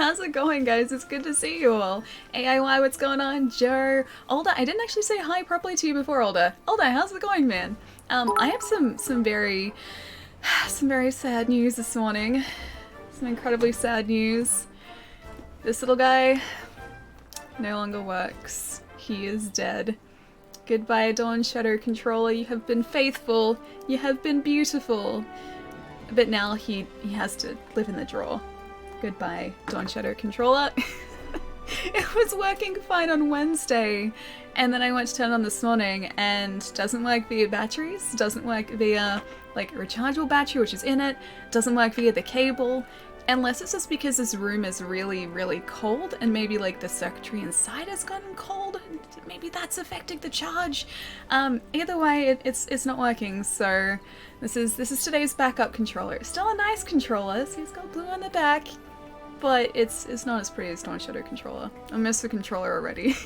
How's it going, guys? It's good to see you all. AIY, what's going on? Joe. Olda, I didn't actually say hi properly to you before, Olda. Olda, how's it going, man? I have some very sad news this morning. Some incredibly sad news. This little guy no longer works. He is dead. Goodbye, Dawn Shadow Controller. You have been faithful. You have been beautiful. But now he has to live in the drawer. Goodbye, Dawn Shadow Controller. It was working fine on Wednesday, and then I went to turn it on this morning and doesn't work via batteries, doesn't work via like a rechargeable battery which is in it, doesn't work via the cable, unless it's just because this room is really, really cold and maybe like the circuitry inside has gotten cold. Maybe that's affecting the charge. Either way, it's not working. So this is today's backup controller. It's still a nice controller. So he's got blue on the back, but it's not as pretty as Dawn Shadow Controller. I miss the controller already.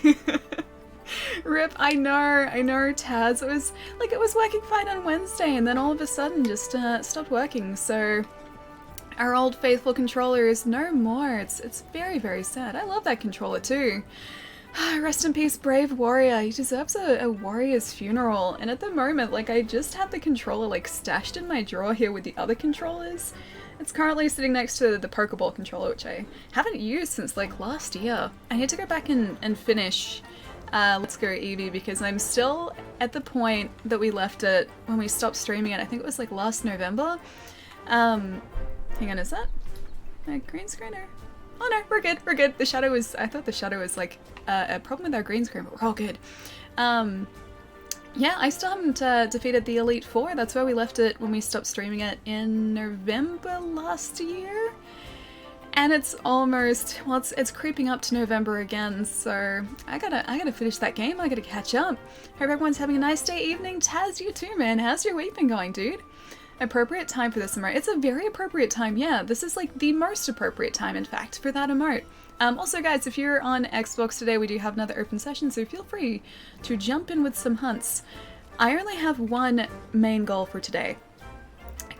Rip, I know, Taz. It was working fine on Wednesday, and then all of a sudden just stopped working. So our old faithful controller is no more. It's very, very sad. I love that controller too. Rest in peace, brave warrior. He deserves a warrior's funeral. And at the moment, like, I just have the controller like stashed in my drawer here with the other controllers. It's currently sitting next to the Pokeball controller, which I haven't used since like last year. I need to go back and finish Let's Go Eevee, because I'm still at the point that we left it when we stopped streaming it. I think it was like last November. Hang on, is that a green screener? Oh no, we're good, we're good. The shadow was, I thought the shadow was like a problem with our green screen, but we're all good. Yeah, I still haven't defeated the Elite Four. That's where we left it when we stopped streaming it in November last year. And it's almost, well, it's creeping up to November again, so I gotta finish that game. I gotta catch up. Hope everyone's having a nice day, evening. Taz, you too, man. How's your week been going, dude? Appropriate time for this emote. It's a very appropriate time, yeah. This is like the most appropriate time, in fact, for that emote. Also, guys, if you're on Xbox today, we do have another open session, so feel free to jump in with some hunts. I only have one main goal for today.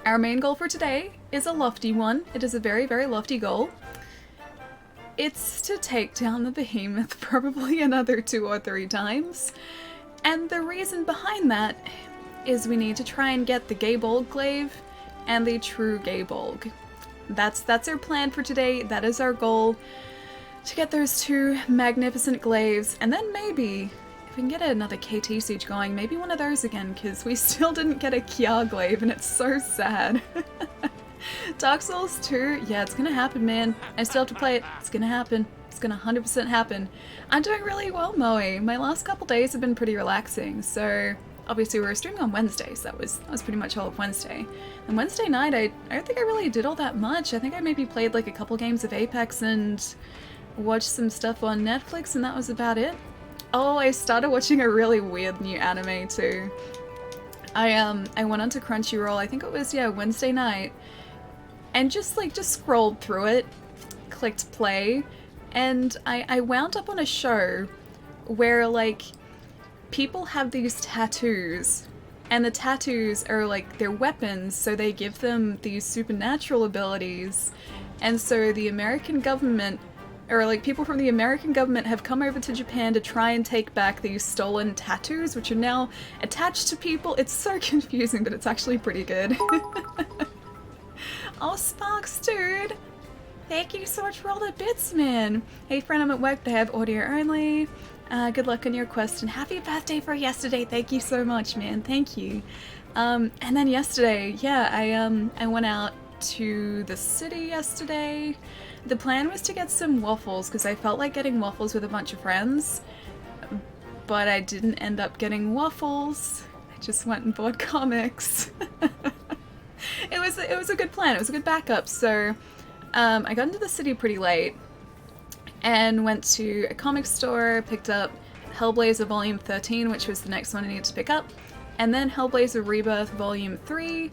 Our main goal for today is a lofty one. It is a very, very lofty goal. It's to take down the behemoth probably another 2 or 3 times. And the reason behind that is we need to try and get the Gaybolg Glaive and the true Gaybolg. That's our plan for today. That is our goal, to get those 2 magnificent glaives, and then maybe if we can get another KT siege going, maybe one of those again, because we still didn't get a Kia glaive and it's so sad. Dark Souls 2, yeah, it's gonna happen, man. I still have to play it. It's gonna happen. It's gonna 100% happen. I'm doing really well, Moe. My last couple days have been pretty relaxing, so obviously we were streaming on Wednesdays. That was pretty much all of Wednesday. And Wednesday night, I don't think I really did all that much. I think I maybe played like a couple games of Apex and watched some stuff on Netflix, and that was about it. Oh, I started watching a really weird new anime too. I went onto Crunchyroll, I think it was, yeah, Wednesday night, and just scrolled through it, clicked play, and I wound up on a show where like people have these tattoos, and the tattoos are like their weapons, so they give them these supernatural abilities. And so the American government, or like people from the American government, have come over to Japan to try and take back these stolen tattoos, which are now attached to people. It's so confusing, but it's actually pretty good. Oh, Sparks, dude! Thank you so much for all the bits, man! Hey friend, I'm at work, but I have audio only. Good luck on your quest, and happy birthday for yesterday. Thank you so much, man. Thank you. And then yesterday, yeah, I went out to the city yesterday. The plan was to get some waffles, because I felt like getting waffles with a bunch of friends, but I didn't end up getting waffles. I just went and bought comics. It was a good plan. It was a good backup. So I got into the city pretty late and went to a comic store, picked up Hellblazer Volume 13, which was the next one I needed to pick up, and then Hellblazer Rebirth Volume 3.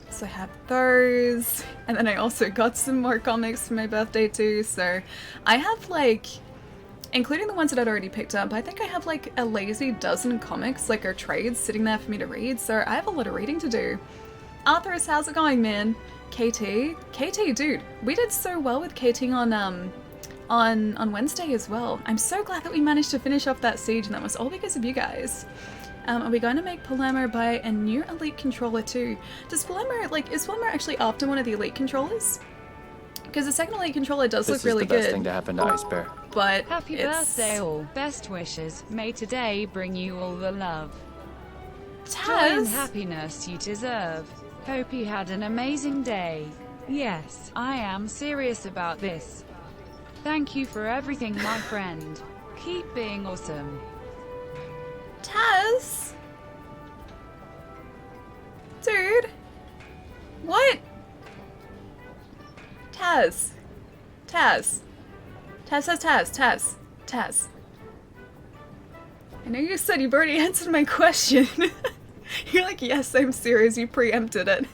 So I have those, and then I also got some more comics for my birthday too, so I have like, including the ones that I'd already picked up, I think I have like a lazy dozen comics, like our trades, sitting there for me to read, so I have a lot of reading to do. Arthurus, how's it going, man? KT? KT, dude, we did so well with KT on on Wednesday as well. I'm so glad that we managed to finish off that siege, and that was all because of you guys. Are we going to make Palermo buy a new elite controller too? Does Palermo, like, is Palermo actually after one of the elite controllers? Because the second elite controller does look really good. This is the best thing to happen to Ice Bear. But happy birthday all. Best wishes. May today bring you all the love, joy and happiness you deserve. Hope you had an amazing day. Yes, I am serious about this. Thank you for everything, my friend. Keep being awesome. Taz? Dude? What? Taz. Taz. Taz. I know you said you've already answered my question. You're like, yes, I'm serious, you preempted it.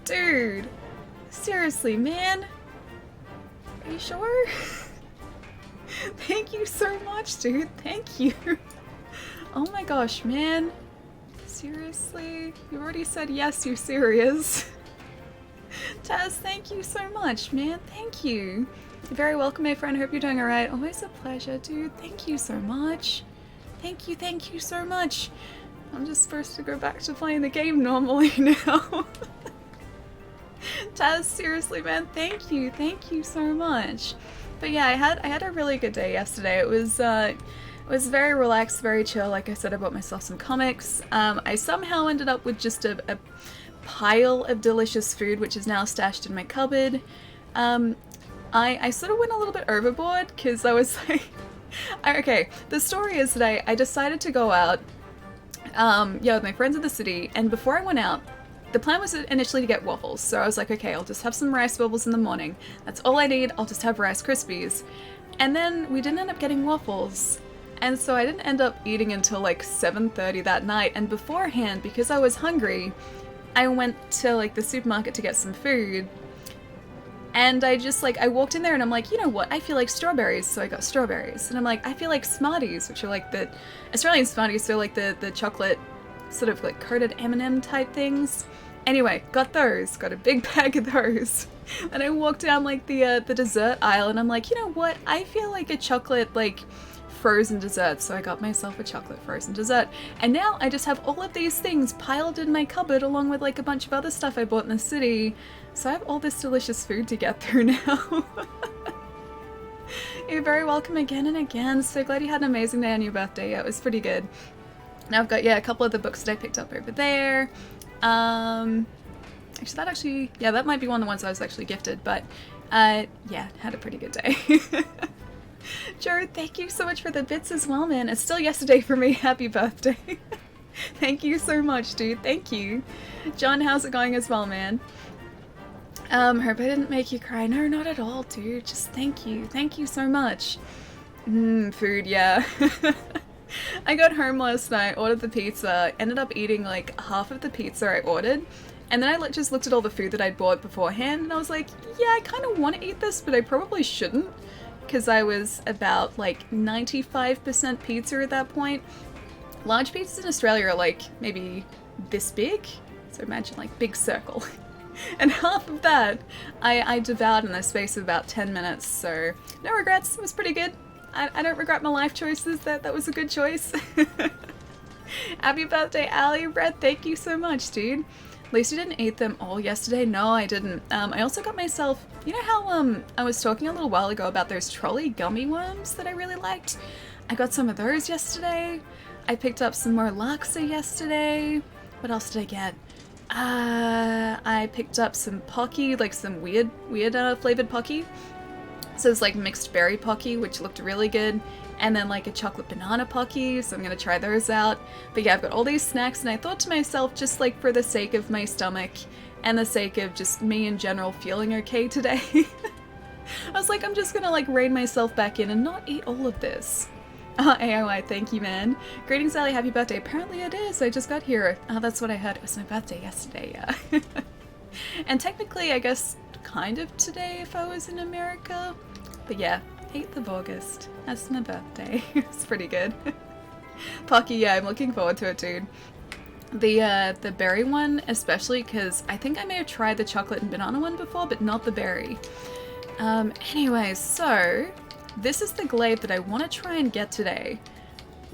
Dude. Seriously, man. Are you sure? Thank you so much, dude. Thank you. Oh my gosh, man. Seriously? You already said yes, you're serious. Taz, thank you so much, man. Thank you. You're very welcome, my friend. Hope you're doing alright. Always a pleasure, dude. Thank you so much. Thank you so much. I'm just supposed to go back to playing the game normally now. Taz, seriously, man. Thank you so much. But yeah, I had a really good day yesterday. It was very relaxed, very chill. Like I said, I bought myself some comics. I somehow ended up with just a pile of delicious food, which is now stashed in my cupboard. I sort of went a little bit overboard because I was like, okay, the story is that I decided to go out, with my friends in the city, and before I went out, the plan was initially to get waffles, so I was like, okay, I'll just have some rice waffles in the morning. That's all I need, I'll just have Rice Krispies. And then we didn't end up getting waffles, and so I didn't end up eating until like 7:30 that night, and beforehand, because I was hungry, I went to like the supermarket to get some food, and I walked in there and I'm like, you know what, I feel like strawberries, so I got strawberries. And I'm like, I feel like Smarties, which are like the Australian Smarties, so like the chocolate sort of like coated M&M type things. Anyway, got those, got a big bag of those. And I walked down like the dessert aisle and I'm like, you know what, I feel like a chocolate like frozen dessert, so I got myself a chocolate frozen dessert. And now I just have all of these things piled in my cupboard along with like a bunch of other stuff I bought in the city. So I have all this delicious food to get through now. You're very welcome again and again. So glad you had an amazing day on your birthday. Yeah, it was pretty good. Now I've got, a couple of the books that I picked up over there. Actually, that might be one of the ones I was actually gifted, but had a pretty good day. Joe, thank you so much for the bits as well, man. It's still yesterday for me. Happy birthday. Thank you so much, dude. Thank you. John, how's it going as well, man? Hope I didn't make you cry. No, not at all, dude. Just thank you. Thank you so much. Food, yeah. I got home last night, ordered the pizza, ended up eating like half of the pizza I ordered, and then I just looked at all the food that I'd bought beforehand, and I was like, yeah, I kind of want to eat this, but I probably shouldn't, because I was about like 95% pizza at that point. Large pizzas in Australia are like maybe this big, so imagine like big circle. And half of that I devoured in the space of about 10 minutes, so no regrets, it was pretty good. I don't regret my life choices, that was a good choice. Happy birthday, Ali. Brett, thank you so much, dude. At least you didn't eat them all yesterday. No, I didn't. I also got myself, you know how I was talking a little while ago about those trolley gummy worms that I really liked? I got some of those yesterday. I picked up some more Laksa yesterday. What else did I get? I picked up some Pocky, like some weird flavored Pocky. So it's like mixed berry Pocky, which looked really good, and then like a chocolate banana Pocky, so I'm gonna try those out. But yeah, I've got all these snacks, and I thought to myself, just like for the sake of my stomach and the sake of just me in general feeling okay today, I was like, I'm just gonna like rein myself back in and not eat all of this. AOI, thank you, man. Greetings, Sally, happy birthday. Apparently it is, I just got here. That's what I heard. It was my birthday yesterday, yeah. And technically, I guess, kind of today if I was in America. But yeah, 8th of August. That's my birthday. It's pretty good. Pocky, yeah, I'm looking forward to it, dude. The berry one, especially, because I think I may have tried the chocolate and banana one before, but not the berry. Anyways, so this is the glaive that I want to try and get today.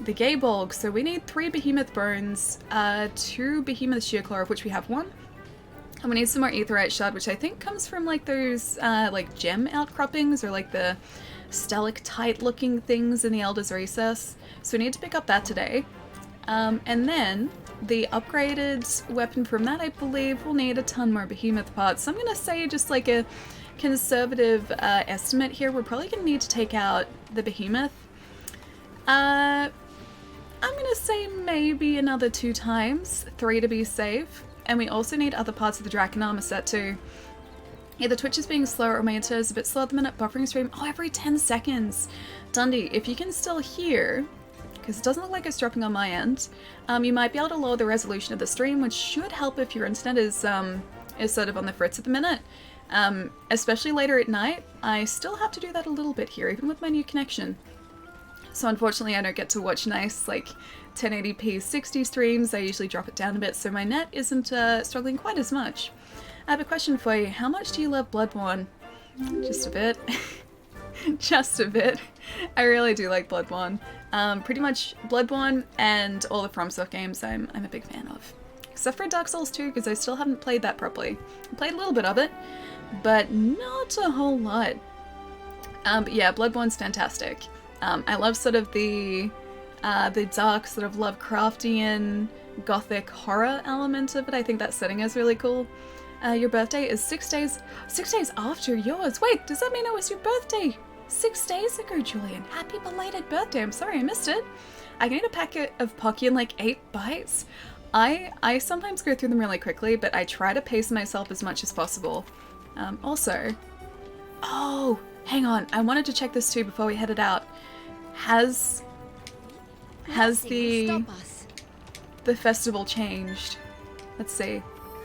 The Gaybolg. So we need 3 behemoth bones, 2 behemoth sheer claw, of which we have 1. And we need some more aetherite shard, which I think comes from like those like gem outcroppings or like the stalactite looking things in the Elder's Recess. So we need to pick up that today. And then the upgraded weapon from that, I believe, will need a ton more behemoth parts. So I'm going to say just like a conservative estimate here, we're probably going to need to take out the behemoth. I'm going to say maybe another 2 times, 3 to be safe. And we also need other parts of the Draken armor set too. Either Twitch is being slower or my internet is a bit slow at the minute. Buffering stream, every 10 seconds. Dundee, if you can still hear, because it doesn't look like it's dropping on my end, you might be able to lower the resolution of the stream, which should help if your internet is sort of on the fritz at the minute. Especially later at night. I still have to do that a little bit here, even with my new connection. So unfortunately I don't get to watch nice like 1080p 60 streams. I usually drop it down a bit so my net isn't struggling quite as much. I have a question for you. How much do you love Bloodborne? Just a bit. Just a bit. I really do like Bloodborne. Pretty much Bloodborne and all the FromSoft games I'm a big fan of. Except for Dark Souls 2 because I still haven't played that properly. I played a little bit of it, but not a whole lot. But yeah, Bloodborne's fantastic. I love sort of the dark sort of Lovecraftian gothic horror element of it. I think that setting is really cool. Your birthday is 6 days after yours. Wait, does that mean it was your birthday 6 days ago, Julian? Happy belated birthday. I'm sorry I missed it. I can eat a packet of Pocky in like 8 bites. I sometimes go through them really quickly, but I try to pace myself as much as possible. Also, oh, hang on. I wanted to check this too before we headed out. Has the festival changed? Let's see.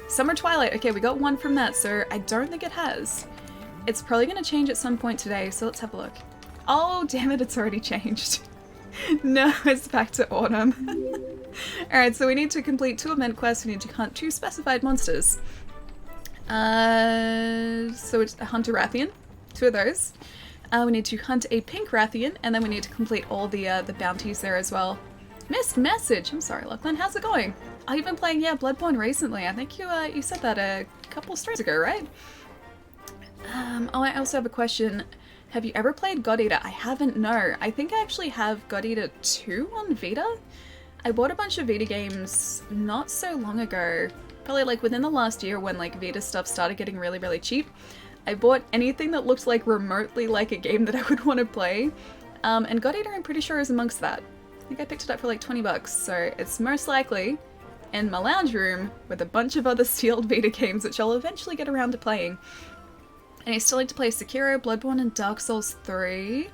Summer Twilight. Okay, we got 1 from that, so I don't think it has. It's probably going to change at some point today, so let's have a look. Oh, damn it, it's already changed. No, it's back to autumn. Alright, so we need to complete 2 event quests. We need to hunt 2 specified monsters. So it's a Hunt a Rathian. 2 of those. We need to hunt a pink Rathian, and then we need to complete all the bounties there as well. Missed message! I'm sorry, Lachlan. How's it going? Oh, you've been playing, Bloodborne recently. I think you said that a couple streams ago, right? I also have a question. Have you ever played God Eater? I haven't, no. I think I actually have God Eater 2 on Vita. I bought a bunch of Vita games not so long ago. Probably like within the last year when like Vita stuff started getting really, really cheap. I bought anything that looked like remotely like a game that I would want to play. And God Eater I'm pretty sure is amongst that. I think I picked it up for like 20 bucks, so it's most likely in my lounge room with a bunch of other sealed Vita games which I'll eventually get around to playing. And I still need to play Sekiro, Bloodborne, and Dark Souls 3.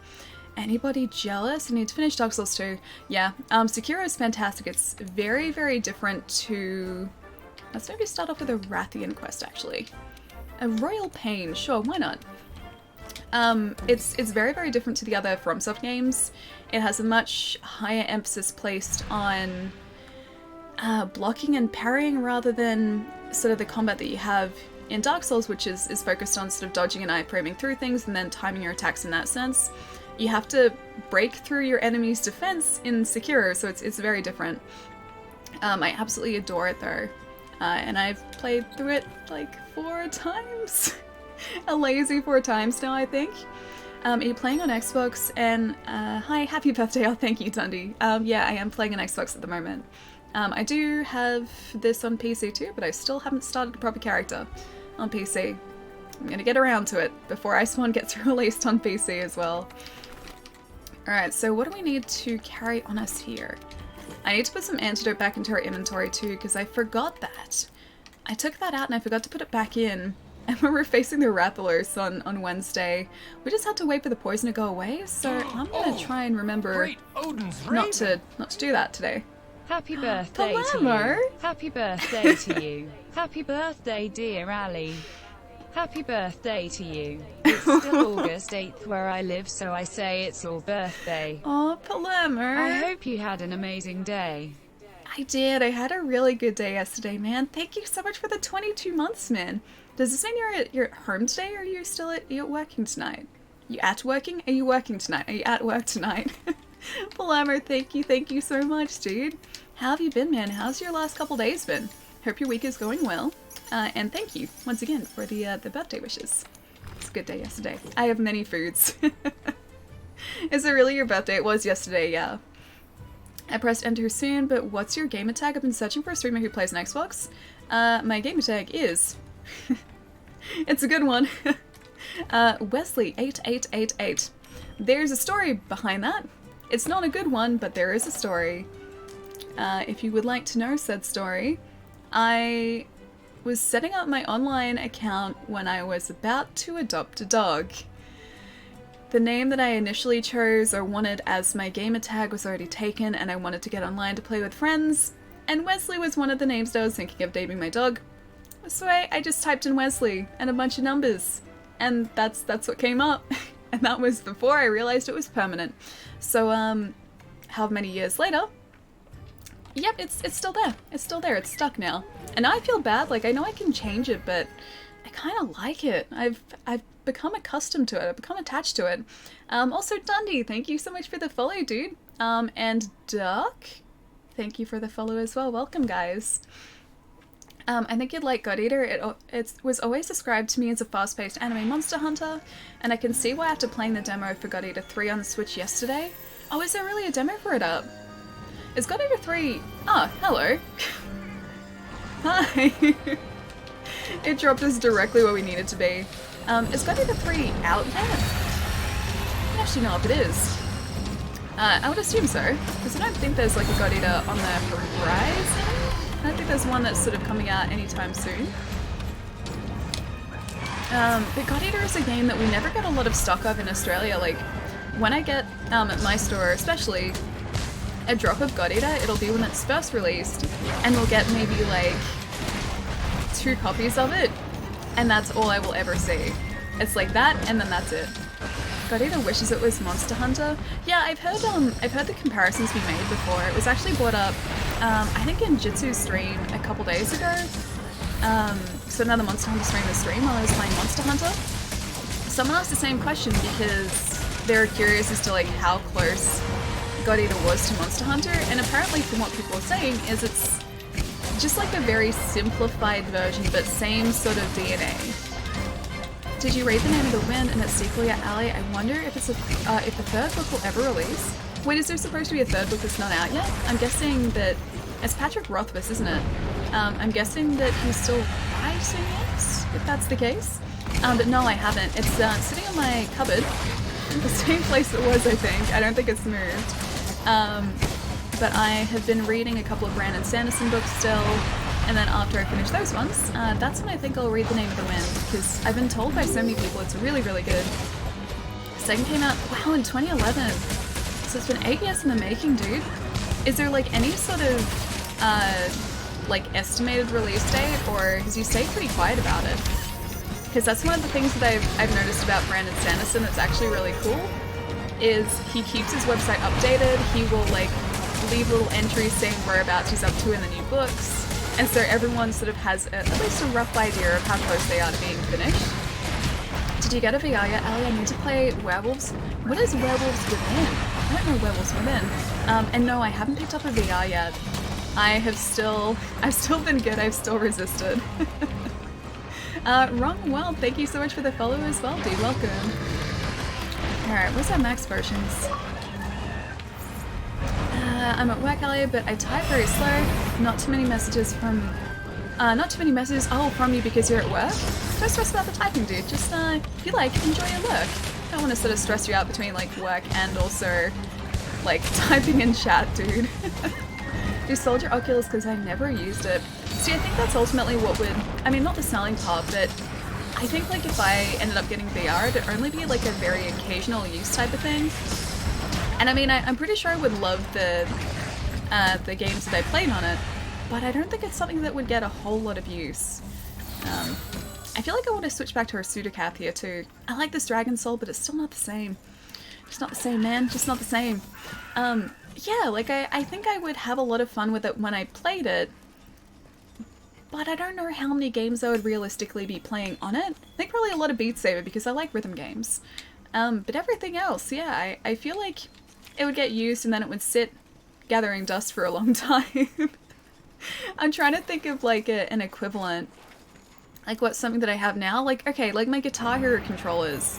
Anybody jealous? I need to finish Dark Souls 2. Yeah, Sekiro is fantastic. It's very, very different to... Let's maybe start off with a Rathian quest, actually. A Royal Pain, sure, why not? It's very, very different to the other FromSoft games. It has a much higher emphasis placed on blocking and parrying rather than sort of the combat that you have in Dark Souls, which is focused on sort of dodging and iframing through things and then timing your attacks in that sense. You have to break through your enemy's defense in Sekiro, so it's very different. I absolutely adore it though. And I've played through it like 4 times. A lazy 4 times now, I think. Are you playing on Xbox? And hi, happy birthday. Oh, thank you, Dundee. Yeah, I am playing on Xbox at the moment. I do have this on PC too, but I still haven't started a proper character on PC. I'm gonna get around to it before Iceborne gets released on PC as well. Alright, so what do we need to carry on us here? I need to put some antidote back into our inventory too, because I forgot that. I took that out and I forgot to put it back in. And when we're facing the Rathalos on Wednesday, we just had to wait for the poison to go away, so I'm gonna try and remember not to do that today. Happy birthday to you. Happy birthday to you. Happy birthday, dear Ali. Happy birthday to you. It's still August 8th where I live, so I say it's your birthday. Oh, Palermo. I hope you had an amazing day. I did. I had a really good day yesterday, man. Thank you so much for the 22 months, man. Does this mean you're at home today, or are you still are you working tonight? You at working? Are you working tonight? Are you at work tonight? Palermo, thank you so much, dude. How have you been, man? How's your last couple days been? Hope your week is going well. And thank you once again for the birthday wishes. It's a good day yesterday. I have many foods. Is it really your birthday? It was yesterday, yeah. I pressed enter soon, but what's your gamer tag? I've been searching for a streamer who plays an Xbox. My gamer tag is... it's a good one. Wesley8888. There's a story behind that. It's not a good one, but there is a story. If you would like to know said story, I was setting up my online account when I was about to adopt a dog. The name that I initially chose or wanted as my gamer tag was already taken, and I wanted to get online to play with friends, and Wesley was one of the names that I was thinking of naming my dog. So I just typed in Wesley and a bunch of numbers, and that's what came up. And that was before I realized it was permanent. So, how many years later? Yep, it's still there. It's still there. It's stuck now. And now I feel bad. Like, I know I can change it, but I kind of like it. I've become accustomed to it. I've become attached to it. Also, Dundee, thank you so much for the follow, dude. And Duck, thank you for the follow as well. Welcome, guys. I think you'd like God Eater. It was always described to me as a fast-paced anime monster hunter, and I can see why after playing the demo for God Eater 3 on the Switch yesterday. Oh, is there really a demo for it up? Is God Eater 3... Ah, hello. Hi. It dropped us directly where we needed to be. Is God Eater 3 out yet? I don't actually know if it is. I would assume so, because I don't think there's like a God Eater on the horizon. I don't think there's one that's sort of coming out anytime soon. But God Eater is a game that we never get a lot of stock of in Australia. Like, when I get, at my store especially, a drop of God Eater, it'll be when it's first released, and we'll get maybe like 2 copies of it, and that's all I will ever see. It's like that, and then that's it. God Eater wishes it was Monster Hunter. Yeah, I've heard the comparisons be made before. It was actually brought up, I think in Jitsu's stream a couple days ago. So another Monster Hunter stream while I was playing Monster Hunter. Someone asked the same question because they were curious as to like how close God Eater was to Monster Hunter, and apparently from what people are saying is it's just like a very simplified version, but same sort of DNA. Did you read The Name of the Wind and its sequel yet, Ali? I wonder if it's if the third book will ever release. Wait, is there supposed to be a third book that's not out yet? I'm guessing that it's Patrick Rothfuss, isn't it? I'm guessing that he's still writing it, if that's the case. But no, I haven't. It's sitting in my cupboard, the same place it was, I think. I don't think it's moved. But I have been reading a couple of Brandon Sanderson books still. And then after I finish those ones, that's when I think I'll read The Name of the Wind, because I've been told by so many people it's really, really good. The second came out, wow, in 2011. So it's been 8 years in the making, dude. Is there like any sort of like estimated release date, or has you stayed pretty quiet about it? Because that's one of the things that I've noticed about Brandon Sanderson that's actually really cool, is he keeps his website updated. He will like leave little entries saying whereabouts he's up to in the new books. And so everyone sort of has at least a rough idea of how close they are to being finished. Did you get a VR yet, Ali? I need to play Werewolves. What is Werewolves Within? I don't know Werewolves Within. And no, I haven't picked up a VR yet. I've still been good. I've still resisted. Wrong World, thank you so much for the follow as well, dude. Welcome. Alright, where's our max versions? I'm at work, Elliot, but I type very slow. Not too many messages from you because you're at work. Don't stress about the typing, dude. Just, if you like, enjoy your work. Don't want to sort of stress you out between, like, work and also, like, typing in chat, dude. Do sold your Oculus because I never used it. See, I think that's ultimately what would, I mean, not the selling part, but I think, like, if I ended up getting VR, it'd only be, like, a very occasional use type of thing. And I mean, I'm pretty sure I would love the games that I played on it, but I don't think it's something that would get a whole lot of use. I feel like I want to switch back to our Sudocath here too. I like this Dragon Soul, but it's still not the same. Just not the same, man. Just not the same. Yeah, like I think I would have a lot of fun with it when I played it, but I don't know how many games I would realistically be playing on it. I think probably a lot of Beat Saber because I like rhythm games. But everything else, yeah, I feel like it would get used and then it would sit gathering dust for a long time. I'm trying to think of like an equivalent. Like what's something that I have now? Like, okay, like my Guitar Hero controllers.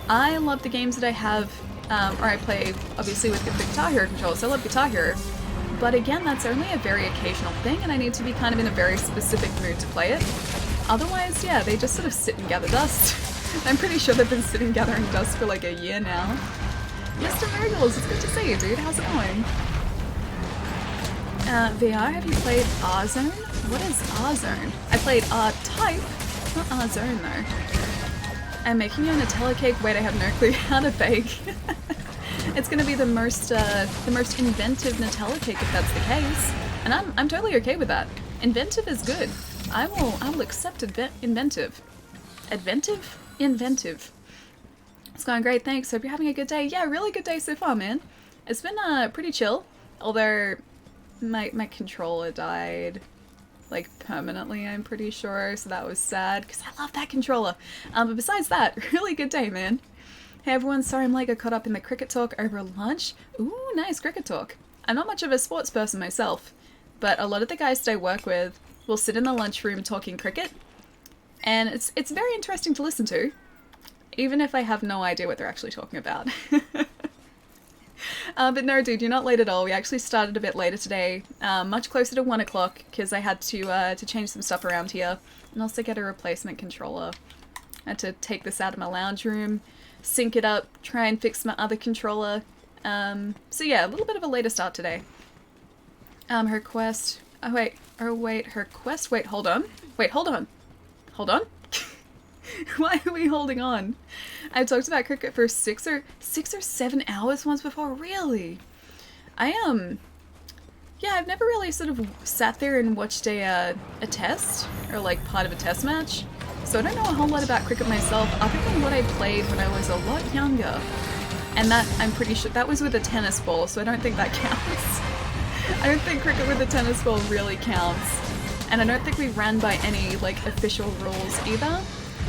I love the games that I have, or I play obviously with the Guitar Hero controllers, so I love Guitar Hero. But again, that's only a very occasional thing and I need to be kind of in a very specific mood to play it. Otherwise, yeah, they just sort of sit and gather dust. I'm pretty sure they've been sitting gathering dust for like a year now. Mr. Miracles, it's good to see you, dude. How's it going? VR, have you played R-Zone? What is R-Zone? I played R-Type, not R-Zone though. I'm making you a Nutella cake. Wait, I have no clue how to bake. It's gonna be the most inventive Nutella cake if that's the case. And I'm totally okay with that. Inventive is good. I will accept inventive. Adventive? Inventive. It's going great, thanks. Hope you're having a good day. Yeah, really good day so far, man. It's been pretty chill. Although my controller died like permanently, I'm pretty sure, so that was sad because I love that controller. But besides that, really good day, man. Hey everyone, sorry I'm like I caught up in the cricket talk over lunch. Ooh, nice cricket talk. I'm not much of a sports person myself, but a lot of the guys that I work with will sit in the lunchroom talking cricket, and it's very interesting to listen to, even if I have no idea what they're actually talking about. But no, dude, you're not late at all. We actually started a bit later today, much closer to 1 o'clock, because I had to change some stuff around here, and also get a replacement controller. I had to take this out of my lounge room, sync it up, try and fix my other controller. So yeah, a little bit of a later start today. Her quest... Oh wait, her quest... Wait, hold on. Hold on. Why are we holding on? I talked about cricket for 6 or 7 hours once before. Really? Yeah, I've never really sort of sat there and watched a test, or like part of a test match. So I don't know a whole lot about cricket myself, other than what I played when I was a lot younger. And that, I'm pretty sure, that was with a tennis ball, so I don't think that counts. I don't think cricket with a tennis ball really counts. And I don't think we ran by any, like, official rules either.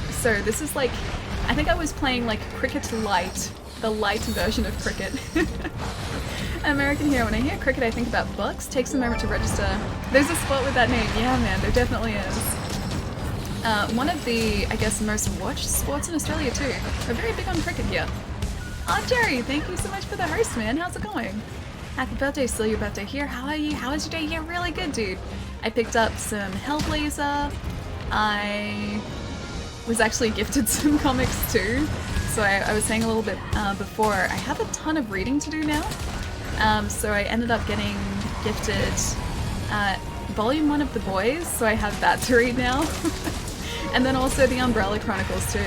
So this is like, I think I was playing like Cricket Light, the light version of cricket. American Hero, when I hear cricket I think about books. Takes a moment to register. There's a sport with that name. Yeah man, there definitely is. One of the, I guess, most watched sports in Australia too. We're very big on cricket here. Oh Jerry, thank you so much for the host, man. How's it going? Happy birthday, still your birthday here. How are you? How was your day? Yeah, really good, dude. I picked up some Hellblazer. I was actually gifted some comics too. So I was saying a little bit before, I have a ton of reading to do now. So I ended up getting gifted Volume 1 of The Boys, so I have that to read now. And then also the Umbrella Chronicles too.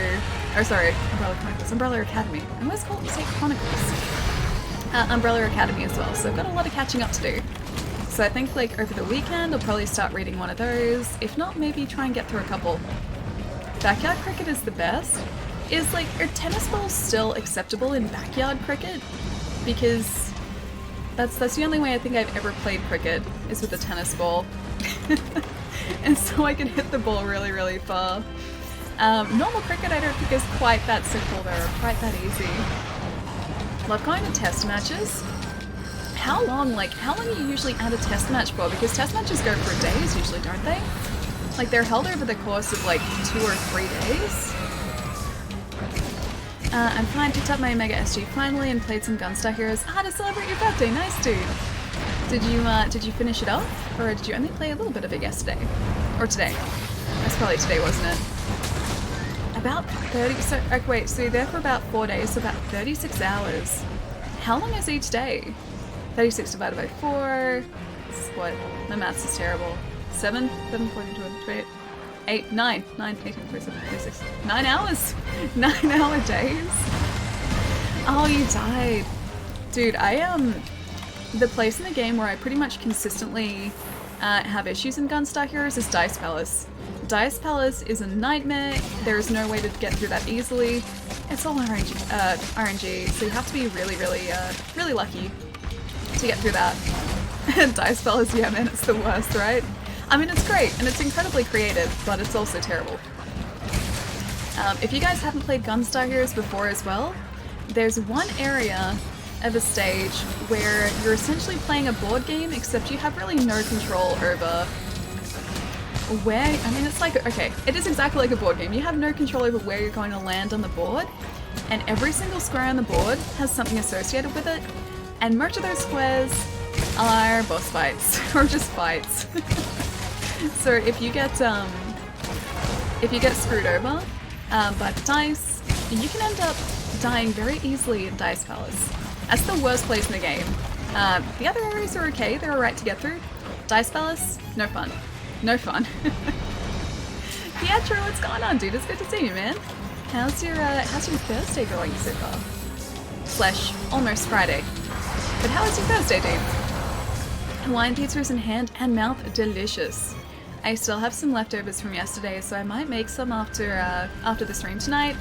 Or sorry, Umbrella Chronicles, Umbrella Academy. I always call it, say Chronicles. Umbrella Academy as well, so I've got a lot of catching up to do. So I think like over the weekend I'll probably start reading one of those. If not, maybe try and get through a couple. Backyard cricket is the best. Is like, are tennis balls still acceptable in backyard cricket? Because that's the only way I think I've ever played cricket, is with a tennis ball. And so I can hit the ball really, really far. Normal cricket I don't think is quite that simple though, or quite that easy. Love going to test matches. How long are you usually at a test match for? Because test matches go for days usually, don't they? Like they're held over the course of like 2 or 3 days. I'm fine, picked up my Mega SG finally and played some Gunstar Heroes. To celebrate your birthday, nice dude. Did you finish it off? Or did you only play a little bit of it yesterday? Or today? That's probably today, wasn't it? About 30, so, okay, wait, so you're there for about 4 days, so about 36 hours. How long is each day? 36 divided by 4, what? My maths is terrible. 7, 14, 28, 8, 9, 18, 27, 26, 9 hours! 9 hour days! Oh, you died. Dude, the place in the game where I pretty much consistently have issues in Gunstar Heroes is Dice Palace. Dice Palace is a nightmare. There is no way to get through that easily. It's all RNG, so you have to be really, really, really lucky to get through that. Dice Palace, yeah man, it's the worst, right? I mean, it's great, and it's incredibly creative, but it's also terrible. If you guys haven't played Gunstar Heroes before as well, there's one area of a stage where you're essentially playing a board game, except you have really no control over where, I mean, it's like, okay, it is exactly like a board game. You have no control over where you're going to land on the board, and every single square on the board has something associated with it, and most of those squares are boss fights, or just fights. So if you get screwed over by the dice, you can end up dying very easily in Dice Palace. That's the worst place in the game. The other areas are okay, they're alright to get through. Dice Palace, no fun. No fun. Pietro, what's going on, dude? It's good to see you, man. How's your Thursday going so far? Slash, almost Friday. But how is your Thursday, dude? Hawaiian pizza is in hand and mouth delicious. I still have some leftovers from yesterday, so I might make some after the stream tonight.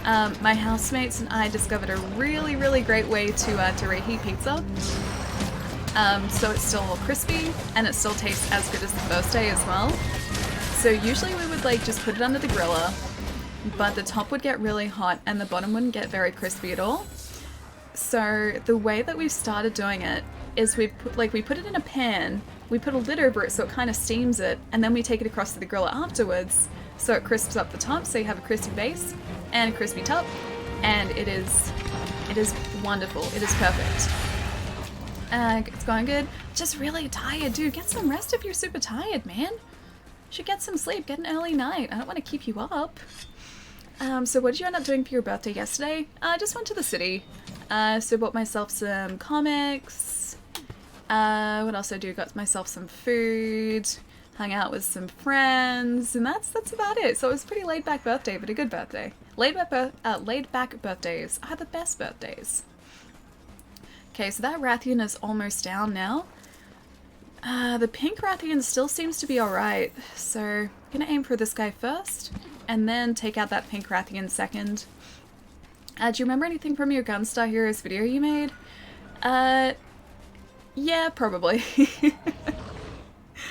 My housemates and I discovered a really great way to reheat pizza. So it's still all crispy, and it still tastes as good as the first day as well. So usually we would like just put it under the griller, but the top would get really hot and the bottom wouldn't get very crispy at all. So the way that we've started doing it is we put it in a pan, we put a lid over it so it kind of steams it, and then we take it across to the griller afterwards so it crisps up the top, so you have a crispy base and a crispy top, and it is wonderful. It is perfect. It's going good. Just really tired, dude. Get some rest if you're super tired, man. Should get some sleep. Get an early night. I don't want to keep you up. So what did you end up doing for your birthday yesterday? I just went to the city. So bought myself some comics. What else did I do? Got myself some food. Hung out with some friends, and that's about it. So it was a pretty laid back birthday, but a good birthday. Laid back birthdays are the best birthdays. Okay, so that Rathian is almost down now. The pink Rathian still seems to be alright, so I'm gonna aim for this guy first, and then take out that pink Rathian second. Do you remember anything from your Gunstar Heroes video you made? Yeah, probably.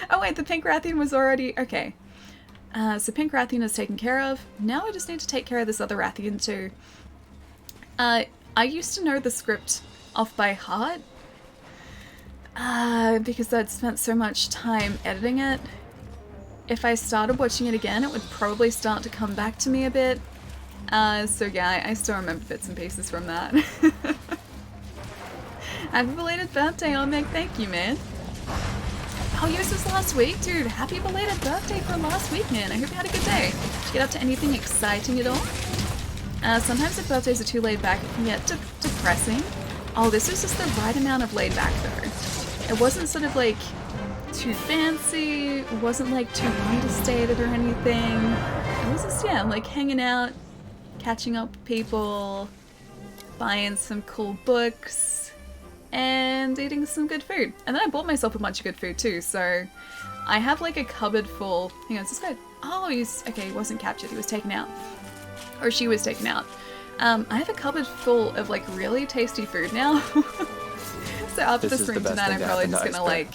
Oh wait, the pink Rathian was already... okay. So pink Rathian is taken care of. Now I just need to take care of this other Rathian too. I used to know the script off by heart, because I'd spent so much time editing it. If I started watching it again, it would probably start to come back to me a bit. So yeah, I still remember bits and pieces from that. Happy belated birthday, Omek. Thank you, man. Oh, yours was last week? Dude, happy belated birthday for last week, man. I hope you had a good day. Did you get up to anything exciting at all? Sometimes if birthdays are too laid back, it can get depressing. Oh, this was just the right amount of laid back, though. It wasn't sort of like too fancy, it wasn't like too understated or anything. It was just, yeah, like hanging out, catching up with people, buying some cool books, and eating some good food. And then I bought myself a bunch of good food too, so I have like a cupboard full. Hang on, is this guy? Oh, okay, he wasn't captured, he was taken out. Or she was taken out. I have a cupboard full of like really tasty food now. So after the stream tonight, I'm probably just gonna like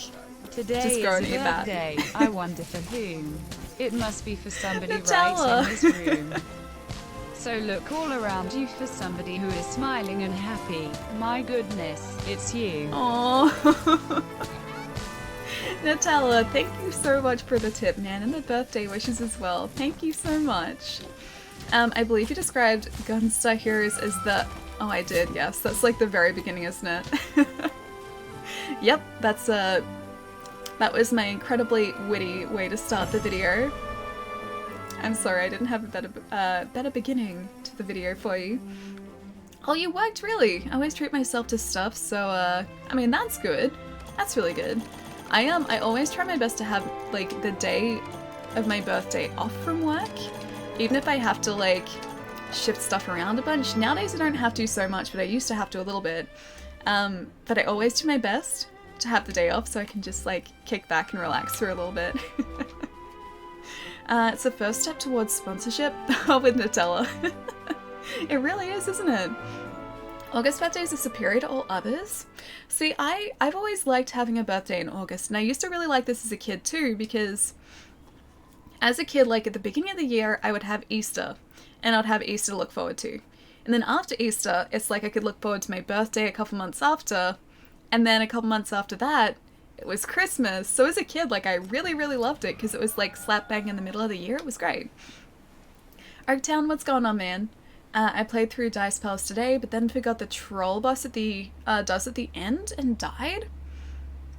Today just go and eat that. Day. I wonder for whom. It must be for somebody Nutella. right in this room. So look all around you for somebody who is smiling and happy. My goodness, it's you. Aww. Nutella, thank you so much for the tip, man, and the birthday wishes as well. Thank you so much. I believe you described Gunstar Heroes as the... Oh, I did, yes. That's like the very beginning, isn't it? Yep, that was my incredibly witty way to start the video. I'm sorry, I didn't have a better beginning to the video for you. Oh, you worked, really? I always treat myself to stuff, so, I mean, that's good. That's really good. I always try my best to have, like, the day of my birthday off from work, even if I have to, like, shift stuff around a bunch. Nowadays I don't have to so much, but I used to have to a little bit. But I always do my best to have the day off so I can just, like, kick back and relax for a little bit. It's the first step towards sponsorship with Nutella. It really is, isn't it? August birthdays are superior to all others. See, I've always liked having a birthday in August, and I used to really like this as a kid too, because as a kid, like at the beginning of the year, I would have Easter, and I'd have Easter to look forward to. And then after Easter, it's like I could look forward to my birthday a couple months after, and then a couple months after that, it was Christmas. So as a kid, like I really, really loved it because it was like slap bang in the middle of the year. It was great. Oaktown, what's going on, man? I played through Dice Palace today, but then forgot the troll boss at the end and died.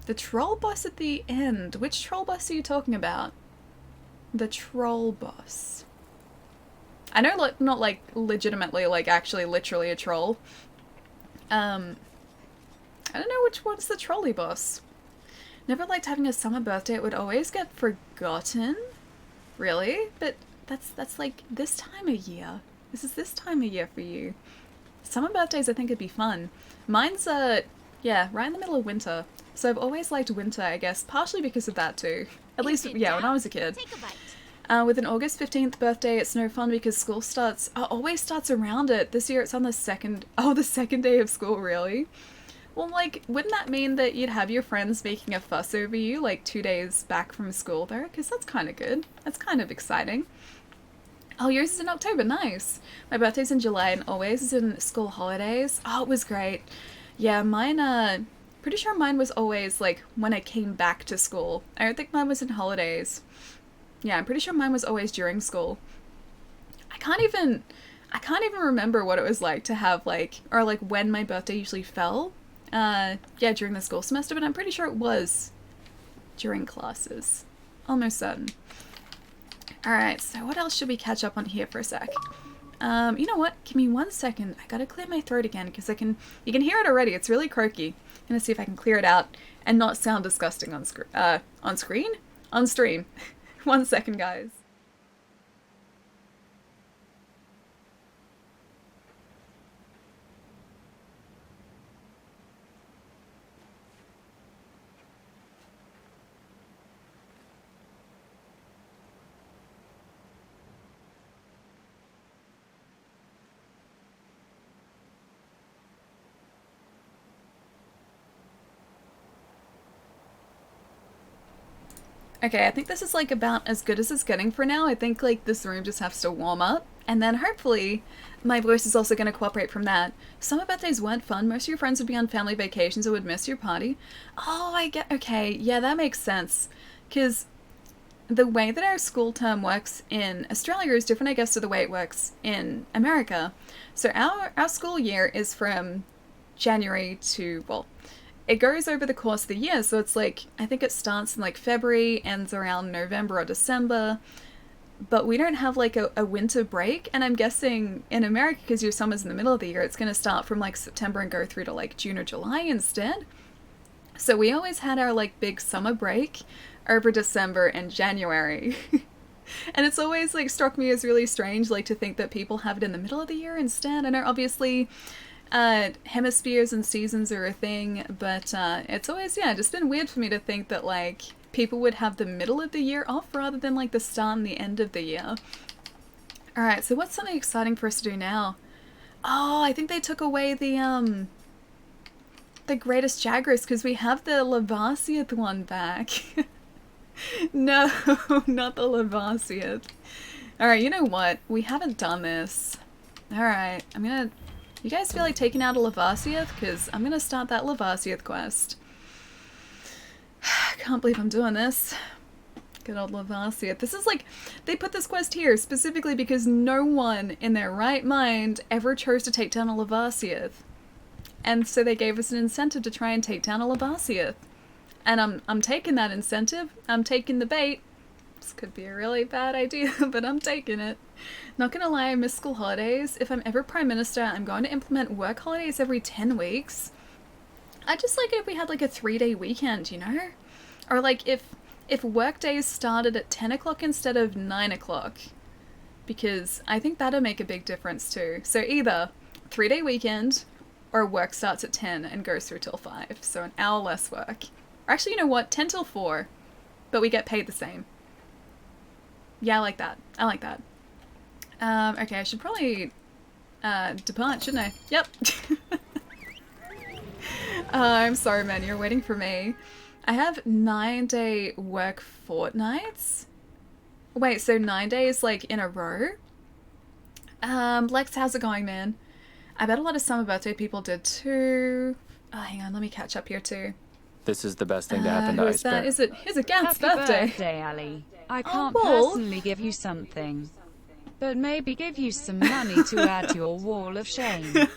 The troll boss at the end. Which troll boss are you talking about? The troll boss. I know, not like legitimately, like actually literally a troll. I don't know which one's the trolley boss. Never liked having a summer birthday. It would always get forgotten. Really? But that's like this time of year. This is this time of year for you. Summer birthdays I think would be fun. Mine's yeah, right in the middle of winter. So I've always liked winter, I guess, partially because of that too. At least, yeah, when I was a kid. With an August 15th birthday, it's no fun because school always starts around it. This year it's on the second day of school, really? Well, like, wouldn't that mean that you'd have your friends making a fuss over you, like, 2 days back from school there? Because that's kind of good. That's kind of exciting. Oh, yours is in October, nice. My birthday's in July and always is in school holidays. Oh, it was great. Yeah, mine, pretty sure mine was always, like, when I came back to school. I don't think mine was in holidays. Yeah, I'm pretty sure mine was always during school. I can't even remember what it was like to have, like, or, like, when my birthday usually fell. Yeah, during the school semester, but I'm pretty sure it was during classes. Almost certain. Alright, so what else should we catch up on here for a sec? You know what? Give me 1 second. I gotta clear my throat again, because you can hear it already. It's really croaky. I'm gonna see if I can clear it out and not sound disgusting on screen? On stream. 1 second, guys. Okay, I think this is like about as good as it's getting for now. I think like this room just has to warm up, and then hopefully my voice is also going to cooperate from that. Summer birthdays weren't fun. Most of your friends would be on family vacations or would miss your party. Oh, okay, yeah, that makes sense. Because the way that our school term works in Australia is different, I guess, to the way it works in America. So our school year is from January to, well, it goes over the course of the year, so it's like, I think it starts in like February, ends around November or December, but we don't have like a winter break, and I'm guessing in America, because your summer's in the middle of the year, it's going to start from like September and go through to like June or July instead. So we always had our like big summer break over December and January. And it's always like struck me as really strange, like to think that people have it in the middle of the year instead. I know obviously hemispheres and seasons are a thing, but it's always, yeah, just been weird for me to think that like people would have the middle of the year off rather than like the start and the end of the year. Alright, so what's something exciting for us to do now? Oh, I think they took away the Greatest Jagras because we have the Lavasiath one back. No, not the Lavasiath. Alright, you know what? We haven't done this. Alright, you guys feel like taking out a Lavasiath? Because I'm gonna start that Lavasiath quest. Can't believe I'm doing this. Good old Lavasiath. This is like, they put this quest here specifically because no one in their right mind ever chose to take down a Lavasiath. And so they gave us an incentive to try and take down a Lavasiath. And I'm taking that incentive. I'm taking the bait. This could be a really bad idea, but I'm taking it. Not gonna lie, I miss school holidays. If I'm ever Prime Minister, I'm going to implement work holidays every 10 weeks. I'd just like it if we had like a 3-day weekend, you know? Or like if work days started at 10 o'clock instead of 9 o'clock. Because I think that'd make a big difference too. So either 3-day weekend, or work starts at 10 and goes through till 5. So an hour less work. Or actually, you know what? 10 till 4. But we get paid the same. Yeah, I like that. I like that. Okay, I should probably depart, shouldn't I? Yep. I'm sorry, man. You're waiting for me. I have 9-day work fortnights. Wait, so 9 days like in a row? Lex, how's it going, man? I bet a lot of summer birthday people did too. Oh, hang on, let me catch up here too. This is the best thing to happen to Who is that? Icebear. Is it Gant's Happy birthday? birthday, Ali. I can't well. personally give you something, but maybe give you some money to add to your wall of shame.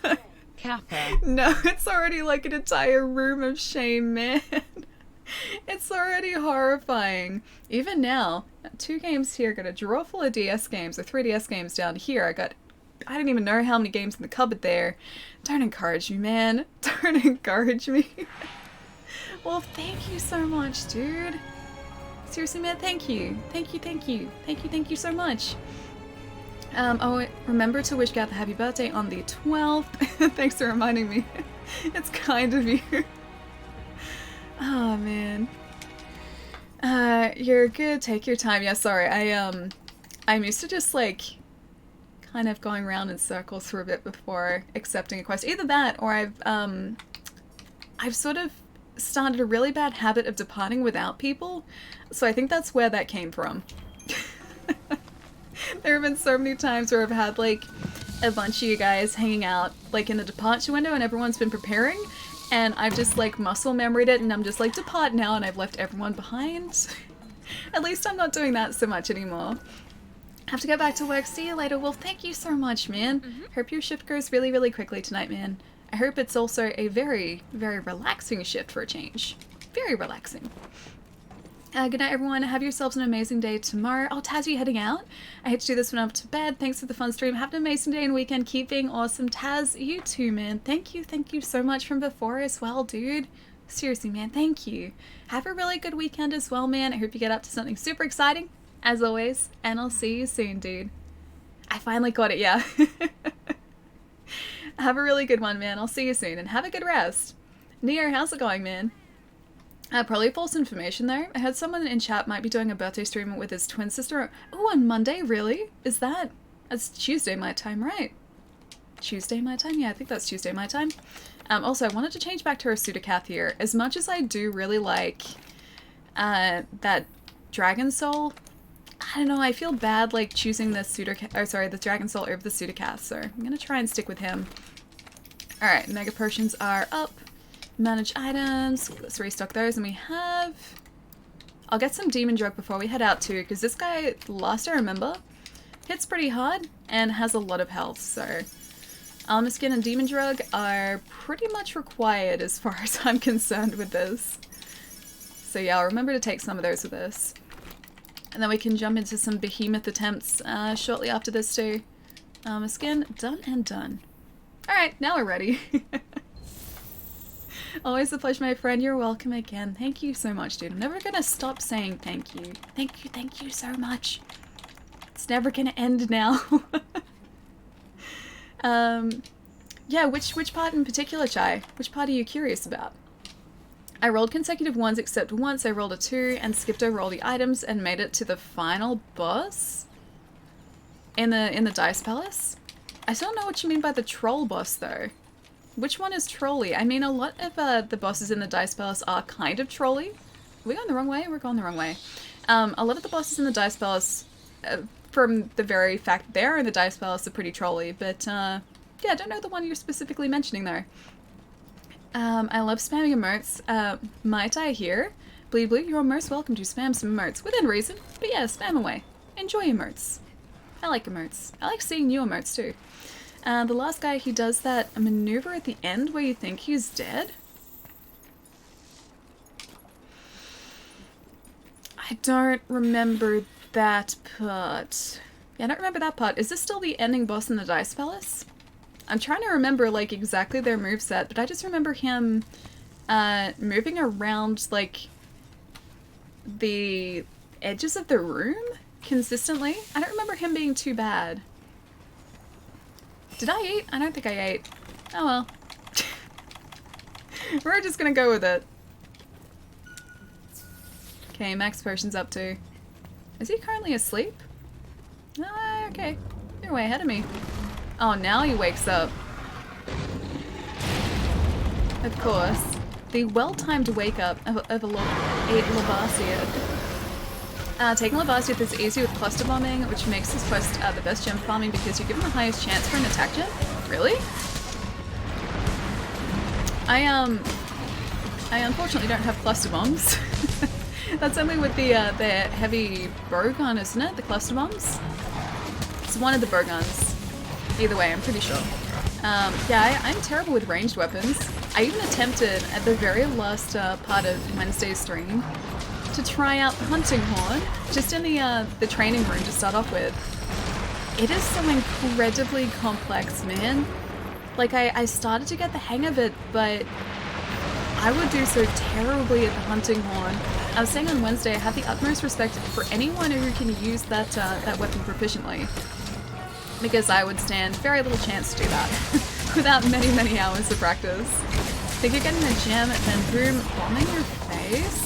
Kappa. No, it's already like an entire room of shame, man. It's already horrifying. Even now, 2 games here, got a drawer full of DS games, or 3 DS games down here. I don't even know how many games in the cupboard there. Don't encourage me, man. Don't encourage me. Well, thank you so much, dude. Seriously, man, thank you. Thank you, thank you. Thank you, thank you so much. Oh, remember to wish Gath a happy birthday on the 12th. Thanks for reminding me. It's kind of you. Oh, man. You're good. Take your time. Yeah, sorry. I'm used to just, like, kind of going around in circles for a bit before accepting a quest. Either that, or I've sort of started a really bad habit of departing without people. So I think that's where that came from. There have been so many times where I've had, like, a bunch of you guys hanging out, like, in the departure window and everyone's been preparing, and I've just, like, muscle memoried it and I'm just like, depart now, and I've left everyone behind. At least I'm not doing that so much anymore. Have to go back to work. See you later. Well, thank you so much, man. Hope your shift goes really, really quickly tonight, man. I hope it's also a very, very relaxing shift for a change. Very relaxing. Good night, everyone. Have yourselves an amazing day tomorrow. Oh, Taz, you heading out? I hate to do this when I'm up to bed. Thanks for the fun stream. Have an amazing day and weekend. Keep being awesome. Taz, you too, man. Thank you so much from before as well, dude. Seriously, man, thank you. Have a really good weekend as well, man. I hope you get up to something super exciting, as always, and I'll see you soon, dude. I finally got it, yeah. Have a really good one, man. I'll see you soon, and have a good rest. Neo, how's it going, man? Probably false information though. I heard someone in chat might be doing a birthday stream with his twin sister. Oh, on Monday? Really? That's Tuesday my time, right? Tuesday my time? Yeah, I think that's Tuesday my time. Also, I wanted to change back to our Sudacath here. As much as I do really like that Dragon Soul, I don't know, I feel bad like choosing the the Dragon Soul over the Sudacath, so I'm gonna try and stick with him. Alright, Mega Potions are up. Manage items, let's restock those, and we have... I'll get some Demon Drug before we head out too, because this guy, last I remember, hits pretty hard and has a lot of health, so... Armor Skin and Demon Drug are pretty much required as far as I'm concerned with this. So yeah, I'll remember to take some of those with us. And then we can jump into some behemoth attempts shortly after this too. Armor Skin, done and done. Alright, now we're ready. Always a pleasure, my friend. You're welcome again. Thank you so much, dude. I'm never gonna stop saying thank you. Thank you so much. It's never gonna end now. Yeah, which part in particular, Chai? Which part are you curious about? I rolled consecutive ones except once I rolled a 2 and skipped over all the items and made it to the final boss in the Dice Palace. I still don't know what you mean by the troll boss though. Which one is trolly? I mean, a lot of the bosses in the Dice Palace are kind of trolly. Are we going the wrong way? We're going the wrong way. A lot of the bosses in the Dice Palace, from the very fact they're in the Dice Palace, are pretty trolly, but yeah, I don't know the one you're specifically mentioning though. I love spamming emotes. Might I hear? Bleed Blue, you're most welcome to spam some emotes, within reason, but yeah, spam away. Enjoy emotes. I like emotes. I like seeing new emotes too. The last guy, he does that maneuver at the end where you think he's dead. I don't remember that part. Yeah, I don't remember that part. Is this still the ending boss in the Dice Palace? I'm trying to remember, like, exactly their moveset, but I just remember him moving around, like, the edges of the room consistently. I don't remember him being too bad. Did I eat? I don't think I ate. Oh well. We're just gonna go with it. Okay, max potion's up too. Is he currently asleep? Ah, okay. You're way ahead of me. Oh, now he wakes up. Of course. the well-timed wake-up of a Lavasiad. Taking Lavasiad is easy with cluster bombing, which makes this quest the best gem farming because you're given the highest chance for an attack gem. Really? I unfortunately don't have cluster bombs. That's only with the heavy bow gun, isn't it? The cluster bombs? It's one of the bow guns. Either way, I'm pretty sure. Yeah, I'm terrible with ranged weapons. I even attempted at the very last part of Wednesday's stream to try out the hunting horn, just in the training room to start off with. It is so incredibly complex, man. Like, I started to get the hang of it, but I would do so terribly at the hunting horn. I was saying on Wednesday, I have the utmost respect for anyone who can use that weapon proficiently, because I would stand very little chance to do that without many, many hours of practice. Think you're getting a gem, then boom, bombing your face?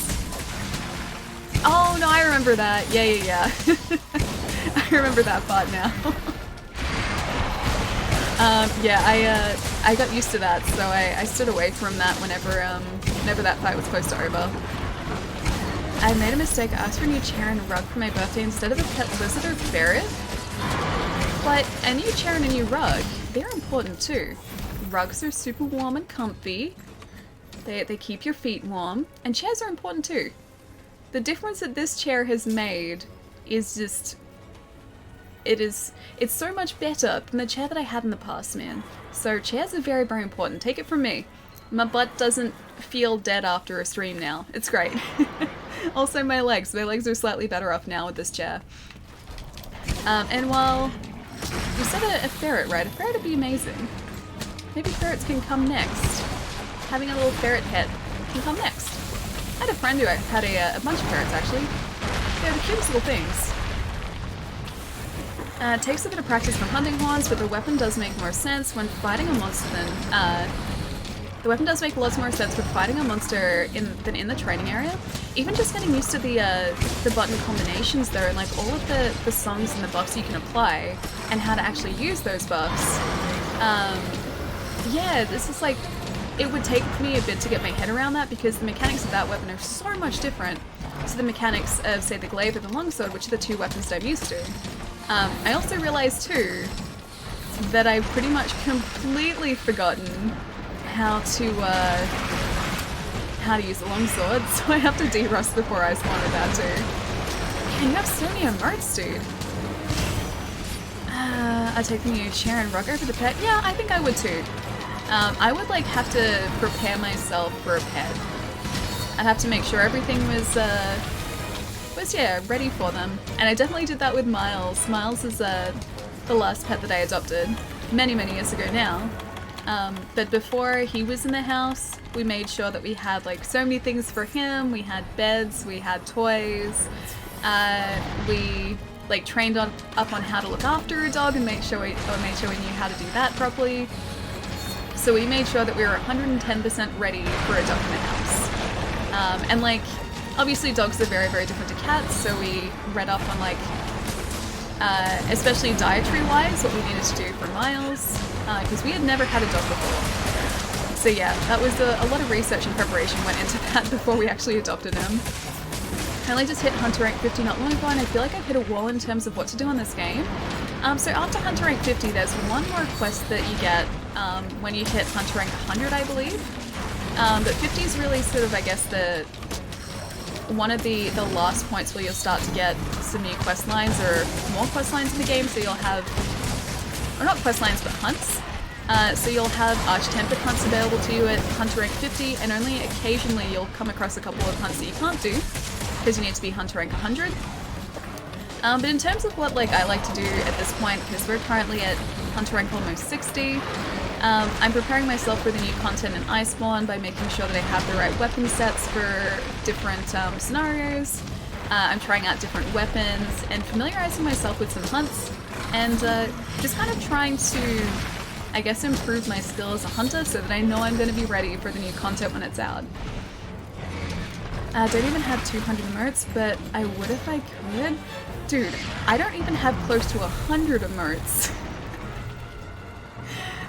Oh no, I remember that. Yeah. I remember that part now. Yeah, I got used to that, so I stood away from that whenever that fight was close to over. I made a mistake. I asked for a new chair and rug for my birthday instead of a pet lizard or ferret. But a new chair and a new rug, they're important too. Rugs are super warm and comfy. They keep your feet warm, and chairs are important too. The difference that this chair has made is just... It's so much better than the chair that I had in the past, man. So chairs are very, very important. Take it from me. My butt doesn't feel dead after a stream now. It's great. Also my legs are slightly better off now with this chair. And while you said a ferret, right? A ferret would be amazing. Maybe ferrets can come next. Having a little ferret pet can come next. I had a friend who had a bunch of ferrets actually. They're the cutest little things. It takes a bit of practice from hunting horns, but the weapon does make more sense when fighting a monster than the weapon does make lots more sense when fighting a monster than in the training area. Even just getting used to the button combinations though, and like all of the songs and the buffs you can apply, and how to actually use those buffs. Yeah, this is like, it would take me a bit to get my head around that because the mechanics of that weapon are so much different to the mechanics of, say, the Glaive or the Longsword, which are the two weapons that I'm used to. I also realized too that I've pretty much completely forgotten how to use the longsword, so I have to de-rust before I spawn with that too. Man, you have so many emotes, dude. I take the new chair and rug over the pet. Yeah, I think I would too. I would like have to prepare myself for a pet. I'd have to make sure everything was yeah, ready for them. And I definitely did that with Miles. Miles is the last pet that I adopted many, many years ago now. But before he was in the house, we made sure that we had like so many things for him. We had beds, we had toys. We like trained up on how to look after a dog and made sure we knew how to do that properly. So we made sure that we were 110% ready for a dog in the house. And like, obviously dogs are very, very different to cats, so we read up on like, especially dietary-wise, what we needed to do for Miles, because we had never had a dog before. So yeah, that was a lot of research and preparation went into that before we actually adopted him. I only just hit Hunter rank 50 not long ago, and I feel like I've hit a wall in terms of what to do on this game. So after Hunter rank 50, there's one more quest that you get when you hit Hunter rank 100, I believe. But 50 is really sort of, I guess, one of the last points where you'll start to get some new quest lines or more quest lines in the game. So you'll have, or not quest lines, but hunts. So you'll have arch-tempered hunts available to you at Hunter rank 50, and only occasionally you'll come across a couple of hunts that you can't do because you need to be Hunter rank 100. But in terms of what like I like to do at this point, because we're currently at Hunter rank almost 60, I'm preparing myself for the new content in Iceborne by making sure that I have the right weapon sets for different scenarios. I'm trying out different weapons and familiarizing myself with some hunts, and just kind of trying to, I guess, improve my skill as a hunter so that I know I'm going to be ready for the new content when it's out. I don't even have 200 emotes, but I would if I could. Dude, I don't even have close to 100 emotes.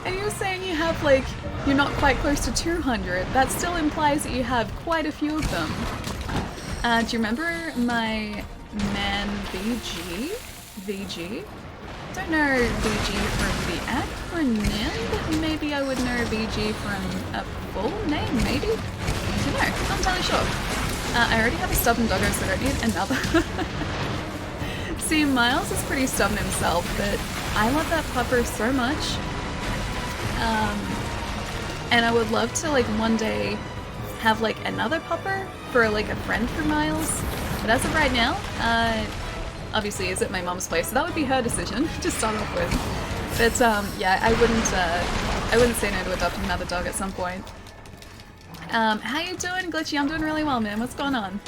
I And you're saying you have, like, you're not quite close to 200. That still implies that you have quite a few of them. Do you remember my man VG? VG? Don't know VG from the acronym, but maybe I would know VG from a full name, maybe? I don't know, not entirely sure. I already have a stubborn doggo, so I don't need another. See, Miles is pretty stubborn himself, but I love that pupper so much. And I would love to, like, one day have, like, another pupper for, like, a friend for Miles. But as of right now, obviously is at my mom's place, so that would be her decision to start off with. But yeah, I wouldn't say no to adopting another dog at some point. How you doing, Glitchy? I'm doing really well, man. What's going on?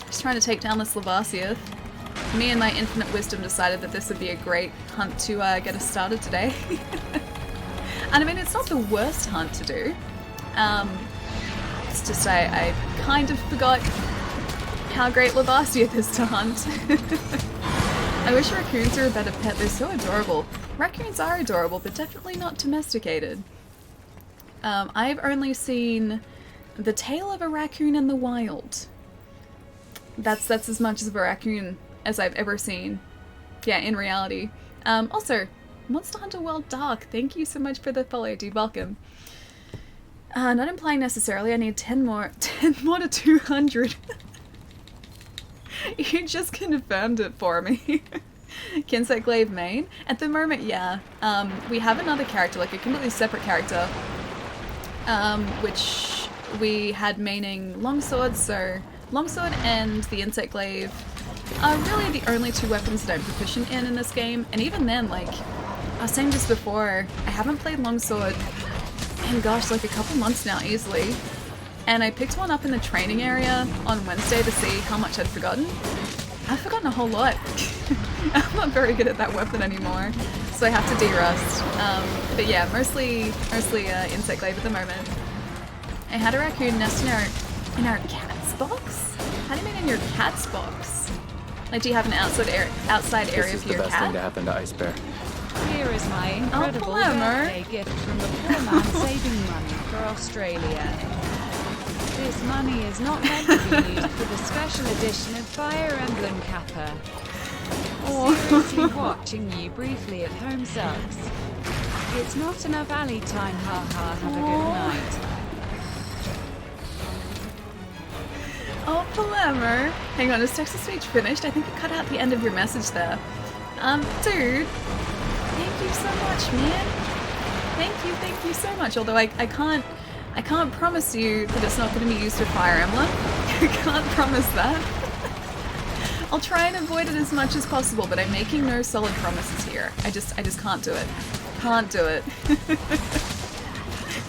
Just trying to take down this Lavasia. Me and my infinite wisdom decided that this would be a great hunt to get us started today. And I mean, it's not the worst hunt to do. It's just I kind of forgot how great Lavasia is to hunt. I wish raccoons were a better pet. They're so adorable. Raccoons are adorable, but definitely not domesticated. I've only seen the tail of a raccoon in the wild. That's as much of a raccoon as I've ever seen. Yeah, in reality. Also, Monster Hunter World Dark, thank you so much for the follow, dude. Welcome. Not implying necessarily I need 10 more to 200. You just confirmed it for me. Kinset Glaive main? At the moment, yeah. We have another character, like a completely separate character, which we had maining longsword, so longsword and the insect glaive are really the only two weapons that I'm proficient in this game, and even then, like, I was saying this before, I haven't played longsword in, gosh, like a couple months now, easily. And I picked one up in the training area on Wednesday to see how much I'd forgotten. I've forgotten a whole lot. I'm not very good at that weapon anymore, so I have to de-rust. But yeah, mostly insect glaive at the moment. I had a raccoon nest in our cat's box? How do you mean in your cat's box? Like, do you have an outside area for your cat? This is the best thing to happen to Ice Bear. Here is my incredible birthday gift from the poor man saving money for Australia. This money is not meant to be used for the special edition of Fire Emblem Kappa. Seriously, watching you briefly at home sucks. It's not enough alley time, haha, have a good night. Oh, Palermo. Hang on, is text-to-speech finished? I think it cut out the end of your message there. Dude, thank you so much, man. Thank you so much. Although I can't promise you that it's not going to be used for Fire Emblem. I can't promise that. I'll try and avoid it as much as possible, but I'm making no solid promises here. I just can't do it. Can't do it.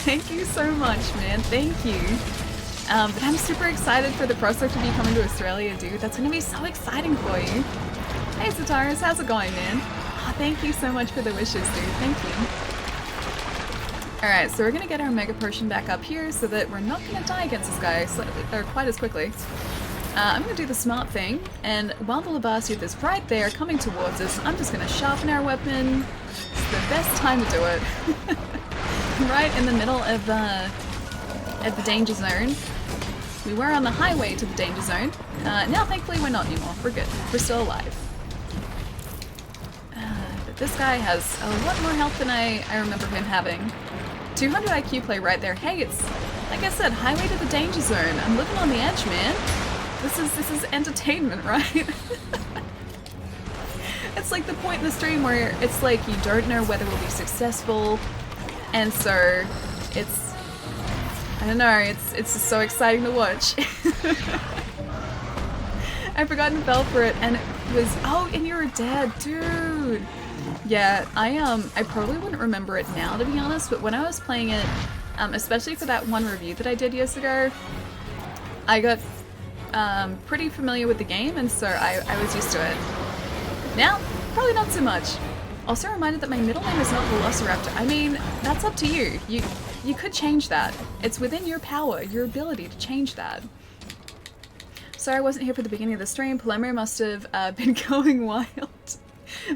Thank you so much, man. Thank you. But I'm super excited for the prospect of you coming to Australia, dude. That's going to be so exciting for you. Hey, Sataris, how's it going, man? Oh, thank you so much for the wishes, dude. Thank you. Alright, so we're going to get our Mega Potion back up here so that we're not going to die against this guy quite as quickly. I'm going to do the smart thing, and while the Lavasia is right there coming towards us, I'm just going to sharpen our weapon. It's the best time to do it. Right in the middle of the danger zone. We were on the highway to the danger zone. Now, thankfully, we're not anymore. We're good. We're still alive. But this guy has a lot more health than I remember him having. 200 IQ play right there. Hey, it's, like I said, highway to the danger zone. I'm living on the edge, man. This is entertainment, right? It's like the point in the stream where it's like you don't know whether we'll be successful, and so it's, I don't know, it's just so exciting to watch. I've forgotten to bell for it, and it was, oh, and you were dead, dude. Yeah, I probably wouldn't remember it now, to be honest, but when I was playing it, especially for that one review that I did years ago, I got pretty familiar with the game, and so I was used to it. Now, probably not so much. Also reminded that my middle name is not Velociraptor. I mean, that's up to you. You could change that. It's within your power, your ability to change that. Sorry I wasn't here for the beginning of the stream. Palermo must have been going wild.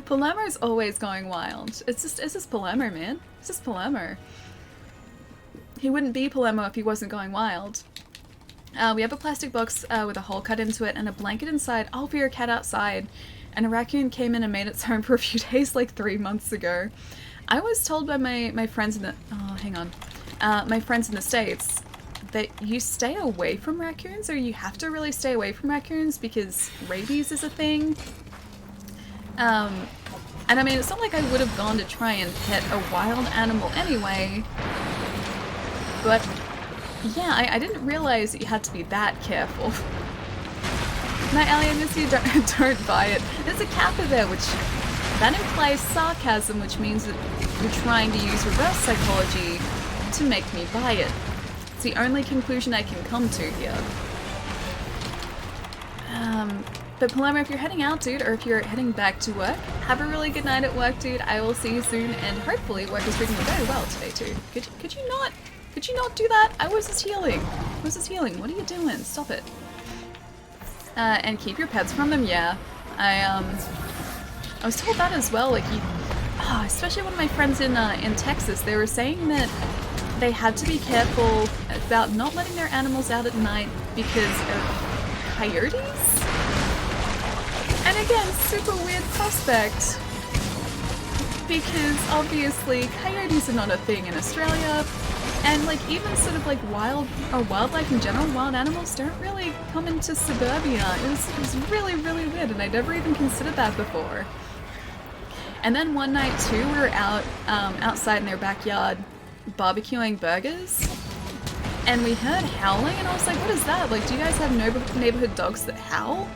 Palermo's always going wild. It's just Palermo, man. It's just Palermo. He wouldn't be Palermo if he wasn't going wild. We have a plastic box with a hole cut into it and a blanket inside. Oh, for your cat outside. And a raccoon came in and made its home for a few days like 3 months ago. I was told by my friends in the... Oh, hang on. My friends in the States that you stay away from raccoons, or you have to really stay away from raccoons because rabies is a thing. And I mean, it's not like I would have gone to try and pet a wild animal anyway, but yeah, I didn't realize that you had to be that careful. Night Ellie, I miss you, don't buy it. There's a kappa there, which that implies sarcasm, which means that you're trying to use reverse psychology to make me buy it. It's the only conclusion I can come to here. But Palermo, if you're heading out, dude, or if you're heading back to work, have a really good night at work, dude. I will see you soon, and hopefully work is treating you very well today, too. Could you not do that? I was just healing. What are you doing? Stop it. And keep your pets from them, yeah. I was told that as well, like, especially one of my friends in Texas, they were saying that they had to be careful about not letting their animals out at night because of coyotes? And again, super weird prospect, because obviously coyotes are not a thing in Australia, and like even sort of like wildlife in general, wild animals don't really come into suburbia. It was really, really weird, and I'd never even considered that before. And then one night too, we were outside in their backyard barbecuing burgers, and we heard howling, and I was like, what is that? Like, do you guys have neighborhood dogs that howl?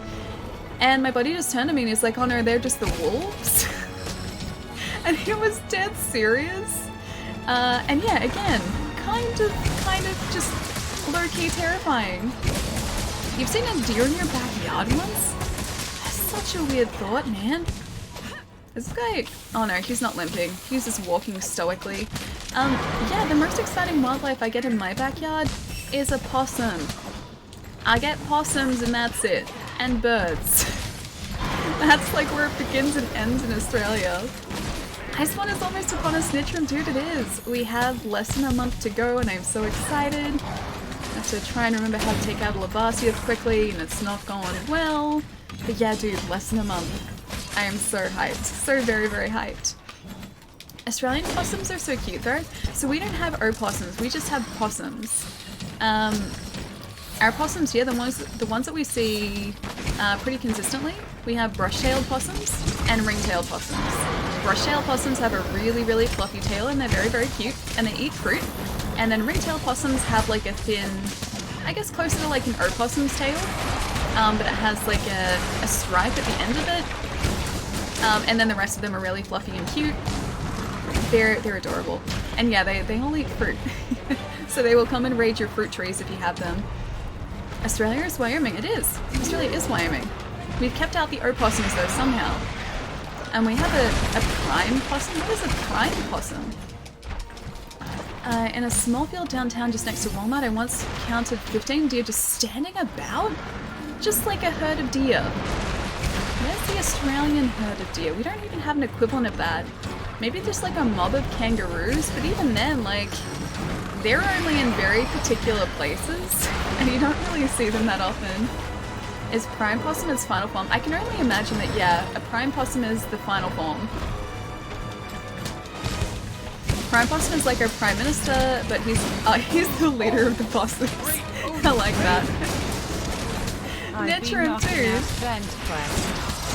And my buddy just turned to me and he's like, oh no, they're just the wolves. And he was dead serious. And yeah, again, kind of just low-key terrifying. You've seen a deer in your backyard once? That's such a weird thought, man. Is this guy... Oh no, he's not limping. He's just walking stoically. Yeah, the most exciting wildlife I get in my backyard is a possum. I get possums and that's it. And birds. That's like where it begins and ends in Australia. Ice One is almost upon us, Nitram, dude, it is. We have less than a month to go and I'm so excited. I have to try and remember how to take out Lavasia quickly and it's not going well. But yeah, dude, less than a month. I am so hyped. So very, very hyped. Australian possums are so cute though. So we don't have opossums, we just have possums. Our possums, yeah, the ones that we see pretty consistently, we have brush-tailed possums and ring-tailed possums. Brush-tailed possums have a really, really fluffy tail and they're very, very cute, and they eat fruit. And then ring-tailed possums have like a thin, I guess closer to like an opossum's tail, but it has like a stripe at the end of it. And then the rest of them are really fluffy and cute. They're adorable. And yeah, they all eat fruit. So they will come and raid your fruit trees if you have them. Australia is Wyoming. It is. Australia is Wyoming. We've kept out the opossums though somehow. And we have a prime possum. What is a prime possum? In a small field downtown just next to Walmart, I once counted 15 deer just standing about. Just like a herd of deer. Where's the Australian herd of deer? We don't even have an equivalent of that. Maybe just like a mob of kangaroos, but even then, like, they're only in very particular places, and you don't really see them that often. Is prime possum its final form? I can only imagine that, yeah, a prime possum is the final form. Prime possum is like our prime minister, but he's the leader of the possums. I like that. Nitram too.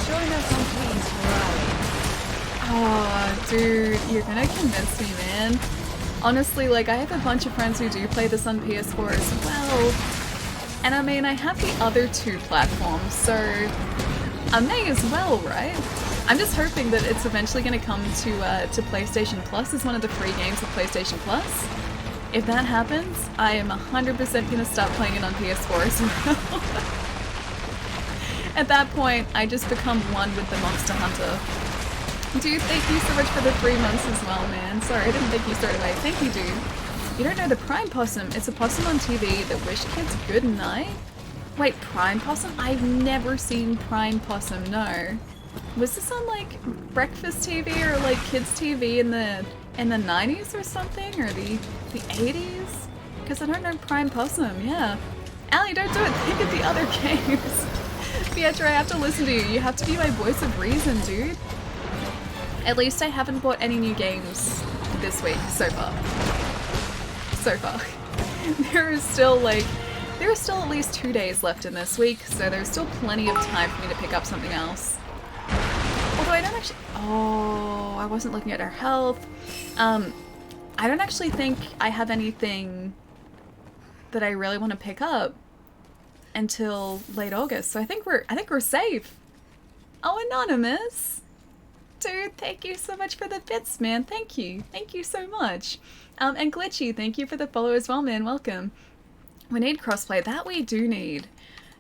Join us on Queen's Rally. Oh, dude, you're gonna convince me, man. Honestly, like, I have a bunch of friends who do play this on PS4 as well. And I mean, I have the other two platforms, so I may as well, right? I'm just hoping that it's eventually going to come to PlayStation Plus as one of the free games of PlayStation Plus. If that happens, I am 100% going to start playing it on PS4 as well. At that point, I just become one with the Monster Hunter. Dude, thank you so much for the 3 months as well, man. Sorry, I didn't think you straight away. Thank you, dude. You don't know the Prime Possum. It's a possum on TV that wish kids good night. Wait, Prime Possum? I've never seen Prime Possum, no. Was this on like breakfast TV or like kids TV in the 90s or something, or the 80s? Because I don't know Prime Possum. Yeah, Allie, don't do it. Think of the other games. Pietro, I have to listen to you. You have to be my voice of reason, dude. At least I haven't bought any new games this week so far. So far. There are still at least 2 days left in this week, so there's still plenty of time for me to pick up something else. Although I don't actually... Oh, I wasn't looking at her health. I don't actually think I have anything that I really want to pick up until late August, so I think we're safe. Oh, Anonymous! Dude, thank you so much for the bits, man. Thank you so much. And Glitchy, thank you for the follow as well, man. Welcome. We need crossplay. That we do need.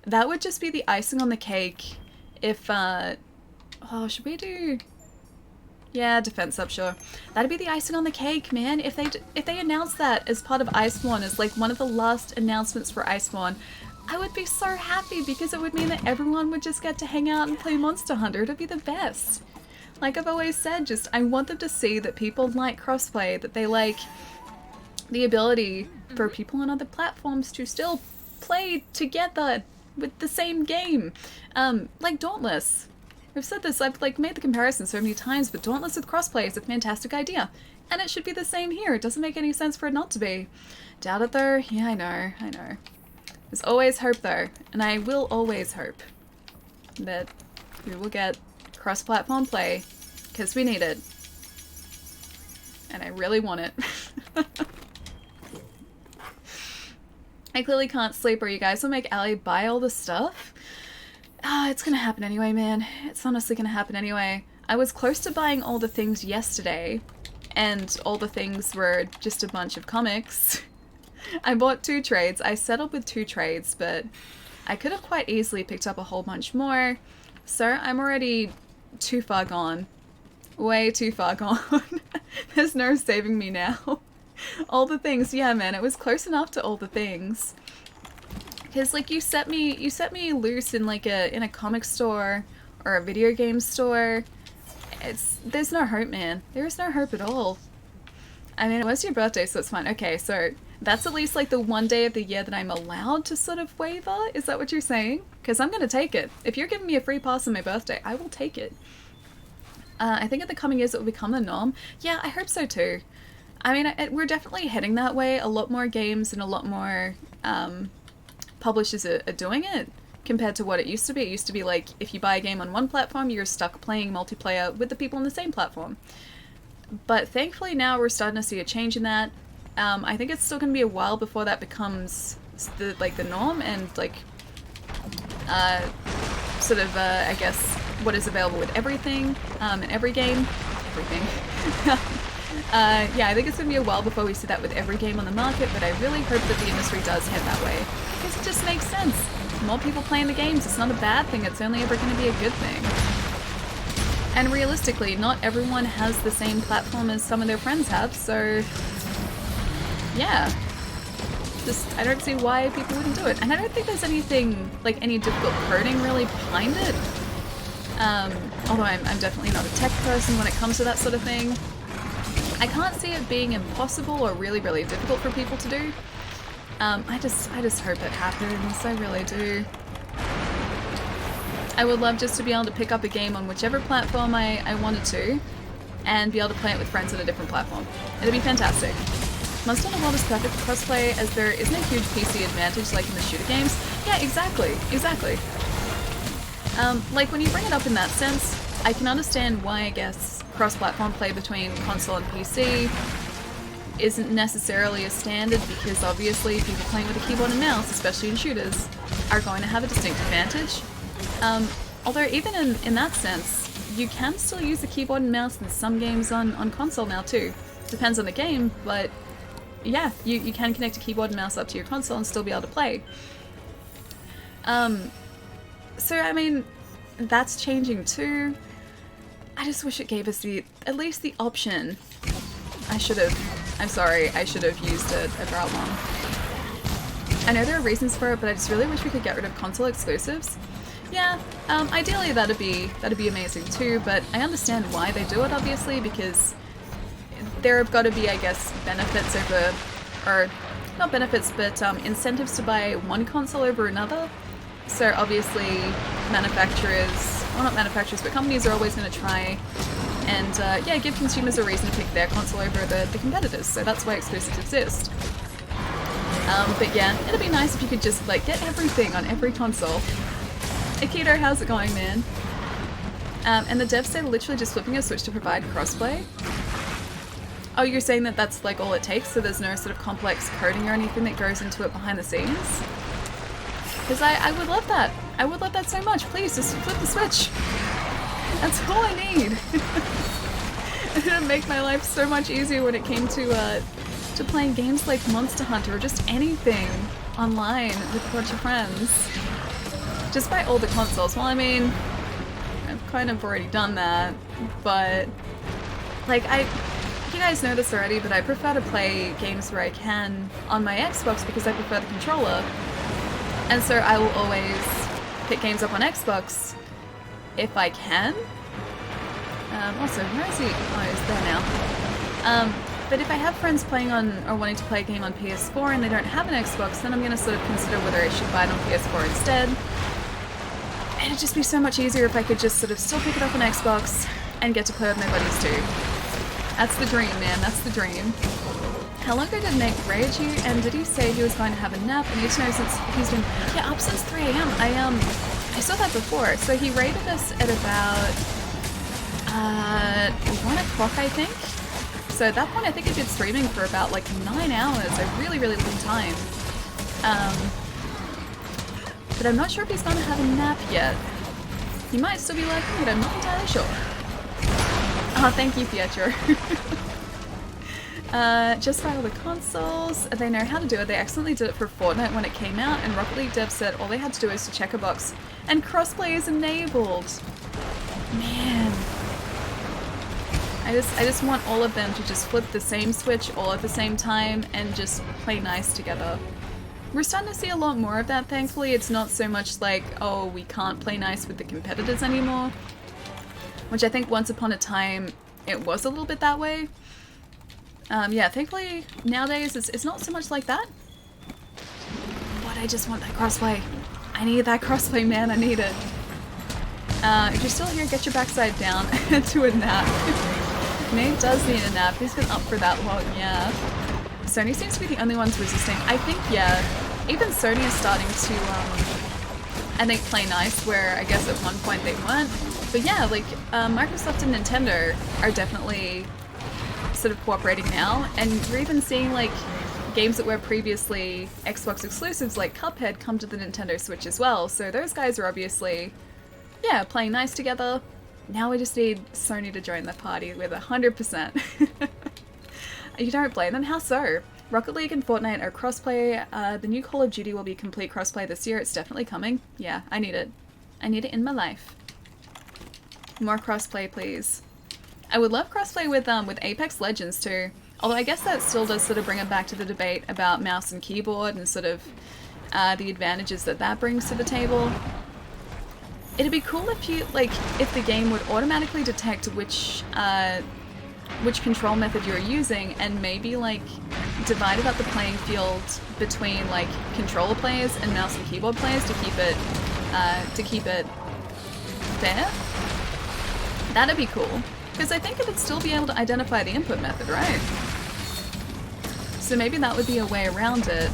That would just be the icing on the cake if, oh, should we do... Yeah, defense up, sure. That'd be the icing on the cake, man. If they announce that as part of Iceborne, as like one of the last announcements for Iceborne, I would be so happy because it would mean that everyone would just get to hang out and play Monster Hunter. It'd be the best. Like I've always said, just I want them to see that people like crossplay, that they like the ability for people on other platforms to still play together with the same game. Like Dauntless. I've said this, I've like made the comparison so many times, but Dauntless with crossplay is a fantastic idea. And it should be the same here. It doesn't make any sense for it not to be. Doubt it though? Yeah, I know. There's always hope though, and I will always hope that we will get cross-platform play, because we need it. And I really want it. I clearly can't sleep, or you guys will make Allie buy all the stuff. It's gonna happen anyway, man. It's honestly gonna happen anyway. I was close to buying all the things yesterday, and all the things were just a bunch of comics. I bought 2 trades. I settled with 2 trades, but I could have quite easily picked up a whole bunch more. So I'm already too far gone. Way too far gone. There's no saving me now. All the things, yeah, man, it was close enough to all the things. Because like you set me loose in like a comic store or a video game store. There's no hope, man. There's no hope at all. I mean, it was your birthday, so it's fine. Okay, so that's at least like the one day of the year that I'm allowed to sort of waver. Is that what you're saying? Because I'm gonna take it. If you're giving me a free pass on my birthday, I will take it. I think in the coming years it will become the norm. Yeah, I hope so too. I mean, we're definitely heading that way. A lot more games and a lot more publishers are doing it compared to what it used to be. It used to be like, if you buy a game on one platform, you're stuck playing multiplayer with the people on the same platform. But thankfully now we're starting to see a change in that. I think it's still going to be a while before that becomes the norm and like sort of I guess what is available with everything in every game. Everything. Yeah, I think it's going to be a while before we see that with every game on the market, but I really hope that the industry does head that way. Because it just makes sense. More people playing the games, it's not a bad thing, it's only ever going to be a good thing. And realistically, not everyone has the same platform as some of their friends have, so yeah. Just, I don't see why people wouldn't do it. And I don't think there's anything, like any difficult coding really behind it. Although I'm definitely not a tech person when it comes to that sort of thing. I can't see it being impossible or really, really difficult for people to do. I just hope it happens, I really do. I would love just to be able to pick up a game on whichever platform I wanted to, and be able to play it with friends on a different platform. It'd be fantastic. Monster Hunter World is perfect for crossplay, as there isn't a huge PC advantage like in the shooter games. Yeah, exactly. Like when you bring it up in that sense, I can understand why, I guess, cross-platform play between console and PC isn't necessarily a standard, because obviously people playing with a keyboard and mouse, especially in shooters, are going to have a distinct advantage. Although even in that sense, you can still use the keyboard and mouse in some games on console now too. Depends on the game, but yeah, you can connect a keyboard and mouse up to your console and still be able to play. So I mean, that's changing too. I just wish it gave us at least the option. I'm sorry, I should have used a brow bomb. I know there are reasons for it, but I just really wish we could get rid of console exclusives. Yeah, ideally that'd be amazing too, but I understand why they do it, obviously, because there have got to be, I guess, benefits over, or not benefits, but incentives to buy one console over another. So obviously manufacturers, well not manufacturers, but companies are always going to try and yeah, give consumers a reason to pick their console over the competitors, so that's why exclusives exist. But yeah, it'd be nice if you could just like get everything on every console. Akito, how's it going, man? And the devs say literally just flipping a switch to provide crossplay. Oh, you're saying that that's like all it takes, so there's no sort of complex coding or anything that goes into it behind the scenes? Because I would love that. I would love that so much. Please, just flip the switch. That's all I need. It would make my life so much easier when it came to playing games like Monster Hunter or just anything online with a bunch of friends. Just buy all the consoles. Well, I mean, I've kind of already done that, but like you guys know this already, but I prefer to play games where I can on my Xbox because I prefer the controller. And so I will always pick games up on Xbox if I can. Also, where is he? Oh, he's there now. But if I have friends playing on, or wanting to play a game on PS4 and they don't have an Xbox, then I'm going to sort of consider whether I should buy it on PS4 instead. And it'd just be so much easier if I could just sort of still pick it up on Xbox and get to play with my buddies too. That's the dream, man. That's the dream. How long ago did Nate raid you, and did he say he was going to have a nap? I need to know since he's been up since 3 AM. I saw that before. So he raided us at about 1 o'clock, I think. So at that point, I think he'd been streaming for about like 9 hours, a really, really long time. But I'm not sure if he's going to have a nap yet. He might still be lurking, but I'm not entirely sure. Oh, thank you, Pietro. Just buy all the consoles. They know how to do it. They accidentally did it for Fortnite when it came out, and Rocket League devs said all they had to do is to check a box, and crossplay is enabled. Man. I just want all of them to just flip the same switch all at the same time and just play nice together. We're starting to see a lot more of that, thankfully. It's not so much like, oh, we can't play nice with the competitors anymore. Which I think once upon a time, it was a little bit that way. Yeah, thankfully, nowadays, it's not so much like that. But I just want that crossplay. I need that crossplay, man. I need it. If you're still here, get your backside down to a nap. Nate does need a nap. He's been up for that long, yeah. Sony seems to be the only ones resisting. I think, yeah, even Sony is starting to, I think, play nice, where I guess at one point they weren't. But yeah, like, Microsoft and Nintendo are definitely sort of cooperating now, and we're even seeing, like, games that were previously Xbox exclusives, like Cuphead, come to the Nintendo Switch as well. So those guys are obviously, yeah, playing nice together. Now we just need Sony to join the party with 100%. You don't blame them? How so? Rocket League and Fortnite are crossplay. The new Call of Duty will be complete crossplay this year. It's definitely coming. Yeah, I need it. I need it in my life. More crossplay, please. I would love crossplay with Apex Legends too. Although I guess that still does sort of bring it back to the debate about mouse and keyboard and sort of the advantages that that brings to the table. It'd be cool if you, like, if the game would automatically detect which control method you're using and maybe, like, divided up the playing field between, like, controller players and mouse and keyboard players to keep it fair. That'd be cool. Because I think it'd still be able to identify the input method, right? So maybe that would be a way around it.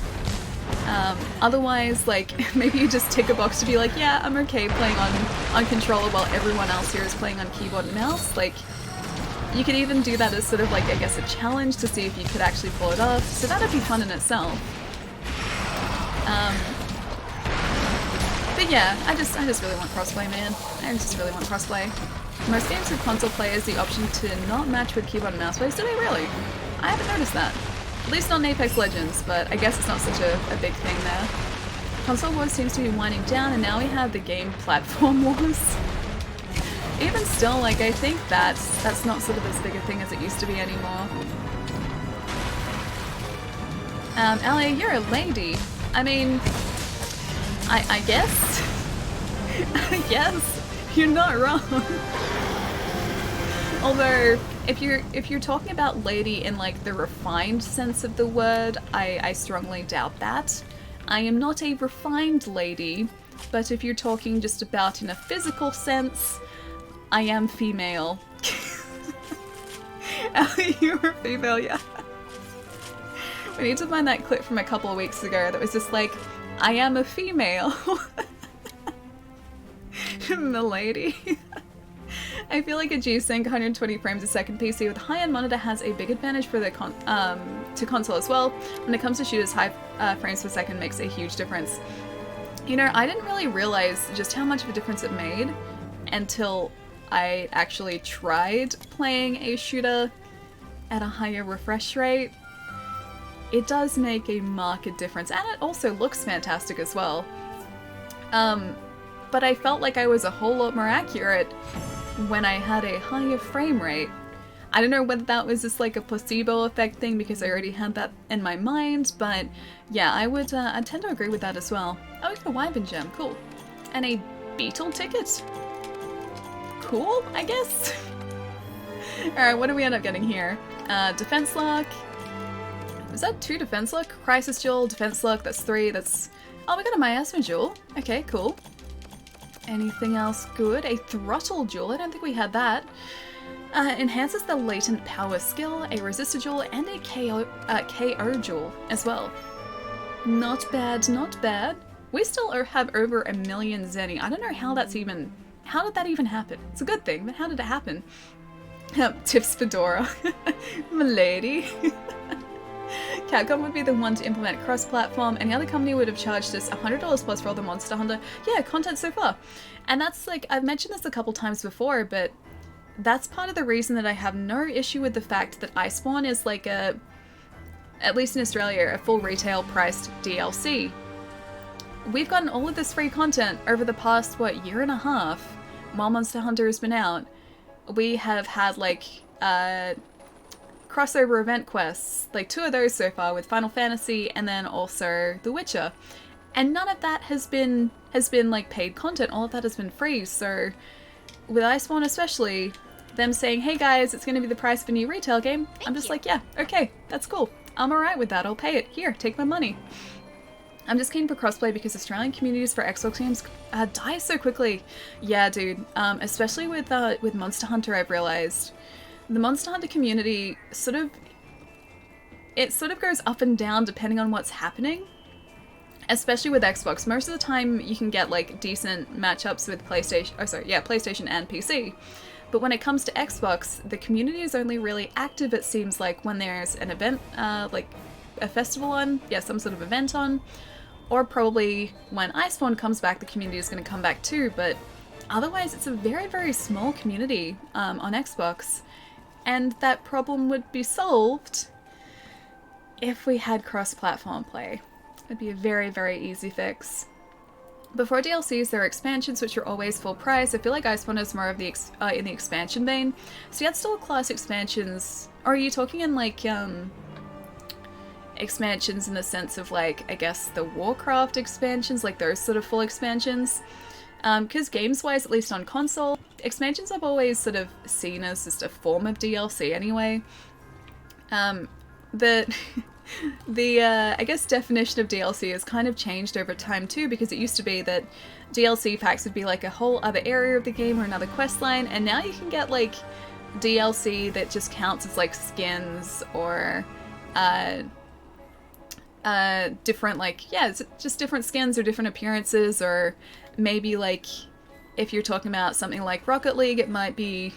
Otherwise, like, maybe you just tick a box to be like, yeah, I'm okay playing on controller while everyone else here is playing on keyboard and mouse. Like, you could even do that as sort of like, I guess, a challenge to see if you could actually pull it off. So that'd be fun in itself. But yeah, I just really want crossplay, man. I just really want crossplay. Most games with console players the option to not match with keyboard and mouse players. Do they really? I haven't noticed that. At least not in Apex Legends, but I guess it's not such a big thing there. Console wars seems to be winding down, and now we have the game platform wars. Even still, like, I think that's not sort of as big a thing as it used to be anymore. LA, you're a lady. I mean, I guess. Yes, you're not wrong. Although, if you're talking about lady in like the refined sense of the word, I strongly doubt that. I am not a refined lady, but if you're talking just about in a physical sense, I am female. Ellie, you were female, yeah. We need to find that clip from a couple of weeks ago that was just like, I am a female. Milady. I feel like a G-Sync 120 frames a second PC with high-end monitor has a big advantage for the to console as well. When it comes to shooters, high frames per second makes a huge difference. You know, I didn't really realize just how much of a difference it made until I actually tried playing a shooter at a higher refresh rate. It does make a marked difference, and it also looks fantastic as well. But I felt like I was a whole lot more accurate when I had a higher frame rate. I don't know whether that was just like a placebo effect thing because I already had that in my mind, but yeah, I tend to agree with that as well. Oh, we got a Wyvern gem, cool. And a beetle ticket. Cool, I guess. Alright, what do we end up getting here? Defense lock. Was that 2 defense lock? Crisis jewel, defense lock, that's 3, that's... Oh, we got a miasma jewel. Okay, cool. Anything else good? A throttle jewel, I don't think we had that. Enhances the latent power skill, a resistor jewel, and a KO jewel as well. Not bad, not bad. We still have over 1 million zenny. I don't know how that's even... How did that even happen? It's a good thing, but how did it happen? Tips Fedora. Milady. Capcom would be the one to implement cross-platform. Any other company would have charged us $100 plus for all the Monster Hunter. Yeah, content so far. And that's like, I've mentioned this a couple times before, but that's part of the reason that I have no issue with the fact that Iceborne is like a, at least in Australia, a full retail priced DLC. We've gotten all of this free content over the past, what, year and a half, while Monster Hunter has been out. We have had like, crossover event quests, like 2 of those so far with Final Fantasy and then also The Witcher. And none of that has been like paid content, all of that has been free, so with Iceborne especially, them saying, hey guys, it's gonna be the price of a new retail game, I'm just like, yeah, okay, that's cool. I'm alright with that, I'll pay it. Here, take my money. I'm just keen for crossplay because Australian communities for Xbox games die so quickly. Yeah, dude, especially with Monster Hunter, I've realized. The Monster Hunter community sort of goes up and down depending on what's happening. Especially with Xbox. Most of the time you can get like decent matchups with PlayStation and PC. But when it comes to Xbox, the community is only really active, it seems like, when there's an event, like a festival on, yeah, some sort of event on, or probably when Iceborne comes back, the community is going to come back too, but otherwise it's a very, very small community on Xbox. And that problem would be solved if we had cross-platform play. It'd be a very, very easy fix. Before DLCs, there are expansions which are always full price. I feel like Iceborne is more of the in the expansion vein. So you had still class expansions. Or are you talking in like expansions in the sense of like, I guess the Warcraft expansions, like those sort of full expansions? Because games-wise, at least on console, expansions I've always sort of seen as just a form of DLC anyway. The I guess definition of DLC has kind of changed over time too, because it used to be that DLC packs would be like a whole other area of the game or another quest line, and now you can get like DLC that just counts as like skins or different, like, yeah, it's just different skins or different appearances, or maybe like if you're talking about something like Rocket League, it might be...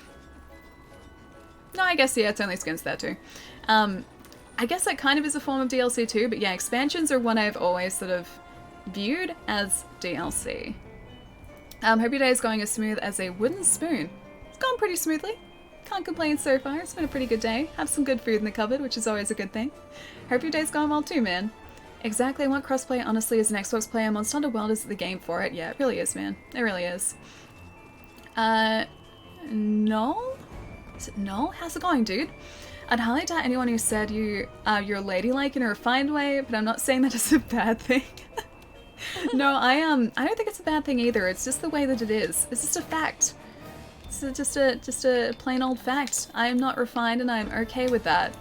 No, I guess, yeah, it's only skins there too. I guess that kind of is a form of DLC too, but yeah, expansions are one I've always sort of viewed as DLC. Hope your day is going as smooth as a wooden spoon. It's gone pretty smoothly. Can't complain so far. It's been a pretty good day. Have some good food in the cupboard, which is always a good thing. Hope your day's gone well too, man. Exactly, I want crossplay, honestly, as an Xbox player. Monster Hunter World is the game for it. Yeah, it really is, man. It really is. No? Is it no? How's it going, dude? I'd highly doubt anyone who said you're ladylike in a refined way, but I'm not saying that as a bad thing. No, I don't think it's a bad thing either. It's just the way that it is. It's just a fact. It's just a plain old fact. I am not refined and I'm okay with that.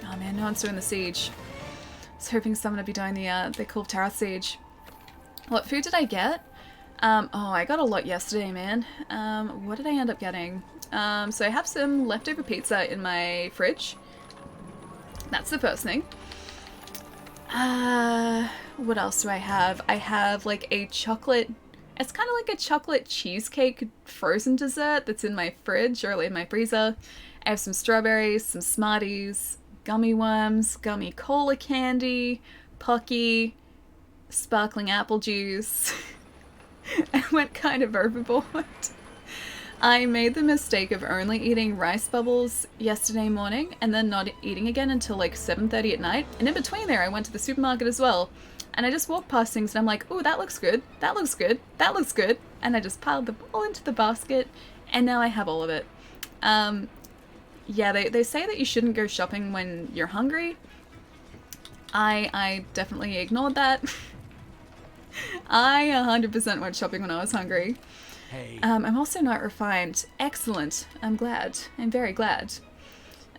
Oh man, no one's doing the siege. I was hoping someone would be doing the Cool Tower siege. What food did I get? Oh, I got a lot yesterday, man. What did I end up getting? So I have some leftover pizza in my fridge. That's the first thing. What else do I have? I have like a chocolate... It's kind of like a chocolate cheesecake frozen dessert that's in my fridge, or in my freezer. I have some strawberries, some Smarties, gummy worms, gummy cola candy, Pocky, sparkling apple juice. I went kind of overboard. I made the mistake of only eating rice bubbles yesterday morning and then not eating again until like 7:30 at night. And in between there, I went to the supermarket as well. And I just walked past things and I'm like, oh, that looks good. That looks good. That looks good. And I just piled them all into the basket. And now I have all of it. Yeah, they say that you shouldn't go shopping when you're hungry. I definitely ignored that. I 100% went shopping when I was hungry. Hey. I'm also not refined. Excellent. I'm glad. I'm very glad.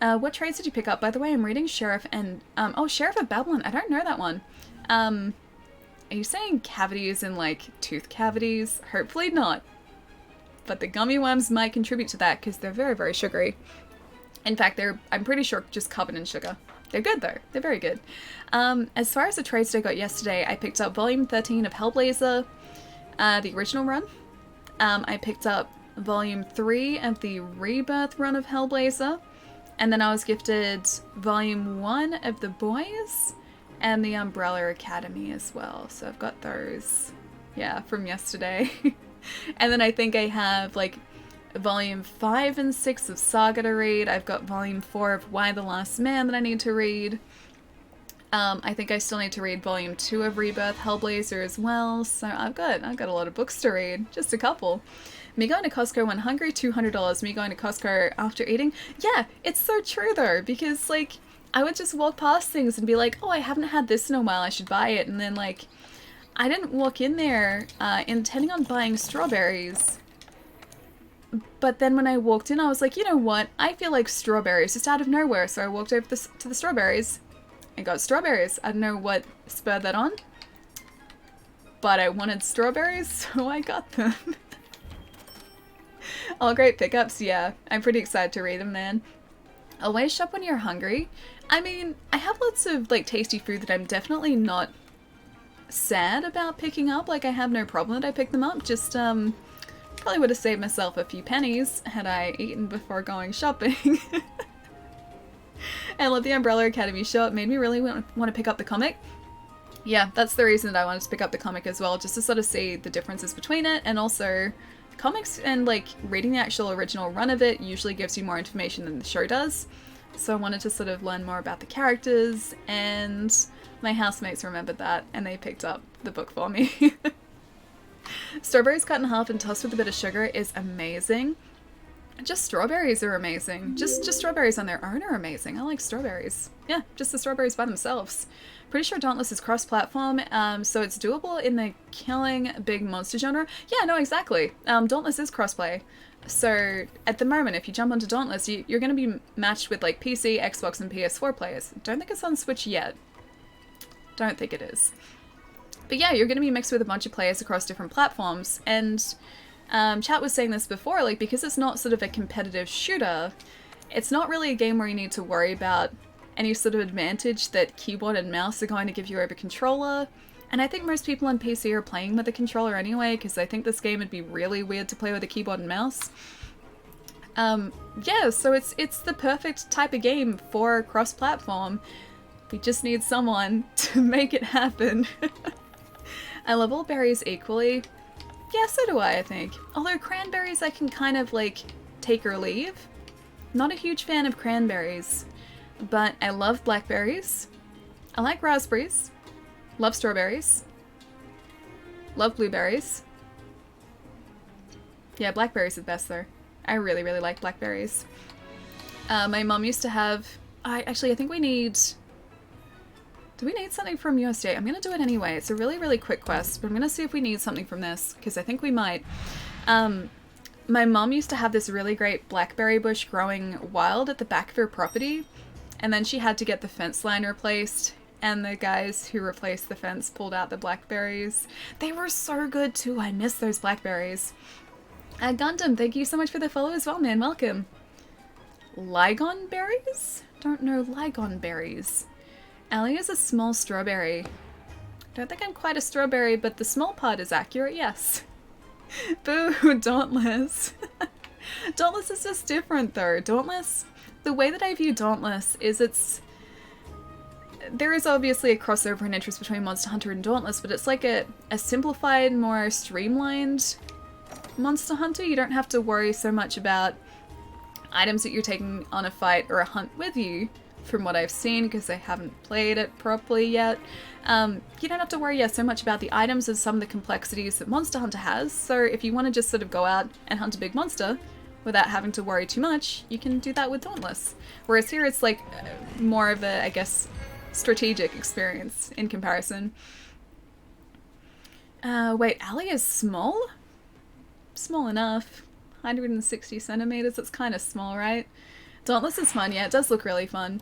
What trades did you pick up? By the way, I'm reading Sheriff and... oh, Sheriff of Babylon. I don't know that one. Are you saying cavities in, like, tooth cavities? Hopefully not. But the gummy worms might contribute to that because they're very, very sugary. In fact, they're, I'm pretty sure, just covered in sugar. They're good, though. They're very good. As far as the trades I got yesterday, I picked up Volume 13 of Hellblazer, the original run. I picked up Volume 3 of the Rebirth run of Hellblazer. And then I was gifted Volume 1 of The Boys and the Umbrella Academy as well. So I've got those, yeah, from yesterday. And then I think I have, like, Volume 5 and 6 of Saga to read. I've got Volume 4 of Y the Last Man that I need to read. I think I still need to read Volume 2 of Rebirth Hellblazer as well. So I've got a lot of books to read. Just a couple. Me going to Costco when hungry, $200. Me going to Costco after eating. Yeah, it's so true though, because like I would just walk past things and be like, oh, I haven't had this in a while, I should buy it. And then like I didn't walk in there intending on buying strawberries. But then when I walked in, I was like, you know what? I feel like strawberries just out of nowhere. So I walked over to the strawberries and got strawberries. I don't know what spurred that on, but I wanted strawberries, so I got them. All great pickups, yeah. I'm pretty excited to read them, man. Always shop when you're hungry. I mean, I have lots of, like, tasty food that I'm definitely not sad about picking up. Like, I have no problem that I pick them up. Just, probably would have saved myself a few pennies had I eaten before going shopping. I love the Umbrella Academy show. It made me really want to pick up the comic. Yeah, that's the reason that I wanted to pick up the comic as well, just to sort of see the differences between it, and also comics and like reading the actual original run of it usually gives you more information than the show does. So I wanted to sort of learn more about the characters, and my housemates remembered that and they picked up the book for me. Strawberries cut in half and tossed with a bit of sugar is amazing. Just strawberries are amazing. Just strawberries on their own are amazing. I like strawberries. Yeah, just the strawberries by themselves. Pretty sure Dauntless is cross-platform, so it's doable in the killing big monster genre. Yeah, no, exactly. Dauntless is crossplay. So at the moment, if you jump onto Dauntless, you're going to be matched with like PC, Xbox, and PS4 players. Don't think it's on Switch yet. Don't think it is. But yeah, you're going to be mixed with a bunch of players across different platforms, and chat was saying this before, like, because it's not sort of a competitive shooter, it's not really a game where you need to worry about any sort of advantage that keyboard and mouse are going to give you over controller. And I think most people on PC are playing with a controller anyway, because I think this game would be really weird to play with a keyboard and mouse. Yeah, so it's the perfect type of game for cross-platform. We just need someone to make it happen. I love all berries equally. Yeah, so do I think. Although cranberries I can kind of like take or leave. Not a huge fan of cranberries, but I love blackberries. I like raspberries. Love strawberries. Love blueberries. Yeah, blackberries are the best though. I really, really like blackberries. My mom used to have... I think we need... Do we need something from USDA? I'm going to do it anyway. It's a really, really quick quest, but I'm going to see if we need something from this, because I think we might. My mom used to have this really great blackberry bush growing wild at the back of her property, and then she had to get the fence line replaced, and the guys who replaced the fence pulled out the blackberries. They were so good too. I miss those blackberries. Gundam, thank you so much for the follow as well, man. Welcome. Ligon berries? Don't know Ligon berries. Allie is a small strawberry. Don't think I'm quite a strawberry, but the small part is accurate, yes. Boo, Dauntless. Dauntless is just different though. Dauntless, the way that I view Dauntless is there is obviously a crossover in interest between Monster Hunter and Dauntless, but it's like a simplified, more streamlined Monster Hunter. You don't have to worry so much about items that you're taking on a fight or a hunt with you, from what I've seen, because I haven't played it properly yet. You don't have to worry so much about the items as some of the complexities that Monster Hunter has, so if you want to just sort of go out and hunt a big monster without having to worry too much, you can do that with Dauntless. Whereas here it's like more of a, I guess, strategic experience in comparison. Wait, Allie is small? Small enough. 160 centimeters, that's kind of small, right? Dauntless is fun, yeah, it does look really fun.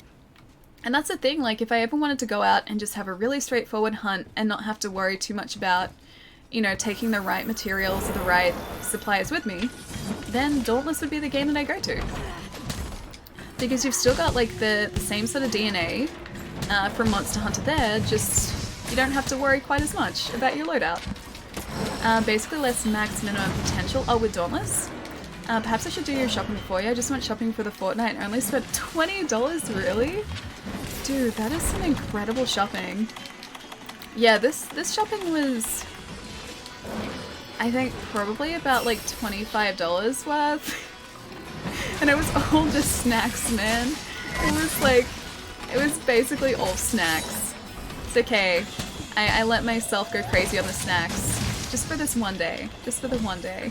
And that's the thing, like, if I ever wanted to go out and just have a really straightforward hunt and not have to worry too much about, you know, taking the right materials or the right supplies with me, then Dauntless would be the game that I go to. Because you've still got, like, the same sort of DNA from Monster Hunter there, just you don't have to worry quite as much about your loadout. Basically less max minimum potential. Oh, with Dauntless? Perhaps I should do your shopping for you. I just went shopping for the fortnight and only spent $20, really? Dude, that is some incredible shopping. Yeah, this shopping was, I think, probably about like $25 worth. And it was all just snacks, man. It was basically all snacks. It's okay. I let myself go crazy on the snacks. Just for this one day. Just for the one day.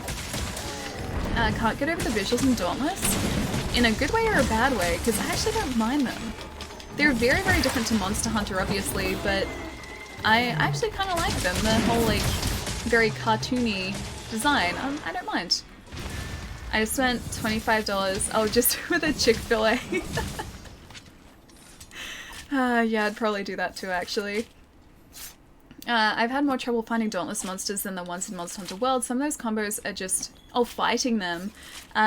Can't get over the visuals in Dauntless. In a good way or a bad way, because I actually don't mind them. They're very, very different to Monster Hunter, obviously, but I actually kind of like them. The whole, like, very cartoony design. I don't mind. I spent $25. Oh, just for the Chick-fil-A. Yeah, I'd probably do that too, actually. I've had more trouble finding Dauntless monsters than the ones in Monster Hunter World. Some of those combos are just... Oh, fighting them.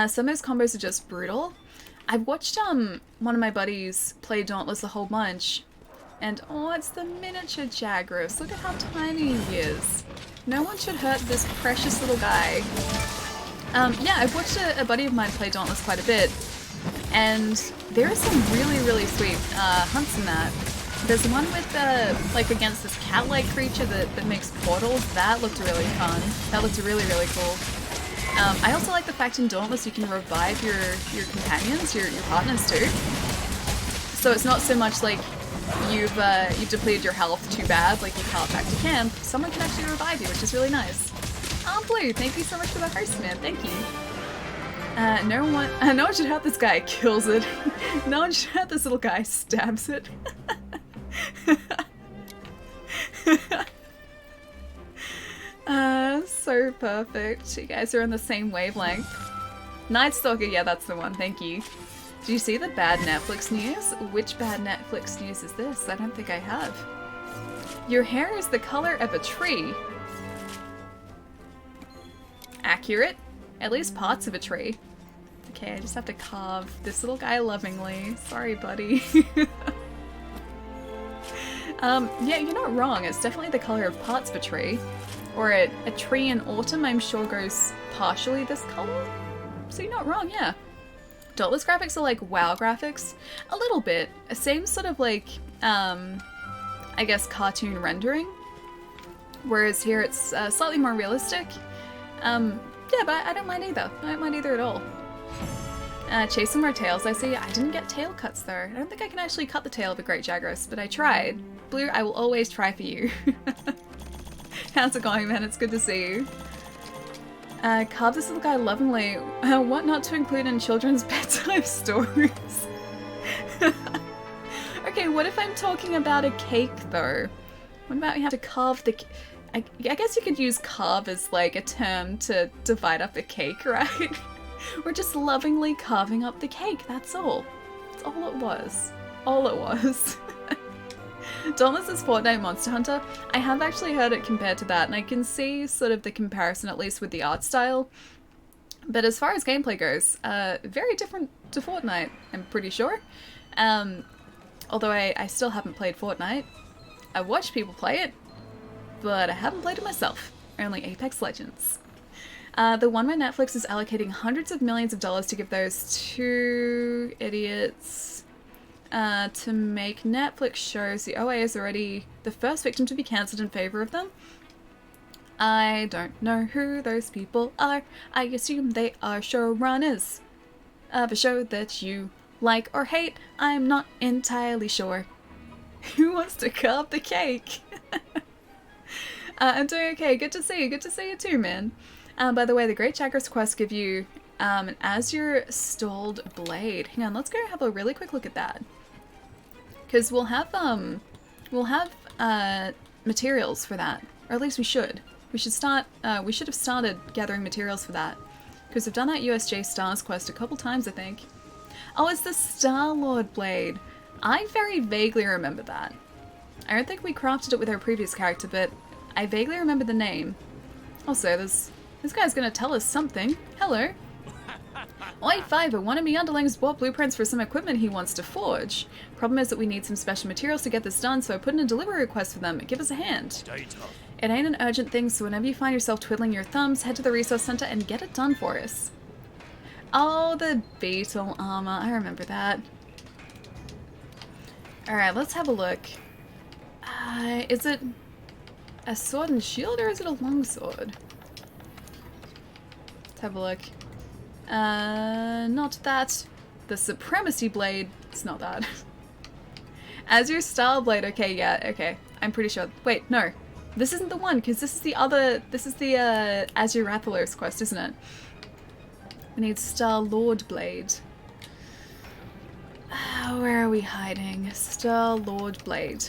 Some of those combos are just brutal. I've watched one of my buddies play Dauntless a whole bunch. And oh, it's the miniature Jagras. Look at how tiny he is. No one should hurt this precious little guy. Yeah, I've watched a buddy of mine play Dauntless quite a bit. And there are some really, really sweet hunts in that. There's one with, like, against this cat-like creature that makes portals. That looked really fun. That looked really, really cool. I also like the fact in Dauntless you can revive your companions, your partners too. So it's not so much like you've depleted your health too bad, like you can't back to camp. Someone can actually revive you, which is really nice. Oh, Blue, thank you so much for the host, man. Thank you. No one should hurt this guy. Kills it. No one should hurt this little guy. Stabs it. So perfect. You guys are on the same wavelength. Night Stalker, yeah, that's the one. Thank you. Do you see the bad Netflix news? Which bad Netflix news is this? I don't think I have. Your hair is the color of a tree. Accurate. At least parts of a tree. Okay, I just have to carve this little guy lovingly. Sorry, buddy. Yeah, you're not wrong. It's definitely the color of parts of a tree. Or a tree in autumn, I'm sure, goes partially this color. So you're not wrong, yeah. Dauntless graphics are like WoW graphics. A little bit. Same sort of like, I guess, cartoon rendering. Whereas here it's slightly more realistic. Yeah, but I don't mind either. I don't mind either at all. Chase some more tails. I see. I didn't get tail cuts though. I don't think I can actually cut the tail of a Great Jagras, but I tried. Blue, I will always try for you. How's it going, man? It's good to see you. Carve this little guy lovingly. What not to include in children's bedtime stories? Okay, Okay, what if I'm talking about a cake though? What about you have to carve the... I guess you could use carve as like a term to divide up the cake, right? We're just lovingly carving up the cake, that's all. That's all it was. All it was. Dauntless's Fortnite Monster Hunter. I have actually heard it compared to that, and I can see sort of the comparison, at least with the art style. But as far as gameplay goes, very different to Fortnite, I'm pretty sure. Although I still haven't played Fortnite. I've watched people play it, but I haven't played it myself. Only Apex Legends. The one where Netflix is allocating hundreds of millions of dollars to give those two idiots to make Netflix shows. The OA is already the first victim to be cancelled in favor of them. I don't know who those people are. I assume they are showrunners of a show that you like or hate. I'm not entirely sure. Who wants to carve the cake? I'm doing okay. Good to see you. Good to see you too, man. By the way, the Great Chakras quest give you an Azure Stalled Blade. Hang on, let's go have a really quick look at that. Because we'll have materials for that, or at least we should. We should have started gathering materials for that. Because we've done that USJ Stars quest a couple times, I think. Oh, it's the Star-Lord Blade. I very vaguely remember that. I don't think we crafted it with our previous character, but I vaguely remember the name. Also, this guy's gonna tell us something. Hello. Oi, Fiver, one of me underlings bought blueprints for some equipment he wants to forge. Problem is that we need some special materials to get this done, so I put in a delivery request for them. Give us a hand. Data. It ain't an urgent thing, so whenever you find yourself twiddling your thumbs, head to the resource center and get it done for us. Oh, the beetle armor. I remember that. Alright, let's have a look. Is it a sword and shield, or is it a longsword? Let's have a look. Not that. The Supremacy Blade. It's not that. Azure Style Blade. Okay, yeah, okay. I'm pretty sure. Wait, no. This isn't the one, because this is the other... This is the, Azure Rathalos quest, isn't it? We need Star-Lord Blade. Where are we hiding? Star-Lord Blade.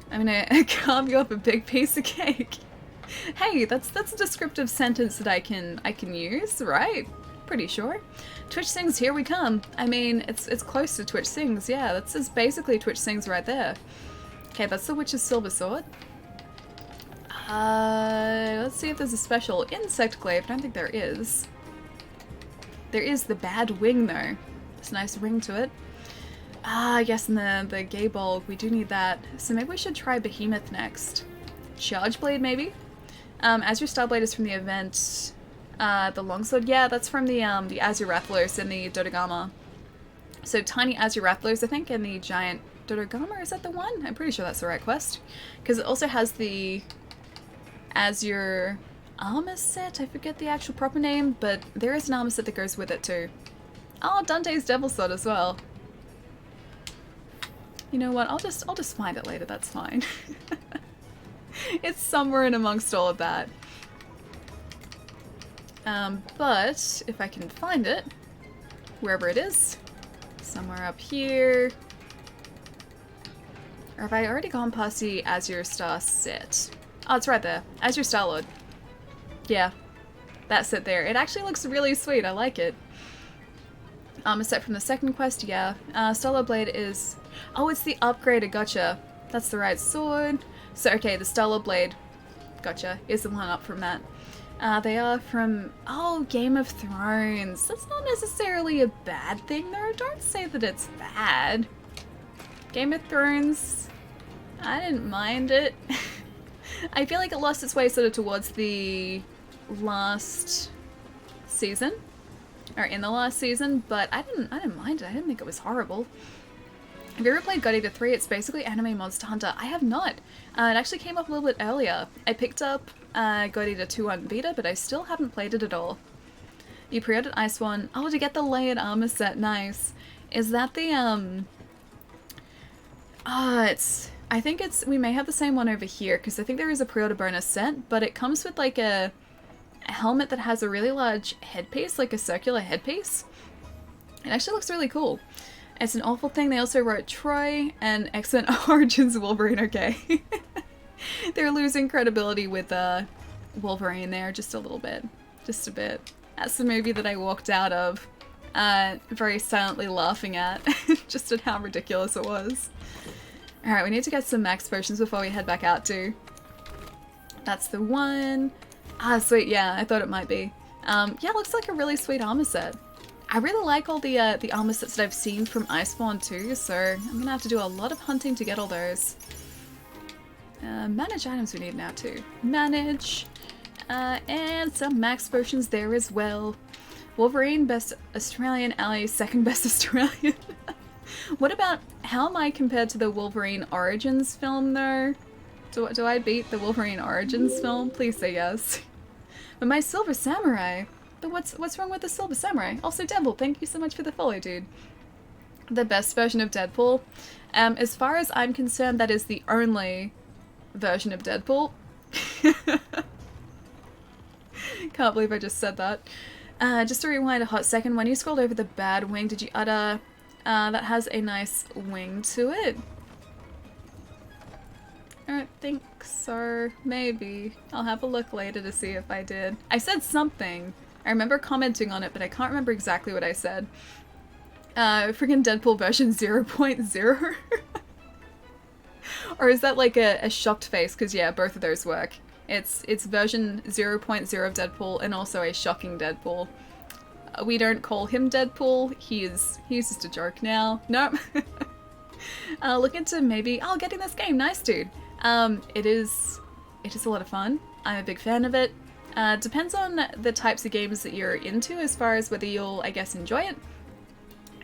I'm gonna carve you up a big piece of cake. Hey, that's a descriptive sentence that I can use, right? Pretty sure. Twitch Sings, here we come. I mean, it's close to Twitch Sings, yeah. That's basically Twitch Sings right there. Okay, that's the Witch's Silver Sword. Let's see if there's a special insect glaive. I don't think there is. There is the Bad Wing, though. There's a nice ring to it. Yes, and the Gay Bulb. We do need that. So maybe we should try Behemoth next. Charge Blade, maybe? Azure Starblade is from the event. The Longsword, yeah, that's from the Azure Rathalos and the Dodogama. So Tiny Azure Rathalos, I think, and the Giant Dodogama, is that the one? I'm pretty sure that's the right quest. Because it also has the Azure armor set. I forget the actual proper name, but there is an armor set that goes with it too. Oh, Dante's Devil Sword as well. You know what? I'll just find it later. That's fine. It's somewhere in amongst all of that. But if I can find it, wherever it is, somewhere up here. Or have I already gone past the Azure Star set? Oh, it's right there. Azure Star-Lord. Yeah, that's it there. It actually looks really sweet. I like it. A set from the second quest, yeah. Star-Lord Blade is... Oh, it's the upgraded, gotcha. That's the right sword. So, okay, the Star-Lord Blade, gotcha, is the one up from that. They are from, oh, Game of Thrones. That's not necessarily a bad thing, though. Don't say that it's bad. Game of Thrones, I didn't mind it. I feel like it lost its way sort of towards the last season, or in the last season, but I didn't mind it. I didn't think it was horrible. Have you ever played God Eater 3? It's basically anime Monster Hunter. I have not. It actually came up a little bit earlier. I picked up God Eater 2 on Vita, but I still haven't played it at all. You pre-ordered Ice One. Oh, to get the layered armor set. Nice. Is that the, I think it's... We may have the same one over here, because I think there is a pre-order bonus set, but it comes with, like, a helmet that has a really large headpiece, like a circular headpiece. It actually looks really cool. It's an awful thing. They also wrote Troy and Excellent Origins Wolverine. Okay. They're losing credibility with Wolverine there just a little bit. Just a bit. That's the movie that I walked out of very silently laughing at, just at how ridiculous it was. Alright, we need to get some max potions before we head back out too. That's the one. Ah, sweet, yeah, I thought it might be. Yeah, looks like a really sweet armor set. I really like all the armor sets that I've seen from Iceborne too, so I'm gonna have to do a lot of hunting to get all those. Manage items we need now too. Manage. And some max potions there as well. Wolverine, best Australian ally, second best Australian. What about, how am I compared to the Wolverine Origins film though? Do I beat the Wolverine Origins film? Please say yes. But my Silver Samurai. But what's wrong with the Silver Samurai? Also, Deadpool, thank you so much for the follow, dude. The best version of Deadpool. As far as I'm concerned, that is the only version of Deadpool. Can't believe I just said that. Just to rewind a hot second, when you scrolled over the bad wing, did you utter, that has a nice wing to it? I don't think so. Maybe. I'll have a look later to see if I did. I said something. I remember commenting on it, but I can't remember exactly what I said. Freaking Deadpool version 0.0? Or is that like a shocked face? Because yeah, both of those work. It's version 0.0 of Deadpool and also a shocking Deadpool. We don't call him Deadpool. He's just a joke now. Nope. Look into maybe getting this game. Nice, dude. It is a lot of fun. I'm a big fan of it. Depends on the types of games that you're into as far as whether you'll, I guess, enjoy it.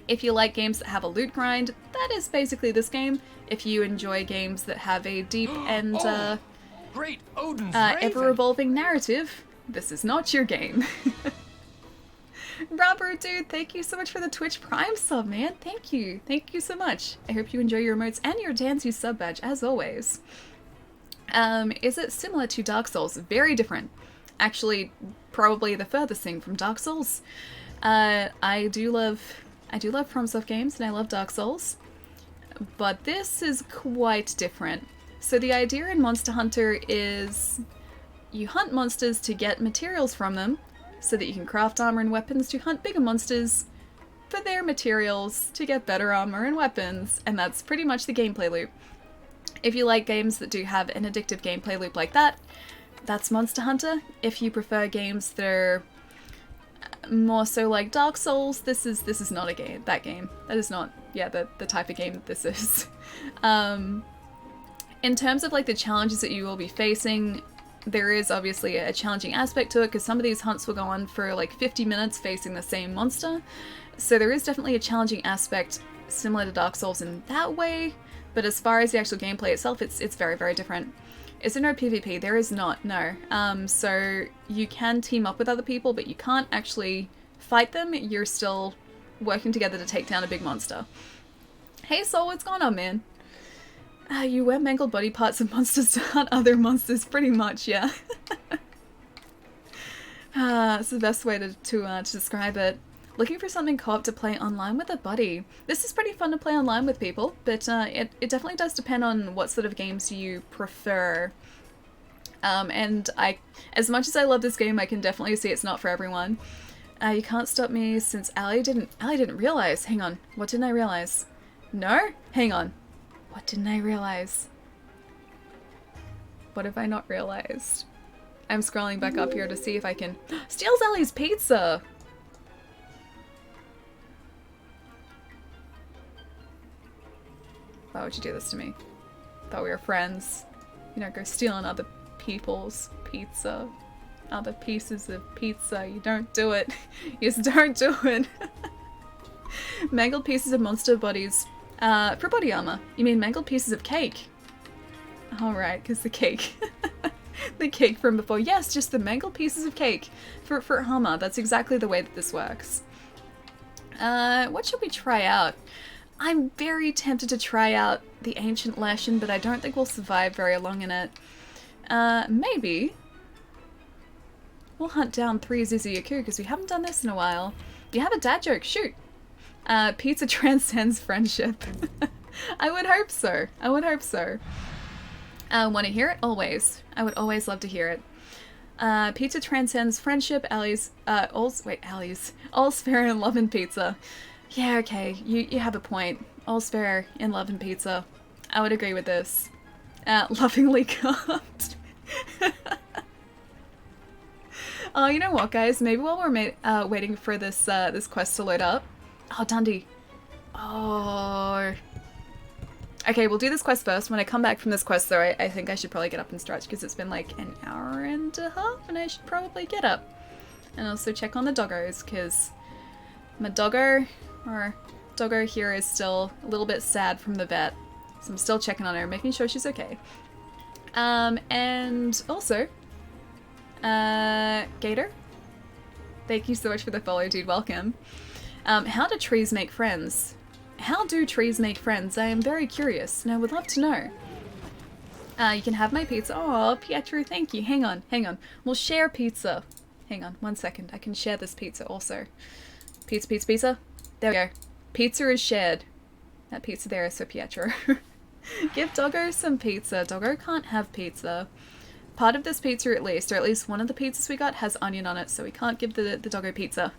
If you like games that have a loot grind, that is basically this game. If you enjoy games that have a deep and Great Odin's ever-evolving narrative, this is not your game. Robert, dude, thank you so much for the Twitch Prime sub, man. Thank you. Thank you so much. I hope you enjoy your emotes and your Dancy sub badge, as always. Is it similar to Dark Souls? Very different. Actually, probably the furthest thing from Dark Souls. I do love FromSoft games, and I love Dark Souls. But this is quite different. So the idea in Monster Hunter is you hunt monsters to get materials from them, so that you can craft armor and weapons to hunt bigger monsters for their materials to get better armor and weapons, and that's pretty much the gameplay loop. If you like games that do have an addictive gameplay loop like that, that's Monster Hunter. If you prefer games that are more so like Dark Souls, this is not that game. That is not, yeah, the type of game that this is. In terms of like the challenges that you will be facing, there is obviously a challenging aspect to it because some of these hunts will go on for like 50 minutes facing the same monster. So there is definitely a challenging aspect similar to Dark Souls in that way, but as far as the actual gameplay itself, it's very, very different. Is there no PvP? There is not, no. So you can team up with other people, but you can't actually fight them. You're still working together to take down a big monster. Hey Soul, what's going on, man? You wear mangled body parts of monsters to hunt other monsters, pretty much, yeah. It's the best way to describe it. Looking for something co-op to play online with a buddy. This is pretty fun to play online with people, but it definitely does depend on what sort of games you prefer. And as much as I love this game, I can definitely see it's not for everyone. You can't stop me since Ali didn't realize. Hang on, what didn't I realize? No? Hang on. What didn't I realize? What have I not realized? I'm scrolling back up here to see if I can... Steals Ellie's pizza! Why would you do this to me? Thought we were friends. You know, go stealing other people's pizza. Other pieces of pizza. You don't do it. You just don't do it. Mangled pieces of monster bodies. For body armor. You mean mangled pieces of cake? Alright, because the cake. The cake from before. Yes, just the mangled pieces of cake for armor. That's exactly the way that this works. What should we try out? I'm very tempted to try out the Ancient Lesson, but I don't think we'll survive very long in it. Maybe. We'll hunt down 3 Zizi Yaku, because we haven't done this in a while. Do you have a dad joke? Shoot! Pizza transcends friendship. I would hope so. I would hope so. Want to hear it? Always. I would always love to hear it. Pizza transcends friendship. Allie's fair in love and pizza. Yeah, okay. You have a point. All's fair in love and pizza. I would agree with this. Lovingly carved. Oh, you know what, guys? Maybe while we're waiting for this this quest to load up. Oh, Dundee. Oh. Okay, we'll do this quest first. When I come back from this quest, though, I think I should probably get up and stretch because it's been like an hour and a half, and I should probably get up. And also check on the doggos because my doggo here is still a little bit sad from the vet. So I'm still checking on her, making sure she's okay. And also, Gator, thank you so much for the follow, dude. Welcome. How do trees make friends? How do trees make friends? I am very curious, and I would love to know. You can have my pizza. Oh, Pietro, thank you. Hang on. We'll share pizza. Hang on, 1 second. I can share this pizza also. Pizza. There we go. Pizza is shared. That pizza there is for Pietro. Give Doggo some pizza. Doggo can't have pizza. Part of this pizza at least, or at least one of the pizzas we got has onion on it, so we can't give the Doggo pizza.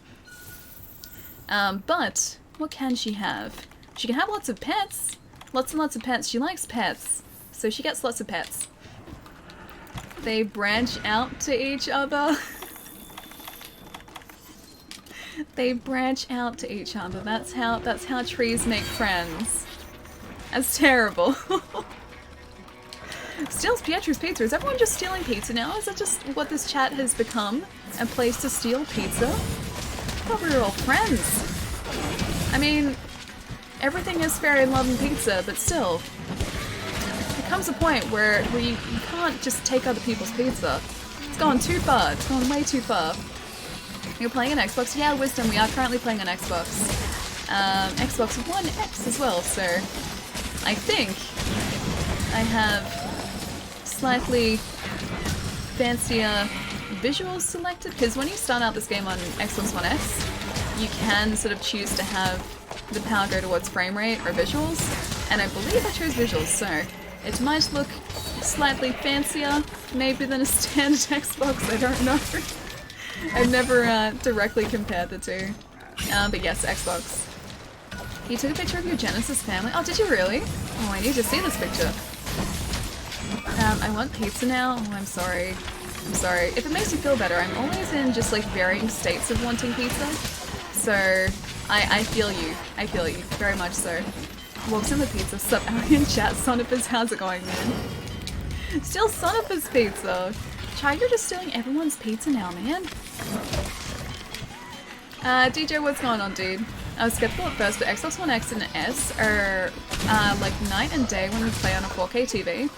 But what can she have? She can have lots of pets. Lots and lots of pets. She likes pets. So she gets lots of pets. They branch out to each other. They branch out to each other. That's how trees make friends. That's terrible. Steals Pietro's pizza. Is everyone just stealing pizza now? Is that just what this chat has become? A place to steal pizza? I thought we were all friends. I mean, everything is fair in love and pizza, but still. There comes a point where you can't just take other people's pizza. It's gone too far. It's gone way too far. You're playing an Xbox? Yeah, Wisdom, we are currently playing an Xbox. Xbox One X as well, so I think I have slightly fancier visuals selected, because when you start out this game on Xbox One X, you can sort of choose to have the power go towards frame rate or visuals, and I believe I chose visuals, so it might look slightly fancier maybe than a standard Xbox, I don't know. I've never directly compared the two. But yes, Xbox. You took a picture of your Genesis family? Oh, did you really? Oh, I need to see this picture. I want pizza now? Oh, I'm sorry. I'm sorry. If it makes you feel better, I'm always in just like varying states of wanting pizza. So, I feel you. I feel you. Very much so. Walks in the pizza. Sup, Alien chat. Sonifus, how's it going, man? Still Sonifus pizza. Chai, you're just stealing everyone's pizza now, man. DJ, what's going on, dude? I was skeptical at first, but Xbox One X and S are like night and day when we play on a 4K TV.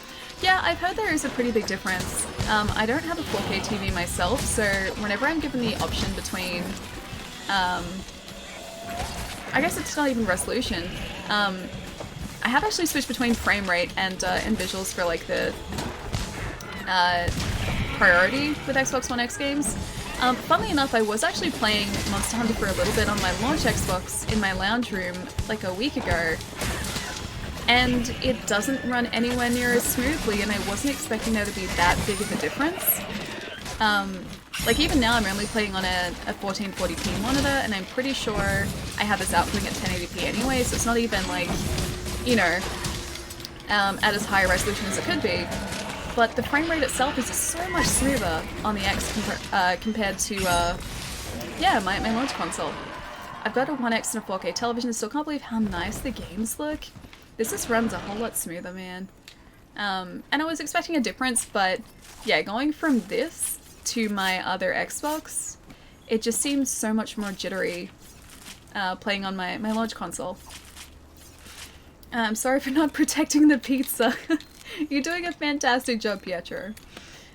Yeah, I've heard there is a pretty big difference. I don't have a 4K TV myself, so whenever I'm given the option between, I guess it's not even resolution. I have actually switched between frame rate and visuals for like the priority with Xbox One X games. Funnily enough, I was actually playing Monster Hunter for a little bit on my launch Xbox in my lounge room like a week ago, and it doesn't run anywhere near as smoothly, and I wasn't expecting there to be that big of a difference. Like even now I'm only playing on a 1440p monitor, and I'm pretty sure I have this outputting at 1080p anyway, so it's not even like, you know, at as high a resolution as it could be. But the frame rate itself is just so much smoother on the X compared to, yeah, my launch console. I've got a 1X and a 4K television and still can't believe how nice the games look. This just runs a whole lot smoother, man. And I was expecting a difference, but yeah, going from this to my other Xbox, it just seems so much more jittery playing on my launch console. I'm sorry for not protecting the pizza. You're doing a fantastic job, Pietro.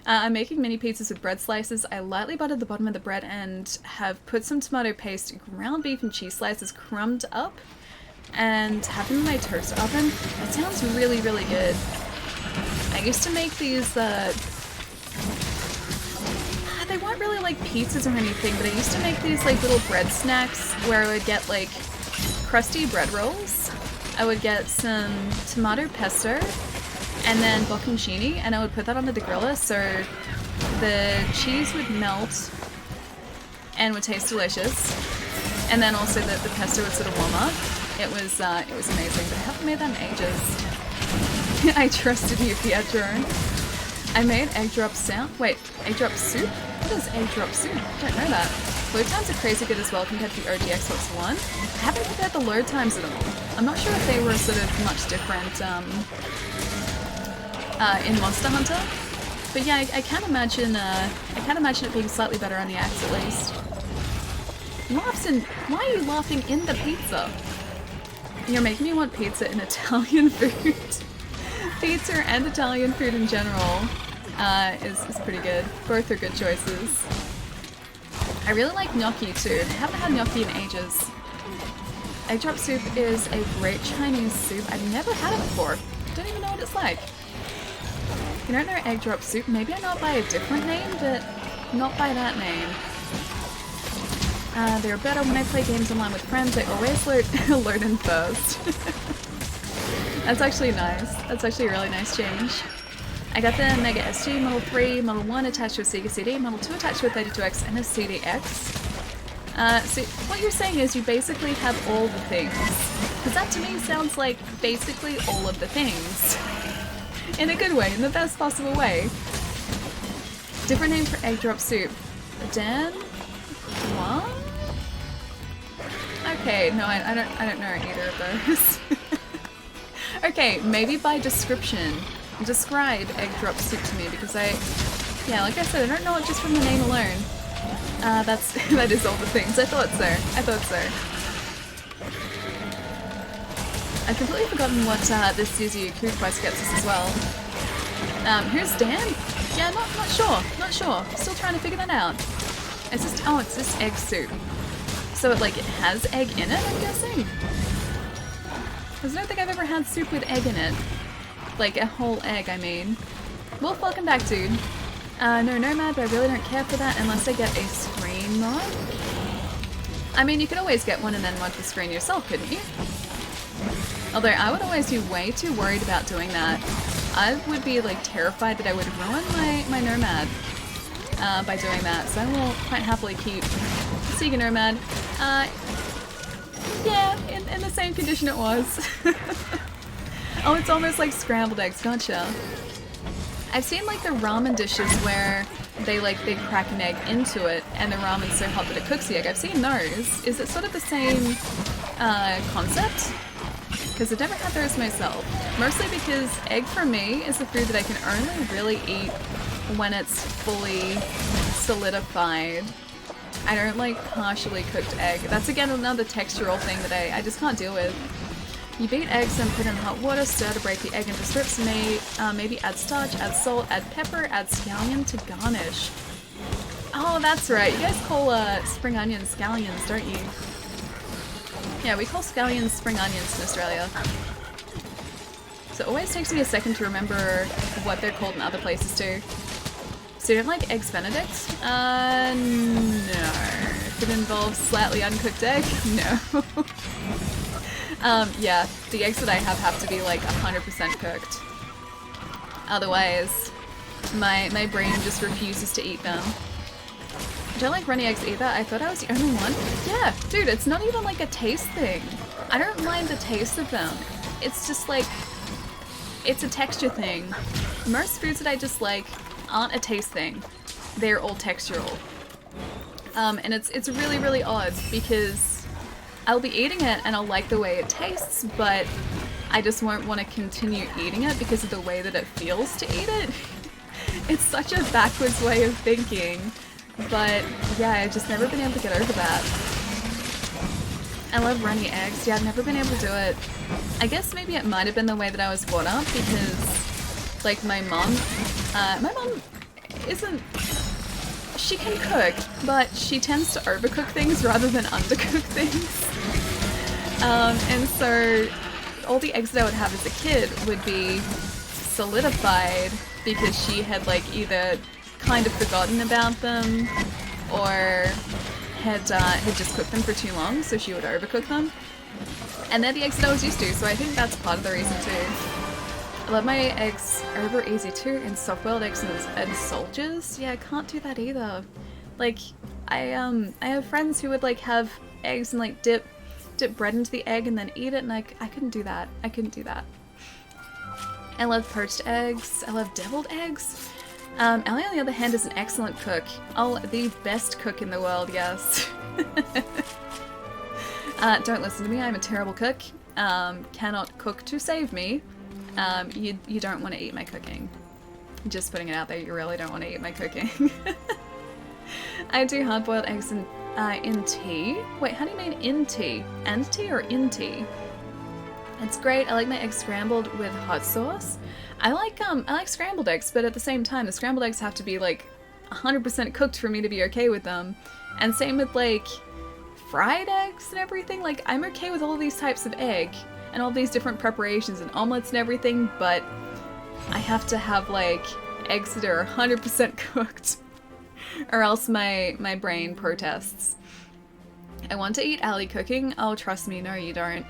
I'm making mini pizzas with bread slices. I lightly buttered the bottom of the bread and have put some tomato paste, ground beef and cheese slices crumbed up and have them in my toaster oven. That sounds really, really good. I used to make these, they weren't really like pizzas or anything, but I used to make these like little bread snacks where I would get like crusty bread rolls. I would get some tomato pesto and then bocconcini, and I would put that onto the griller so the cheese would melt and would taste delicious. And then also the pesto would sort of warm up. It was amazing, but I haven't made that in ages. I trusted you, Pietro. I made egg drop wait, egg drop soup? What is egg drop soup? I don't know that. Load times are crazy good as well compared to the OG Xbox One. I haven't compared the load times at all. I'm not sure if they were sort of much different in Monster Hunter. But yeah, I can't imagine it being slightly better on the X at least. Why are you laughing in the pizza? You're making me want pizza and Italian food. Pizza and Italian food in general is pretty good. Both are good choices. I really like gnocchi too. I haven't had gnocchi in ages. Egg drop soup is a great Chinese soup. I've never had it before. Don't even know what it's like. You don't know egg drop soup? Maybe I know it by a different name, but not by that name. They're better when I play games online with friends. I always load in first. That's actually nice. That's actually a really nice change. I got the Mega SG, Model 3, Model 1 attached to a Sega CD, Model 2 attached to a 32X and a CDX. So what you're saying is you basically have all the things. Because that to me sounds like basically all of the things. In a good way, in the best possible way. Different name for egg drop soup. Dan? What? Okay, no, I don't know either of those. Okay, maybe by description. Describe egg drop soup to me because yeah, like I said, I don't know it just from the name alone. That is all the things. I thought so. I've completely forgotten what this Suzy Yaku quest gets us as well. Here's Dan? Yeah, not sure. Still trying to figure that out. It's just egg soup. So it has egg in it, I'm guessing? Because I don't think I've ever had soup with egg in it. Like a whole egg, I mean. Wolf, welcome back, dude. No Nomad, but I really don't care for that unless I get a screen mod. I mean, you could always get one and then mod the screen yourself, couldn't you? Although I would always be way too worried about doing that. I would be terrified that I would ruin my Nomad by doing that. So I will quite happily keep Sega Nomad. Yeah, in the same condition it was. Oh, it's almost like scrambled eggs, gotcha. I've seen the ramen dishes where they crack an egg into it and the ramen's so hot that it cooks the egg. I've seen those. Is it sort of the same concept? Because I've never had those myself. Mostly because egg for me is a food that I can only really eat when it's fully solidified. I don't like partially cooked egg. That's again another textural thing that I just can't deal with. You beat eggs and put in hot water, stir to break the egg into strips, maybe add starch, add salt, add pepper, add scallion to garnish. Oh, that's right. You guys call spring onions scallions, don't you? Yeah, we call scallions spring onions in Australia. So it always takes me a second to remember what they're called in other places too. So you don't like eggs Benedict? No. If it involves slightly uncooked egg, no. Yeah, the eggs that I have to be 100% cooked. Otherwise, my brain just refuses to eat them. I don't like runny eggs either. I thought I was the only one. Yeah, dude, it's not even a taste thing. I don't mind the taste of them. It's just it's a texture thing. Most foods that I dislike aren't a taste thing. They're all textural. And it's really, really odd because I'll be eating it and I'll like the way it tastes, but I just won't want to continue eating it because of the way that it feels to eat it. It's such a backwards way of thinking, but yeah, I've just never been able to get over that. I love runny eggs. Yeah, I've never been able to do it. I guess maybe it might have been the way that I was brought up because, my mom isn't... She can cook, but she tends to overcook things rather than undercook things. And so all the eggs that I would have as a kid would be solidified because she had either kind of forgotten about them or had just cooked them for too long, so she would overcook them. And they're the eggs that I was used to, so I think that's part of the reason too. I love my eggs over easy too, and soft-boiled eggs and soldiers. Yeah, I can't do that either. Like, I have friends who would like have eggs and like dip bread into the egg and then eat it, and I couldn't do that. I couldn't do that. I love poached eggs. I love deviled eggs. Ellie, on the other hand, is an excellent cook. Oh, the best cook in the world, yes. Don't listen to me, I'm a terrible cook. Cannot cook to save me. You don't want to eat my cooking. Just putting it out there, you really don't want to eat my cooking. I do hard-boiled eggs in tea. Wait, how do you mean in tea? And tea or in tea? It's great. I like my eggs scrambled with hot sauce. I like scrambled eggs, but at the same time, the scrambled eggs have to be like 100% cooked for me to be okay with them. And same with like fried eggs and everything. Like, I'm okay with all of these types of egg and all these different preparations and omelets and everything, but I have to have like eggs that are 100% cooked, or else my brain protests. I want to eat Allie cooking. Oh, trust me, no you don't.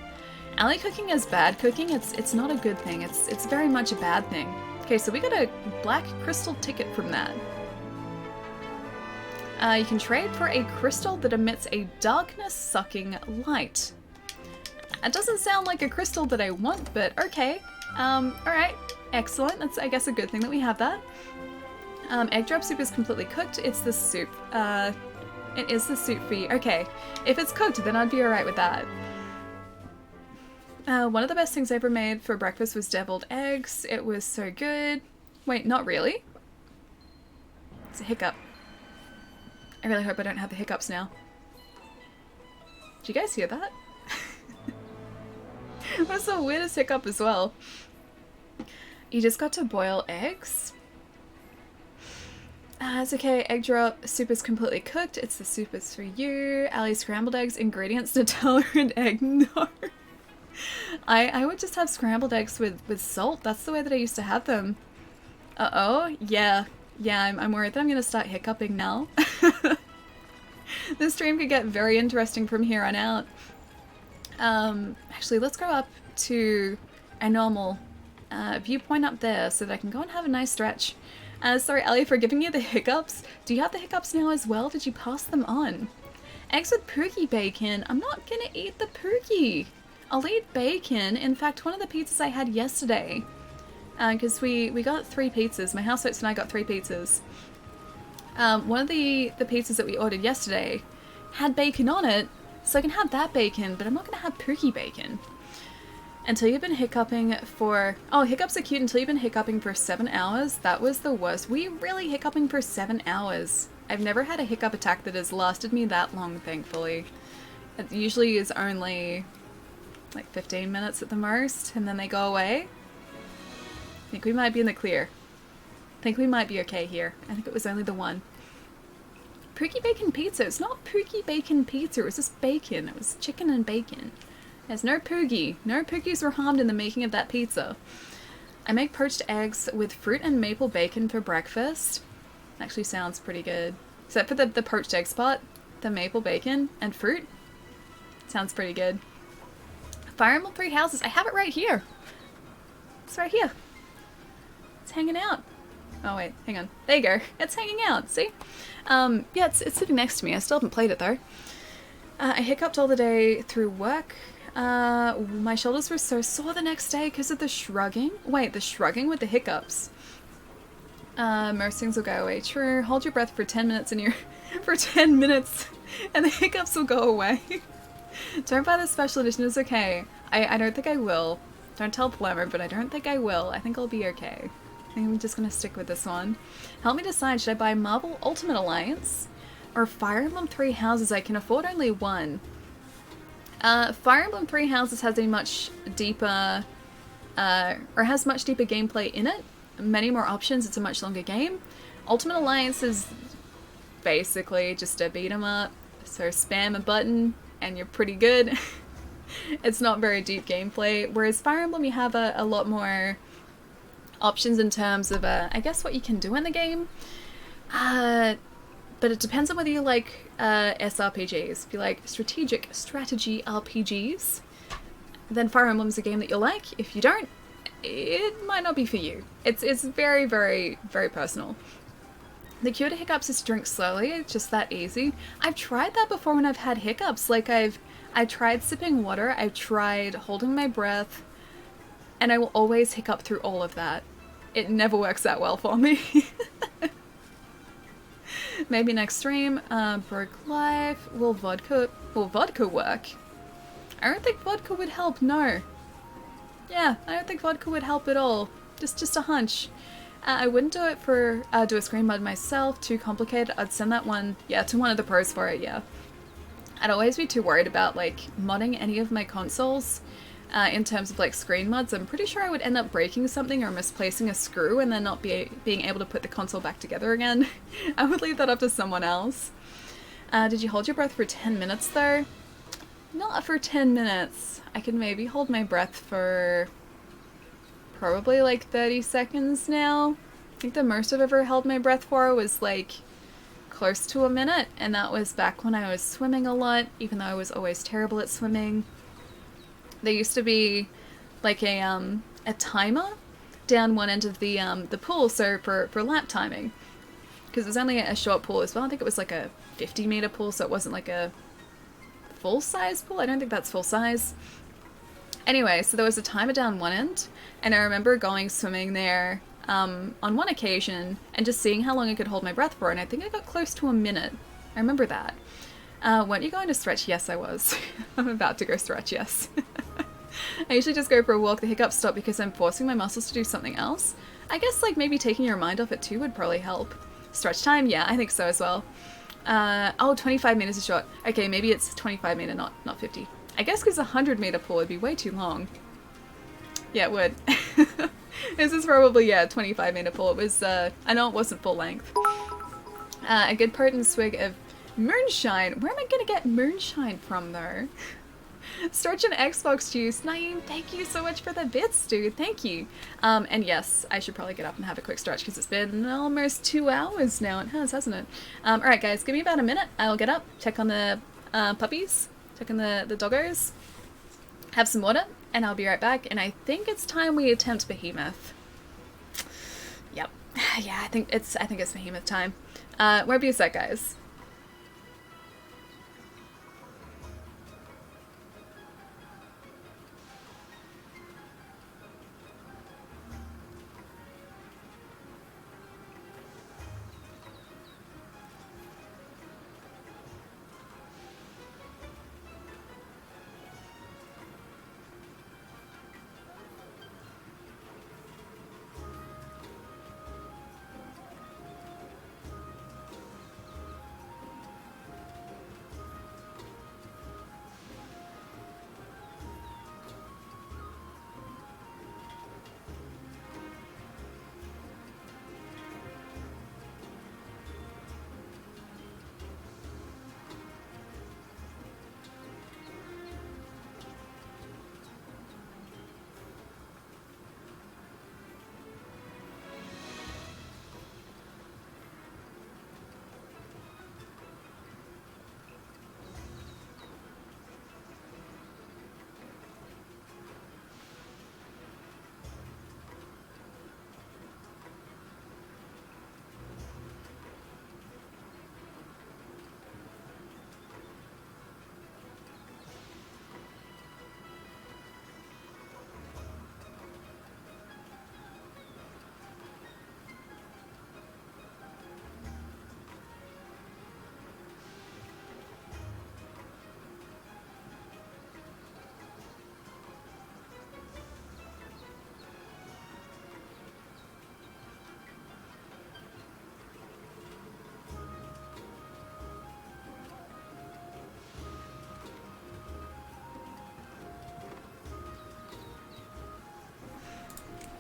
Allie cooking is bad cooking. It's not a good thing. It's very much a bad thing. Okay, so we got a black crystal ticket from that. You can trade for a crystal that emits a darkness-sucking light. That doesn't sound like a crystal that I want, but okay. Alright, excellent. That's, I guess, a good thing that we have that. Egg drop soup is completely cooked. It's the soup. It is the soup for you. Okay, if it's cooked, then I'd be alright with that. One of the best things I ever made for breakfast was deviled eggs. It was so good. Wait, not really? It's a hiccup. I really hope I don't have the hiccups now. Did you guys hear that? That's the weirdest hiccup as well. You just got to boil eggs? It's okay, egg drop, soup is completely cooked, it's the soup is for you. Allie scrambled eggs, ingredients, Nutella and egg, no. I would just have scrambled eggs with salt, that's the way that I used to have them. Uh-oh, yeah, I'm worried that I'm gonna start hiccuping now. This stream could get very interesting from here on out. Actually, let's go up to a normal viewpoint up there so that I can go and have a nice stretch. Sorry, Ellie, for giving you the hiccups. Do you have the hiccups now as well? Did you pass them on? Eggs with pookie bacon. I'm not gonna eat the pookie. I'll eat bacon. In fact, one of the pizzas I had yesterday, because we got 3 pizzas. My housemates and I got 3 pizzas. One of the pizzas that we ordered yesterday had bacon on it, so I can have that bacon, but I'm not gonna have pookie bacon. Until you've been hiccuping for... Oh, hiccups are cute until you've been hiccuping for 7 hours. That was the worst. Were you really hiccuping for 7 hours? I've never had a hiccup attack that has lasted me that long, thankfully. It usually is only like 15 minutes at the most, and then they go away. I think we might be in the clear. I think we might be okay here. I think it was only the one. Pookie bacon pizza. It's not pookie bacon pizza. It was just bacon. It was chicken and bacon. There's no poogie. No poogies were harmed in the making of that pizza. I make poached eggs with fruit and maple bacon for breakfast. Actually sounds pretty good. Except for the poached egg spot. The maple bacon and fruit. Sounds pretty good. Fire Emblem 3 Houses. I have it right here. It's right here. It's hanging out. Oh wait, hang on. There you go. It's hanging out, see? Yeah, it's sitting next to me. I still haven't played it though. I hiccuped all the day through work. My shoulders were so sore the next day because of the shrugging. Wait, the shrugging with the hiccups. Most things will go away. True. Hold your breath for 10 minutes and for 10 minutes and the hiccups will go away. Don't buy the special edition, it's okay. I don't think I will. Don't tell Plemmer, but I don't think I will. I think I'll be okay. I think I'm just gonna stick with this one. Help me decide, should I buy Marvel Ultimate Alliance or Fire Emblem 3 Houses? I can afford only one. Fire Emblem 3 Houses has a much deeper, or has much deeper gameplay in it. Many more options, it's a much longer game. Ultimate Alliance is basically just a beat 'em up, so spam a button and you're pretty good. It's not very deep gameplay, whereas Fire Emblem you have a lot more options in terms of, I guess, what you can do in the game. But it depends on whether you like SRPGs. If you like strategy RPGs, then Fire Emblem's a game that you'll like. If you don't, it might not be for you. It's very, very, very personal. The cure to hiccups is to drink slowly. It's just that easy. I've tried that before when I've had hiccups. Like I tried sipping water, I've tried holding my breath, and I will always hiccup through all of that. It never works that well for me. Maybe next stream, broke life. Will vodka work? I don't think vodka would help, no. Yeah, I don't think vodka would help at all. Just a hunch. I wouldn't do it for, do a screen mod myself, too complicated. I'd send that one, yeah, to one of the pros for it, yeah. I'd always be too worried about, like, modding any of my consoles in terms of, like, screen mods. I'm pretty sure I would end up breaking something or misplacing a screw and then not being able to put the console back together again. I would leave that up to someone else. Did you hold your breath for 10 minutes, though? Not for 10 minutes. I could maybe hold my breath for probably like 30 seconds now. I think the most I've ever held my breath for was like close to a minute, and that was back when I was swimming a lot, even though I was always terrible at swimming. There used to be like a timer down one end of the pool, so for lap timing, because it was only a short pool as well. I think it was like a 50-meter pool, so it wasn't like a full-size pool. I don't think that's full size. Anyway, so there was a timer down one end, and I remember going swimming there on one occasion and just seeing how long I could hold my breath for, and I think I got close to a minute. I remember that. Weren't you going to stretch? Yes, I was. I'm about to go stretch, yes. I usually just go for a walk. The hiccups stop because I'm forcing my muscles to do something else. I guess like maybe taking your mind off it too would probably help. Stretch time? Yeah, I think so as well. Oh, 25 meters is short. Okay, maybe it's 25 meter, not 50. I guess because a 100-meter pool would be way too long. Yeah, it would. This is probably, yeah, 25-meter pool. It was, I know it wasn't full length. A good potent swig of moonshine. Where am I gonna get moonshine from, though? Stretch and Xbox juice. Naeem, thank you so much for the bits, dude. Thank you. And yes, I should probably get up and have a quick stretch because it's been almost 2 hours now. It has, hasn't it? Alright, guys, give me about a minute. I'll get up, check on the puppies. Check on the doggos, have some water, and I'll be right back. And I think it's time we attempt Behemoth. Yep. Yeah, I think it's Behemoth time. Won't be a sec, guys.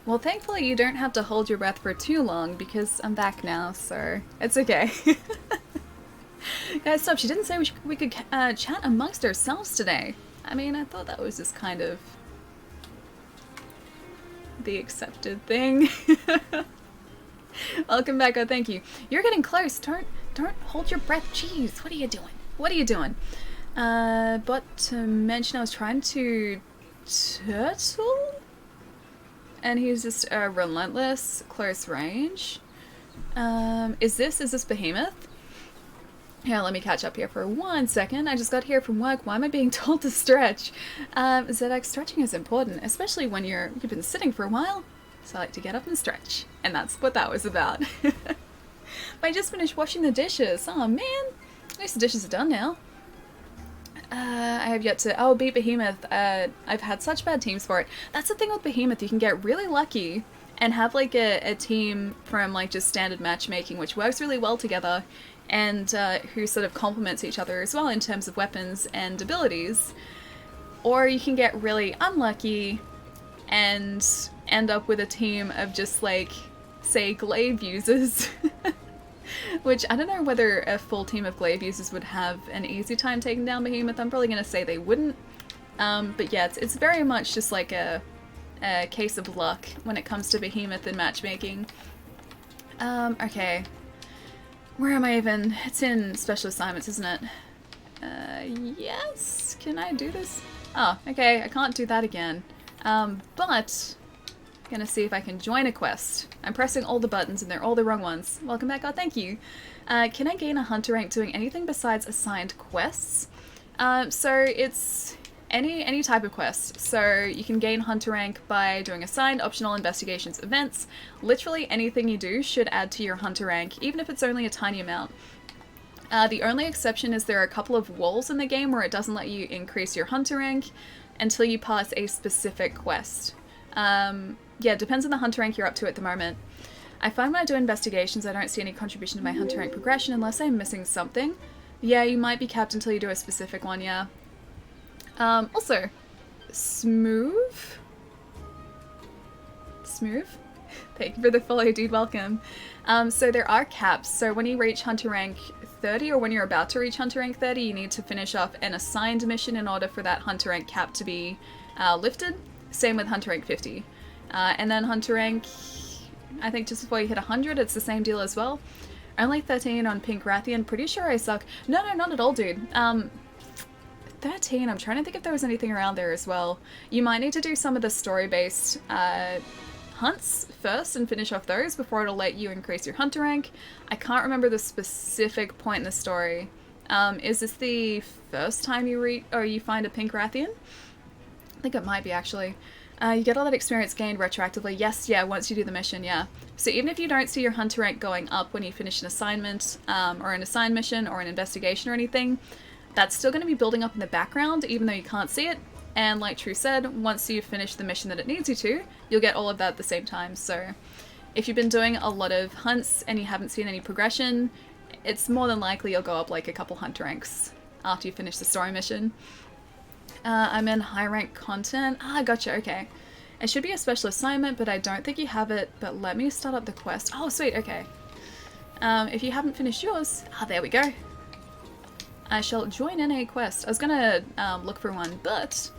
Well, thankfully you don't have to hold your breath for too long because I'm back now, so it's okay. Guys, stop. She didn't say we could chat amongst ourselves today. I mean, I thought that was just kind of the accepted thing. Welcome back. Oh, thank you. You're getting close. Don't hold your breath. Jeez, what are you doing? What are you doing? But to mention, I was trying to turtle? And he's just relentless, close range. Is this Behemoth? Here, let me catch up here for 1 second. I just got here from work. Why am I being told to stretch? ZX, stretching is important, especially when you've been sitting for a while. So I like to get up and stretch. And that's what that was about. I just finished washing the dishes. Oh man, at least the dishes are done now. I have yet to... Oh, beat Behemoth. I've had such bad teams for it. That's the thing with Behemoth. You can get really lucky and have like a team from like just standard matchmaking, which works really well together, and who sort of complements each other as well in terms of weapons and abilities. Or you can get really unlucky and end up with a team of just like, say, Glaive users. Which, I don't know whether a full team of Glaive users would have an easy time taking down Behemoth. I'm probably going to say they wouldn't. But yeah, it's very much just like a case of luck when it comes to Behemoth and matchmaking. Okay. Where am I even? It's in special assignments, isn't it? Yes? Can I do this? Oh, okay, I can't do that again. But... gonna see if I can join a quest. I'm pressing all the buttons and they're all the wrong ones. Welcome back. Oh, thank you. Can I gain a hunter rank doing anything besides assigned quests? So it's any type of quest. So you can gain hunter rank by doing assigned, optional, investigations, events. Literally anything you do should add to your hunter rank, even if it's only a tiny amount. The only exception is there are a couple of walls in the game where it doesn't let you increase your hunter rank until you pass a specific quest. Yeah, it depends on the hunter rank you're up to at the moment. I find when I do investigations I don't see any contribution to my hunter rank progression unless I'm missing something. Yeah, you might be capped until you do a specific one, yeah. Also, Smooth? Thank you for the follow, dude, welcome. So there are caps, so when you reach hunter rank 30, or when you're about to reach hunter rank 30, you need to finish off an assigned mission in order for that hunter rank cap to be lifted. Same with hunter rank 50. And then hunter rank, I think just before you hit 100, it's the same deal as well. Only 13 on Pink Rathian, pretty sure I suck. No, not at all, dude. 13, I'm trying to think if there was anything around there as well. You might need to do some of the story-based hunts first and finish off those before it'll let you increase your hunter rank. I can't remember the specific point in the story. Is this the first time you find a Pink Rathian? I think it might be, actually. You get all that experience gained retroactively. Yes, yeah, once you do the mission, yeah. So even if you don't see your hunter rank going up when you finish an assignment, or an assigned mission, or an investigation or anything, that's still going to be building up in the background, even though you can't see it. And like True said, once you finish the mission that it needs you to, you'll get all of that at the same time. So if you've been doing a lot of hunts and you haven't seen any progression, it's more than likely you'll go up like a couple hunter ranks after you finish the story mission. I'm in high rank content. Ah, gotcha, okay. It should be a special assignment, but I don't think you have it, but let me start up the quest. Oh, sweet, okay. If you haven't finished yours, there we go. I shall join in a quest. I was gonna look for one, but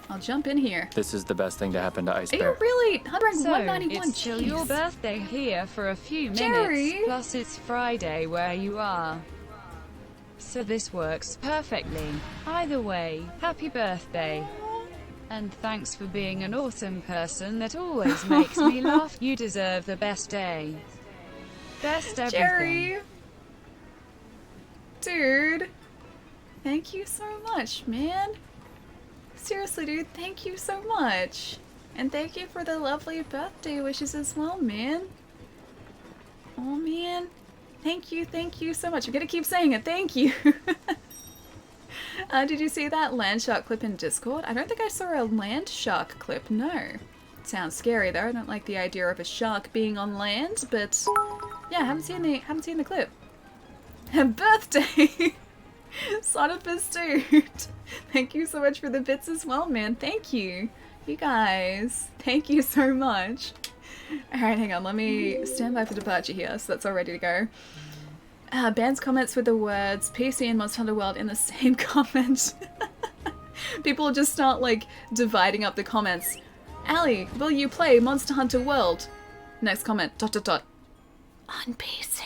I'll jump in here. This is the best thing to happen to Ice Are Bear. you really? 191, it's still your birthday here for a few minutes, Jerry. plus it's Friday where you are. So this works perfectly. Either way, happy birthday. And thanks for being an awesome person that always makes me laugh. You deserve the best day. Best everything. Jerry! Dude! Thank you so much, man. Seriously, dude, thank you so much. And thank you for the lovely birthday wishes as well, man. Oh, man. Thank you so much. I'm gonna keep saying it. Thank you. Did you see that land shark clip in Discord? I don't think I saw a land shark clip, no. It sounds scary though. I don't like the idea of a shark being on land, but yeah, I haven't seen the clip. Birthday! Son of a dude. Thank you so much for the bits as well, man. Thank you. You guys. Thank you so much. Alright, hang on, let me stand by for departure here, so that's all ready to go. Bans comments with the words PC and Monster Hunter World in the same comment. People will just start, like, dividing up the comments. Ali, will you play Monster Hunter World? Next comment, ... on PC.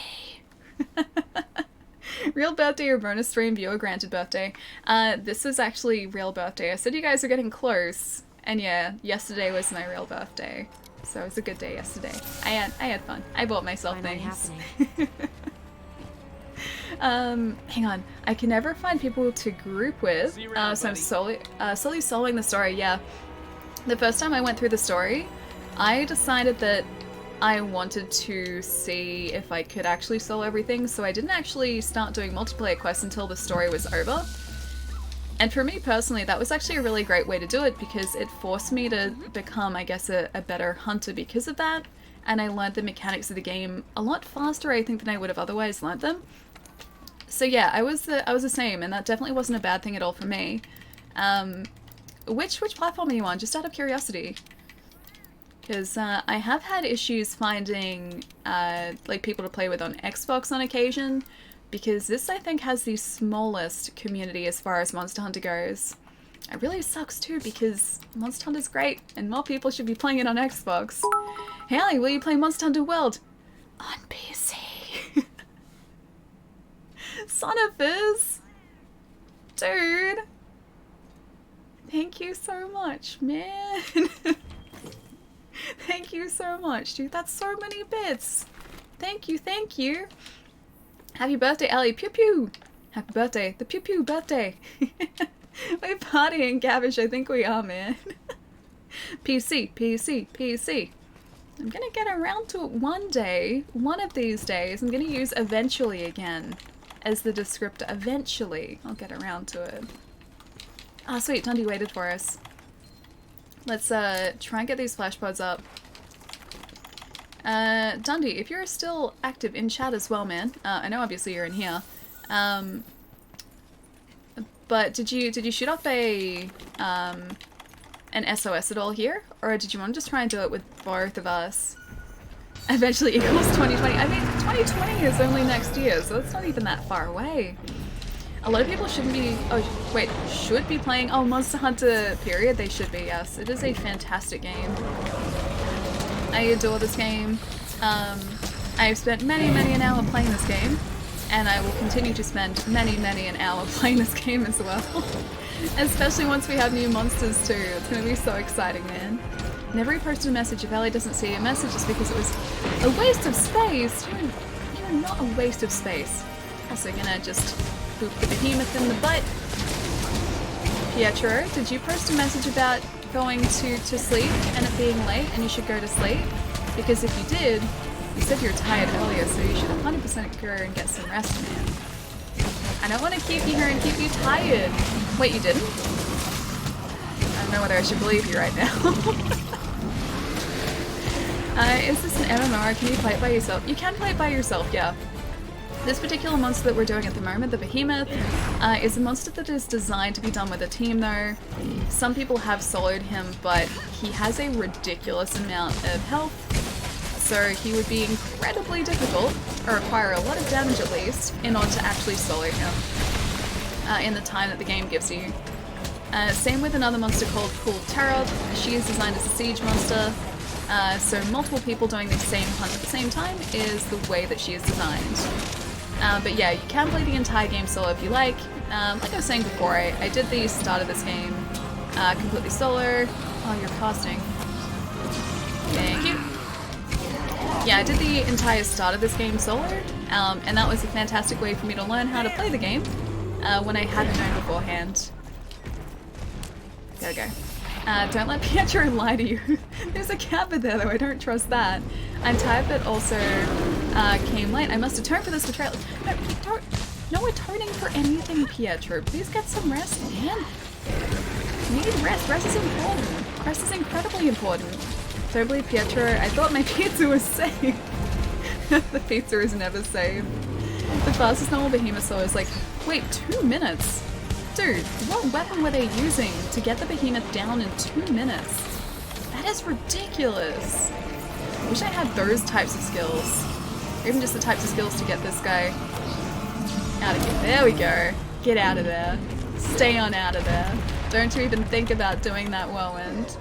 Real birthday or bonus stream viewer granted birthday. This is actually real birthday. I said you guys are getting close, and yeah, yesterday was my real birthday. So it was a good day yesterday. I had fun. I bought myself things. Hang on. I can never find people to group with, so I'm solely soloing the story, yeah. The first time I went through the story, I decided that I wanted to see if I could actually solo everything, so I didn't actually start doing multiplayer quests until the story was over. And for me personally, that was actually a really great way to do it because it forced me to become, I guess, a better hunter because of that. And I learned the mechanics of the game a lot faster, I think, than I would have otherwise learned them. So yeah, I was the same, and that definitely wasn't a bad thing at all for me. Which platform are you on? Just out of curiosity. Because I have had issues finding like people to play with on Xbox on occasion, because this I think has the smallest community as far as Monster Hunter goes. It really sucks too because Monster Hunter's great and more people should be playing it on Xbox. Hey Ali, will you play Monster Hunter World? On PC. Son of Fizz! Dude! Thank you so much, man! Thank you so much, dude. That's so many bits. Thank you, thank you. Happy birthday, Ellie. Pew pew. Happy birthday. The pew pew birthday. We're partying, Gavish. I think we are, man. PC, PC, PC. I'm gonna get around to it one day. One of these days. I'm gonna use eventually again as the descriptor. Eventually. I'll get around to it. Ah, sweet. Dundee waited for us. Let's try and get these flash pods up. Dundee, if you're still active in chat as well, man. I know obviously you're in here. But did you shoot up an SOS at all here? Or did you want to just try and do it with both of us? Eventually equals 2020. I mean, 2020 is only next year, so it's not even that far away. A lot of people shouldn't be, should be playing, Monster Hunter, period. They should be, yes. It is a fantastic game. I adore this game. I've spent many an hour playing this game, and I will continue to spend many an hour playing this game as well. Especially once we have new monsters too. It's gonna be so exciting, man. Never reposted a message. If Ellie doesn't see a message, it's because it was a waste of space. You're not a waste of space. Also gonna just boop the behemoth in the butt. Pietro, did you post a message about going to sleep and it being late and you should go to sleep? Because if you did, you said you were tired earlier, so you should 100% go and get some rest, man. I don't want to keep you here and keep you tired. Wait, you didn't? I don't know whether I should believe you right now. Is this an MMO or can you play it by yourself? You can play it by yourself, yeah. This particular monster that we're doing at the moment, the Behemoth, is a monster that is designed to be done with a team though. Some people have soloed him, but he has a ridiculous amount of health, so he would be incredibly difficult, or require a lot of damage at least, in order to actually solo him in the time that the game gives you. Same with another monster called Cool Terror. She is designed as a siege monster, so multiple people doing the same hunt at the same time is the way that she is designed. But yeah, you can play the entire game solo if you like. Like I was saying before, I did the start of this game completely solo. Oh, you're casting. Thank you. Yeah, I did the entire start of this game solo, and that was a fantastic way for me to learn how to play the game when I hadn't known beforehand. There we go. Don't let Pietro lie to you. There's a Kappa there though, I don't trust that. I'm tired but also came late. I must atone for this betrayal. No atoning for anything, Pietro. Please get some rest, man. You need rest. Rest is important. Rest is incredibly important. Don't believe Pietro. I thought my pizza was safe. The pizza is never safe. The fastest normal behemoth solo is like, wait, 2 minutes? Dude, what weapon were they using to get the behemoth down in 2 minutes? That is ridiculous. I wish I had those types of skills. Or even just the types of skills to get this guy out of here. There we go. Get out of there. Stay on out of there. Don't you even think about doing that whirlwind.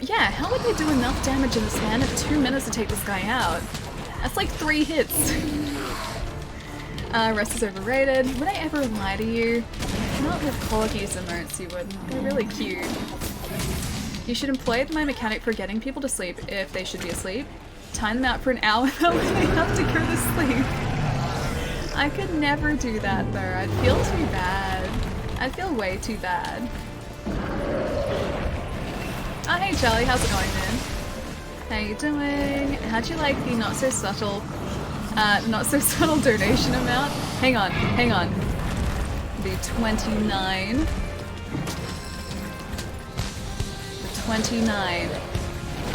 Yeah, how would they do enough damage in the span of 2 minutes to take this guy out? That's like 3 hits. Rest is overrated. Would I ever lie to you? Not with corgis and emotes, you wouldn't. They're really cute. You should employ my mechanic for getting people to sleep if they should be asleep. Time them out for an hour when they have to go to sleep. I could never do that though. I'd feel too bad. I'd feel way too bad. Oh hey Charlie, how's it going man? How you doing? How'd you like the not so subtle donation amount? Hang on. The 29. The 29.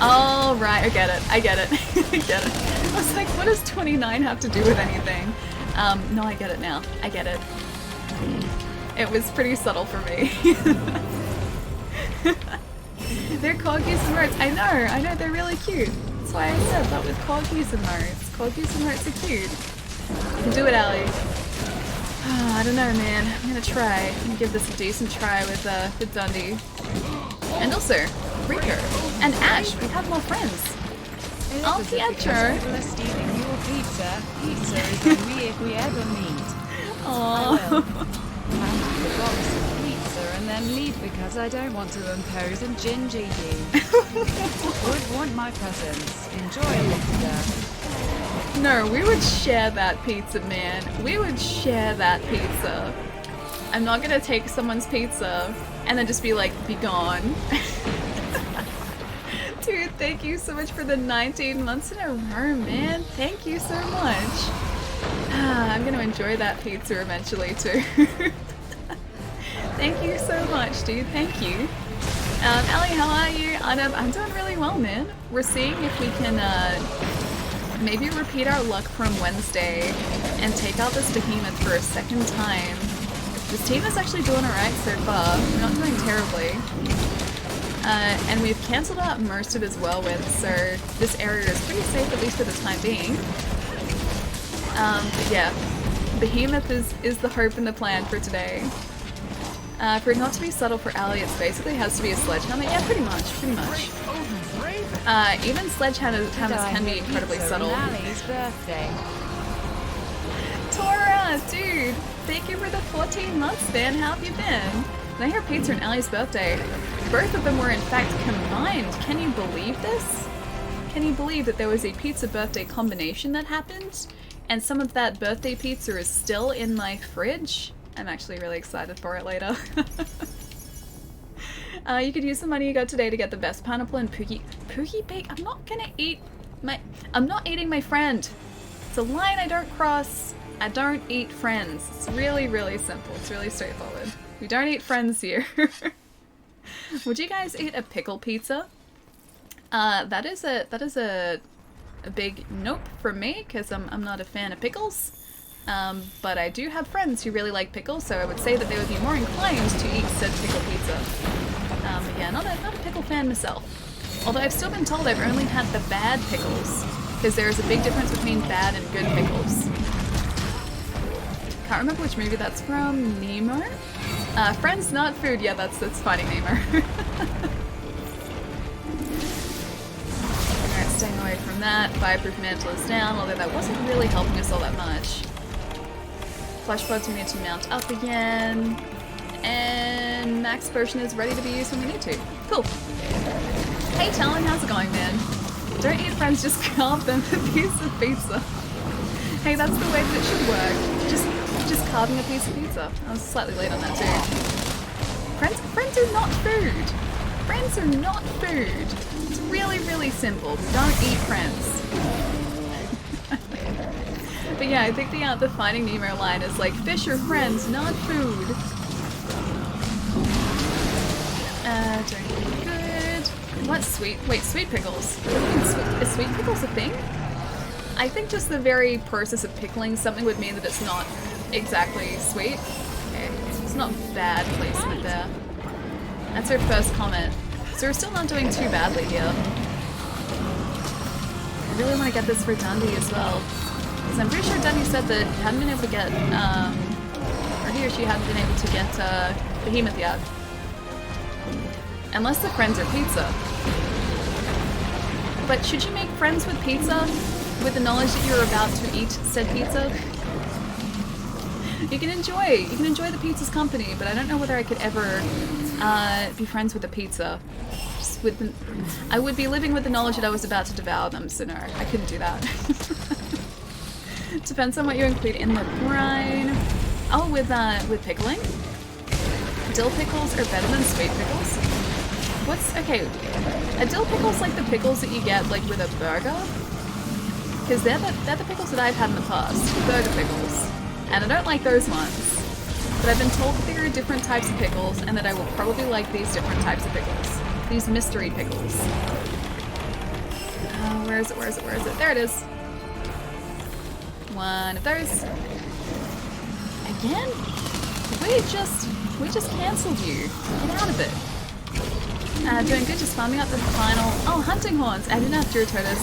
Oh, right, I get it. I get it. I was like, what does 29 have to do with anything? No, I get it now. I get it. It was pretty subtle for me. They're corgis and moats. I know, they're really cute. That's why I said that with corgis and moats. Corgis and moats are cute. You can do it, Allie. Oh, I don't know, man. I'm gonna try. I'm gonna give this a decent try with Dundee. And also, Rico and Ash, we have more friends. Oh, Pietro! Stealing your pizza. Pizza is on me if we ever meet. Aww. Hand the box of pizza and then leave because I don't want to impose and ginger you. Would want my presence. Enjoy pizza. No, we would share that pizza, man. We would share that pizza. I'm not gonna take someone's pizza and then just be like, be gone. Dude, thank you so much for the 19 months in a row, man. Thank you so much. I'm gonna enjoy that pizza eventually too. Thank you so much, dude. Thank you. Ellie, how are you? I'm doing really well, man. We're seeing if we can maybe repeat our luck from Wednesday and take out this behemoth for a second time. This team is actually doing alright so far. We're not doing terribly. And we've cancelled out most of his whirlwind, so this area is pretty safe, at least for the time being. But yeah, Behemoth is the hope and the plan for today. For it not to be subtle for Allie, it basically has to be a sledgehammer. Yeah, pretty much. Even sledgehammers can be incredibly subtle. Allie's birthday. Tora, dude, thank you for the 14 months, man. How have you been? Did I hear pizza and Allie's birthday? Both of them were in fact combined. Can you believe this? Can you believe that there was a pizza birthday combination that happened? And some of that birthday pizza is still in my fridge? I'm actually really excited for it later. You could use the money you got today to get the best pineapple and Pookie Bake. I'm not eating my friend. It's a line I don't cross. I don't eat friends. It's really, really simple. It's really straightforward. We don't eat friends here. Would you guys eat a pickle pizza? That is a big nope for me, because I'm not a fan of pickles. But I do have friends who really like pickles, so I would say that they would be more inclined to eat said pickle pizza. But yeah, not a pickle fan myself. Although I've still been told I've only had the bad pickles, because there is a big difference between bad and good pickles. Can't remember which movie that's from. Nemo? Friends, not food. Yeah, that's Finding Nemo. Alright, staying away from that. Fireproof mantle is down, although that wasn't really helping us all that much. Flash pods we need to mount up again. And max potion is ready to be used when we need to. Cool. Hey Talon, how's it going, man? Don't eat friends, just carve them a piece of pizza. Hey, that's the way that it should work. Just carving a piece of pizza. I was slightly late on that too. Friends are not food. Friends are not food. It's really, really simple. We don't eat friends. But yeah, I think the Finding Nemo line is like, fish are friends, not food. Doing good. What's sweet? Wait, sweet pickles. Is sweet pickles a thing? I think just the very process of pickling something would mean that it's not exactly sweet. Okay, it's not bad placement there. That's her first comment. So we're still not doing too badly here. I really want to get this for Dundee as well. Because I'm pretty sure Dundee said that he hadn't been able to get, or he or she hadn't been able to get Behemoth yet. Unless the friends are pizza. But should you make friends with pizza with the knowledge that you're about to eat said pizza? You can enjoy the pizza's company, but I don't know whether I could ever be friends with a pizza. Just with the, I would be living with the knowledge that I was about to devour them, so no, I couldn't do that. Depends on what you include in the brine. Oh, with pickling? Dill pickles are better than sweet pickles? Okay, are dill pickles like the pickles that you get like with a burger? Because they're the pickles that I've had in the past, burger pickles. And I don't like those ones. But I've been told that there are different types of pickles and that I will probably like these different types of pickles. These mystery pickles. Where is it? There it is. One of those. Again? We just cancelled you. Get out of it. Doing good, just farming up the final... Oh, hunting horns! I didn't have Durototus.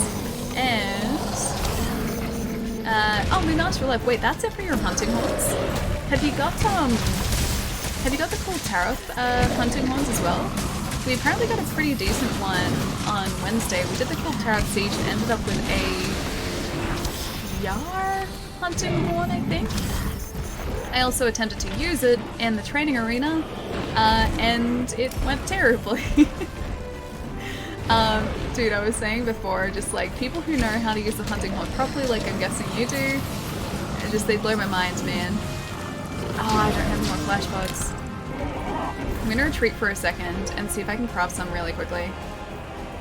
And... oh, Moonarch for life. Wait, that's it for your hunting horns? Have you got the cool Tariff hunting horns as well? We apparently got a pretty decent one on Wednesday. We did the cool Tariff siege and ended up with a Yar hunting horn, I think. I also attempted to use it in the training arena, and it went terribly. Dude, I was saying before, just like people who know how to use the hunting horn properly, like I'm guessing you do, they blow my mind, man. Oh, I don't have any more flash bugs. I'm gonna retreat for a second and see if I can craft some really quickly.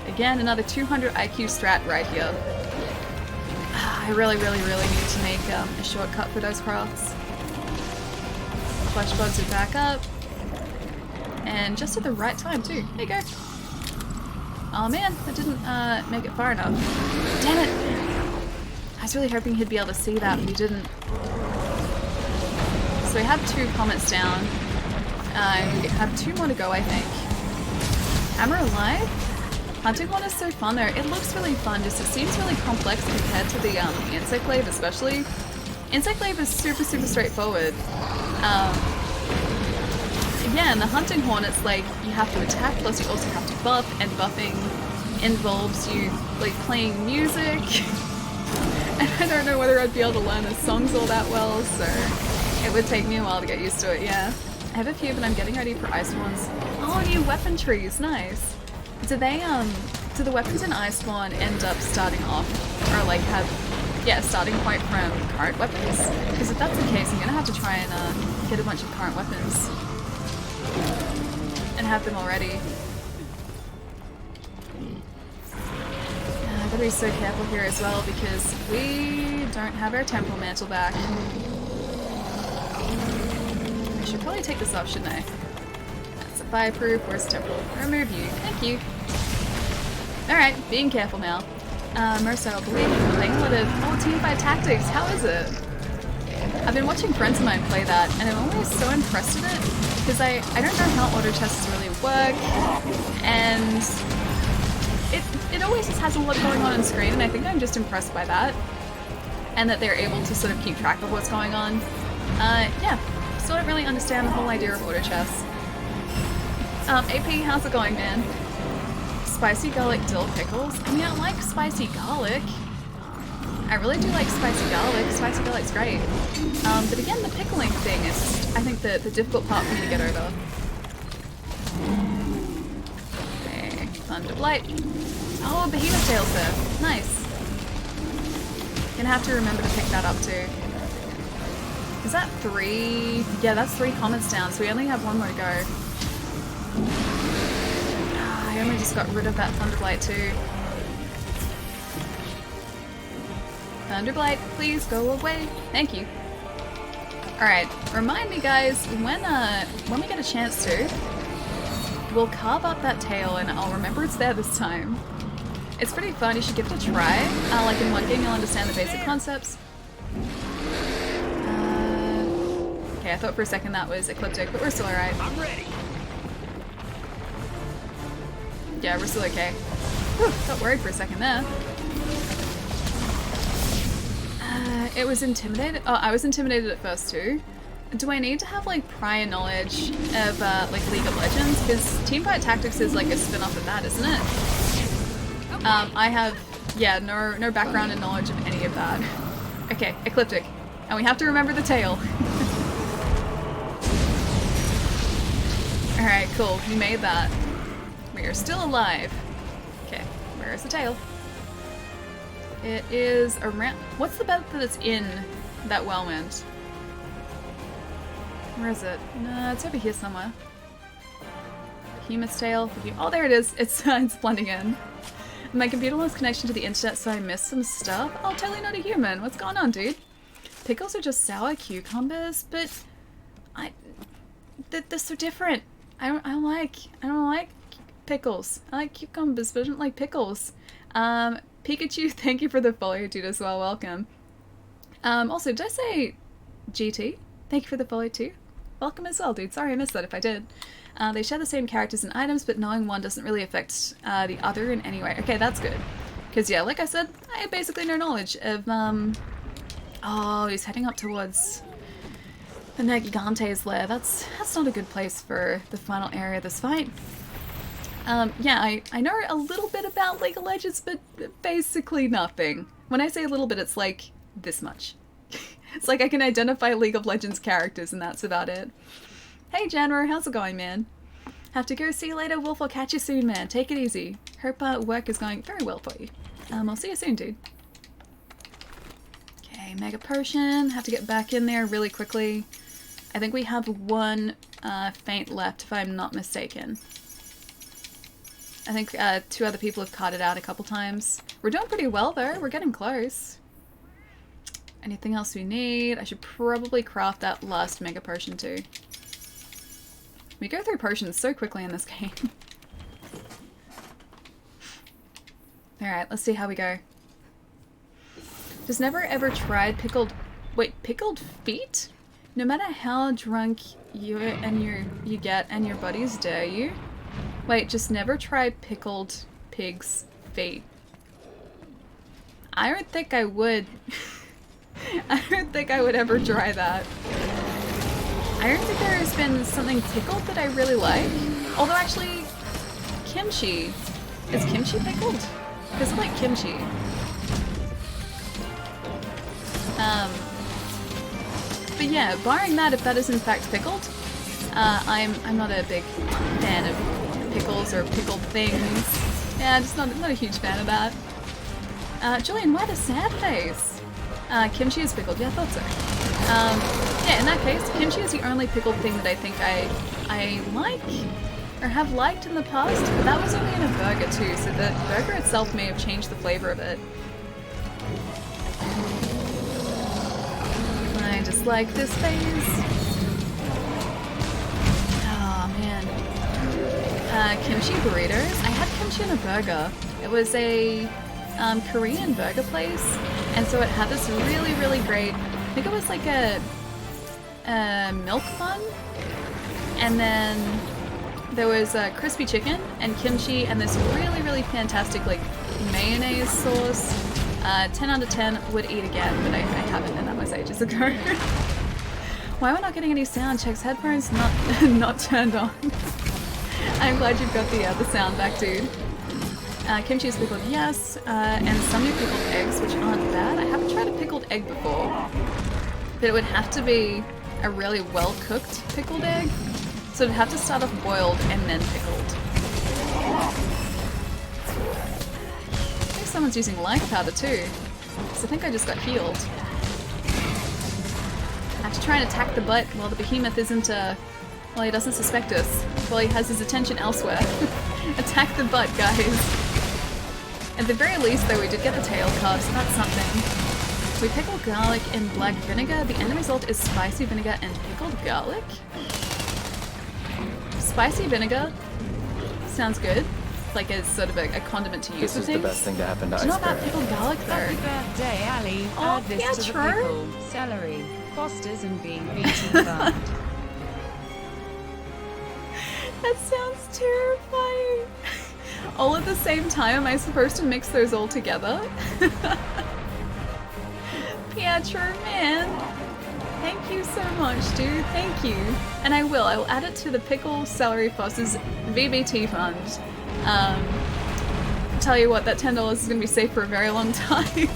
Again, another 200 IQ strat right here. I really need to make a shortcut for those crafts. Flash bugs are back up. And just at the right time too. There you go. Oh man, that didn't make it far enough. Damn it! I was really hoping he'd be able to see that, but he didn't. So we have 2 comets down. We have 2 more to go, I think. Hammer alive? Hunting horn is so fun though. It looks really fun, just it seems really complex compared to the insect glaive especially. Insect glaive is super straightforward. Again, the hunting horn, it's like you have to attack, plus you also have to buff, and buffing involves you like playing music. And I don't know whether I'd be able to learn the songs all that well, so it would take me a while to get used to it, yeah. I have a few, but I'm getting ready for ice ones. Oh, new weapon trees, nice. Do the weapons in Iceborne end up starting off, or like have, starting point from current weapons? Because if that's the case, I'm gonna have to try and get a bunch of current weapons. And have them already. I gotta be so careful here as well because we don't have our temporal mantle back. I should probably take this off, shouldn't I? That's a fireproof. Where's temporal? Remove you. Thank you. Alright, being careful now. Mercer, I believe you're playing a lot of Teamfight Tactics. How is it? I've been watching friends of mine play that, and I'm always so impressed with it, because I don't know how auto chests really work, and it always just has a lot going on screen, and I think I'm just impressed by that, and that they're able to sort of keep track of what's going on. Yeah, still don't really understand the whole idea of auto chests. AP, how's it going, man? Spicy garlic dill pickles? I mean, I like spicy garlic. I really do like spicy garlic. Spicy garlic's great. But again, the pickling thing is, I think, the difficult part for me to get over. Okay, Thunder Blight. Oh, Behemoth Tail Surf. Nice. Gonna have to remember to pick that up too. Is that 3? Yeah, that's 3 comets down, so we only have 1 more to go. I only just got rid of that Thunder Blight too. Thunderblight, please go away. Thank you. Alright, remind me guys, when we get a chance to, we'll carve up that tail and I'll remember it's there this time. It's pretty fun, you should give it a try. Like in one game you'll understand the basic concepts. Okay, I thought for a second that was Ecliptic, but we're still alright. I'm ready. Yeah, we're still okay. Whew, got worried for a second there. It was intimidated. Oh, I was intimidated at first too. Do I need to have like prior knowledge of like League of Legends? Because Teamfight Tactics is like a spin-off of that, isn't it? I have, yeah, no background and knowledge of any of that. Okay, Ecliptic. And we have to remember the tail. Alright, cool. We made that. We are still alive. Okay, where's the tail? It is around... What's the bed that it's in that whirlwind? Where is it? No, it's over here somewhere. Behemoth's tail. Oh, there it is. It's blending in. My computer lost connection to the internet, so I missed some stuff. Oh, totally not a human. What's going on, dude? Pickles are just sour cucumbers, but they're so different. I don't like pickles. I like cucumbers, but I don't like pickles. Pikachu, thank you for the follow, dude, as well. Welcome. Also, did I say GT? Thank you for the follow too. Welcome as well, dude. Sorry I missed that if I did. They share the same characters and items, but knowing one doesn't really affect the other in any way. Okay, that's good. Because, yeah, like I said, I have basically no knowledge of, Oh, he's heading up towards the Gigante's lair. That's not a good place for the final area of this fight. Yeah, I know a little bit about League of Legends, but basically nothing. When I say a little bit, it's like this much. It's like I can identify League of Legends characters and that's about it. Hey Janwer, how's it going, man? Have to go, see you later, Wolf. I'll catch you soon, man. Take it easy. Hope work is going very well for you. I'll see you soon, dude. Okay, Mega Potion. Have to get back in there really quickly. I think we have one feint left, if I'm not mistaken. I think 2 other people have caught it out a couple times. We're doing pretty well, though. We're getting close. Anything else we need? I should probably craft that last Mega Potion, too. We go through potions so quickly in this game. Alright, let's see how we go. Just never ever tried pickled... Wait, pickled feet? No matter how drunk you get and your buddies dare you. Wait, just never try pickled pig's feet. I don't think I would. I don't think I would ever try that. I don't think there has been something pickled that I really like. Although actually, kimchi. Is kimchi pickled? Because I like kimchi. But yeah, barring that, if that is in fact pickled, I'm not a big fan of pickles or pickled things. Yeah, just not a huge fan of that. Julian, why the sad face? Kimchi is pickled. Yeah, I thought so. Yeah, in that case, kimchi is the only pickled thing that I think I like or have liked in the past, but that was only in a burger too, so the burger itself may have changed the flavor of it. I just like this phase. Oh man. Kimchi burritos. I had kimchi in a burger. It was a Korean burger place, and so it had this really, really great, I think it was like a milk bun, and then there was crispy chicken and kimchi and this really, really fantastic like mayonnaise sauce. 10 out of 10 would eat again, but I haven't, and that was ages ago. Why we're not getting any sound checks? Headphones not turned on. I'm glad you've got the sound back, dude. Kimchi is pickled, yes, and some new pickled eggs, which aren't bad. I haven't tried a pickled egg before, but it would have to be a really well-cooked pickled egg, so it'd have to start off boiled and then pickled. I think someone's using life powder too, because I think I just got healed. I have to try and attack the butt while the behemoth isn't, well, he doesn't suspect us, while he has his attention elsewhere. Attack the butt, guys. At the very least, though, we did get the tail cut, so that's something. We pickled garlic in black vinegar. The end result is spicy vinegar and pickled garlic. Spicy vinegar sounds good. Like as sort of a condiment to use. This is the best thing to happen to Ice Do you know about Bear. pickled garlic, though? Happy birthday, Ali. Oh, Add this yeah, to the true. pickle, celery, Fosters, and being beaten bun. That sounds terrifying. All at the same time, am I supposed to mix those all together? Pietro, man. Thank you so much, dude. Thank you. And I will add it to the Pickle Celery Fosters VBT fund. Tell you what, that $10 is going to be safe for a very long time.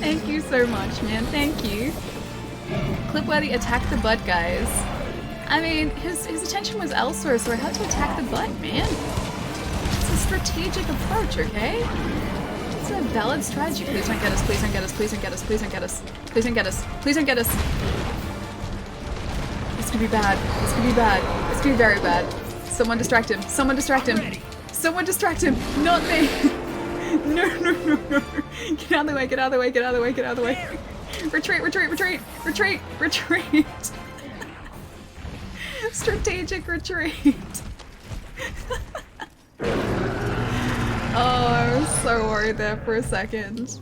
Thank you so much, man. Thank you. Clipworthy, attack the butt, guys. I mean, his attention was elsewhere, so I had to attack the butt, man. It's a strategic approach, okay? It's a valid strategy. Please don't get us, please don't get us, please don't get us, please don't get us, please don't get us, please don't get us. This could be bad. This could be bad. This could be very bad. Someone distract him. Someone distract him. Someone distract him. Not me. No, no, no, no. Get out of the way, get out of the way, get out of the way, get out of the way. Retreat, retreat, retreat, retreat, retreat. Strategic retreat. Oh, I was so worried there for a second.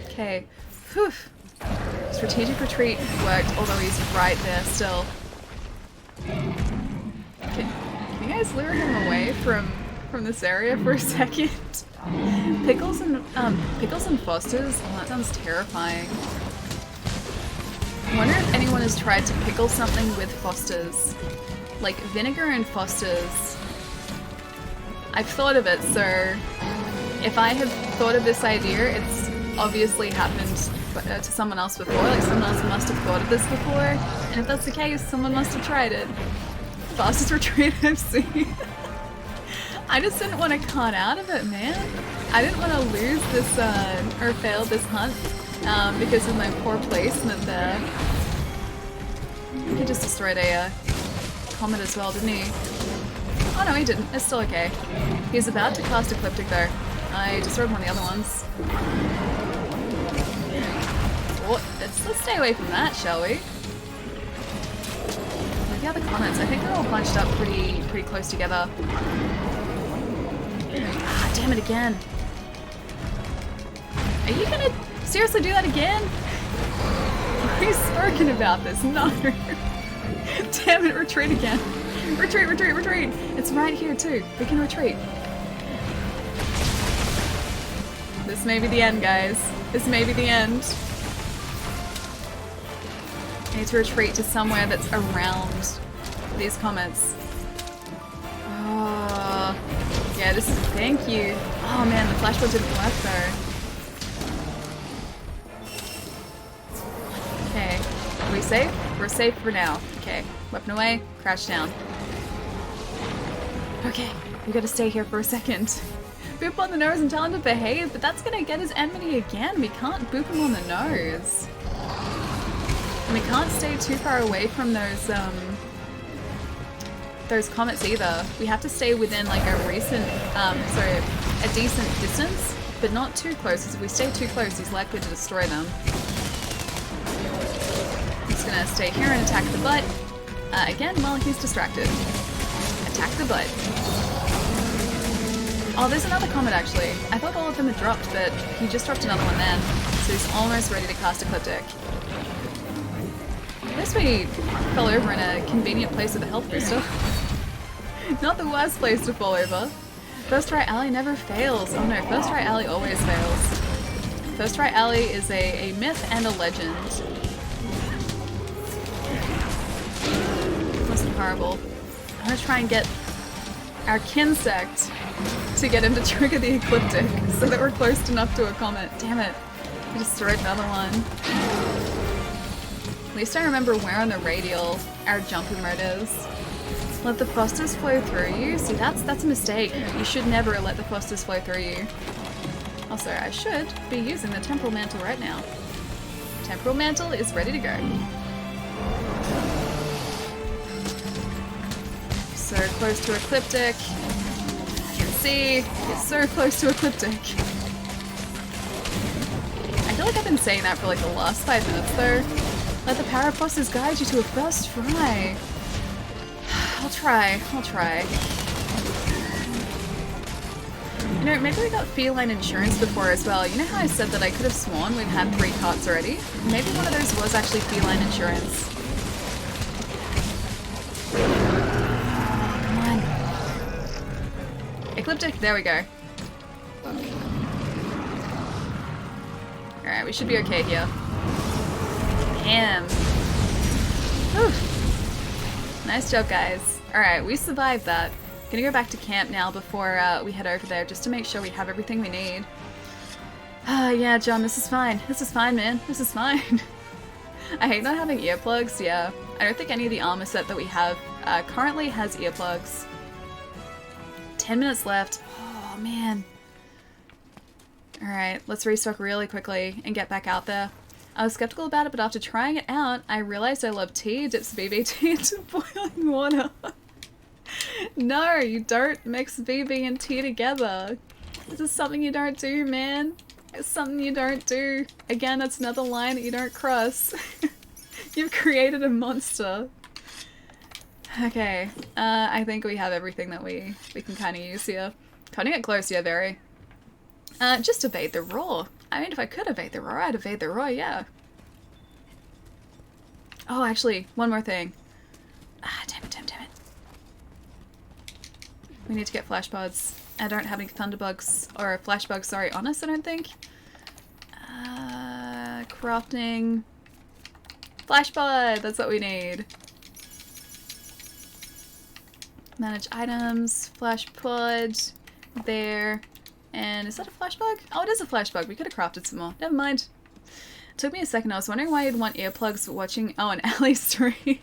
Okay. Whew. Strategic retreat worked, although he's right there still. Can you guys lure him away from this area for a second? Pickles and Fosters? Oh, that sounds terrifying. I wonder if anyone has tried to pickle something with Fosters. Like vinegar and Fosters. I've thought of it, so if I have thought of this idea, it's obviously happened to someone else before. Like someone else must have thought of this before, and if that's the case, someone must have tried it. Fastest retreat I've seen. I just didn't want to con out of it, man. I didn't want to lose this, or fail this hunt, because of my poor placement there. He just destroyed a comet as well, didn't he? Oh no, he didn't. It's still okay. He's about to cast Ecliptic though. I destroyed one of the other ones. Oh, let's stay away from that, shall we? Look at the other comets. I think they're all bunched up pretty close together. Ah, damn it again. Are you gonna seriously do that again? We've spoken about this. No. Damn it, retreat again. Retreat, retreat, retreat. It's right here too. We can retreat. This may be the end, guys. This may be the end. I need to retreat to somewhere that's around these comets. Oh, yeah, this is, thank you. Oh man, the flashball didn't work though. Okay, are we safe? We're safe for now. Okay, weapon away, crash down. Okay, we gotta stay here for a second. Boop on the nose and tell him to behave, but that's gonna get his enmity again. We can't boop him on the nose. And we can't stay too far away from those comets either. We have to stay within like a decent distance, but not too close, because if we stay too close, he's likely to destroy them. He's gonna stay here and attack the butt, again while he's distracted. Attack the butt. Oh, there's another comet actually. I thought all of them had dropped, but he just dropped another one then. So he's almost ready to cast Ecliptic. At least we fell over in a convenient place with a health booster. Not the worst place to fall over. First Try Alley never fails. Oh no, First Try Alley always fails. First Try Alley is a myth and a legend. Wasn't horrible. I'm gonna try and get our Kinsect to get him to trigger the Ecliptic so that we're close enough to a comet. Damn it. We destroyed another one. At least I remember where on the radial our jumping mode is. Let the Fosters flow through you? See, that's a mistake. You should never let the Fosters flow through you. Also, I should be using the Temporal Mantle right now. Temporal Mantle is ready to go. So close to Ecliptic. I can see it's so close to Ecliptic. I feel like I've been saying that for like the last 5 minutes though. Let the power of Fosters guide you to a first try. I'll try. You know, maybe we got feline insurance before as well. You know how I said that I could have sworn we've had 3 carts already? Maybe one of those was actually feline insurance. Come on. Ecliptic, there we go. Alright, we should be okay here. Damn. Whew. Nice job, guys. Alright, we survived that. Gonna go back to camp now before we head over there, just to make sure we have everything we need. Yeah, John, this is fine. This is fine, man. This is fine. I hate not having earplugs, yeah. I don't think any of the armor set that we have currently has earplugs. 10 minutes left. Oh, man. Alright, let's restock really quickly and get back out there. I was skeptical about it, but after trying it out, I realized I love tea. Dips BBT into boiling water. No, you don't mix BB and tea together. This is something you don't do, man. It's something you don't do. Again, that's another line that you don't cross. You've created a monster. Okay, I think we have everything that we can kind of use here. Can't get close, yeah, very. Just evade the roar. I mean, if I could evade the roar, I'd evade the roar, yeah. Oh, actually, one more thing. Ah, damn it. We need to get flash pods. I don't have any thunderbugs, or flashbugs, sorry, on us, I don't think. Crafting. Flash pod, that's what we need. Manage items, flash pod, there. And is that a flash bug? Oh, it is a flash bug. We could have crafted some more. Never mind. It took me a second. I was wondering why you'd want earplugs watching... Oh, an alley stream.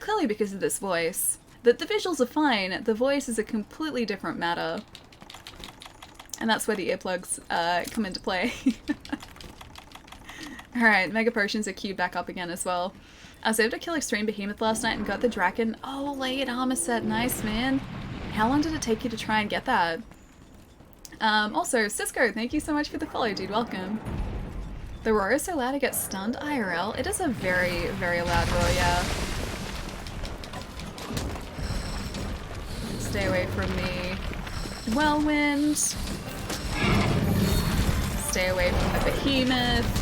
Clearly because of this voice. The visuals are fine. The voice is a completely different matter. And that's where the earplugs come into play. Alright, Mega Potions are queued back up again as well. I was able to kill Extreme Behemoth last night and got the Draken. Oh, late armor set. Nice, man. How long did it take you to try and get that? Also, Cisco, thank you so much for the follow, dude. Welcome. The roar is so loud I get stunned IRL. It is a very, very loud roar, yeah. Stay away from me. Whirlwind. Stay away from the Behemoth.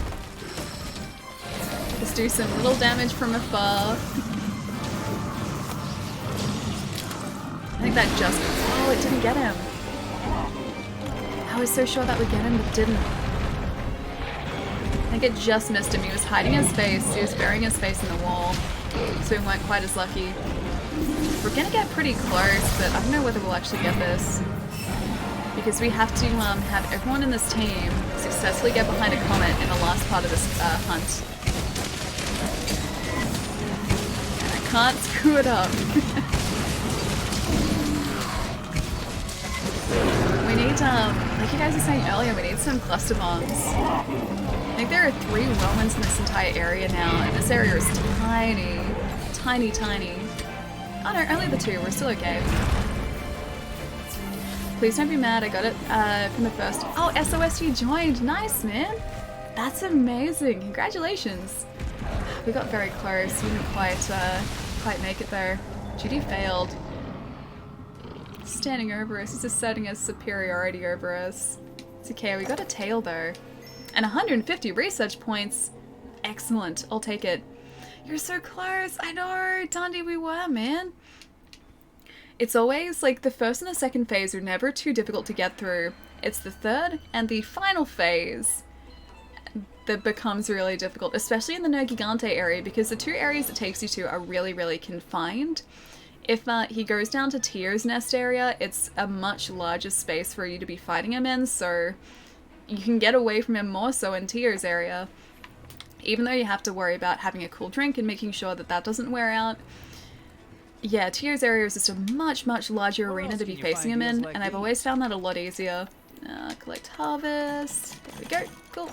Just do some little damage from afar. I think that just... Oh, it didn't get him. I was so sure that would get him, but it didn't. I think it just missed him. He was hiding his face. He was burying his face in the wall. So we weren't quite as lucky. We're gonna get pretty close, but I don't know whether we'll actually get this. Because we have to have everyone in this team successfully get behind a comet in the last part of this hunt. And I can't screw it up. We need, like you guys were saying earlier, we need some cluster bombs. I think there are 3 whirlwinds in this entire area now, and this area is tiny. Tiny, tiny. Oh no, only the 2, we're still okay. Please don't be mad, I got it from the first. Oh, SOS, you joined! Nice, man! That's amazing! Congratulations! We got very close, we didn't quite make it there. Judy failed. Standing over us, he's asserting his superiority over us. It's okay, we got a tail though. And 150 research points! Excellent, I'll take it. You're so close! I know! Dundee, we were, man! It's always, like, the first and the second phase are never too difficult to get through. It's the third and the final phase that becomes really difficult, especially in the No Gigante area, because the 2 areas it takes you to are really, really confined. If he goes down to Tio's Nest area, it's a much larger space for you to be fighting him in, so you can get away from him more so in Tio's area. Even though you have to worry about having a cool drink and making sure that that doesn't wear out. Yeah, Tio's area is just a much, much larger arena to be facing him in, and I've always found that a lot easier. Collect harvest. There we go. Cool.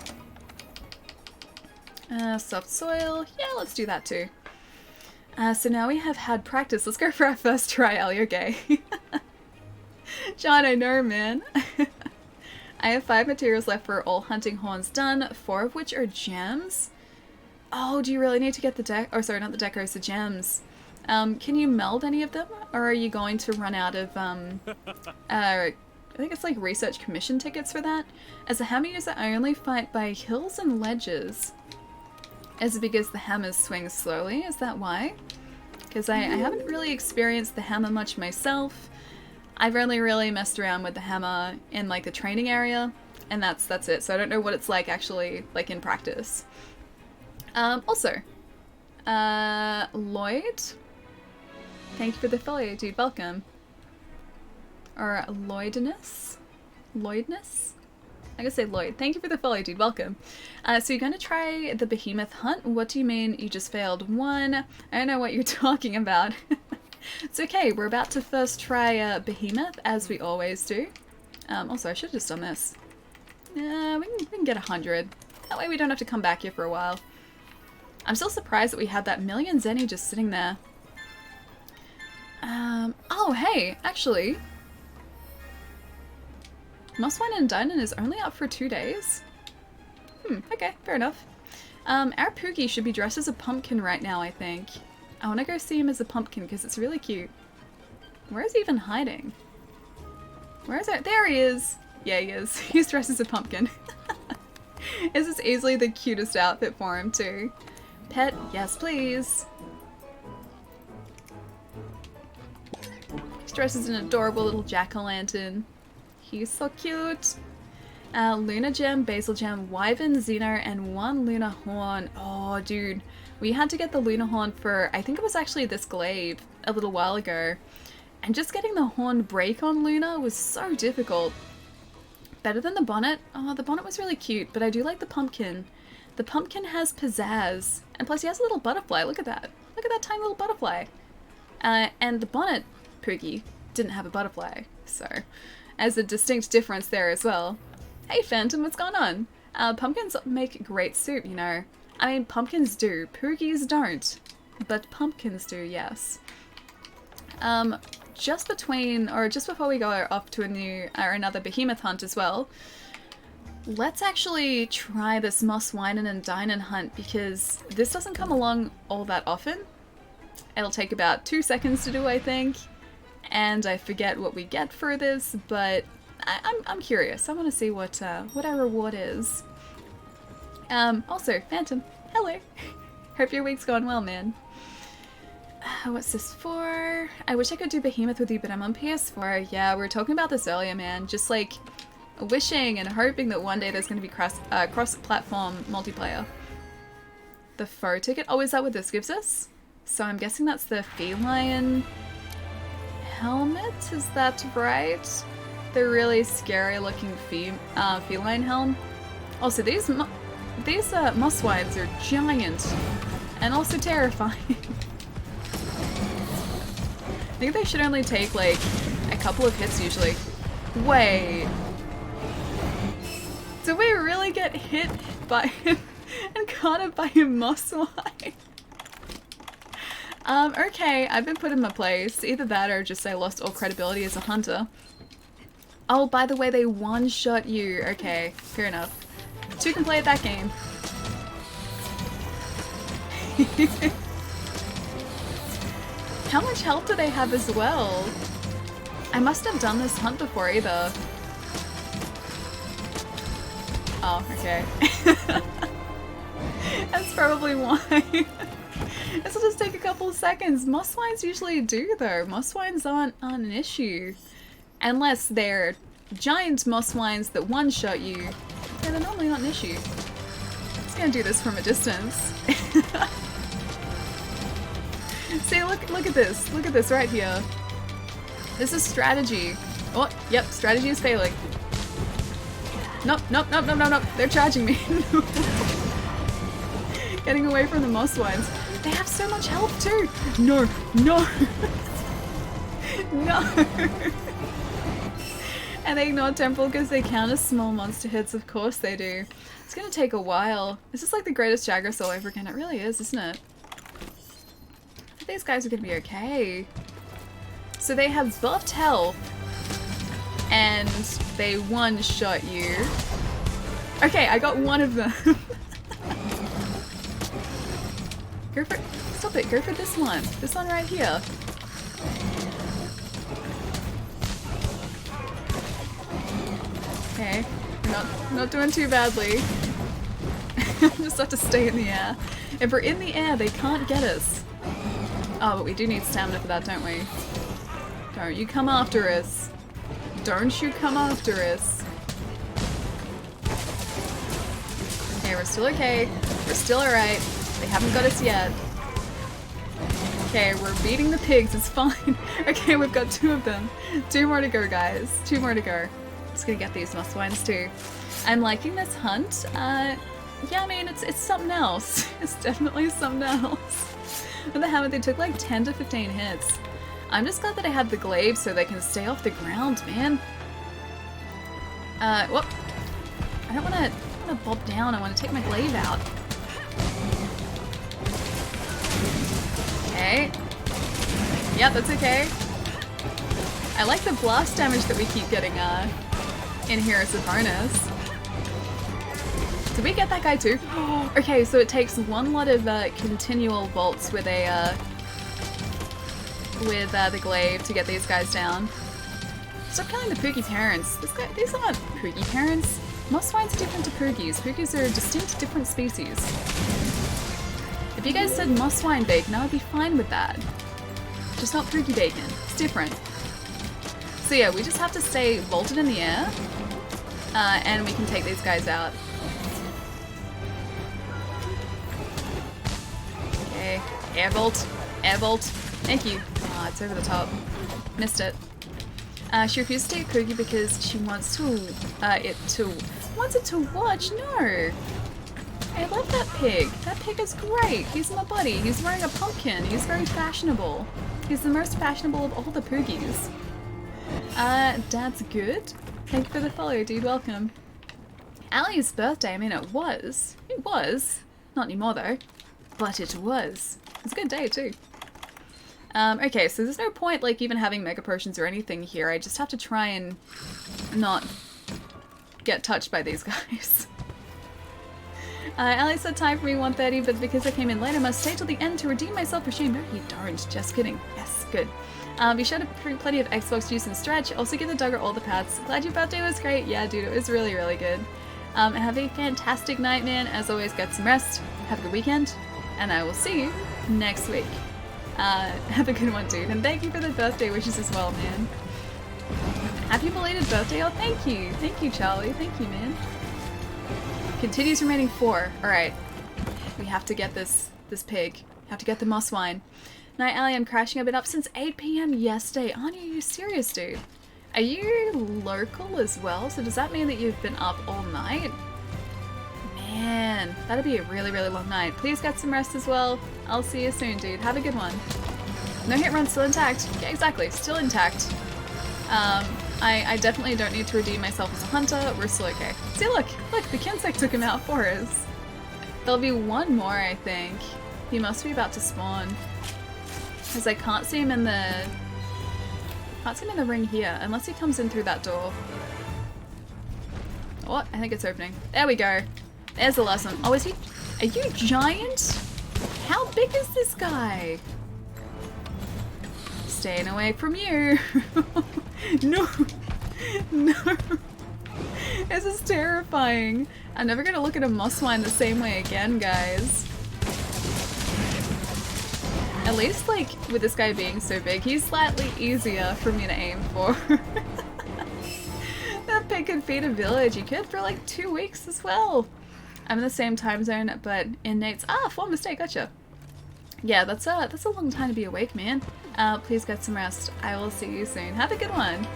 Soft soil. Yeah, let's do that too. So now we have had practice. Let's go for our first trial. You're gay. John, I know, man. I have 5 materials left for all hunting horns done, 4 of which are gems. Oh, do you really need to get the deck? Oh, sorry, not the decos, the gems. Can you meld any of them? Or are you going to run out of, I think it's like research commission tickets for that? As a hammer user, I only fight by hills and ledges. Is it because the hammers swing slowly? Is that why? Because I haven't really experienced the hammer much myself. I've only really messed around with the hammer in like the training area, and that's it. So I don't know what it's like actually, like in practice. Also, Lloyd, thank you for the follow, dude. Welcome. Or Lloydness. I gotta say Lloyd. Thank you for the follow, dude. Welcome. So you're gonna try the behemoth hunt? What do you mean you just failed one? I don't know what you're talking about. It's okay. We're about to first try behemoth, as we always do. Also, I should have just done this. We can get 100. That way we don't have to come back here for a while. I'm still surprised that we had that million zenny just sitting there. Oh, hey, actually, Mosswine and Dynan is only up for 2 days. Okay, fair enough. Our Poogie should be dressed as a pumpkin right now, I think. I want to go see him as a pumpkin because it's really cute. Where is he even hiding? Where is it? There he is! Yeah, he is. He's dressed as a pumpkin. This is easily the cutest outfit for him, too. Pet, yes please. He's dressed as an adorable little jack-o'-lantern. He's so cute. Luna Gem, Basil Gem, Wyvern, Xeno, and 1 Luna Horn. Oh, dude. We had to get the Luna Horn for, I think it was actually this Glaive a little while ago. And just getting the horn break on Luna was so difficult. Better than the bonnet. Oh, the bonnet was really cute, but I do like the pumpkin. The pumpkin has pizzazz. And plus he has a little butterfly. Look at that. Look at that tiny little butterfly. And the bonnet Poogie didn't have a butterfly. So, as a distinct difference there as well. Hey Phantom, what's going on? Pumpkins make great soup, you know. I mean, pumpkins do. Poogies don't. But pumpkins do, yes. Just before we go off to another behemoth hunt as well, let's actually try this Mosswine and Dynan hunt because this doesn't come along all that often. It'll take about 2 seconds to do, I think, and I forget what we get for this, but I'm curious. I want to see what our reward is. Also, Phantom, hello. Hope your week's gone well, man. What's this for? I wish I could do Behemoth with you, but I'm on PS4. Yeah, we were talking about this earlier, man. Just like wishing and hoping that one day there's going to be cross-platform multiplayer. The foe ticket? Oh, is that what this gives us? So I'm guessing that's the feline helmet? Is that right? The really scary looking feline helm. Also, these Mosswines are giant and also terrifying. I think they should only take like a couple of hits usually. Wait. Did we really get hit by him and caught it by a Mosswine? Okay, I've been put in my place. Either that or just I lost all credibility as a hunter. Oh, by the way, they one-shot you. Okay, fair enough. 2 can play at that game. How much health do they have as well? I must have done this hunt before either. Oh, okay. That's probably why. This will just take a couple of seconds. Mosswines usually do though. Mosswines aren't an issue. Unless they're giant Mosswines that one-shot you. Yeah, they're normally not an issue. I'm just gonna do this from a distance. See, look at this. Look at this right here. This is strategy. Oh, yep, strategy is failing. Nope, nope, nope, nope, nope, nope. They're charging me. No. Getting away from the Mosswines. They have so much health too. No, no. No. And they ignore temple because they count as small monster hits. Of course they do. It's gonna take a while. This is like the greatest Jagras all over again. It really is, isn't it? These guys are gonna be okay. So they have buffed health and they one-shot you. Okay, I got one of them. Go for, stop it, go for this one. This one right here. Okay, we're not doing too badly. Just have to stay in the air. If we're in the air, they can't get us. Oh, but we do need stamina for that, don't we? Don't you come after us. Don't you come after us. Okay, we're still okay. We're still alright. They haven't got us yet. Okay, we're beating the pigs. It's fine. Okay, we've got 2 of them. 2 more to go, guys. 2 more to go. Just gonna get these muswines too. I'm liking this hunt. Yeah, I mean, it's something else. It's definitely something else. With the hammer, they took like 10 to 15 hits. I'm just glad that I had the glaive so they can stay off the ground, man. Whoop. I don't want to bob down. I want to take my glaive out. Okay. Yeah, that's okay. I like the blast damage that we keep getting in here as a bonus. Did we get that guy too? Okay, so it takes one lot of continual bolts with a the glaive to get these guys down. Stop killing the Poogie parents. These aren't Poogie parents. Mosswines are different to Poogies. Poogies are a distinct different species. If you guys said Mosswine bacon, I would be fine with that. Just not Poogie bacon. It's different. So yeah, we just have to stay vaulted in the air, and we can take these guys out. Okay, air vault, air vault. Thank you. Oh, it's over the top. Missed it. She refuses to take Poogie because she wants it to watch? No! I love that pig. That pig is great. He's my buddy. He's wearing a pumpkin. He's very fashionable. He's the most fashionable of all the Poogies. That's good. Thank you for the follow, dude. Welcome. Allie's birthday, I mean, it was. It was. Not anymore, though. But it was. It's a good day, too. Okay, so there's no point, like, even having mega potions or anything here. I just have to try and not get touched by these guys. Allie said time for me 1:30, but because I came in late, I must stay till the end to redeem myself for shame. No, you don't. Just kidding. Yes, good. Be sure to drink plenty of Xbox juice and stretch. Also give the dogger all the pats. Glad your birthday was great. Yeah, dude, it was really, really good. Have a fantastic night, man. As always, get some rest. Have a good weekend. And I will see you next week. Have a good one, dude. And thank you for the birthday wishes as well, man. Happy belated birthday. Oh, thank you. Thank you, Charlie. Thank you, man. Continues remaining 4. Alright. We have to get this pig. Have to get the mosswine. Night, Allie. I'm crashing. I've been up since 8 PM yesterday. Aren't you serious, dude? Are you local as well? So does that mean that you've been up all night? Man, that'd be a really, really long night. Please get some rest as well. I'll see you soon, dude. Have a good one. No hit run, still intact. Yeah, exactly. Still intact. I definitely don't need to redeem myself as a hunter. We're still okay. See, look! Look, the Kinsect took him out for us. There'll be one more, I think. He must be about to spawn. Because I can't see him in the... Can't see him in the ring here, unless he comes in through that door. What? I think it's opening. There we go. There's the last one. Oh, is he? Are you giant? How big is this guy? Staying away from you. No. No. This is terrifying. I'm never gonna look at a mosswine the same way again, guys. At least, like, with this guy being so big, he's slightly easier for me to aim for. That pig could feed a village. You could for like 2 weeks as well. I'm in the same time zone, but in Nate's... Ah, 4 mistake, gotcha. Yeah, that's a long time to be awake, man. Please get some rest. I will see you soon. Have a good one.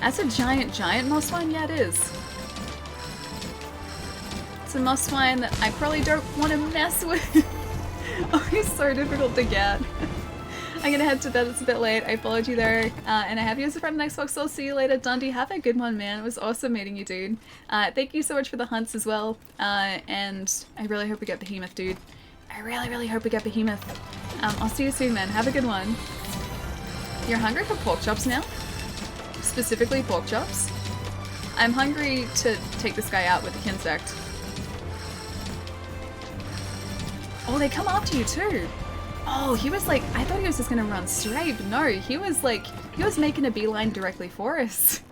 That's a giant mosswine? Yeah, it is. It's a mosswine that I probably don't want to mess with. Oh, he's so difficult to get. I'm gonna head to bed, it's a bit late. I followed you there, and I have you as a friend on Xbox, so I'll see you later. Dundee, have a good one, man. It was awesome meeting you, dude. Thank you so much for the hunts as well, and I really hope we get Behemoth, dude. I really, really hope we get Behemoth. I'll see you soon, man. Have a good one. You're hungry for pork chops now? Specifically pork chops? I'm hungry to take this guy out with the Kinsect. Oh, they come after you too! Oh, he was like, I thought he was just gonna run straight, but no, he was like, he was making a beeline directly for us.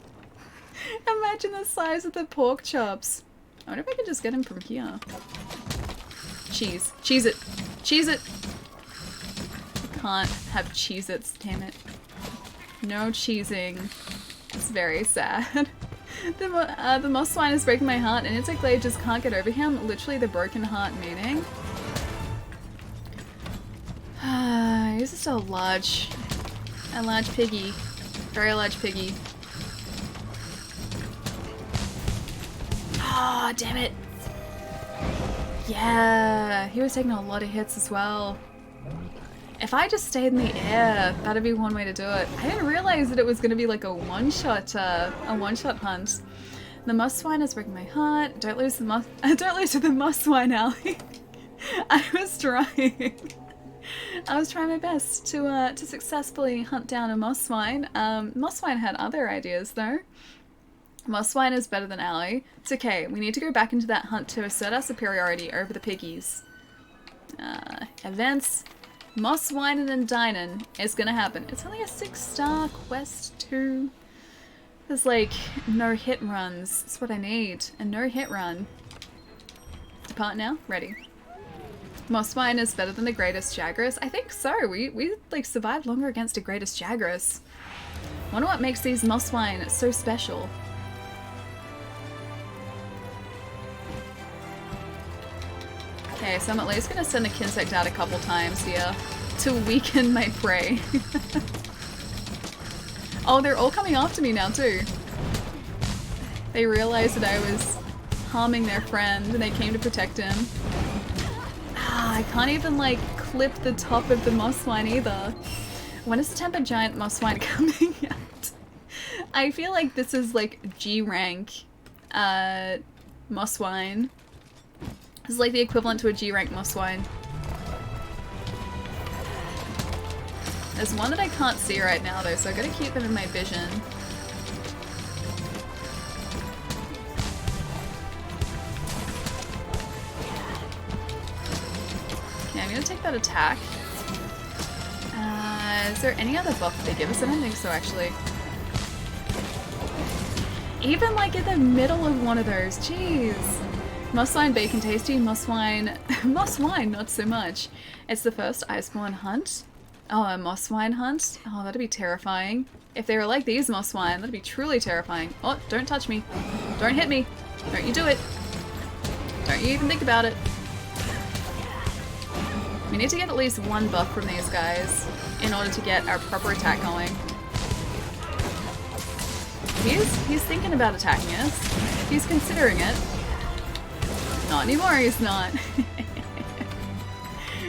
Imagine the size of the pork chops. I wonder if I can just get him from here. Cheese. Cheese it. Cheese it! I can't have Cheez-Its, damn it. No cheesing. It's very sad. The mosswine is breaking my heart, and it's like Glaive just can't get over him. Literally the broken heart meaning. He's just a large piggy. Very large piggy. Oh, damn it. Yeah, he was taking a lot of hits as well. If I just stayed in the air, that'd be one way to do it. I didn't realize that it was going to be like a one-shot hunt. The moss swine is breaking my heart. Don't lose to the moss swine, Allie. I was trying. I was trying my best to successfully hunt down a moss swine. Moss swine had other ideas though. Moss swine is better than Allie. It's okay. We need to go back into that hunt to assert our superiority over the piggies. Events. Moss swine and dinin' is gonna happen. It's only a 6-star quest too. There's like no hit runs. That's what I need. A no hit run. Depart now. Ready. Moss swine is better than the greatest Jagras. I think so. We like survived longer against a greatest Jagras. Wonder what makes these moss swine so special. Okay, so I'm at least gonna send a Kinsect out a couple times here to weaken my prey. Oh, they're all coming after me now too. They realized that I was harming their friend and they came to protect him. Ah, I can't even like clip the top of the moss swine either. When is the tempered giant moss swine coming out? I feel like this is like G rank moss swine. This is like the equivalent to a G rank moss swine. There's one that I can't see right now though, so I gotta keep them in my vision. Okay, I'm gonna take that attack. Is there any other buff they give us? I don't think so actually. Even like in the middle of one of those, jeez. Moss swine bacon tasty, moss wine not so much. It's the first Iceborne hunt. Oh, a moss swine hunt? Oh, that'd be terrifying. If they were like these moss swine, that'd be truly terrifying. Oh, don't touch me. Don't hit me. Don't you do it. Don't you even think about it. We need to get at least one buff from these guys in order to get our proper attack going. He's thinking about attacking us. He's considering it. Not anymore, he's not.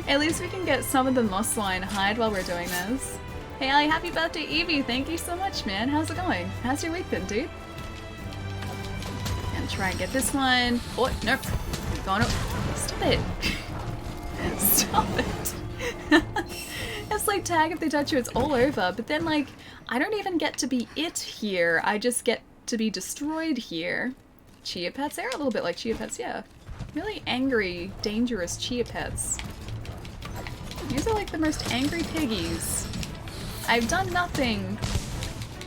At least we can get some of the moss swine hide while we're doing this. Hey Ali, happy birthday Evie! Thank you so much, man. How's it going? How's your week been, dude? Gonna try and get this one. Oh, nope. Going up. Stop it. Stop it. It's like tag if they touch you, it's all over. But then like, I don't even get to be it here. I just get to be destroyed here. Chia pets, they're a little bit like chia pets, yeah. Really angry, dangerous chia pets. These are like the most angry piggies. I've done nothing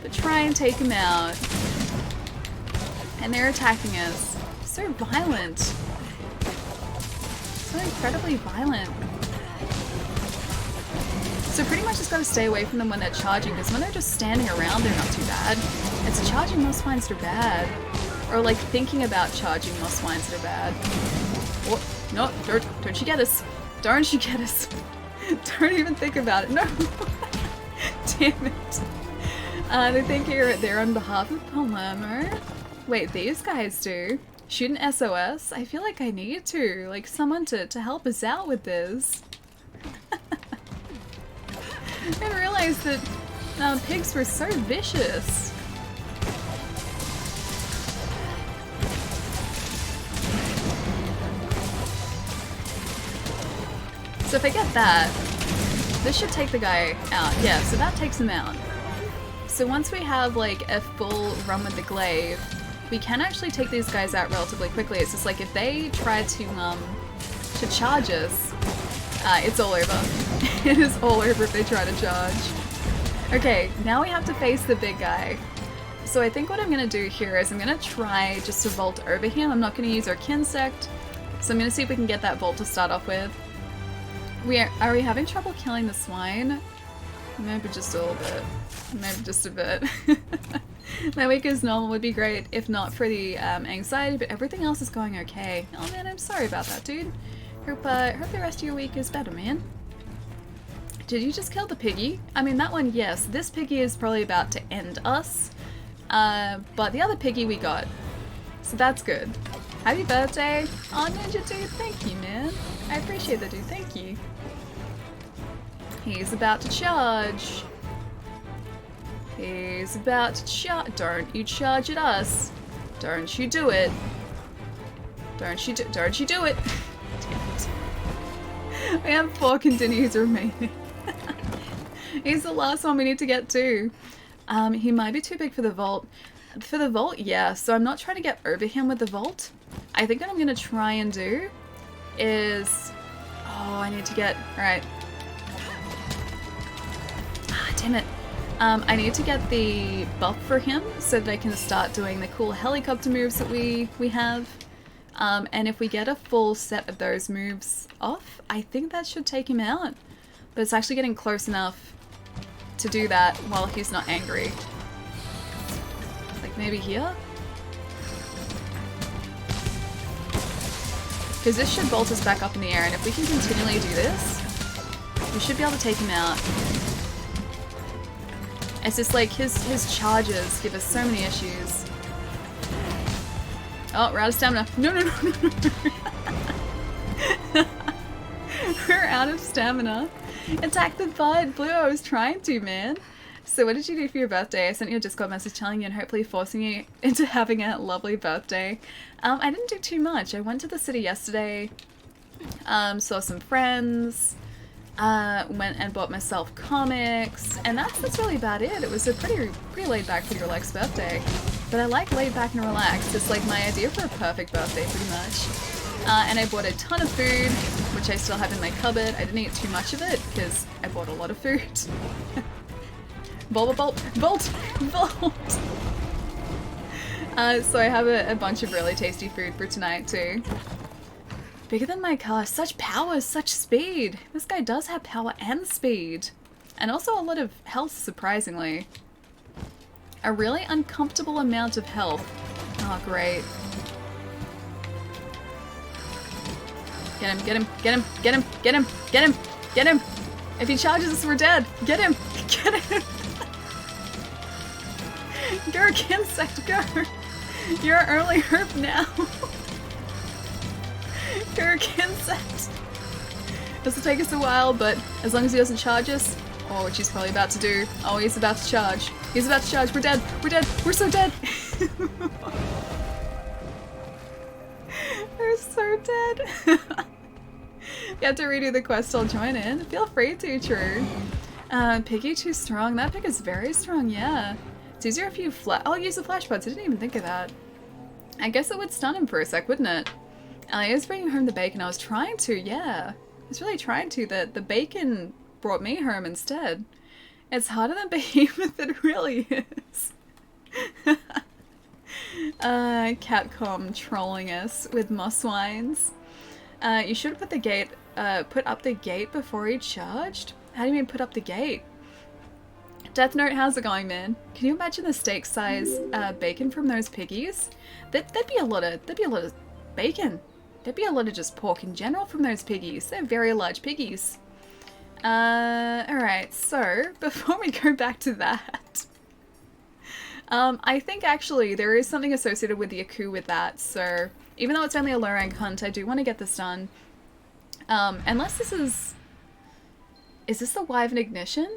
but try and take them out. And they're attacking us. So violent. So incredibly violent. So pretty much just gotta stay away from them when they're charging, because when they're just standing around, they're not too bad. It's charging moss swines that are bad. Or like thinking about charging moss swines that are bad. Oh, no, don't you get us. Don't you get us. Don't even think about it. No. Damn it. They think you're there on behalf of Palermo. Wait, these guys do. Shoot an SOS? I feel like I need to. Like someone to help us out with this. I didn't realize that pigs were so vicious. So if I get that, this should take the guy out. Yeah, so that takes him out. So once we have like a full run with the glaive, we can actually take these guys out relatively quickly. It's just like if they try to charge us, it's all over. It is all over if they try to charge. Okay, now we have to face the big guy. So I think what I'm gonna do here is I'm gonna try just to vault over him. I'm not gonna use our Kinsect. So I'm gonna see if we can get that vault to start off with. Are we having trouble killing the swine? Maybe just a little bit. Maybe just a bit. My week as normal would be great if not for the anxiety, but everything else is going okay. Oh man, I'm sorry about that, dude. Hope the rest of your week is better, man. Did you just kill the piggy? I mean, that one, yes. This piggy is probably about to end us. But the other piggy we got. So that's good. Happy birthday! Oh, Ninja Dude, thank you, man. I appreciate that, dude. Thank you. He's about to charge. He's about to charge. Don't you charge at us. Don't you do it. Don't you do it. Damn it. We have 4 continues remaining. He's the last one we need to get to. He might be too big for the vault. For the vault, yeah. So I'm not trying to get over him with the vault. I think what I'm going to try and do is... Oh, I need to get... Alright. Ah, damn it. I need to get the buff for him so that I can start doing the cool helicopter moves that we have. And if we get a full set of those moves off, I think that should take him out. But it's actually getting close enough to do that while he's not angry. Like maybe here? Because this should bolt us back up in the air, and if we can continually do this, we should be able to take him out. It's just like his charges give us so many issues. Oh, we're out of stamina. No. We're out of stamina. Attack the bud. Blue, I was trying to, man. So what did you do for your birthday? I sent you a Discord message telling you and hopefully forcing you into having a lovely birthday. I didn't do too much. I went to the city yesterday, saw some friends, went and bought myself comics, and that's really about it. It was a pretty laid back, pretty relaxed birthday. But I like laid back and relaxed. It's like my idea for a perfect birthday, pretty much. And I bought a ton of food, which I still have in my cupboard. I didn't eat too much of it because I bought a lot of food. Bolt! So I have a bunch of really tasty food for tonight too. Bigger than my car. Such power, such speed. This guy does have power and speed. And also a lot of health, surprisingly. A really uncomfortable amount of health. Oh, great. Get him! If he charges us, we're dead. Get him! Go, insect, go! You're our only hope now. Go, insect. This will take us a while, but as long as he doesn't charge us, oh, which he's probably about to do. Oh, he's about to charge. He's about to charge. We're dead. We're so dead. We're so dead. You have to redo the quest, I'll join in. Feel free to, true. Piggy too strong. That pig is very strong, yeah. It's easier if you I'll use the flash pods. I didn't even think of that. I guess it would stun him for a sec, wouldn't it? I was bringing home the bacon. I was trying to, yeah. I was really trying to. The bacon brought me home instead. It's harder than Behemoth, it really is. Capcom trolling us with Mosswines. You should put up the gate before he charged? How do you mean put up the gate? Death Note, how's it going, man? Can you imagine the steak size bacon from those piggies? That'd be a lot of bacon. There'd be a lot of just pork in general from those piggies. They're very large piggies. Alright, so before we go back to that, I think actually there is something associated with the Aku with that, so even though it's only a low rank hunt, I do want to get this done. Unless this is this the Wyvern Ignition?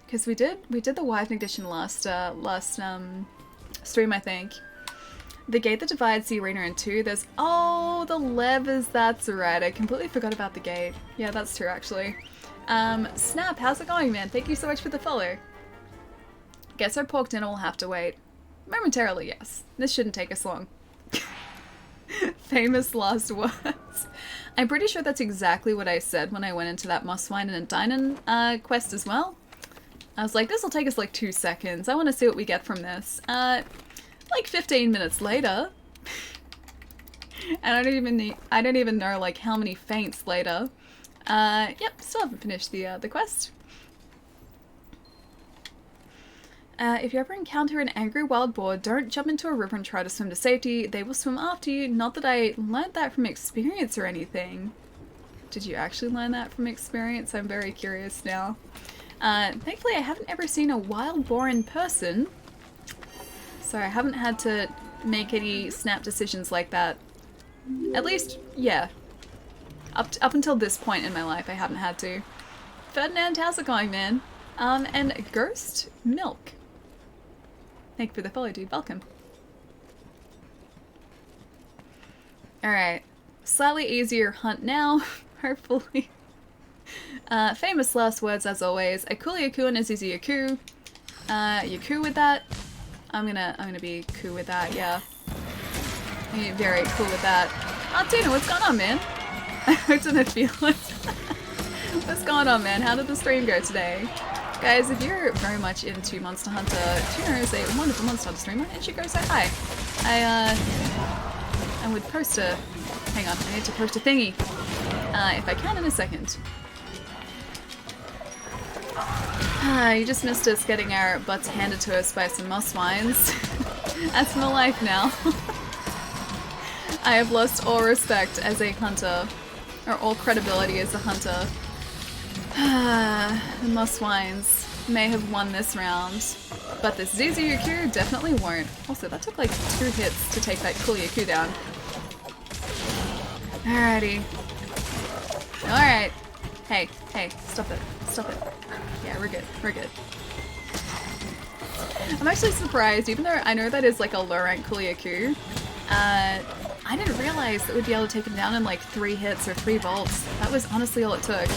Because we did the Wyvern Ignition last stream, I think. The gate that divides the arena in two, oh, the levers, that's right. I completely forgot about the gate. Yeah, that's true, actually. Snap, how's it going, man? Thank you so much for the follow. Guess our pork dinner will have to wait. Momentarily, yes. This shouldn't take us long. Famous last words. I'm pretty sure that's exactly what I said when I went into that Mosswine and Dynan quest as well. I was like, this will take us like 2 seconds. I want to see what we get from this. Like 15 minutes later. And I don't even know like how many feints later. Yep, still haven't finished the quest. If you ever encounter an angry wild boar, don't jump into a river and try to swim to safety. They will swim after you. Not that I learned that from experience or anything. Did you actually learn that from experience? I'm very curious now. Thankfully I haven't ever seen a wild boar in person, so I haven't had to make any snap decisions like that At least, yeah. Up until this point in my life, I haven't had to. Ferdinand, how's it going, man? And Ghost Milk. Thank you for the follow, dude. Welcome. Alright. Slightly easier hunt now, hopefully. Famous last words as always. Akuli Aku and Azizi Aku. You cool with that? I'm gonna be cool with that, yeah. I'm gonna be very cool with that. Oh, Tina, what's going on, man? I didn't feel it. What's going on, man? How did the stream go today? Guys, if you're very much into Monster Hunter, Tuna is a wonderful Monster Hunter streamer, and she goes so hi. I would post a... Hang on, I need to post a thingy. If I can in a second. You just missed us getting our butts handed to us by some moss wines. That's my life now. I have lost all respect as a hunter, or all credibility as a hunter. The moss wines may have won this round, but this Zizuyaku definitely won't. Also, that took like 2 hits to take that Kulyaku down. Alrighty. Alright. Hey, stop it. Stop it. Yeah, we're good. We're good. I'm actually surprised, even though I know that is like a low rank Kulyaku, I didn't realize that we'd be able to take him down in like 3 hits or 3 bolts. That was honestly all it took.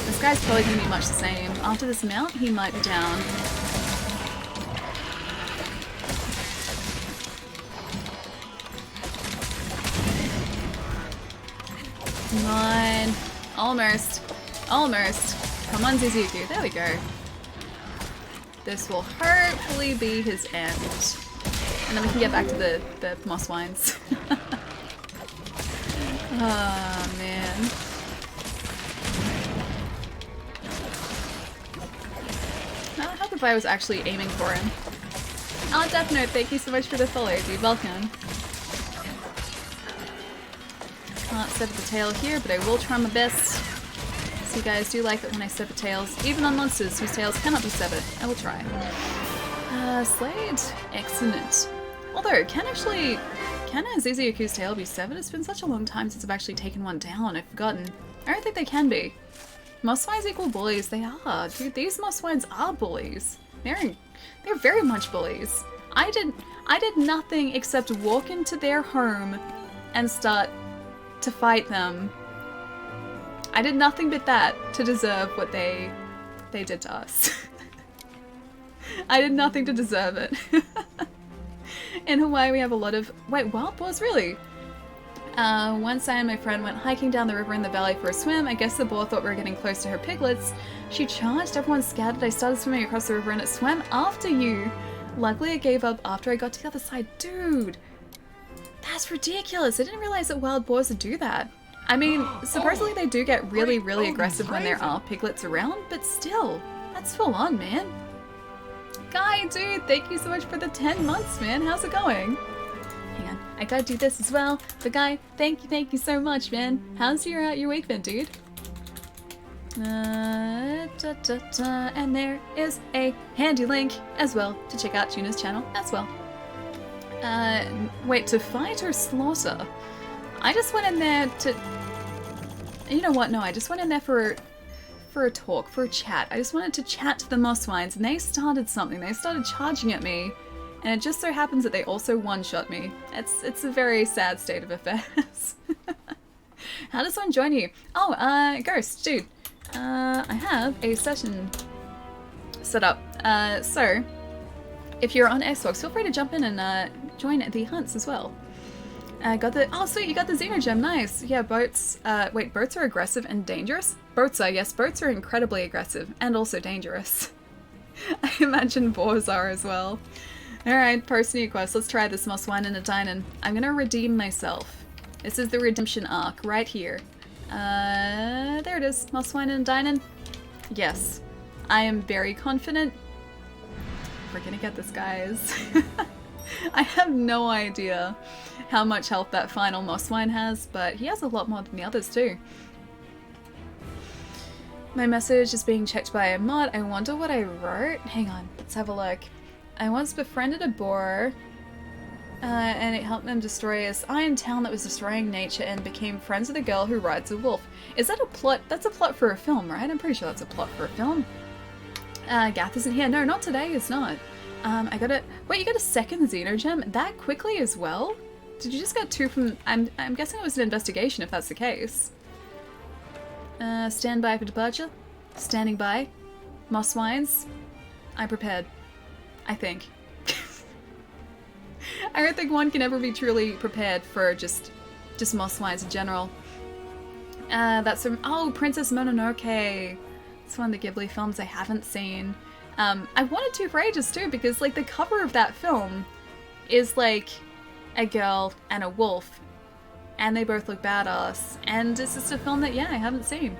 This guy's probably going to be much the same. After this mount, he might be down. Come on. Almost. Almost. Come on, Zizuku. There we go. This will hopefully be his end. And then we can get back to the moss wines. Oh, man. I'll help if I was actually aiming for him. Oh, Death Note, thank you so much for the follow, dude. Welcome. Can't sever the tail here, but I will try my best. So you guys do like it when I sever tails, even on monsters whose tails cannot be severed. I will try. Slade. Excellent. Although, can Zizuyaku's tail be severed? It's been such a long time since I've actually taken one down, I've forgotten. I don't think they can be. Moss wines equal bullies, they are. Dude, these moss wines are bullies. They're very much bullies. I did nothing except walk into their home and start to fight them. I did nothing but that to deserve what they did to us. I did nothing to deserve it. In Hawaii we have a lot of... Wait, wild boars? Really? Once I and my friend went hiking down the river in the valley for a swim. I guess the boar thought we were getting close to her piglets. She charged, everyone scattered. I started swimming across the river and it swam after you. Luckily it gave up after I got to the other side. Dude! That's ridiculous! I didn't realize that wild boars would do that. I mean, supposedly they do get really, really aggressive when there are piglets around, but still, that's full on, man. Guy, dude, thank you so much for the 10 months, man. How's it going? Hang on, I gotta do this as well. But Guy, thank you so much, man. How's your week been, dude? And there is a handy link as well to check out Tuna's channel as well. Wait, to fight or slaughter? I just went in there to... You know what? No, I just went in there for a talk, for a chat. I just wanted to chat to the moss wines, and they started something. They started charging at me, and it just so happens that they also one-shot me. It's a very sad state of affairs. How does one join you? Oh, Ghost, dude. I have a session set up. So, if you're on Xbox, feel free to jump in and join the hunts as well. Oh sweet, you got the Xenogem, nice! Yeah, boats, wait, boats are aggressive and dangerous? Boats are, yes, boats are incredibly aggressive and also dangerous. I imagine boars are as well. Alright, post new quest, let's try this moss wine and a dinin'. I'm gonna redeem myself. This is the redemption arc, right here. There it is, moss wine and a dinin'. Yes, I am very confident. We're gonna get this, guys. I have no idea how much health that final moss wine has, but he has a lot more than the others too. My message is being checked by a mod. I wonder what I wrote. Hang on, let's have a look. I once befriended a boar and it helped them destroy this iron town that was destroying nature and became friends with a girl who rides a wolf. Is that a plot? That's a plot for a film, right? I'm pretty sure that's a plot for a film. Gath isn't here. No, not today, it's not. I got a... Wait, you got a second Xenogem? That quickly as well? Did you just get 2 from... I'm guessing it was an investigation if that's the case. Stand by for departure. Standing by. Moss wines. I'm prepared. I think. I don't think one can ever be truly prepared for just moss wines in general. That's from... Oh, Princess Mononoke! It's one of the Ghibli films I haven't seen. I wanted to for ages too, because like the cover of that film is like a girl and a wolf, and they both look badass, and it's just a film that, yeah, I haven't seen.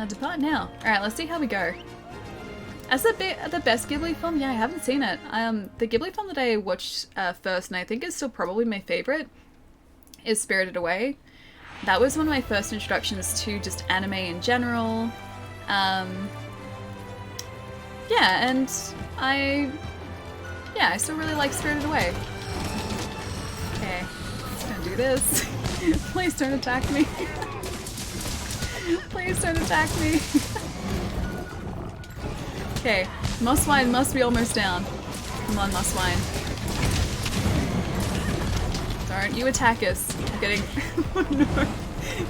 Depart now. Alright, let's see how we go. As the best Ghibli film, yeah, I haven't seen it. The Ghibli film that I watched first, and I think is still probably my favorite, is Spirited Away. That was one of my first introductions to just anime in general. Yeah, and I still really like Spirited Away. Okay, let's gonna do this. Please don't attack me. Please don't attack me. Okay, Mosswine must be almost down. Come on, Mosswine. Don't you attack us. I'm getting... Oh no.